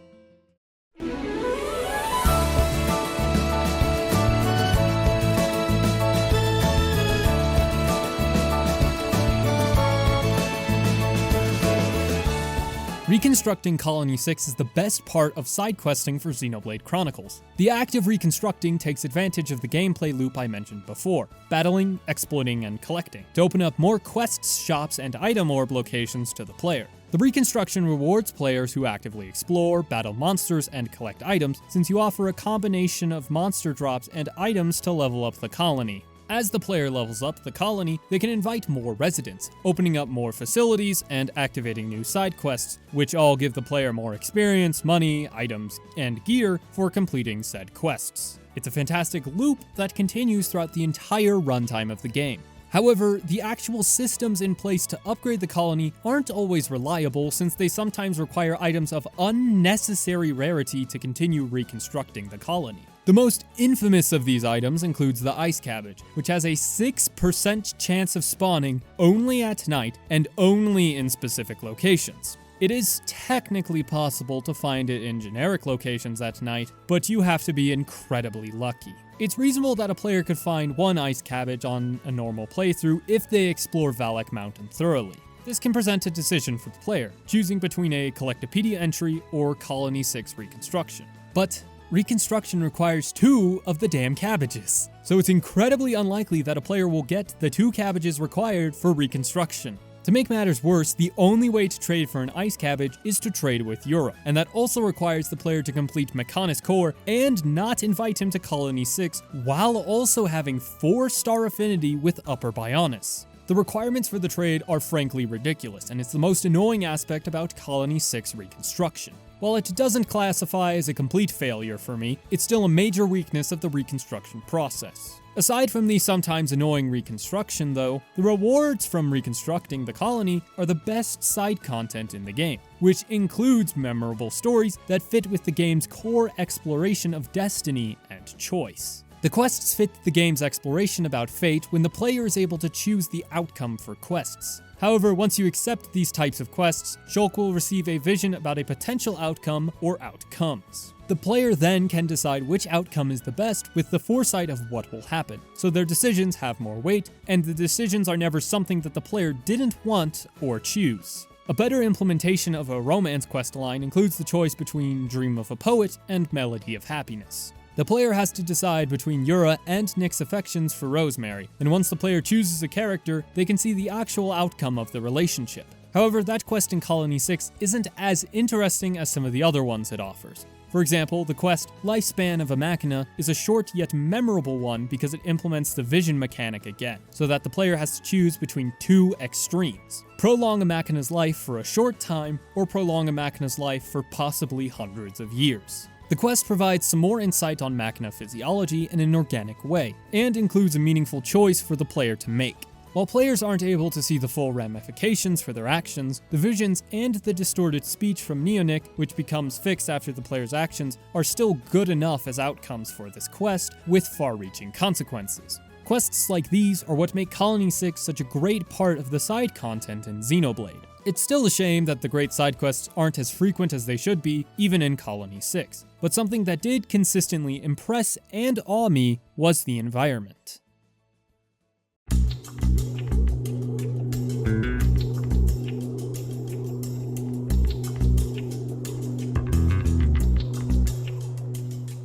Reconstructing Colony 6 is the best part of side questing for Xenoblade Chronicles. The act of reconstructing takes advantage of the gameplay loop I mentioned before, battling, exploiting, and collecting, to open up more quests, shops, and item orb locations to the player. The reconstruction rewards players who actively explore, battle monsters, and collect items, since you offer a combination of monster drops and items to level up the colony. As the player levels up the colony, they can invite more residents, opening up more facilities and activating new side quests, which all give the player more experience, money, items, and gear for completing said quests. It's a fantastic loop that continues throughout the entire runtime of the game. However, the actual systems in place to upgrade the colony aren't always reliable, since they sometimes require items of unnecessary rarity to continue reconstructing the colony. The most infamous of these items includes the ice cabbage, which has a 6% chance of spawning only at night and only in specific locations. It is technically possible to find it in generic locations at night, but you have to be incredibly lucky. It's reasonable that a player could find one ice cabbage on a normal playthrough if they explore Valak Mountain thoroughly. This can present a decision for the player, choosing between a Collectopedia entry or Colony 6 reconstruction. But reconstruction requires 2 of the damn cabbages, so it's incredibly unlikely that a player will get the 2 cabbages required for reconstruction. To make matters worse, the only way to trade for an ice cabbage is to trade with Europe, and that also requires the player to complete Mechonis Core and not invite him to Colony 6, while also having 4-star affinity with Upper Bionis. The requirements for the trade are frankly ridiculous, and it's the most annoying aspect about Colony 6 reconstruction. While it doesn't classify as a complete failure for me, it's still a major weakness of the reconstruction process. Aside from the sometimes annoying reconstruction though, the rewards from reconstructing the colony are the best side content in the game, which includes memorable stories that fit with the game's core exploration of destiny and choice. The quests fit the game's exploration about fate when the player is able to choose the outcome for quests. However, once you accept these types of quests, Shulk will receive a vision about a potential outcome or outcomes. The player then can decide which outcome is the best with the foresight of what will happen, so their decisions have more weight, and the decisions are never something that the player didn't want or choose. A better implementation of a romance questline includes the choice between Dream of a Poet and Melody of Happiness. The player has to decide between Yura and Nick's affections for Rosemary, and once the player chooses a character, they can see the actual outcome of the relationship. However, that quest in Colony 6 isn't as interesting as some of the other ones it offers. For example, the quest Lifespan of a Makna is a short yet memorable one because it implements the vision mechanic again, so that the player has to choose between 2 extremes. Prolong a Makna's life for a short time, or prolong a Makna's life for possibly hundreds of years. The quest provides some more insight on Makna physiology in an organic way, and includes a meaningful choice for the player to make. While players aren't able to see the full ramifications for their actions, the visions and the distorted speech from Neonic, which becomes fixed after the player's actions, are still good enough as outcomes for this quest, with far-reaching consequences. Quests like these are what make Colony 6 such a great part of the side content in Xenoblade. It's still a shame that the great side quests aren't as frequent as they should be, even in Colony 6, but something that did consistently impress and awe me was the environment.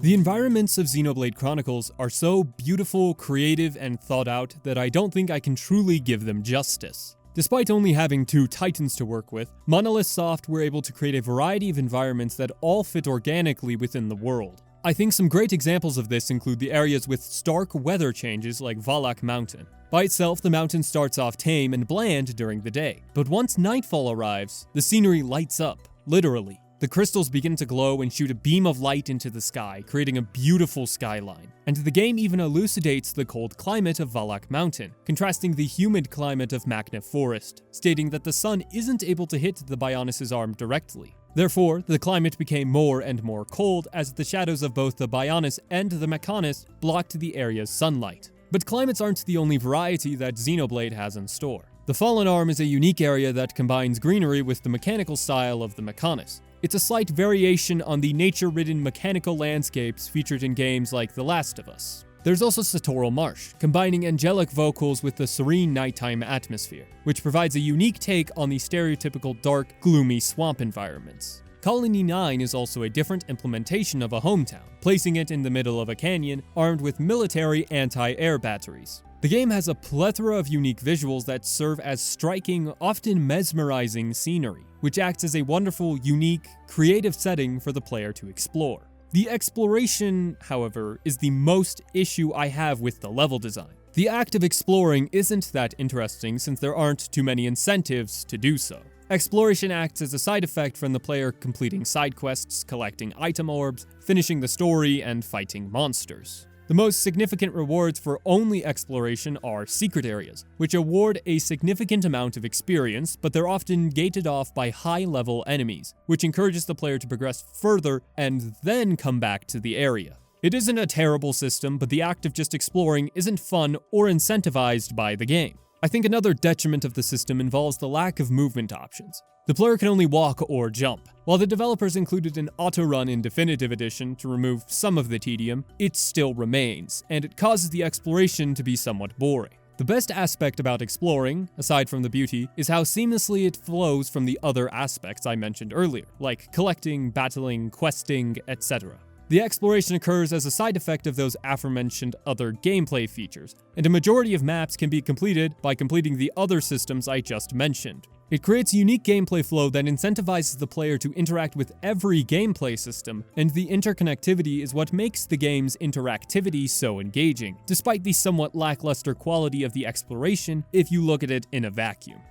The environments of Xenoblade Chronicles are so beautiful, creative, and thought out that I don't think I can truly give them justice. Despite only having 2 titans to work with, Monolith Soft were able to create a variety of environments that all fit organically within the world. I think some great examples of this include the areas with stark weather changes like Valak Mountain. By itself, the mountain starts off tame and bland during the day, but once nightfall arrives, the scenery lights up, literally. The crystals begin to glow and shoot a beam of light into the sky, creating a beautiful skyline. And the game even elucidates the cold climate of Valak Mountain, contrasting the humid climate of Makna Forest, stating that the sun isn't able to hit the Bionis' arm directly. Therefore, the climate became more and more cold as the shadows of both the Bionis and the Mechonis blocked the area's sunlight. But climates aren't the only variety that Xenoblade has in store. The Fallen Arm is a unique area that combines greenery with the mechanical style of the Mechonis. It's a slight variation on the nature-ridden mechanical landscapes featured in games like The Last of Us. There's also Satorl Marsh, combining angelic vocals with the serene nighttime atmosphere, which provides a unique take on the stereotypical dark, gloomy swamp environments. Colony 9 is also a different implementation of a hometown, placing it in the middle of a canyon armed with military anti-air batteries. The game has a plethora of unique visuals that serve as striking, often mesmerizing scenery, which acts as a wonderful, unique, creative setting for the player to explore. The exploration, however, is the most issue I have with the level design. The act of exploring isn't that interesting since there aren't too many incentives to do so. Exploration acts as a side effect from the player completing side quests, collecting item orbs, finishing the story, and fighting monsters. The most significant rewards for only exploration are secret areas, which award a significant amount of experience, but they're often gated off by high-level enemies, which encourages the player to progress further and then come back to the area. It isn't a terrible system, but the act of just exploring isn't fun or incentivized by the game. I think another detriment of the system involves the lack of movement options. The player can only walk or jump. While the developers included an auto-run in Definitive Edition to remove some of the tedium, it still remains, and it causes the exploration to be somewhat boring. The best aspect about exploring, aside from the beauty, is how seamlessly it flows from the other aspects I mentioned earlier, like collecting, battling, questing, etc. The exploration occurs as a side effect of those aforementioned other gameplay features, and a majority of maps can be completed by completing the other systems I just mentioned. It creates a unique gameplay flow that incentivizes the player to interact with every gameplay system, and the interconnectivity is what makes the game's interactivity so engaging, despite the somewhat lackluster quality of the exploration if you look at it in a vacuum.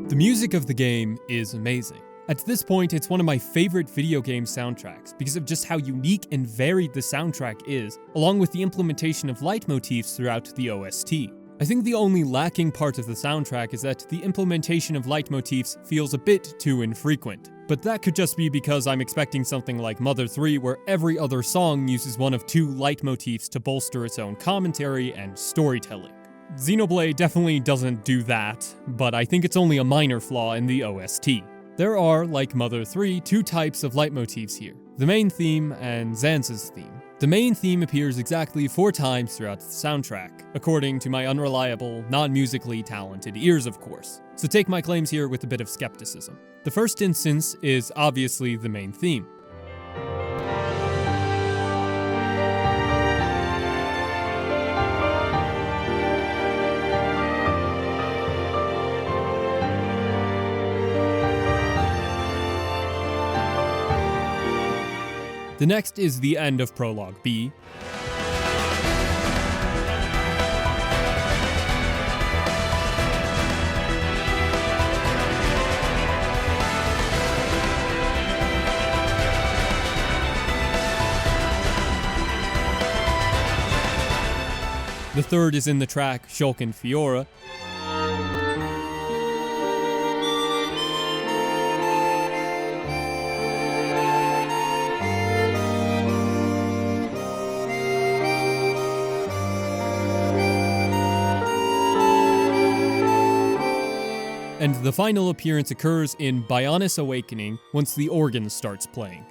The music of the game is amazing. At this point, it's one of my favorite video game soundtracks because of just how unique and varied the soundtrack is, along with the implementation of leitmotifs throughout the OST. I think the only lacking part of the soundtrack is that the implementation of leitmotifs feels a bit too infrequent. But that could just be because I'm expecting something like Mother 3 where every other song uses one of two leitmotifs to bolster its own commentary and storytelling. Xenoblade definitely doesn't do that, but I think it's only a minor flaw in the OST. There are, like Mother 3, two types of leitmotifs here, the main theme and Zanza's theme. The main theme appears exactly 4 times throughout the soundtrack, according to my unreliable, non-musically talented ears of course, so take my claims here with a bit of skepticism. The first instance is obviously the main theme. The next is the end of Prologue B. The third is in the track Shulk and Fiora. And the final appearance occurs in Bionis Awakening once the organ starts playing.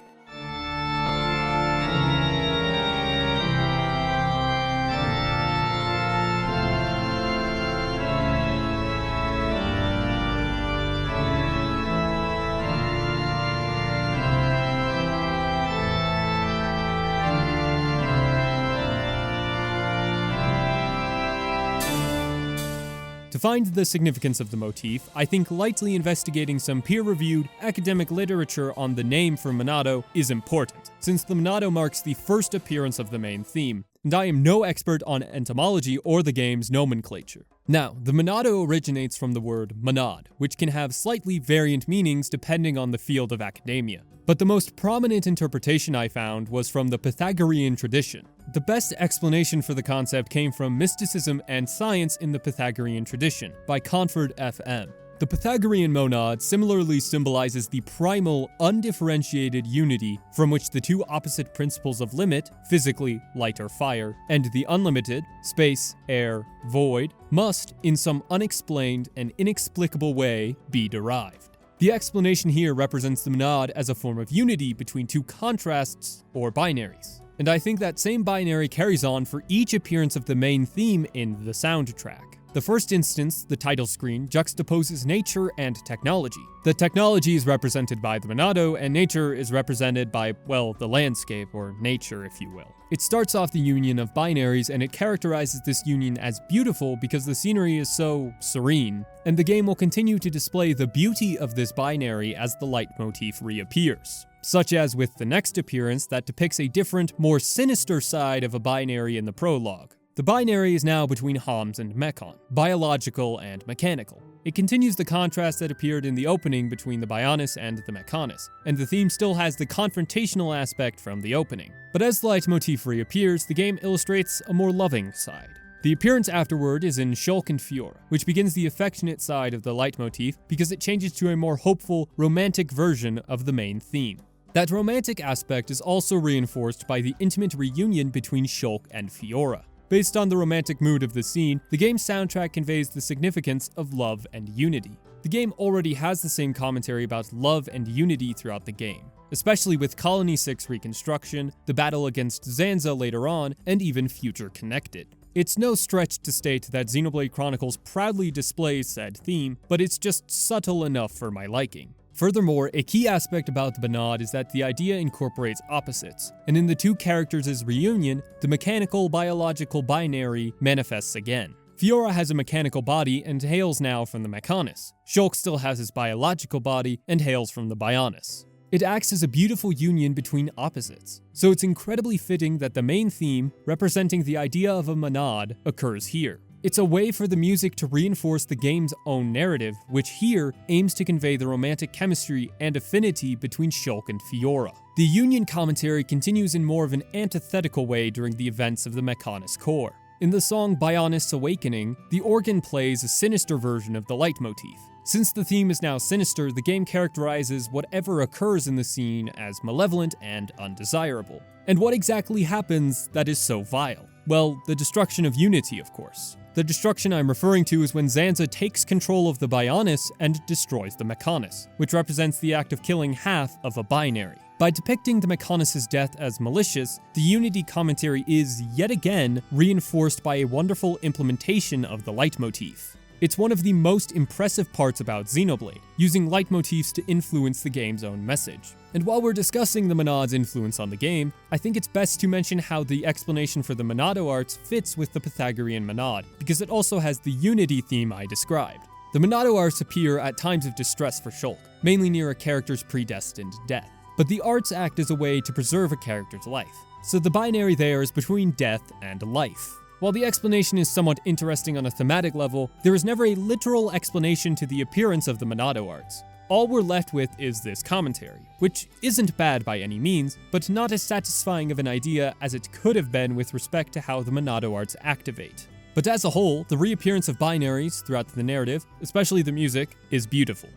To find the significance of the motif, I think lightly investigating some peer-reviewed academic literature on the name for Monado is important, since the Monado marks the first appearance of the main theme, and I am no expert on entomology or the game's nomenclature. Now, the Monado originates from the word monad, which can have slightly variant meanings depending on the field of academia. But the most prominent interpretation I found was from the Pythagorean tradition. The best explanation for the concept came from Mysticism and Science in the Pythagorean Tradition by Conford F.M. The Pythagorean monad similarly symbolizes the primal, undifferentiated unity from which the two opposite principles of limit, physically, light or fire, and the unlimited, space, air, void, must, in some unexplained and inexplicable way, be derived. The explanation here represents the monad as a form of unity between two contrasts, or binaries. And I think that same binary carries on for each appearance of the main theme in the soundtrack. The first instance, the title screen, juxtaposes nature and technology. The technology is represented by the Monado, and nature is represented by, well, the landscape, or nature, if you will. It starts off the union of binaries, and it characterizes this union as beautiful because the scenery is so serene, and the game will continue to display the beauty of this binary as the leitmotif reappears. Such as with the next appearance that depicts a different, more sinister side of a binary in the prologue. The binary is now between Homs and Mechon, biological and mechanical. It continues the contrast that appeared in the opening between the Bionis and the Mechonis, and the theme still has the confrontational aspect from the opening. But as the leitmotif reappears, the game illustrates a more loving side. The appearance afterward is in Shulk and Fiora, which begins the affectionate side of the leitmotif because it changes to a more hopeful, romantic version of the main theme. That romantic aspect is also reinforced by the intimate reunion between Shulk and Fiora. Based on the romantic mood of the scene, the game's soundtrack conveys the significance of love and unity. The game already has the same commentary about love and unity throughout the game, especially with Colony 6 reconstruction, the battle against Zanza later on, and even Future Connected. It's no stretch to state that Xenoblade Chronicles proudly displays said theme, but it's just subtle enough for my liking. Furthermore, a key aspect about the Monad is that the idea incorporates opposites, and in the two characters' reunion, the mechanical-biological binary manifests again. Fiora has a mechanical body and hails now from the Mechonis. Shulk still has his biological body and hails from the Bionis. It acts as a beautiful union between opposites, so it's incredibly fitting that the main theme, representing the idea of a monad, occurs here. It's a way for the music to reinforce the game's own narrative, which here aims to convey the romantic chemistry and affinity between Shulk and Fiora. The union commentary continues in more of an antithetical way during the events of the Mechonis Core. In the song Bionis Awakening, the organ plays a sinister version of the leitmotif. Since the theme is now sinister, the game characterizes whatever occurs in the scene as malevolent and undesirable. And what exactly happens that is so vile? Well, the destruction of unity, of course. The destruction I'm referring to is when Zanza takes control of the Bionis and destroys the Mechonis, which represents the act of killing half of a binary. By depicting the Mechonis' death as malicious, the Unity commentary is, yet again, reinforced by a wonderful implementation of the leitmotif. It's one of the most impressive parts about Xenoblade, using leitmotifs to influence the game's own message. And while we're discussing the Monad's influence on the game, I think it's best to mention how the explanation for the Monado arts fits with the Pythagorean Monad, because it also has the Unity theme I described. The Monado arts appear at times of distress for Shulk, mainly near a character's predestined death. But the arts act as a way to preserve a character's life, so the binary there is between death and life. While the explanation is somewhat interesting on a thematic level, there is never a literal explanation to the appearance of the Monado arts. All we're left with is this commentary, which isn't bad by any means, but not as satisfying of an idea as it could have been with respect to how the Monado arts activate. But as a whole, the reappearance of binaries throughout the narrative, especially the music, is beautiful.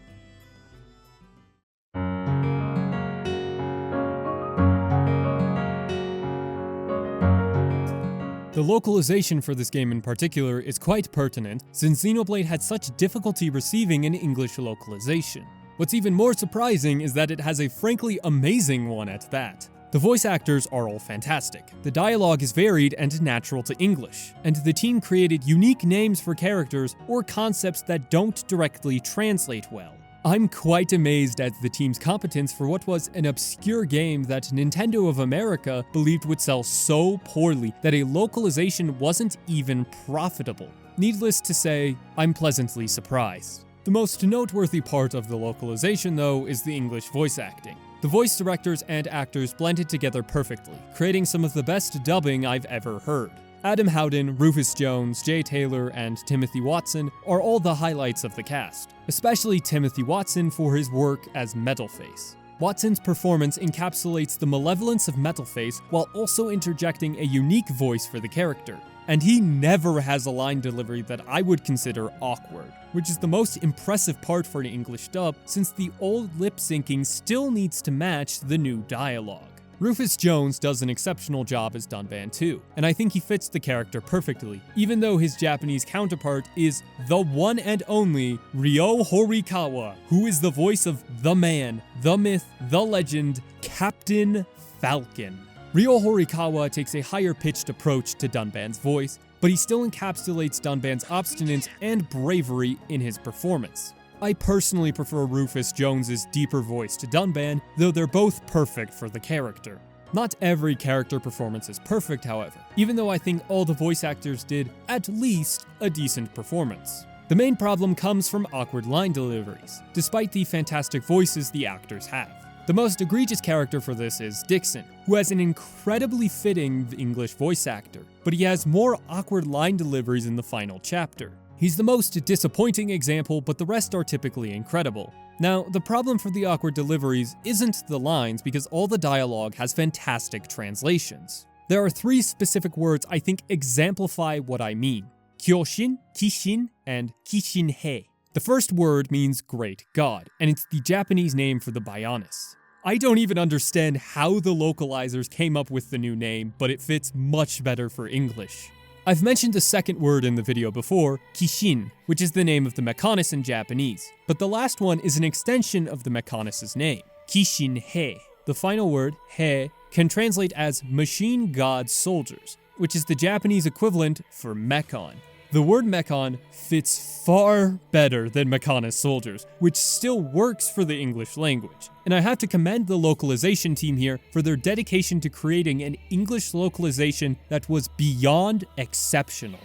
The localization for this game in particular is quite pertinent, since Xenoblade had such difficulty receiving an English localization. What's even more surprising is that it has a frankly amazing one at that. The voice actors are all fantastic, the dialogue is varied and natural to English, and the team created unique names for characters or concepts that don't directly translate well. I'm quite amazed at the team's competence for what was an obscure game that Nintendo of America believed would sell so poorly that a localization wasn't even profitable. Needless to say, I'm pleasantly surprised. The most noteworthy part of the localization, though, is the English voice acting. The voice directors and actors blended together perfectly, creating some of the best dubbing I've ever heard. Adam Howden, Rufus Jones, Jay Taylor, and Timothy Watson are all the highlights of the cast, especially Timothy Watson for his work as Metalface. Watson's performance encapsulates the malevolence of Metalface while also interjecting a unique voice for the character. and he never has a line delivery that I would consider awkward, which is the most impressive part for an English dub since the old lip syncing still needs to match the new dialogue. Rufus Jones does an exceptional job as Dunban too, and I think he fits the character perfectly, even though his Japanese counterpart is the one and only Ryo Horikawa, who is the voice of the man, the myth, the legend, Captain Falcon. Ryo Horikawa takes a higher-pitched approach to Dunban's voice, but he still encapsulates Dunban's obstinance and bravery in his performance. I personally prefer Rufus Jones's deeper voice to Dunban, though they're both perfect for the character. Not every character performance is perfect, however, even though I think all the voice actors did at least a decent performance. The main problem comes from awkward line deliveries, despite the fantastic voices the actors have. The most egregious character for this is Dixon, who has an incredibly fitting English voice actor, but he has more awkward line deliveries in the final chapter. He's the most disappointing example, but the rest are typically incredible. Now, the problem for the awkward deliveries isn't the lines because all the dialogue has fantastic translations. There are 3 specific words I think exemplify what I mean: Kyoshin, Kishin, and Kishinhei. The first word means great god, and it's the Japanese name for the Bionis. I don't even understand how the localizers came up with the new name, but it fits much better for English. I've mentioned the second word in the video before, Kishin, which is the name of the Mechonis in Japanese, but the last one is an extension of the Mechonis' name, Kishinhei. The final word, he, can translate as machine god soldiers, which is the Japanese equivalent for Mechon. The word Mechon fits far better than Mechonis soldiers, which still works for the English language. And I have to commend the localization team here for their dedication to creating an English localization that was beyond exceptional.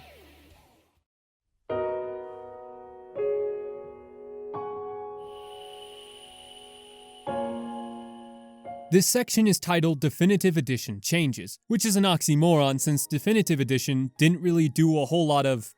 This section is titled Definitive Edition Changes, which is an oxymoron since Definitive Edition didn't really do a whole lot of,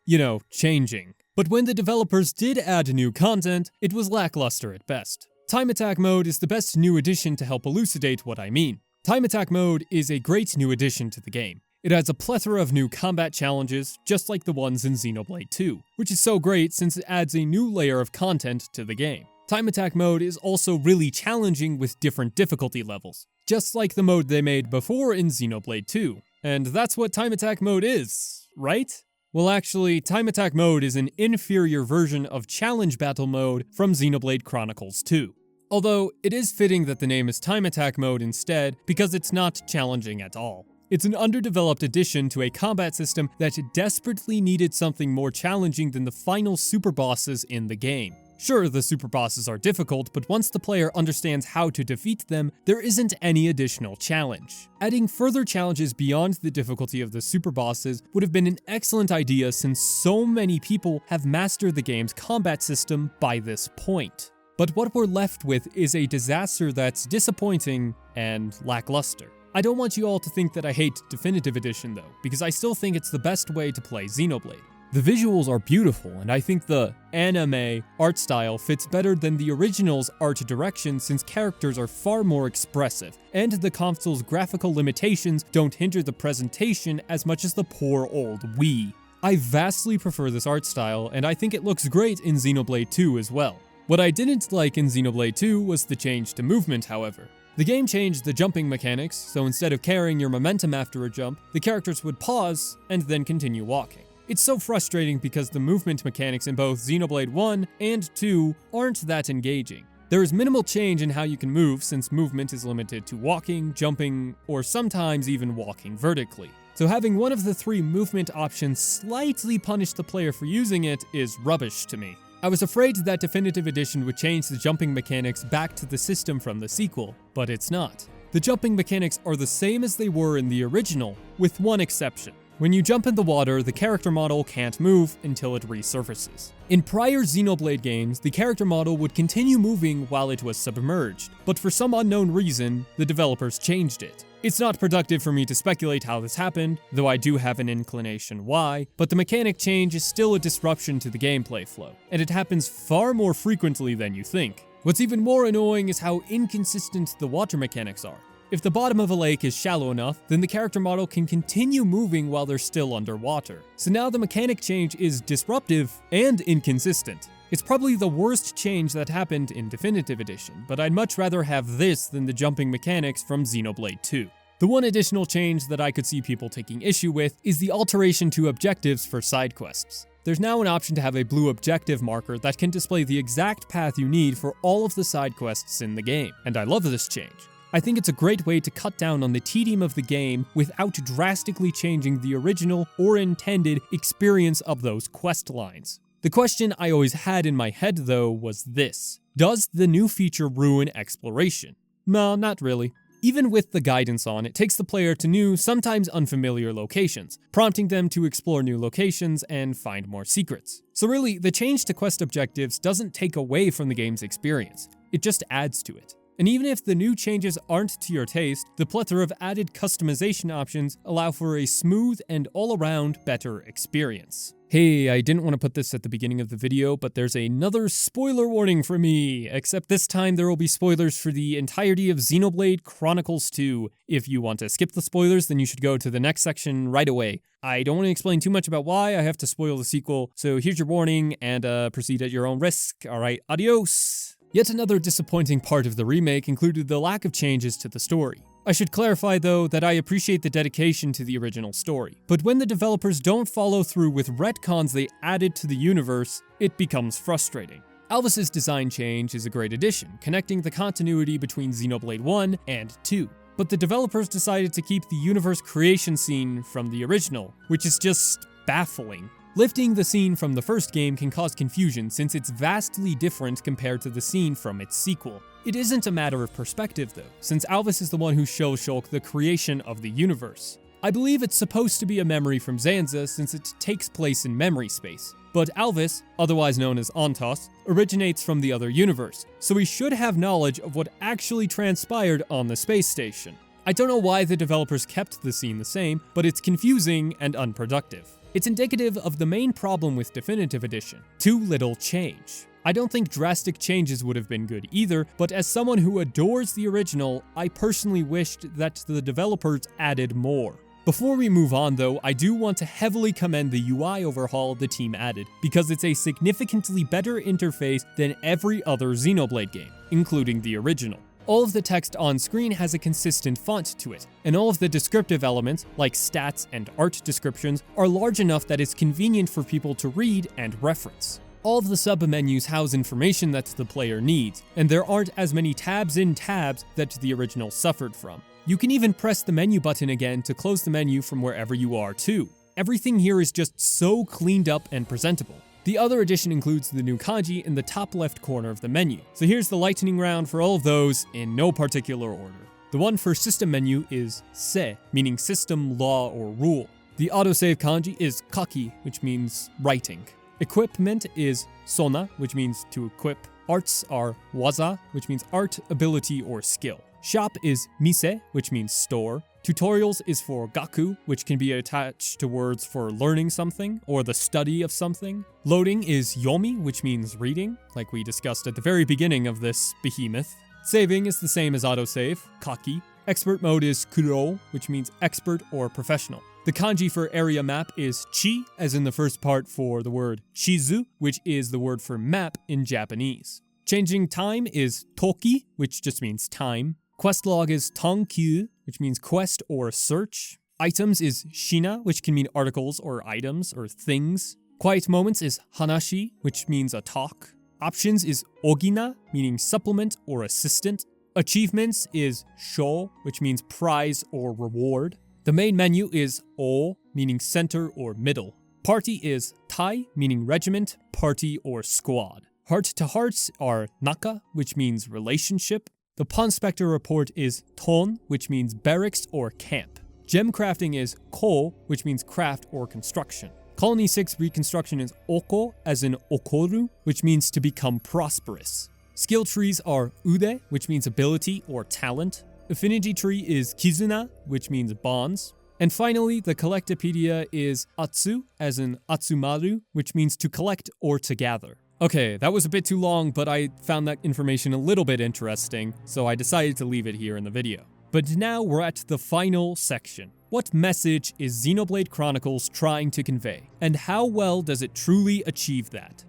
changing. But when the developers did add new content, it was lackluster at best. Time Attack Mode is the best new addition to help elucidate what I mean. Time Attack Mode is a great new addition to the game. It adds a plethora of new combat challenges, just like the ones in Xenoblade 2, which is so great since it adds a new layer of content to the game. Time Attack Mode is also really challenging with different difficulty levels, just like the mode they made before in Xenoblade 2. And that's what Time Attack Mode is, right? Well, actually, Time Attack Mode is an inferior version of Challenge Battle Mode from Xenoblade Chronicles 2. Although, it is fitting that the name is Time Attack Mode instead, because it's not challenging at all. It's an underdeveloped addition to a combat system that desperately needed something more challenging than the final super bosses in the game. Sure, the super bosses are difficult, but once the player understands how to defeat them, there isn't any additional challenge. Adding further challenges beyond the difficulty of the super bosses would have been an excellent idea since so many people have mastered the game's combat system by this point. But what we're left with is a disaster that's disappointing and lackluster. I don't want you all to think that I hate Definitive Edition though, because I still think it's the best way to play Xenoblade. The visuals are beautiful, and I think the anime art style fits better than the original's art direction since characters are far more expressive, and the console's graphical limitations don't hinder the presentation as much as the poor old Wii. I vastly prefer this art style, and I think it looks great in Xenoblade 2 as well. What I didn't like in Xenoblade 2 was the change to movement, however. The game changed the jumping mechanics, so instead of carrying your momentum after a jump, the characters would pause and then continue walking. It's so frustrating because the movement mechanics in both Xenoblade 1 and 2 aren't that engaging. There is minimal change in how you can move since movement is limited to walking, jumping, or sometimes even walking vertically. So having one of the 3 movement options slightly punish the player for using it is rubbish to me. I was afraid that Definitive Edition would change the jumping mechanics back to the system from the sequel, but it's not. The jumping mechanics are the same as they were in the original, with one exception. When you jump in the water, the character model can't move until it resurfaces. In prior Xenoblade games, the character model would continue moving while it was submerged, but for some unknown reason, the developers changed it. It's not productive for me to speculate how this happened, though I do have an inclination why, but the mechanic change is still a disruption to the gameplay flow, and it happens far more frequently than you think. What's even more annoying is how inconsistent the water mechanics are. If the bottom of a lake is shallow enough, then the character model can continue moving while they're still underwater. So now the mechanic change is disruptive and inconsistent. It's probably the worst change that happened in Definitive Edition, but I'd much rather have this than the jumping mechanics from Xenoblade 2. The one additional change that I could see people taking issue with is the alteration to objectives for side quests. There's now an option to have a blue objective marker that can display the exact path you need for all of the side quests in the game, and I love this change. I think it's a great way to cut down on the tedium of the game without drastically changing the original or intended experience of those quest lines. The question I always had in my head though was this: does the new feature ruin exploration? No, not really. Even with the guidance on, it takes the player to new, sometimes unfamiliar locations, prompting them to explore new locations and find more secrets. So really, the change to quest objectives doesn't take away from the game's experience, it just adds to it. And even if the new changes aren't to your taste, the plethora of added customization options allow for a smooth and all-around better experience. Hey, I didn't want to put this at the beginning of the video, but there's another spoiler warning for me, except this time there will be spoilers for the entirety of Xenoblade Chronicles 2. If you want to skip the spoilers, then you should go to the next section right away. I don't want to explain too much about why I have to spoil the sequel, so here's your warning, and proceed at your own risk. Alright, adios! Yet another disappointing part of the remake included the lack of changes to the story. I should clarify though that I appreciate the dedication to the original story, but when the developers don't follow through with retcons they added to the universe, it becomes frustrating. Alvis's design change is a great addition, connecting the continuity between Xenoblade 1 and 2. But the developers decided to keep the universe creation scene from the original, which is just baffling. Lifting the scene from the first game can cause confusion since it's vastly different compared to the scene from its sequel. It isn't a matter of perspective though, since Alvis is the one who shows Shulk the creation of the universe. I believe it's supposed to be a memory from Zanza since it takes place in memory space, but Alvis, otherwise known as Ontos, originates from the other universe, so he should have knowledge of what actually transpired on the space station. I don't know why the developers kept the scene the same, but it's confusing and unproductive. It's indicative of the main problem with Definitive Edition: too little change. I don't think drastic changes would have been good either, but as someone who adores the original, I personally wished that the developers added more. Before we move on though, I do want to heavily commend the UI overhaul the team added, because it's a significantly better interface than every other Xenoblade game, including the original. All of the text on screen has a consistent font to it, and all of the descriptive elements, like stats and art descriptions, are large enough that it's convenient for people to read and reference. All of the sub-menus house information that the player needs, and there aren't as many tabs in tabs that the original suffered from. You can even press the menu button again to close the menu from wherever you are too. Everything here is just so cleaned up and presentable. The other addition includes the new kanji in the top left corner of the menu. So here's the lightning round for all of those in no particular order. The one for system menu is se, meaning system, law, or rule. The autosave kanji is kaki, which means writing. Equipment is sona, which means to equip. Arts are waza, which means art, ability, or skill. Shop is mise, which means store. Tutorials is for gaku, which can be attached to words for learning something or the study of something. Loading is yomi, which means reading, like we discussed at the very beginning of this behemoth. Saving is the same as autosave, kaki. Expert mode is kuro, which means expert or professional. The kanji for area map is chi, as in the first part for the word chizu, which is the word for map in Japanese. Changing time is toki, which just means time. Quest log is tonkyu, which means quest or search. Items is shina, which can mean articles or items or things. Quiet moments is hanashi, which means a talk. Options is ogina, meaning supplement or assistant. Achievements is sho, which means prize or reward. The main menu is o, meaning center or middle. Party is tai, meaning regiment, party, or squad. Heart to hearts are naka, which means relationship. The Pawn Spectre report is ton, which means barracks or camp. Gem crafting is ko, which means craft or construction. Colony 6 reconstruction is oko, as in okoru, which means to become prosperous. Skill trees are ude, which means ability or talent. Affinity tree is kizuna, which means bonds. And finally, the Collectopedia is atsu, as in atsumaru, which means to collect or to gather. Okay, that was a bit too long, but I found that information a little bit interesting, so I decided to leave it here in the video. But now we're at the final section. What message is Xenoblade Chronicles trying to convey, and how well does it truly achieve that?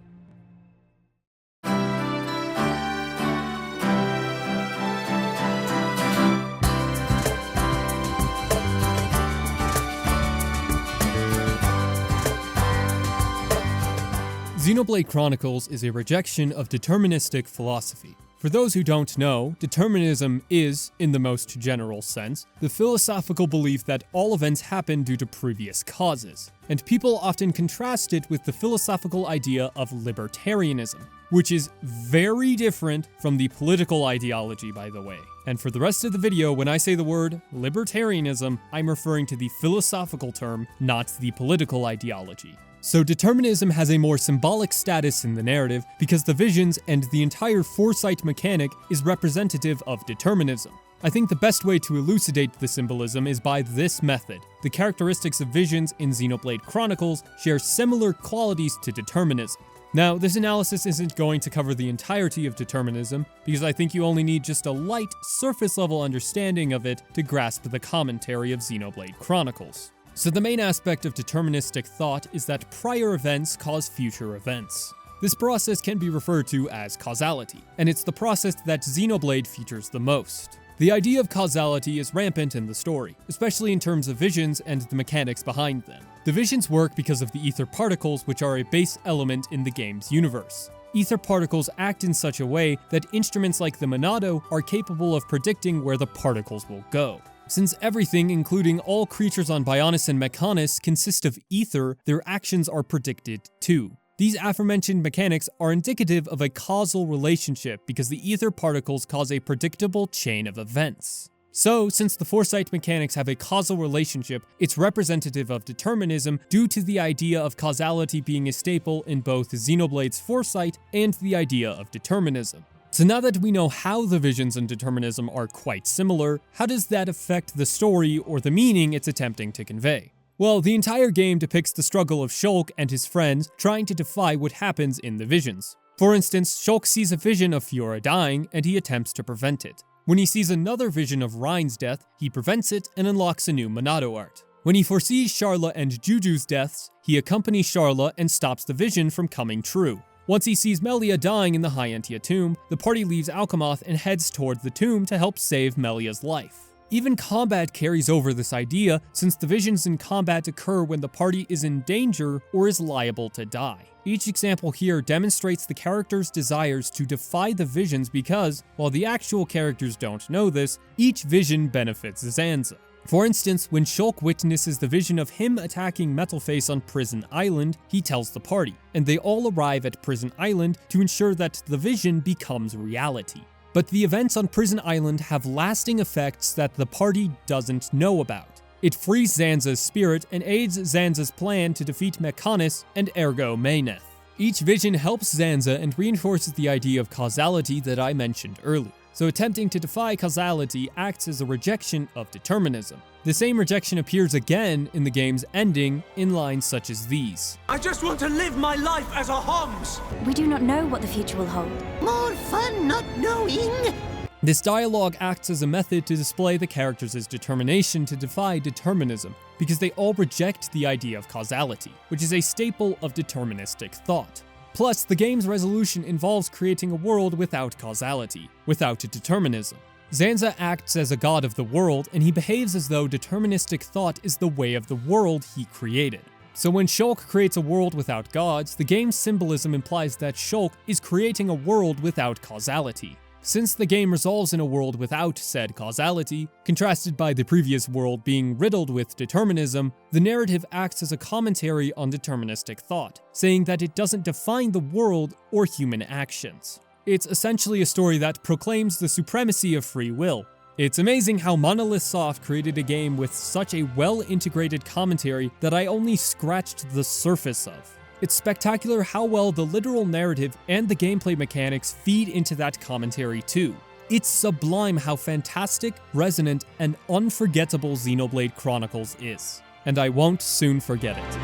Xenoblade Chronicles is a rejection of deterministic philosophy. For those who don't know, determinism is, in the most general sense, the philosophical belief that all events happen due to previous causes, and people often contrast it with the philosophical idea of libertarianism, which is very different from the political ideology, by the way. And for the rest of the video, when I say the word libertarianism, I'm referring to the philosophical term, not the political ideology. So determinism has a more symbolic status in the narrative because the visions and the entire foresight mechanic is representative of determinism. I think the best way to elucidate the symbolism is by this method. The characteristics of visions in Xenoblade Chronicles share similar qualities to determinism. Now, this analysis isn't going to cover the entirety of determinism, because I think you only need just a light, surface-level understanding of it to grasp the commentary of Xenoblade Chronicles. So the main aspect of deterministic thought is that prior events cause future events. This process can be referred to as causality, and it's the process that Xenoblade features the most. The idea of causality is rampant in the story, especially in terms of visions and the mechanics behind them. The visions work because of the ether particles, which are a base element in the game's universe. Ether particles act in such a way that instruments like the Monado are capable of predicting where the particles will go. Since everything, including all creatures on Bionis and Mechonis, consist of ether, their actions are predicted too. These aforementioned mechanics are indicative of a causal relationship because the ether particles cause a predictable chain of events. So, since the foresight mechanics have a causal relationship, it's representative of determinism due to the idea of causality being a staple in both Xenoblade's foresight and the idea of determinism. So now that we know how the visions and determinism are quite similar, how does that affect the story or the meaning it's attempting to convey? Well, the entire game depicts the struggle of Shulk and his friends trying to defy what happens in the visions. For instance, Shulk sees a vision of Fiora dying and he attempts to prevent it. When he sees another vision of Reyn's death, he prevents it and unlocks a new Monado art. When he foresees Sharla and Juju's deaths, he accompanies Sharla and stops the vision from coming true. Once he sees Melia dying in the High Entia tomb, the party leaves Alcamoth and heads towards the tomb to help save Melia's life. Even combat carries over this idea, since the visions in combat occur when the party is in danger or is liable to die. Each example here demonstrates the character's desires to defy the visions because, while the actual characters don't know this, each vision benefits Zanza. For instance, when Shulk witnesses the vision of him attacking Metalface on Prison Island, he tells the party, and they all arrive at Prison Island to ensure that the vision becomes reality. But the events on Prison Island have lasting effects that the party doesn't know about. It frees Zanza's spirit and aids Zanza's plan to defeat Mechonis and ergo Meyneth. Each vision helps Zanza and reinforces the idea of causality that I mentioned earlier. So attempting to defy causality acts as a rejection of determinism. The same rejection appears again in the game's ending in lines such as these. I just want to live my life as a Homs! We do not know what the future will hold. More fun not knowing! This dialogue acts as a method to display the characters' determination to defy determinism, because they all reject the idea of causality, which is a staple of deterministic thought. Plus, the game's resolution involves creating a world without causality, without determinism. Zanza acts as a god of the world, and he behaves as though deterministic thought is the way of the world he created. So when Shulk creates a world without gods, the game's symbolism implies that Shulk is creating a world without causality. Since the game resolves in a world without said causality, contrasted by the previous world being riddled with determinism, the narrative acts as a commentary on deterministic thought, saying that it doesn't define the world or human actions. It's essentially a story that proclaims the supremacy of free will. It's amazing how Monolith Soft created a game with such a well-integrated commentary that I only scratched the surface of. It's spectacular how well the literal narrative and the gameplay mechanics feed into that commentary too. It's sublime how fantastic, resonant, and unforgettable Xenoblade Chronicles is. And I won't soon forget it.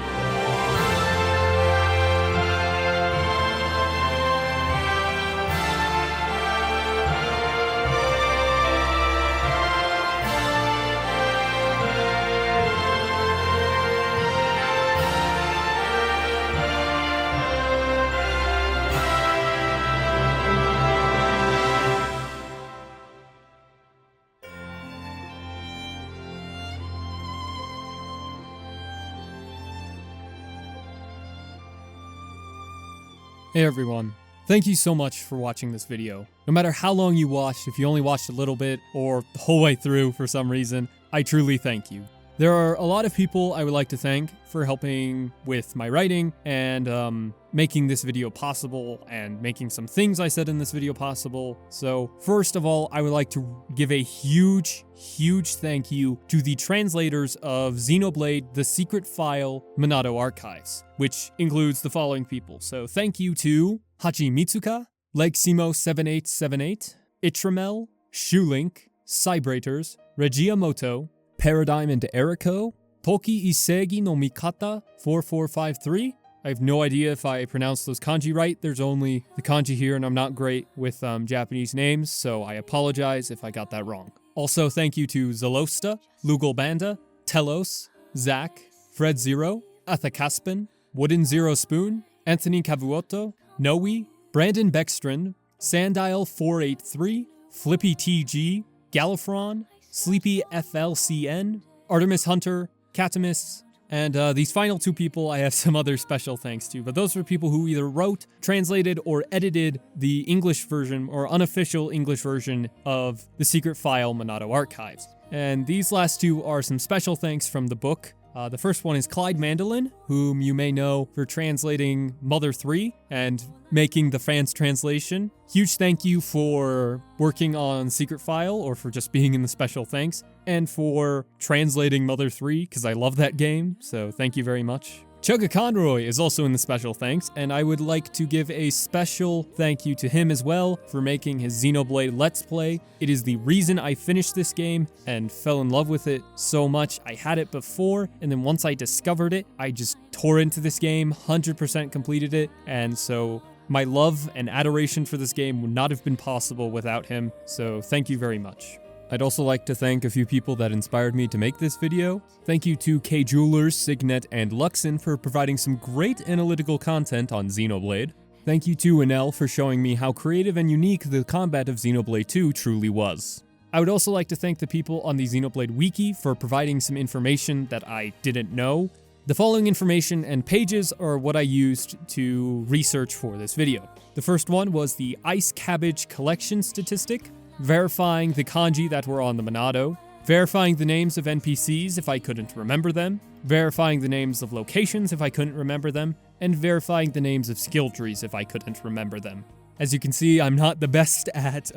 Hey everyone, thank you so much for watching this video. No matter how long you watched, if you only watched a little bit or the whole way through for some reason, I truly thank you. There are a lot of people I would like to thank for helping with my writing and making this video possible and making some things I said in this video possible. So first of all, I would like to give a huge thank you to the translators of Xenoblade The Secret File Monado Archives, which includes the following people. So thank you to Hachi Mitsuka, Legsimo7878, Itramel, Shulk, Cybrators, Regiamoto, Paradigm and Eriko, Toki Isegi no Mikata 4453. I have no idea if I pronounced those kanji right. There's only the kanji here and I'm not great with Japanese names, so I apologize if I got that wrong. Also, thank you to Zalosta, Lugal Banda, Telos, Zach, Fred Zero, Athakaspin, Wooden Zero Spoon, Anthony Cavuotto, Noe, Brandon Beckstrand, Sandile 483, Flippy TG, Gallifron, Sleepy FLCN, Artemis Hunter, Catamus, and these final two people I have some other special thanks to, but those are people who either wrote, translated, or edited the English version or unofficial English version of The Secret File Monado Archives. And these last two are some special thanks from the book. The first one is Clyde Mandolin, whom you may know for translating Mother 3 and making the fans translation. Huge thank you for working on Secret File, or for just being in the special thanks, and for translating Mother 3, because I love that game, so thank you very much. Chugga Conroy is also in the special thanks, and I would like to give a special thank you to him as well for making his Xenoblade Let's Play. It is the reason I finished this game and fell in love with it so much. I had it before, and then once I discovered it, I just tore into this game, 100% completed it, and so my love and adoration for this game would not have been possible without him, so thank you very much. I'd also like to thank a few people that inspired me to make this video. Thank you to K Jewelers, Signet, and Luxon for providing some great analytical content on Xenoblade. Thank you to Enel for showing me how creative and unique the combat of Xenoblade 2 truly was. I would also like to thank the people on the Xenoblade Wiki for providing some information that I didn't know. The following information and pages are what I used to research for this video. The first one was the Ice Cabbage Collection statistic, verifying the kanji that were on the Monado, verifying the names of NPCs if I couldn't remember them, verifying the names of locations if I couldn't remember them, and verifying the names of skill trees if I couldn't remember them. As you can see, I'm not the best at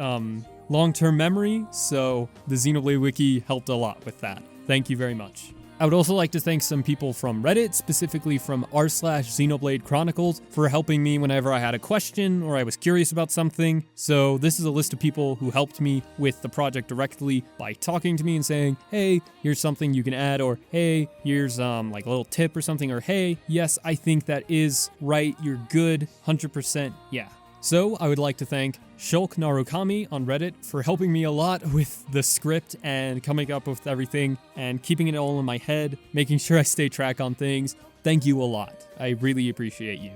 long-term memory, so the Xenoblade Wiki helped a lot with that. Thank you very much. I would also like to thank some people from Reddit, specifically from r/Xenoblade Chronicles, for helping me whenever I had a question or I was curious about something. So this is a list of people who helped me with the project directly by talking to me and saying, hey, here's something you can add, or hey, here's like a little tip or something, or hey, yes, I think that is right, you're good, 100%, yeah. So I would like to thank Shulk Narukami on Reddit for helping me a lot with the script and coming up with everything and keeping it all in my head, making sure I stay track on things. Thank you a lot. I really appreciate you.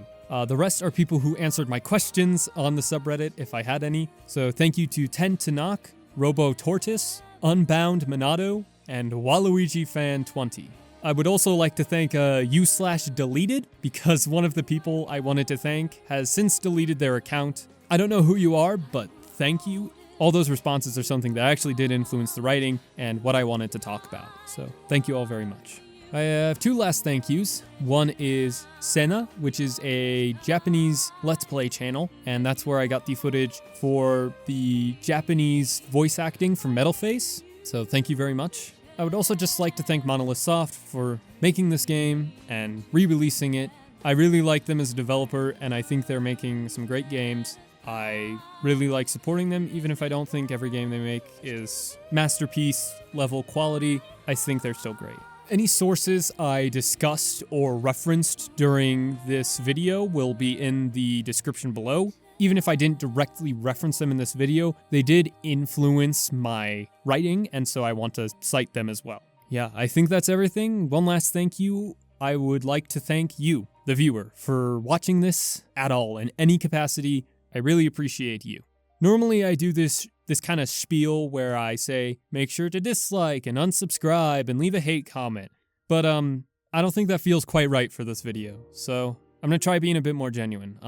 The rest are people who answered my questions on the subreddit if I had any. So thank you to Ten Tanak, Robo Tortoise, Unbound Monado, and Waluigi Fan 20. I would also like to thank u/deleted, because one of the people I wanted to thank has since deleted their account. I don't know who you are, but thank you. All those responses are something that actually did influence the writing and what I wanted to talk about. So thank you all very much. I have two last thank yous. One is Sena, which is a Japanese Let's Play channel, and that's where I got the footage for the Japanese voice acting for Metal Face. So thank you very much. I would also just like to thank Monolith Soft for making this game and re-releasing it. I really like them as a developer, and I think they're making some great games. I really like supporting them, even if I don't think every game they make is masterpiece level quality. I think they're still great. Any sources I discussed or referenced during this video will be in the description below. Even if I didn't directly reference them in this video, they did influence my writing, and so I want to cite them as well. Yeah, I think that's everything. One last thank you. I would like to thank you, the viewer, for watching this at all in any capacity. I really appreciate you. Normally I do this kind of spiel where I say, make sure to dislike and unsubscribe and leave a hate comment. But I don't think that feels quite right for this video, so I'm gonna try being a bit more genuine.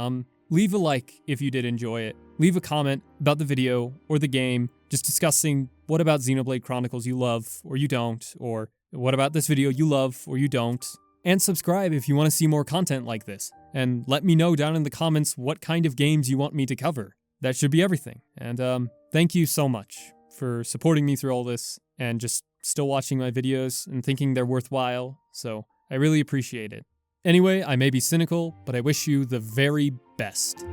leave a like if you did enjoy it. Leave a comment about the video or the game, just discussing what about Xenoblade Chronicles you love or you don't, or what about this video you love or you don't. And subscribe if you want to see more content like this. And let me know down in the comments what kind of games you want me to cover. That should be everything. And thank you so much for supporting me through all this and just still watching my videos and thinking they're worthwhile. So I really appreciate it. Anyway, I may be cynical, but I wish you the very best.